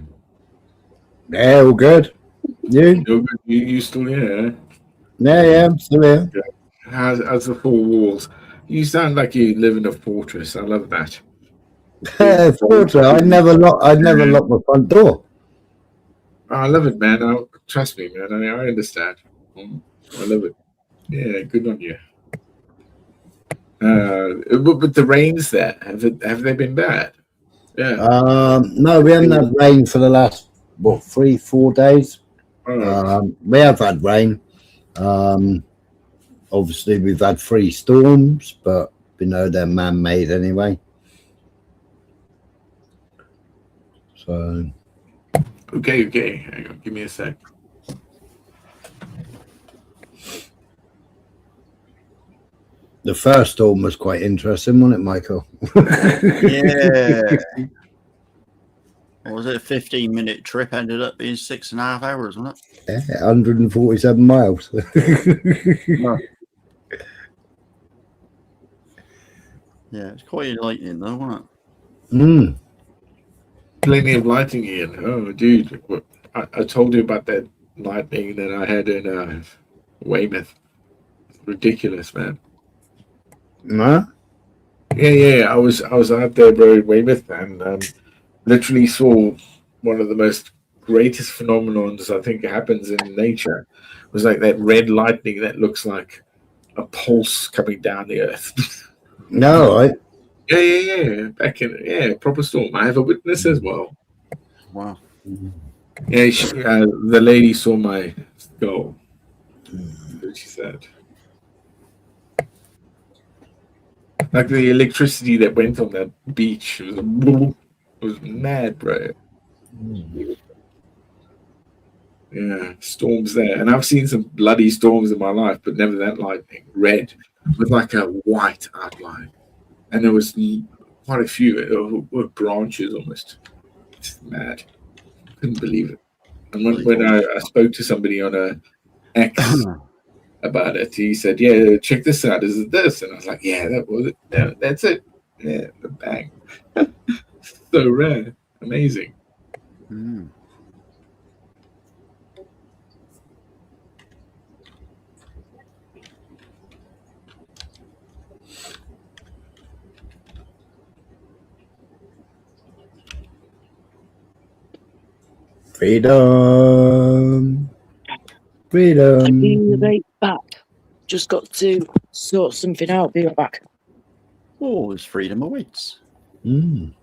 Yeah, all good. You? You still here? Eh? Yeah, I'm still here. How's the 4 walls? You sound like you live in a fortress. I love that. Fortress. I never lock my front door. I love it, man. Trust me, man. I understand. I love it. Yeah, good on you. But the rains there, have they been bad? Yeah. No, we haven't had rain for the last 3-4 days. We have had rain. Obviously we've had 3 storms, but they're man-made anyway. So okay. Hang on, give me a sec. The first storm was quite interesting, wasn't it, Michael? Yeah. What was it? A 15-minute trip ended up being 6.5 hours, wasn't it? Yeah, 147 miles. Yeah, it's quite enlightening, though, wasn't it? Plenty of lightning, Ian. Oh, dude. I told you about that lightning that I had in Weymouth. Ridiculous, man. Huh? Yeah. I was out there, bro, in Weymouth, and literally saw one of the most greatest phenomenons I think happens in nature. It was like that red lightning that looks like a pulse coming down the earth. No, right? Yeah. Back in proper storm. I have a witness as well. Wow. Yeah, the lady saw my skull. She said, like the electricity that went on that beach, it was mad, bro. Yeah, storms there, and I've seen some bloody storms in my life, but never that lightning. Red with like a white outline, and it was quite a few were branches almost. It's mad. Couldn't believe it. And when I spoke to somebody on a X about it, he said, "Yeah, check this out. Is it this?" And I was like, "Yeah, that was it. Yeah, that's it. Yeah, the bang." So rare, amazing. Mm. Freedom. I'll Freedom. be right back. Just got to sort something out. Be right back. Oh, his freedom awaits. Mm.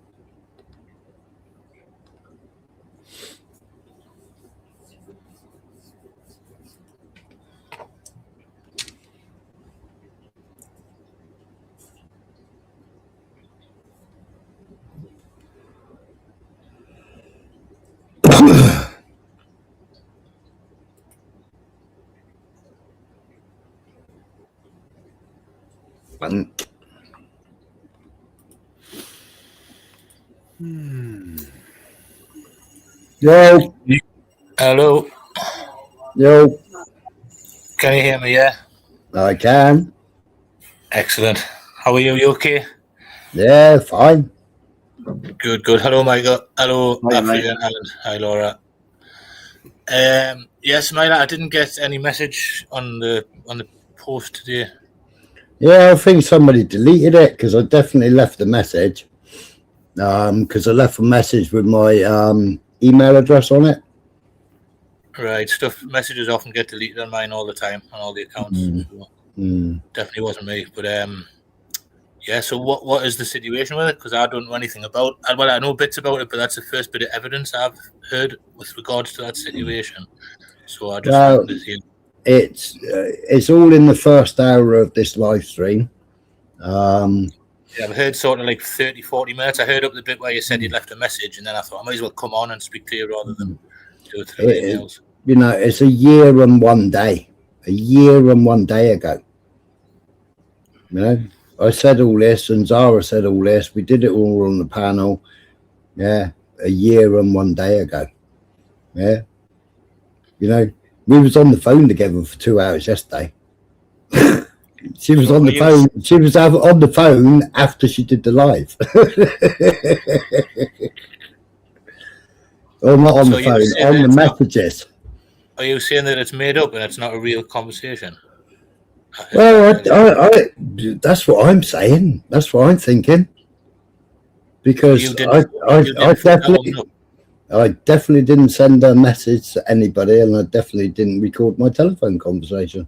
Yo, Hello, yo, can you hear me? Yeah, I can. excellent. How are you? You okay? Yeah, fine. Good, good. Hello, Michael. Hello, Hi, Africa mate. and Alan. Hi, Laura. Yes, Myla, I didn't get any message on the post today. Yeah, I think somebody deleted it because I definitely left a message. Because I left a message with my email address on it. Right, messages often get deleted on mine all the time on all the accounts. So definitely wasn't me, but yeah. So what is the situation with it? Because I don't know anything about. Well, I know bits about it, but that's the first bit of evidence I've heard with regards to that situation. So I just wanted to hear. It's all in the first hour of this live stream. Yeah, I've heard sort of like 30, 40 minutes. I heard up the bit where you said you'd left a message, and then I thought I might as well come on and speak to you rather than do it through emails. You know, it's a year and 1 day. A year and 1 day ago. You know, I said all this, and Zara said all this. We did it all on the panel. Yeah, a year and 1 day ago. Yeah. You know, we was on the phone together for 2 hours yesterday. She was on the phone. She was on the phone after she did the live. Or not on the phone, on the messages. Are you saying that it's made up and it's not a real conversation? Well, I that's what I'm saying. That's what I'm thinking. Because I definitely didn't send a message to anybody, and I definitely didn't record my telephone conversation.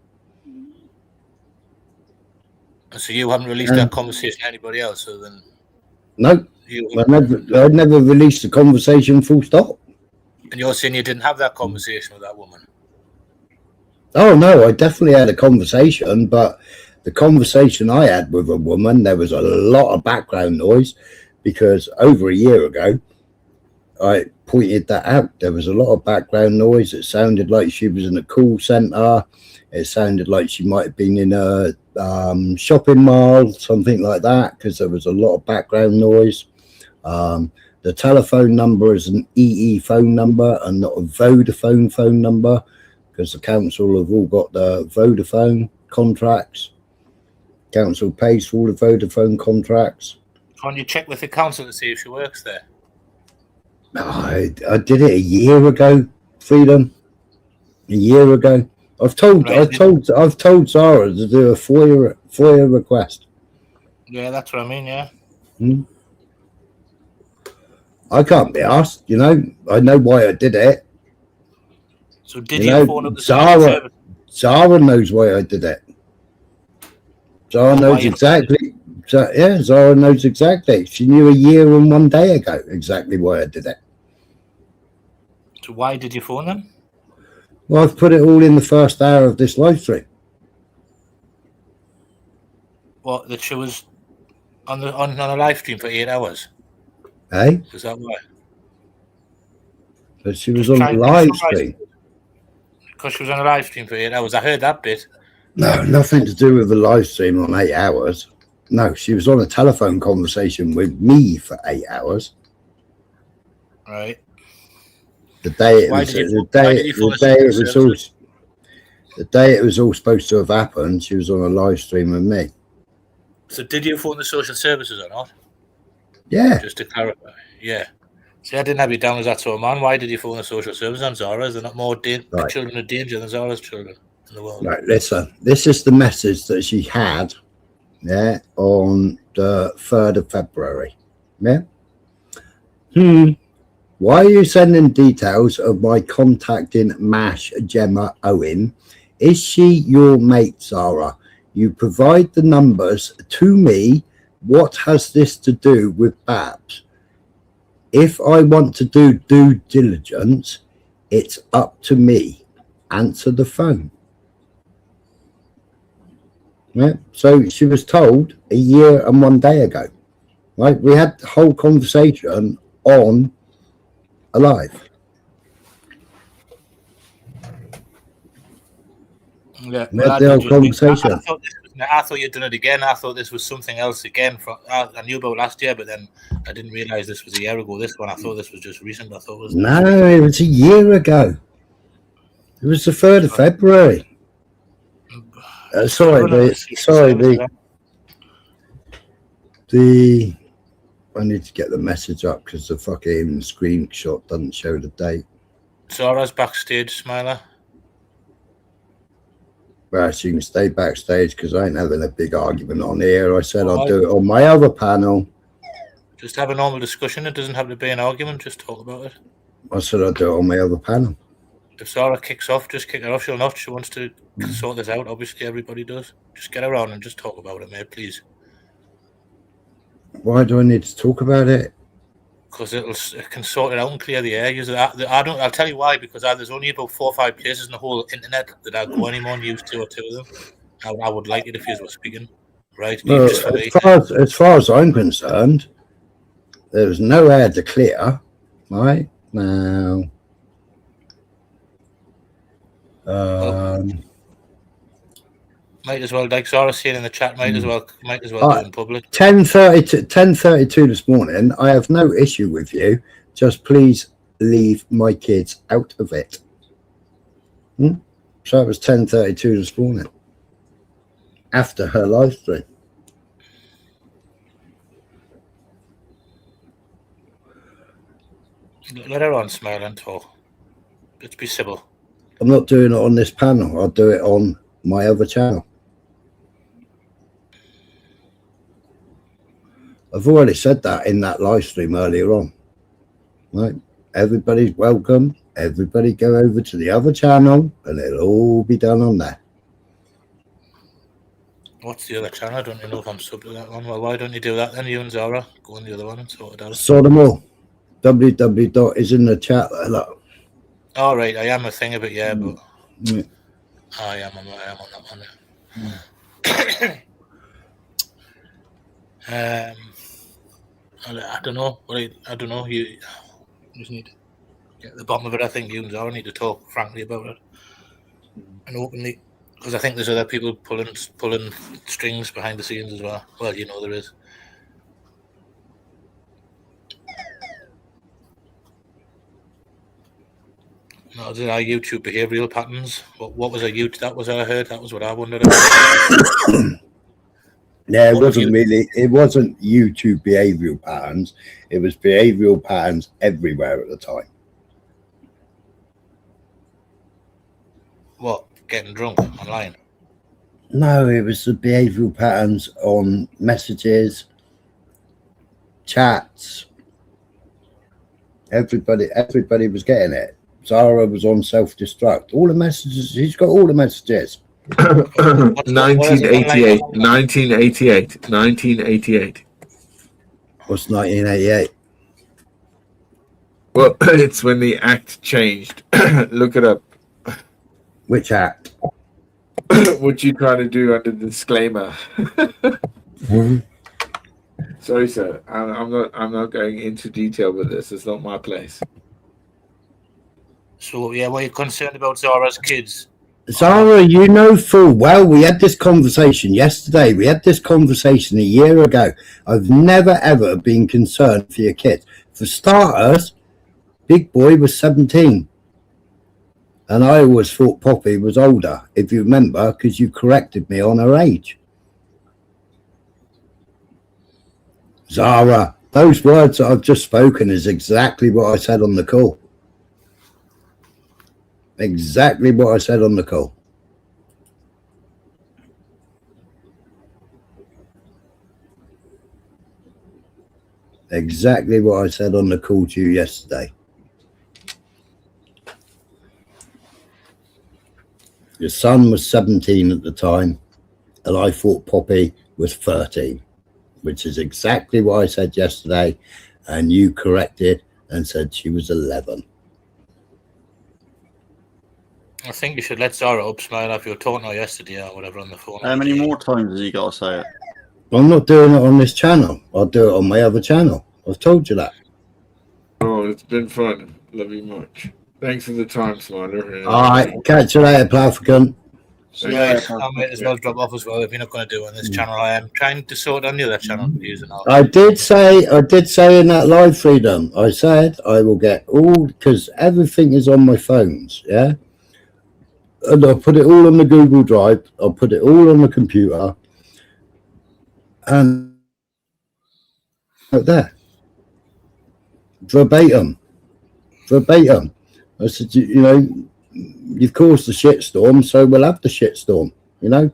So you haven't released that conversation to anybody else, other than no? I never released the conversation. Full stop. And you're saying you didn't have that conversation with that woman? Oh no, I definitely had a conversation, but the conversation I had with a woman, there was a lot of background noise because over a year ago, I pointed that out. There was a lot of background noise. It sounded like she was in a call center. It sounded like she might have been in a shopping mall, something like that, because there was a lot of background noise. The telephone number is an EE phone number and not a Vodafone phone number, because the council have all got the Vodafone contracts. Council pays for all the Vodafone contracts. Can't you check with the council to see if she works there? I did it a year ago, Freedom. A year ago. I've told Zara to do a FOIA request. Yeah, that's what I mean, yeah. I can't be asked, you know. I know why I did it. So did you phone up the Zara? Zara knows why I did it. Zara knows exactly. Yeah, Zara knows exactly. She knew a year and 1 day ago exactly why I did it. So why did you phone them? Well, I've put it all in the first hour of this live stream. What, that she was on a live stream for 8 hours? Hey? Is that why? But she was on a live stream. Because she was on a live stream for 8 hours. I heard that bit. No, nothing to do with the live stream on 8 hours. No, she was on a telephone conversation with me for 8 hours. Right. The day it Why was, did you- the why day, did you phone the us day into it was all, services? the day it was all supposed to have happened. She was on a live stream with me. So did you phone the social services or not? Yeah, Just to clarify. Yeah. See, I didn't have you down as that sort of man. Why did you phone the social services on Zara? Is there not more Right. children in danger than Zara's children in the world? right. Listen, this is the message that she had. Yeah, on the 3rd of February. Yeah. Why are you sending details of my contacting Mash Gemma Owen? Is she your mate, Zara? You provide the numbers to me. What has this to do with Babs? If I want to do due diligence, it's up to me. Answer the phone. Yeah. So she was told a year and 1 day ago. Right? We had the whole conversation on Alive. Yeah, We had the whole conversation. I thought you'd done it again. I thought this was something else again. I knew about last year, but then I didn't realise this was a year ago. This one, I thought this was just recent. I thought it was No, it was a year ago. It was the 3rd of February. I need to get the message up because the fucking screenshot doesn't show the date. Zara's backstage, Smiler. Well, she can stay backstage because I ain't having a big argument on here. I said I'll do it on my other panel. Just have a normal discussion. It doesn't have to be an argument. Just talk about it. I said I'll do it on my other panel. If Zara kicks off, just kick her off. She'll not. She wants to sort this out. Obviously, everybody does. Just get around and just talk about it, mate, please. Why do I need to talk about it? Because it can sort it out and clear the air. I'll tell you why. Because there's only about 4 or 5 places in the whole internet that I go anymore and use 2 or 2 of them. I would like it if you were speaking, right? Well, as far as I'm concerned, there's no air to clear, right? Now, might as well, like Zara saying in the chat, might as well do it in public. 10:32 this morning. I have no issue with you. Just please leave my kids out of it. So it was 10:32 this morning after her live stream. Let her on, smile and talk. Let's be civil. I'm not doing it on this panel. I'll do it on my other channel. I've already said that in that live stream earlier on. Right? Everybody's welcome. Everybody go over to the other channel and it'll all be done on there. What's the other channel? I don't even know if I'm sub to that one. Well, why don't you do that then, you and Zara? Go on the other one and sort it out. Saw them all. www. is in the chat. Look. All right, I am a thing of it, yeah, but I am on that one. I don't know. I don't know. You just need to get to the bottom of it. I think you and Zara need to talk frankly about it and openly, because I think there's other people pulling strings behind the scenes as well. Well, you know there is. No, did our YouTube behavioural patterns? What was a YouTube? That was I heard. That was what I wondered about. Yeah, it wasn't really. It wasn't YouTube behavioural patterns. It was behavioural patterns everywhere at the time. What? Getting drunk online? No, it was the behavioural patterns on messages, chats. Everybody was getting it. Zara was on self-destruct. All the messages. He's got all the messages. 1988. 1988. What's 1988? Well, it's when the act changed. Look it up. Which act? What you trying to do under the disclaimer? Sorry, sir. I'm not going into detail with this. It's not my place. So yeah, were you concerned about Zara's kids Zara, you know full well we had this conversation yesterday. We had this conversation a year ago. I've never ever been concerned for your kid. For starters, Big Boy was 17. And I always thought Poppy was older, if you remember, because you corrected me on her age. Zara, those words that I've just spoken is exactly what I said on the call. Exactly what I said on the call. Exactly what I said on the call to you yesterday. Your son was 17 at the time, and I thought Poppy was 13, which is exactly what I said yesterday, and you corrected and said she was 11. I think you should let Zara up, Smile, if you were talking to her yesterday or whatever on the phone. How many more times has he got to say it? I'm not doing it on this channel. I'll do it on my other channel. I've told you that. Oh, it's been fun. Love you much. Thanks for the time, Slider. All right, catch you later, Plafrican. Yeah, I might as well drop off as well if you're not going to do it on this channel. I am trying to sort on the other channel. I did say in that live freedom, I said I will get all, because everything is on my phones, yeah? And I'll put it all on the Google Drive. I'll put it all on the computer. And out there. Verbatim. I said, you know, you've caused the shitstorm, so we'll have the shitstorm, you know?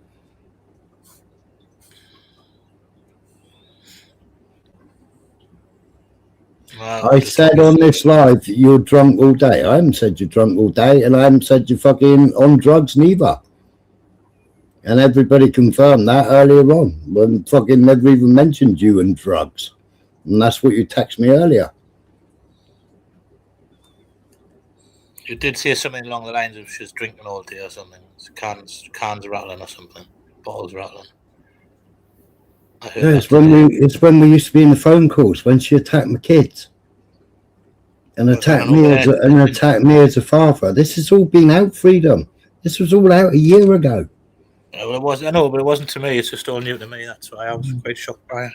I said on this live, you're drunk all day. I haven't said you're drunk all day, and I haven't said you're fucking on drugs neither. And everybody confirmed that earlier on, when fucking never even mentioned you and drugs. And that's what you texted me earlier. You did say something along the lines of she's drinking all day or something. Cans rattling or something. Bottles rattling. Yeah, it's when we used to be in the phone calls, when she attacked my kids. And attacked me as a father. This has all been out, Freedom. This was all out a year ago. Yeah, well, it was. I know, but it wasn't to me. It's just all new to me. That's why I was quite shocked by it.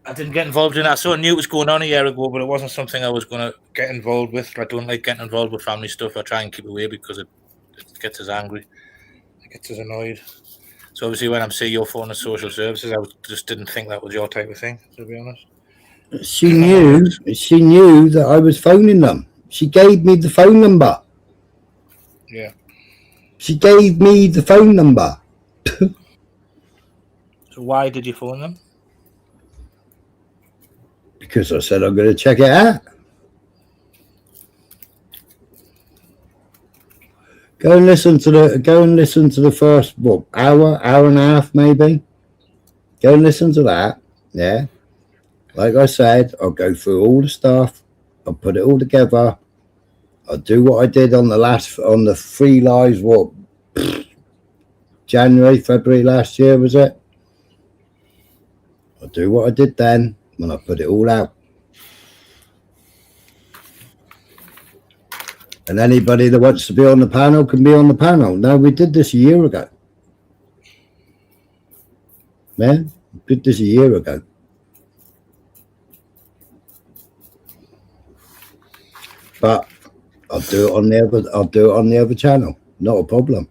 I didn't get involved in that. So I knew it was going on a year ago, but it wasn't something I was going to get involved with. I don't like getting involved with family stuff. I try and keep away because it gets us angry. It gets us annoyed. So obviously when I'm seeing your phone and social services, I just didn't think that was your type of thing, to be honest. She knew that I was phoning them. She gave me the phone number. Yeah. She gave me the phone number. So why did you phone them? Because I said I'm going to check it out. Go and listen to the first hour and a half maybe. Go and listen to that. Yeah. Like I said, I'll go through all the stuff. I'll put it all together. I'll do what I did on the 3 lives. January, February last year was it? I'll do what I did then when I put it all out. And anybody that wants to be on the panel can be on the panel. No, we did this a year ago. Man, we did this a year ago. But I'll do it on the other channel. Not a problem.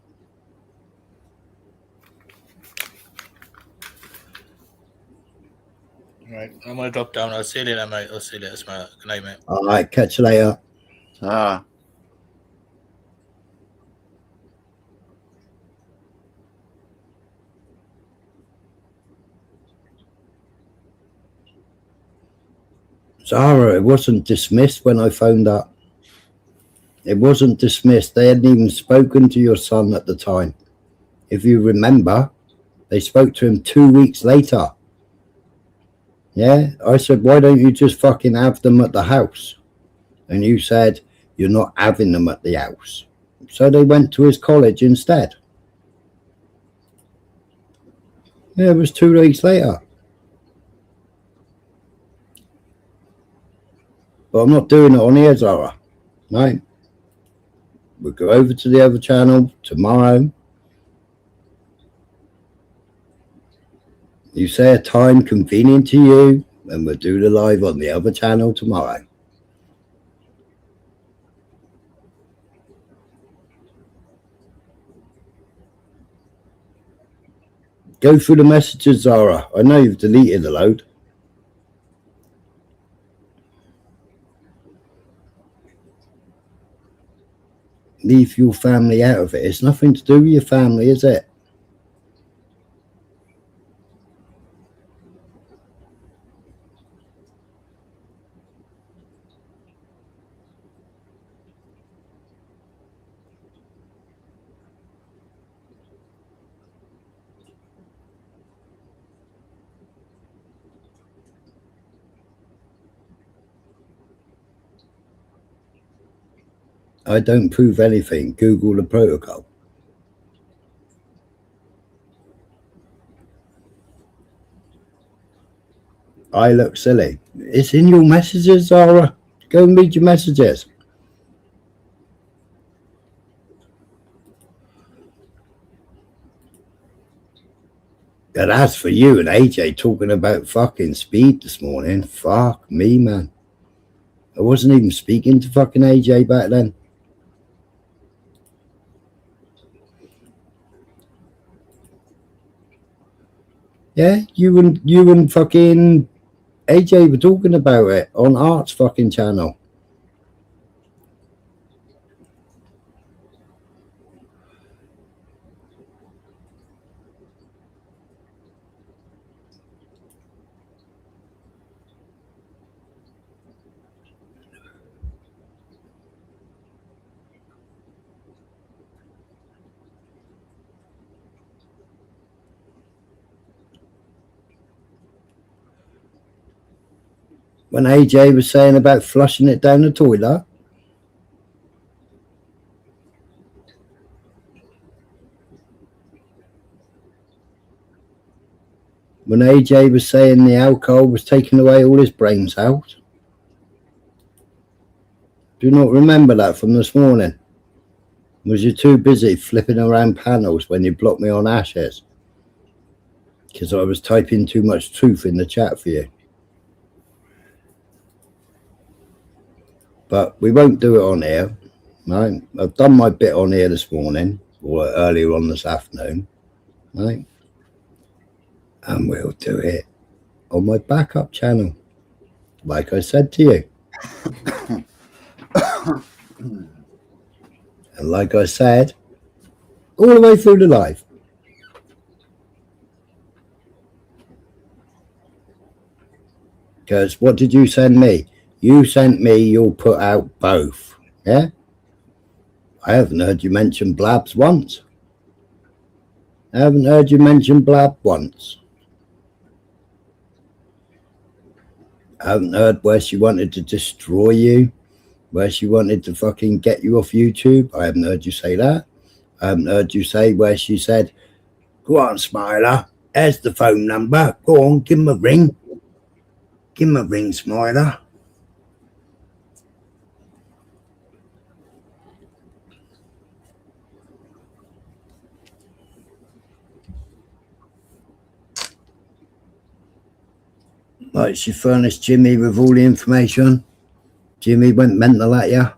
Right, I'm gonna drop down. I'll see you later, mate. I'll see you later, Smile. Good night, mate. All right, catch you later. Zara, it wasn't dismissed when I phoned up. It wasn't dismissed. They hadn't even spoken to your son at the time. If you remember, they spoke to him 2 weeks later. Yeah, I said, why don't you just fucking have them at the house? And you said, you're not having them at the house. So they went to his college instead. Yeah, it was 2 weeks later. But I'm not doing it on here, Zara. Right? We'll go over to the other channel tomorrow. You say a time convenient to you, and we'll do the live on the other channel tomorrow. Go through the messages, Zara. I know you've deleted a load. Leave your family out of it. It's nothing to do with your family, is it? I don't prove anything. Google the protocol. I look silly. It's in your messages, Zara. Go and read your messages. And as for you and AJ talking about fucking speed this morning, fuck me, man. I wasn't even speaking to fucking AJ back then. Yeah, you and fucking AJ were talking about it on Art's fucking channel. When AJ was saying about flushing it down the toilet. When AJ was saying the alcohol was taking away all his brain cells. Do you not remember that from this morning? Was you too busy flipping around panels when you blocked me on Ashes? Because I was typing too much truth in the chat for you. But we won't do it on here, right? I've done my bit on here this morning, or earlier on this afternoon, right? And we'll do it on my backup channel, like I said to you. And like I said, all the way through the live. Because what did you send me? You sent me, you'll put out both, yeah? I haven't heard you mention Blabs once. I haven't heard you mention Blab once. I haven't heard where she wanted to destroy you, where she wanted to fucking get you off YouTube. I haven't heard you say that. I haven't heard you say where she said, go on, Smiler, there's the phone number. Go on, give him a ring. Give him a ring, Smiler. Like she furnished Jimmy with all the information. Jimmy went mental at you.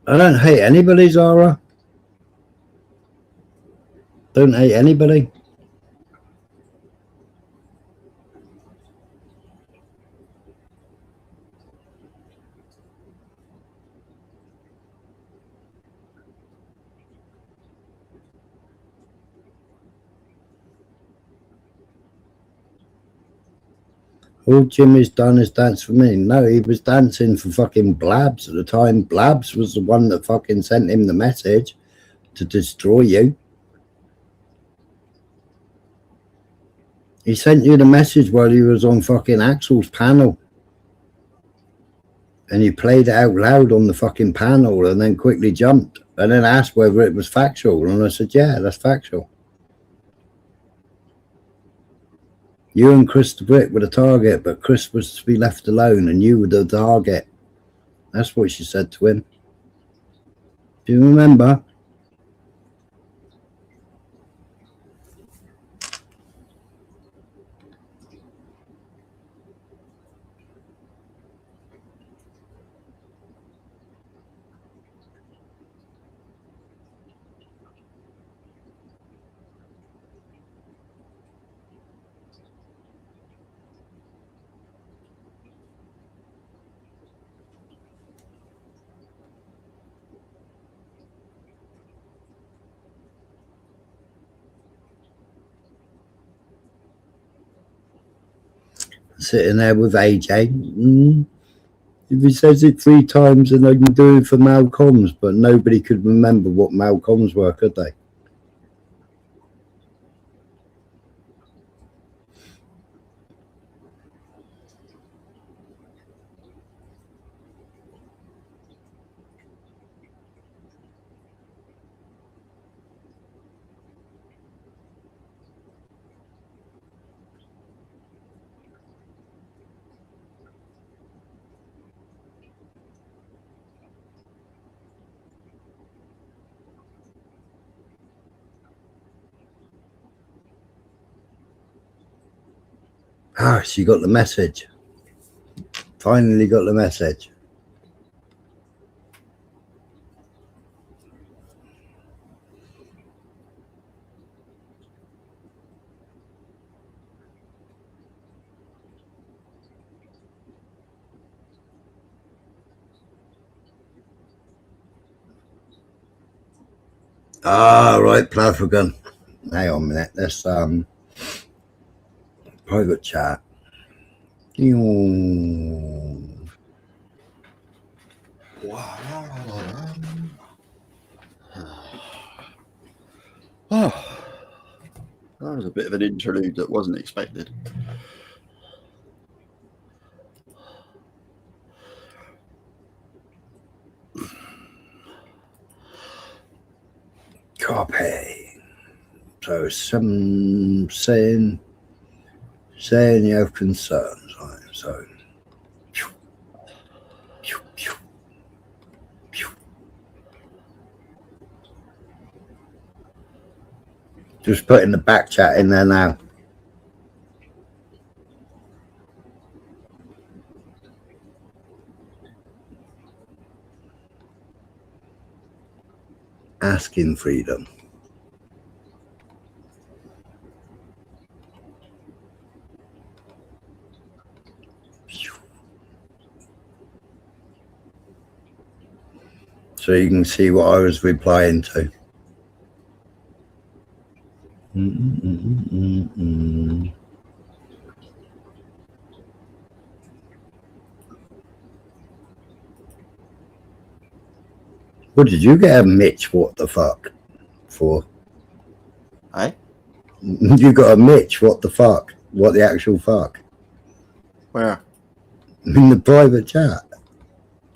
I don't hate anybody, Zara. Don't hate anybody. All Jimmy's done is dance for me. No, he was dancing for fucking Blabs at the time. Blabs was the one that fucking sent him the message to destroy you. He sent you the message while he was on fucking Axel's panel. And he played it out loud on the fucking panel and then quickly jumped. And then asked whether it was factual. And I said, yeah, that's factual. You and Chris the Brick were the target, but Chris was to be left alone and you were the target. That's what she said to him. Do you remember? Sitting there with AJ. If he says it 3 times and they can do it for Malcolms, but nobody could remember what Malcolms were, could they? Ah, she got the message. Finally got the message. Ah, right, Plafrican. Hang on a minute. Let's private chat. Oh, that was a bit of an interlude that wasn't expected. Copy. So some saying you have concerns, right? So just putting the back chat in there now. Asking freedom. So you can see what I was replying to. What did you get a Mitch? What the fuck for? Hey? You got a Mitch? What the fuck? What the actual fuck? Where? In the private chat.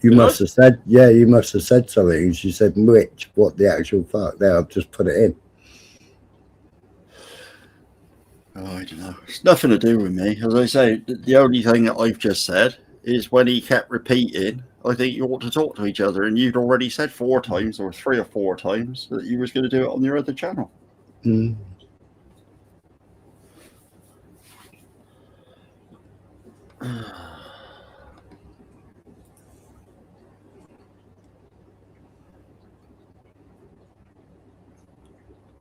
You must have said, yeah, you must have said something. And she said, Mitch, what the actual fuck? There, I've just put it in. Oh, I don't know. It's nothing to do with me. As I say, the only thing that I've just said is when he kept repeating, I think you ought to talk to each other. And you'd already said 4 times or 3 or 4 times that you was going to do it on your other channel. Mm.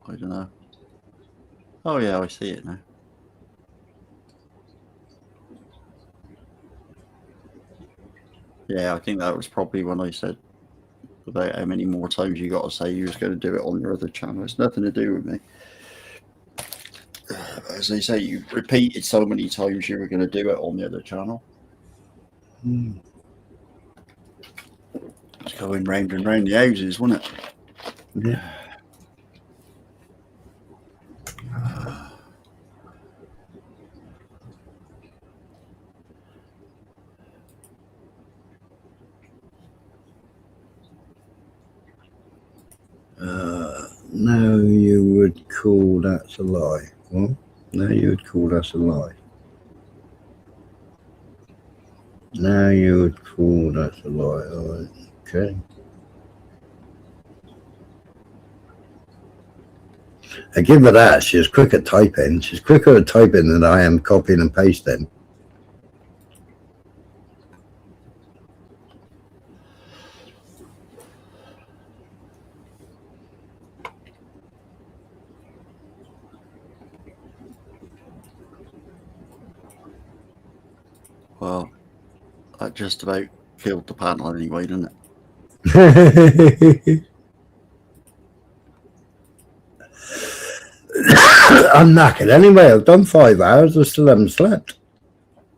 I don't know. Oh, yeah, I see it now. Yeah, I think that was probably when I said about how many more times you got to say you was going to do it on your other channel. It's nothing to do with me. As they say, you repeated so many times you were going to do it on the other channel. Mm. It's going round and round the houses, wasn't it? Yeah. No, you would call that a lie. Well, no, you would call that a lie. Now you would call that's a lie. All right. Okay. I give her that. She's quick at typing. She's quicker at typing than I am copying and pasting. Well, that just about killed the panel anyway, didn't it? I'm knackered anyway. I've done 5 hours. I still haven't slept.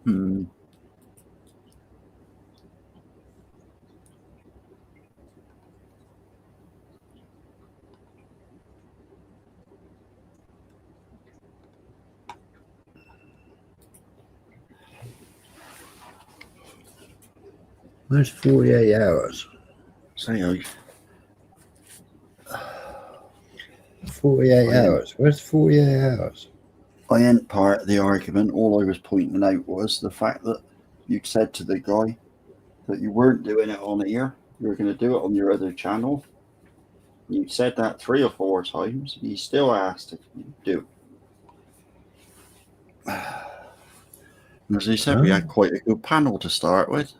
Hmm. Where's 48 hours? Say, 48 hours. Where's 48 hours? I ain't part of the argument. All I was pointing out was the fact that you said to the guy that you weren't doing it on here. You were going to do it on your other channel. You said that 3 or 4 times. You still asked if you do. And as I said, we had quite a good panel to start with.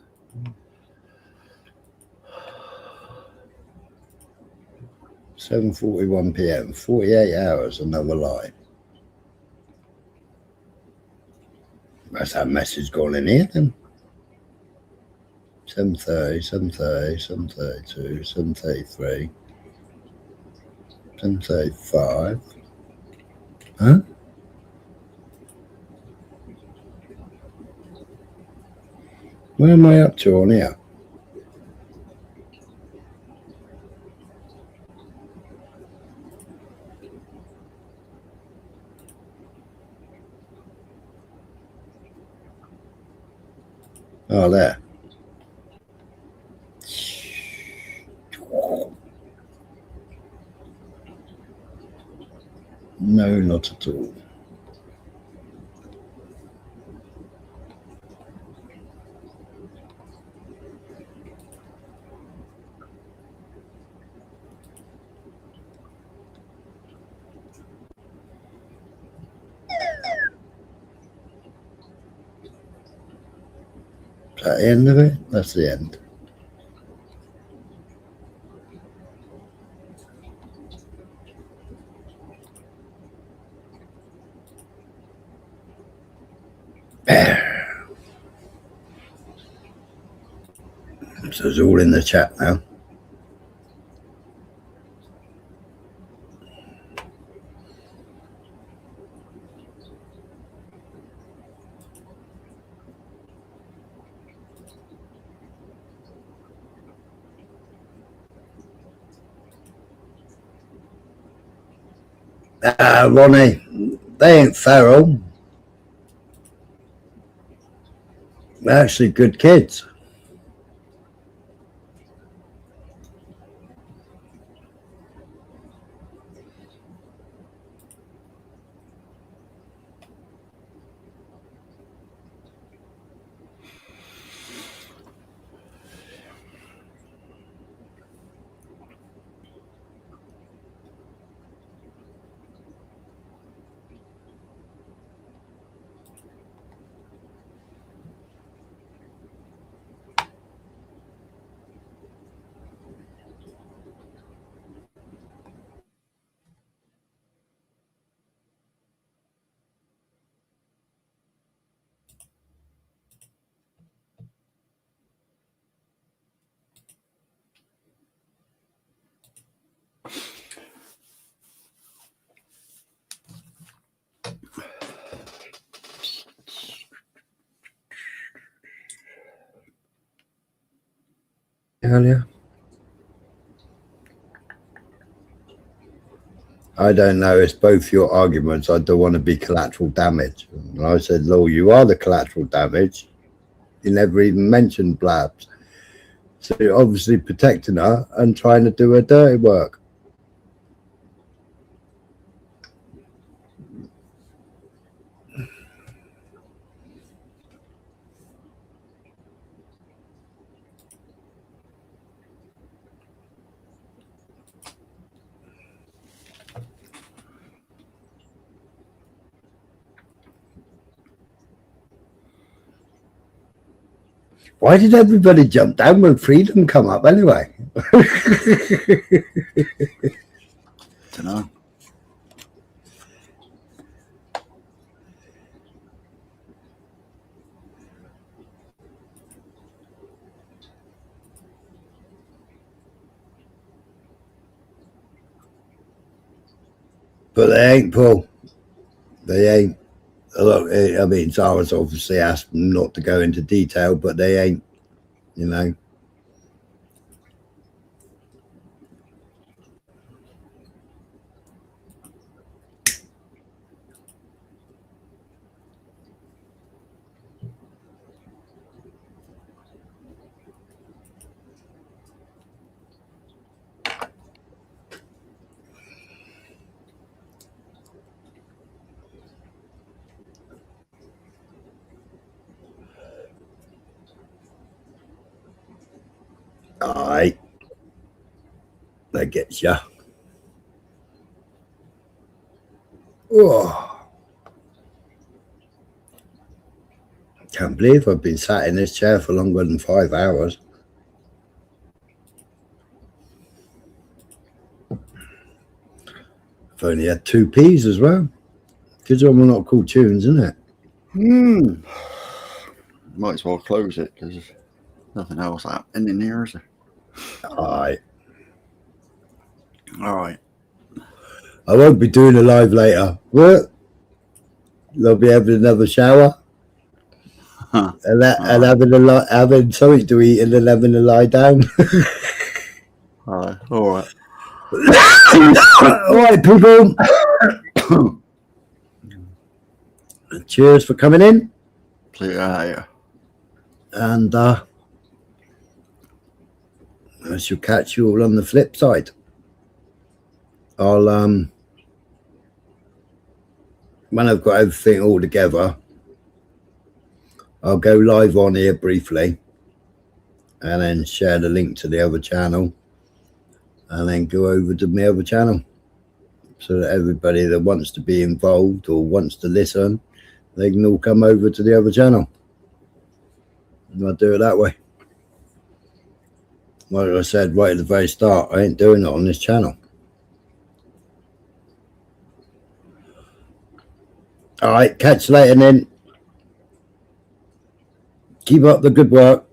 £7:41 p.m. 48 hours. Another lie. That's that message gone in here then. 7:30, 7:30, 7:32, 7:33, 7:35. Huh? Where am I up to on here? Oh, there. No, not at all. Is that the end of it? That's the end. So it's all in the chat now. Ronnie, they ain't feral. They're actually good kids. Earlier. I don't know. It's both your arguments. I don't want to be collateral damage. And I said, Lord, you are the collateral damage. You never even mentioned Blabs. So you're obviously protecting her and trying to do her dirty work. Why did everybody jump down when freedom come up anyway? Don't know. But they ain't, Paul. They ain't. Look, I mean, Zara's obviously asked them not to go into detail, but they ain't, you know. Aye. That gets ya. Oh. Can't believe I've been sat in this chair for longer than 5 hours. I've only had 2 P's as well. Kids are not cool tunes, isn't it? Might as well close it because there's nothing else happening in here, is there? Aye. All right. I won't be doing a live later. What? They'll be having another shower. Huh. And having something to eat and then having to lie down. All right. All right. All right, people. Cheers for coming in. Yeah. And I shall catch you all on the flip side. I'll when I've got everything all together, I'll go live on here briefly and then share the link to the other channel and then go over to my other channel so that everybody that wants to be involved or wants to listen, they can all come over to the other channel. And I'll do it that way. Like I said right at the very start, I ain't doing it on this channel. All right, catch you later then. Keep up the good work.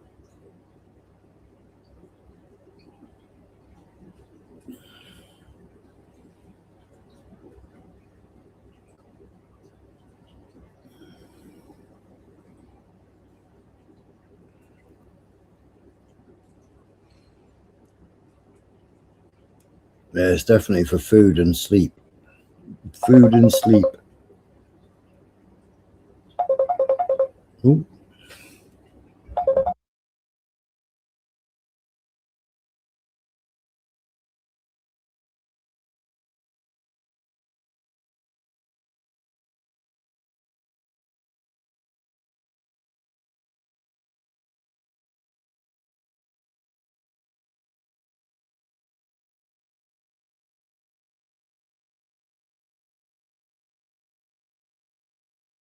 Yeah, it's definitely for food and sleep. Food and sleep. Ooh.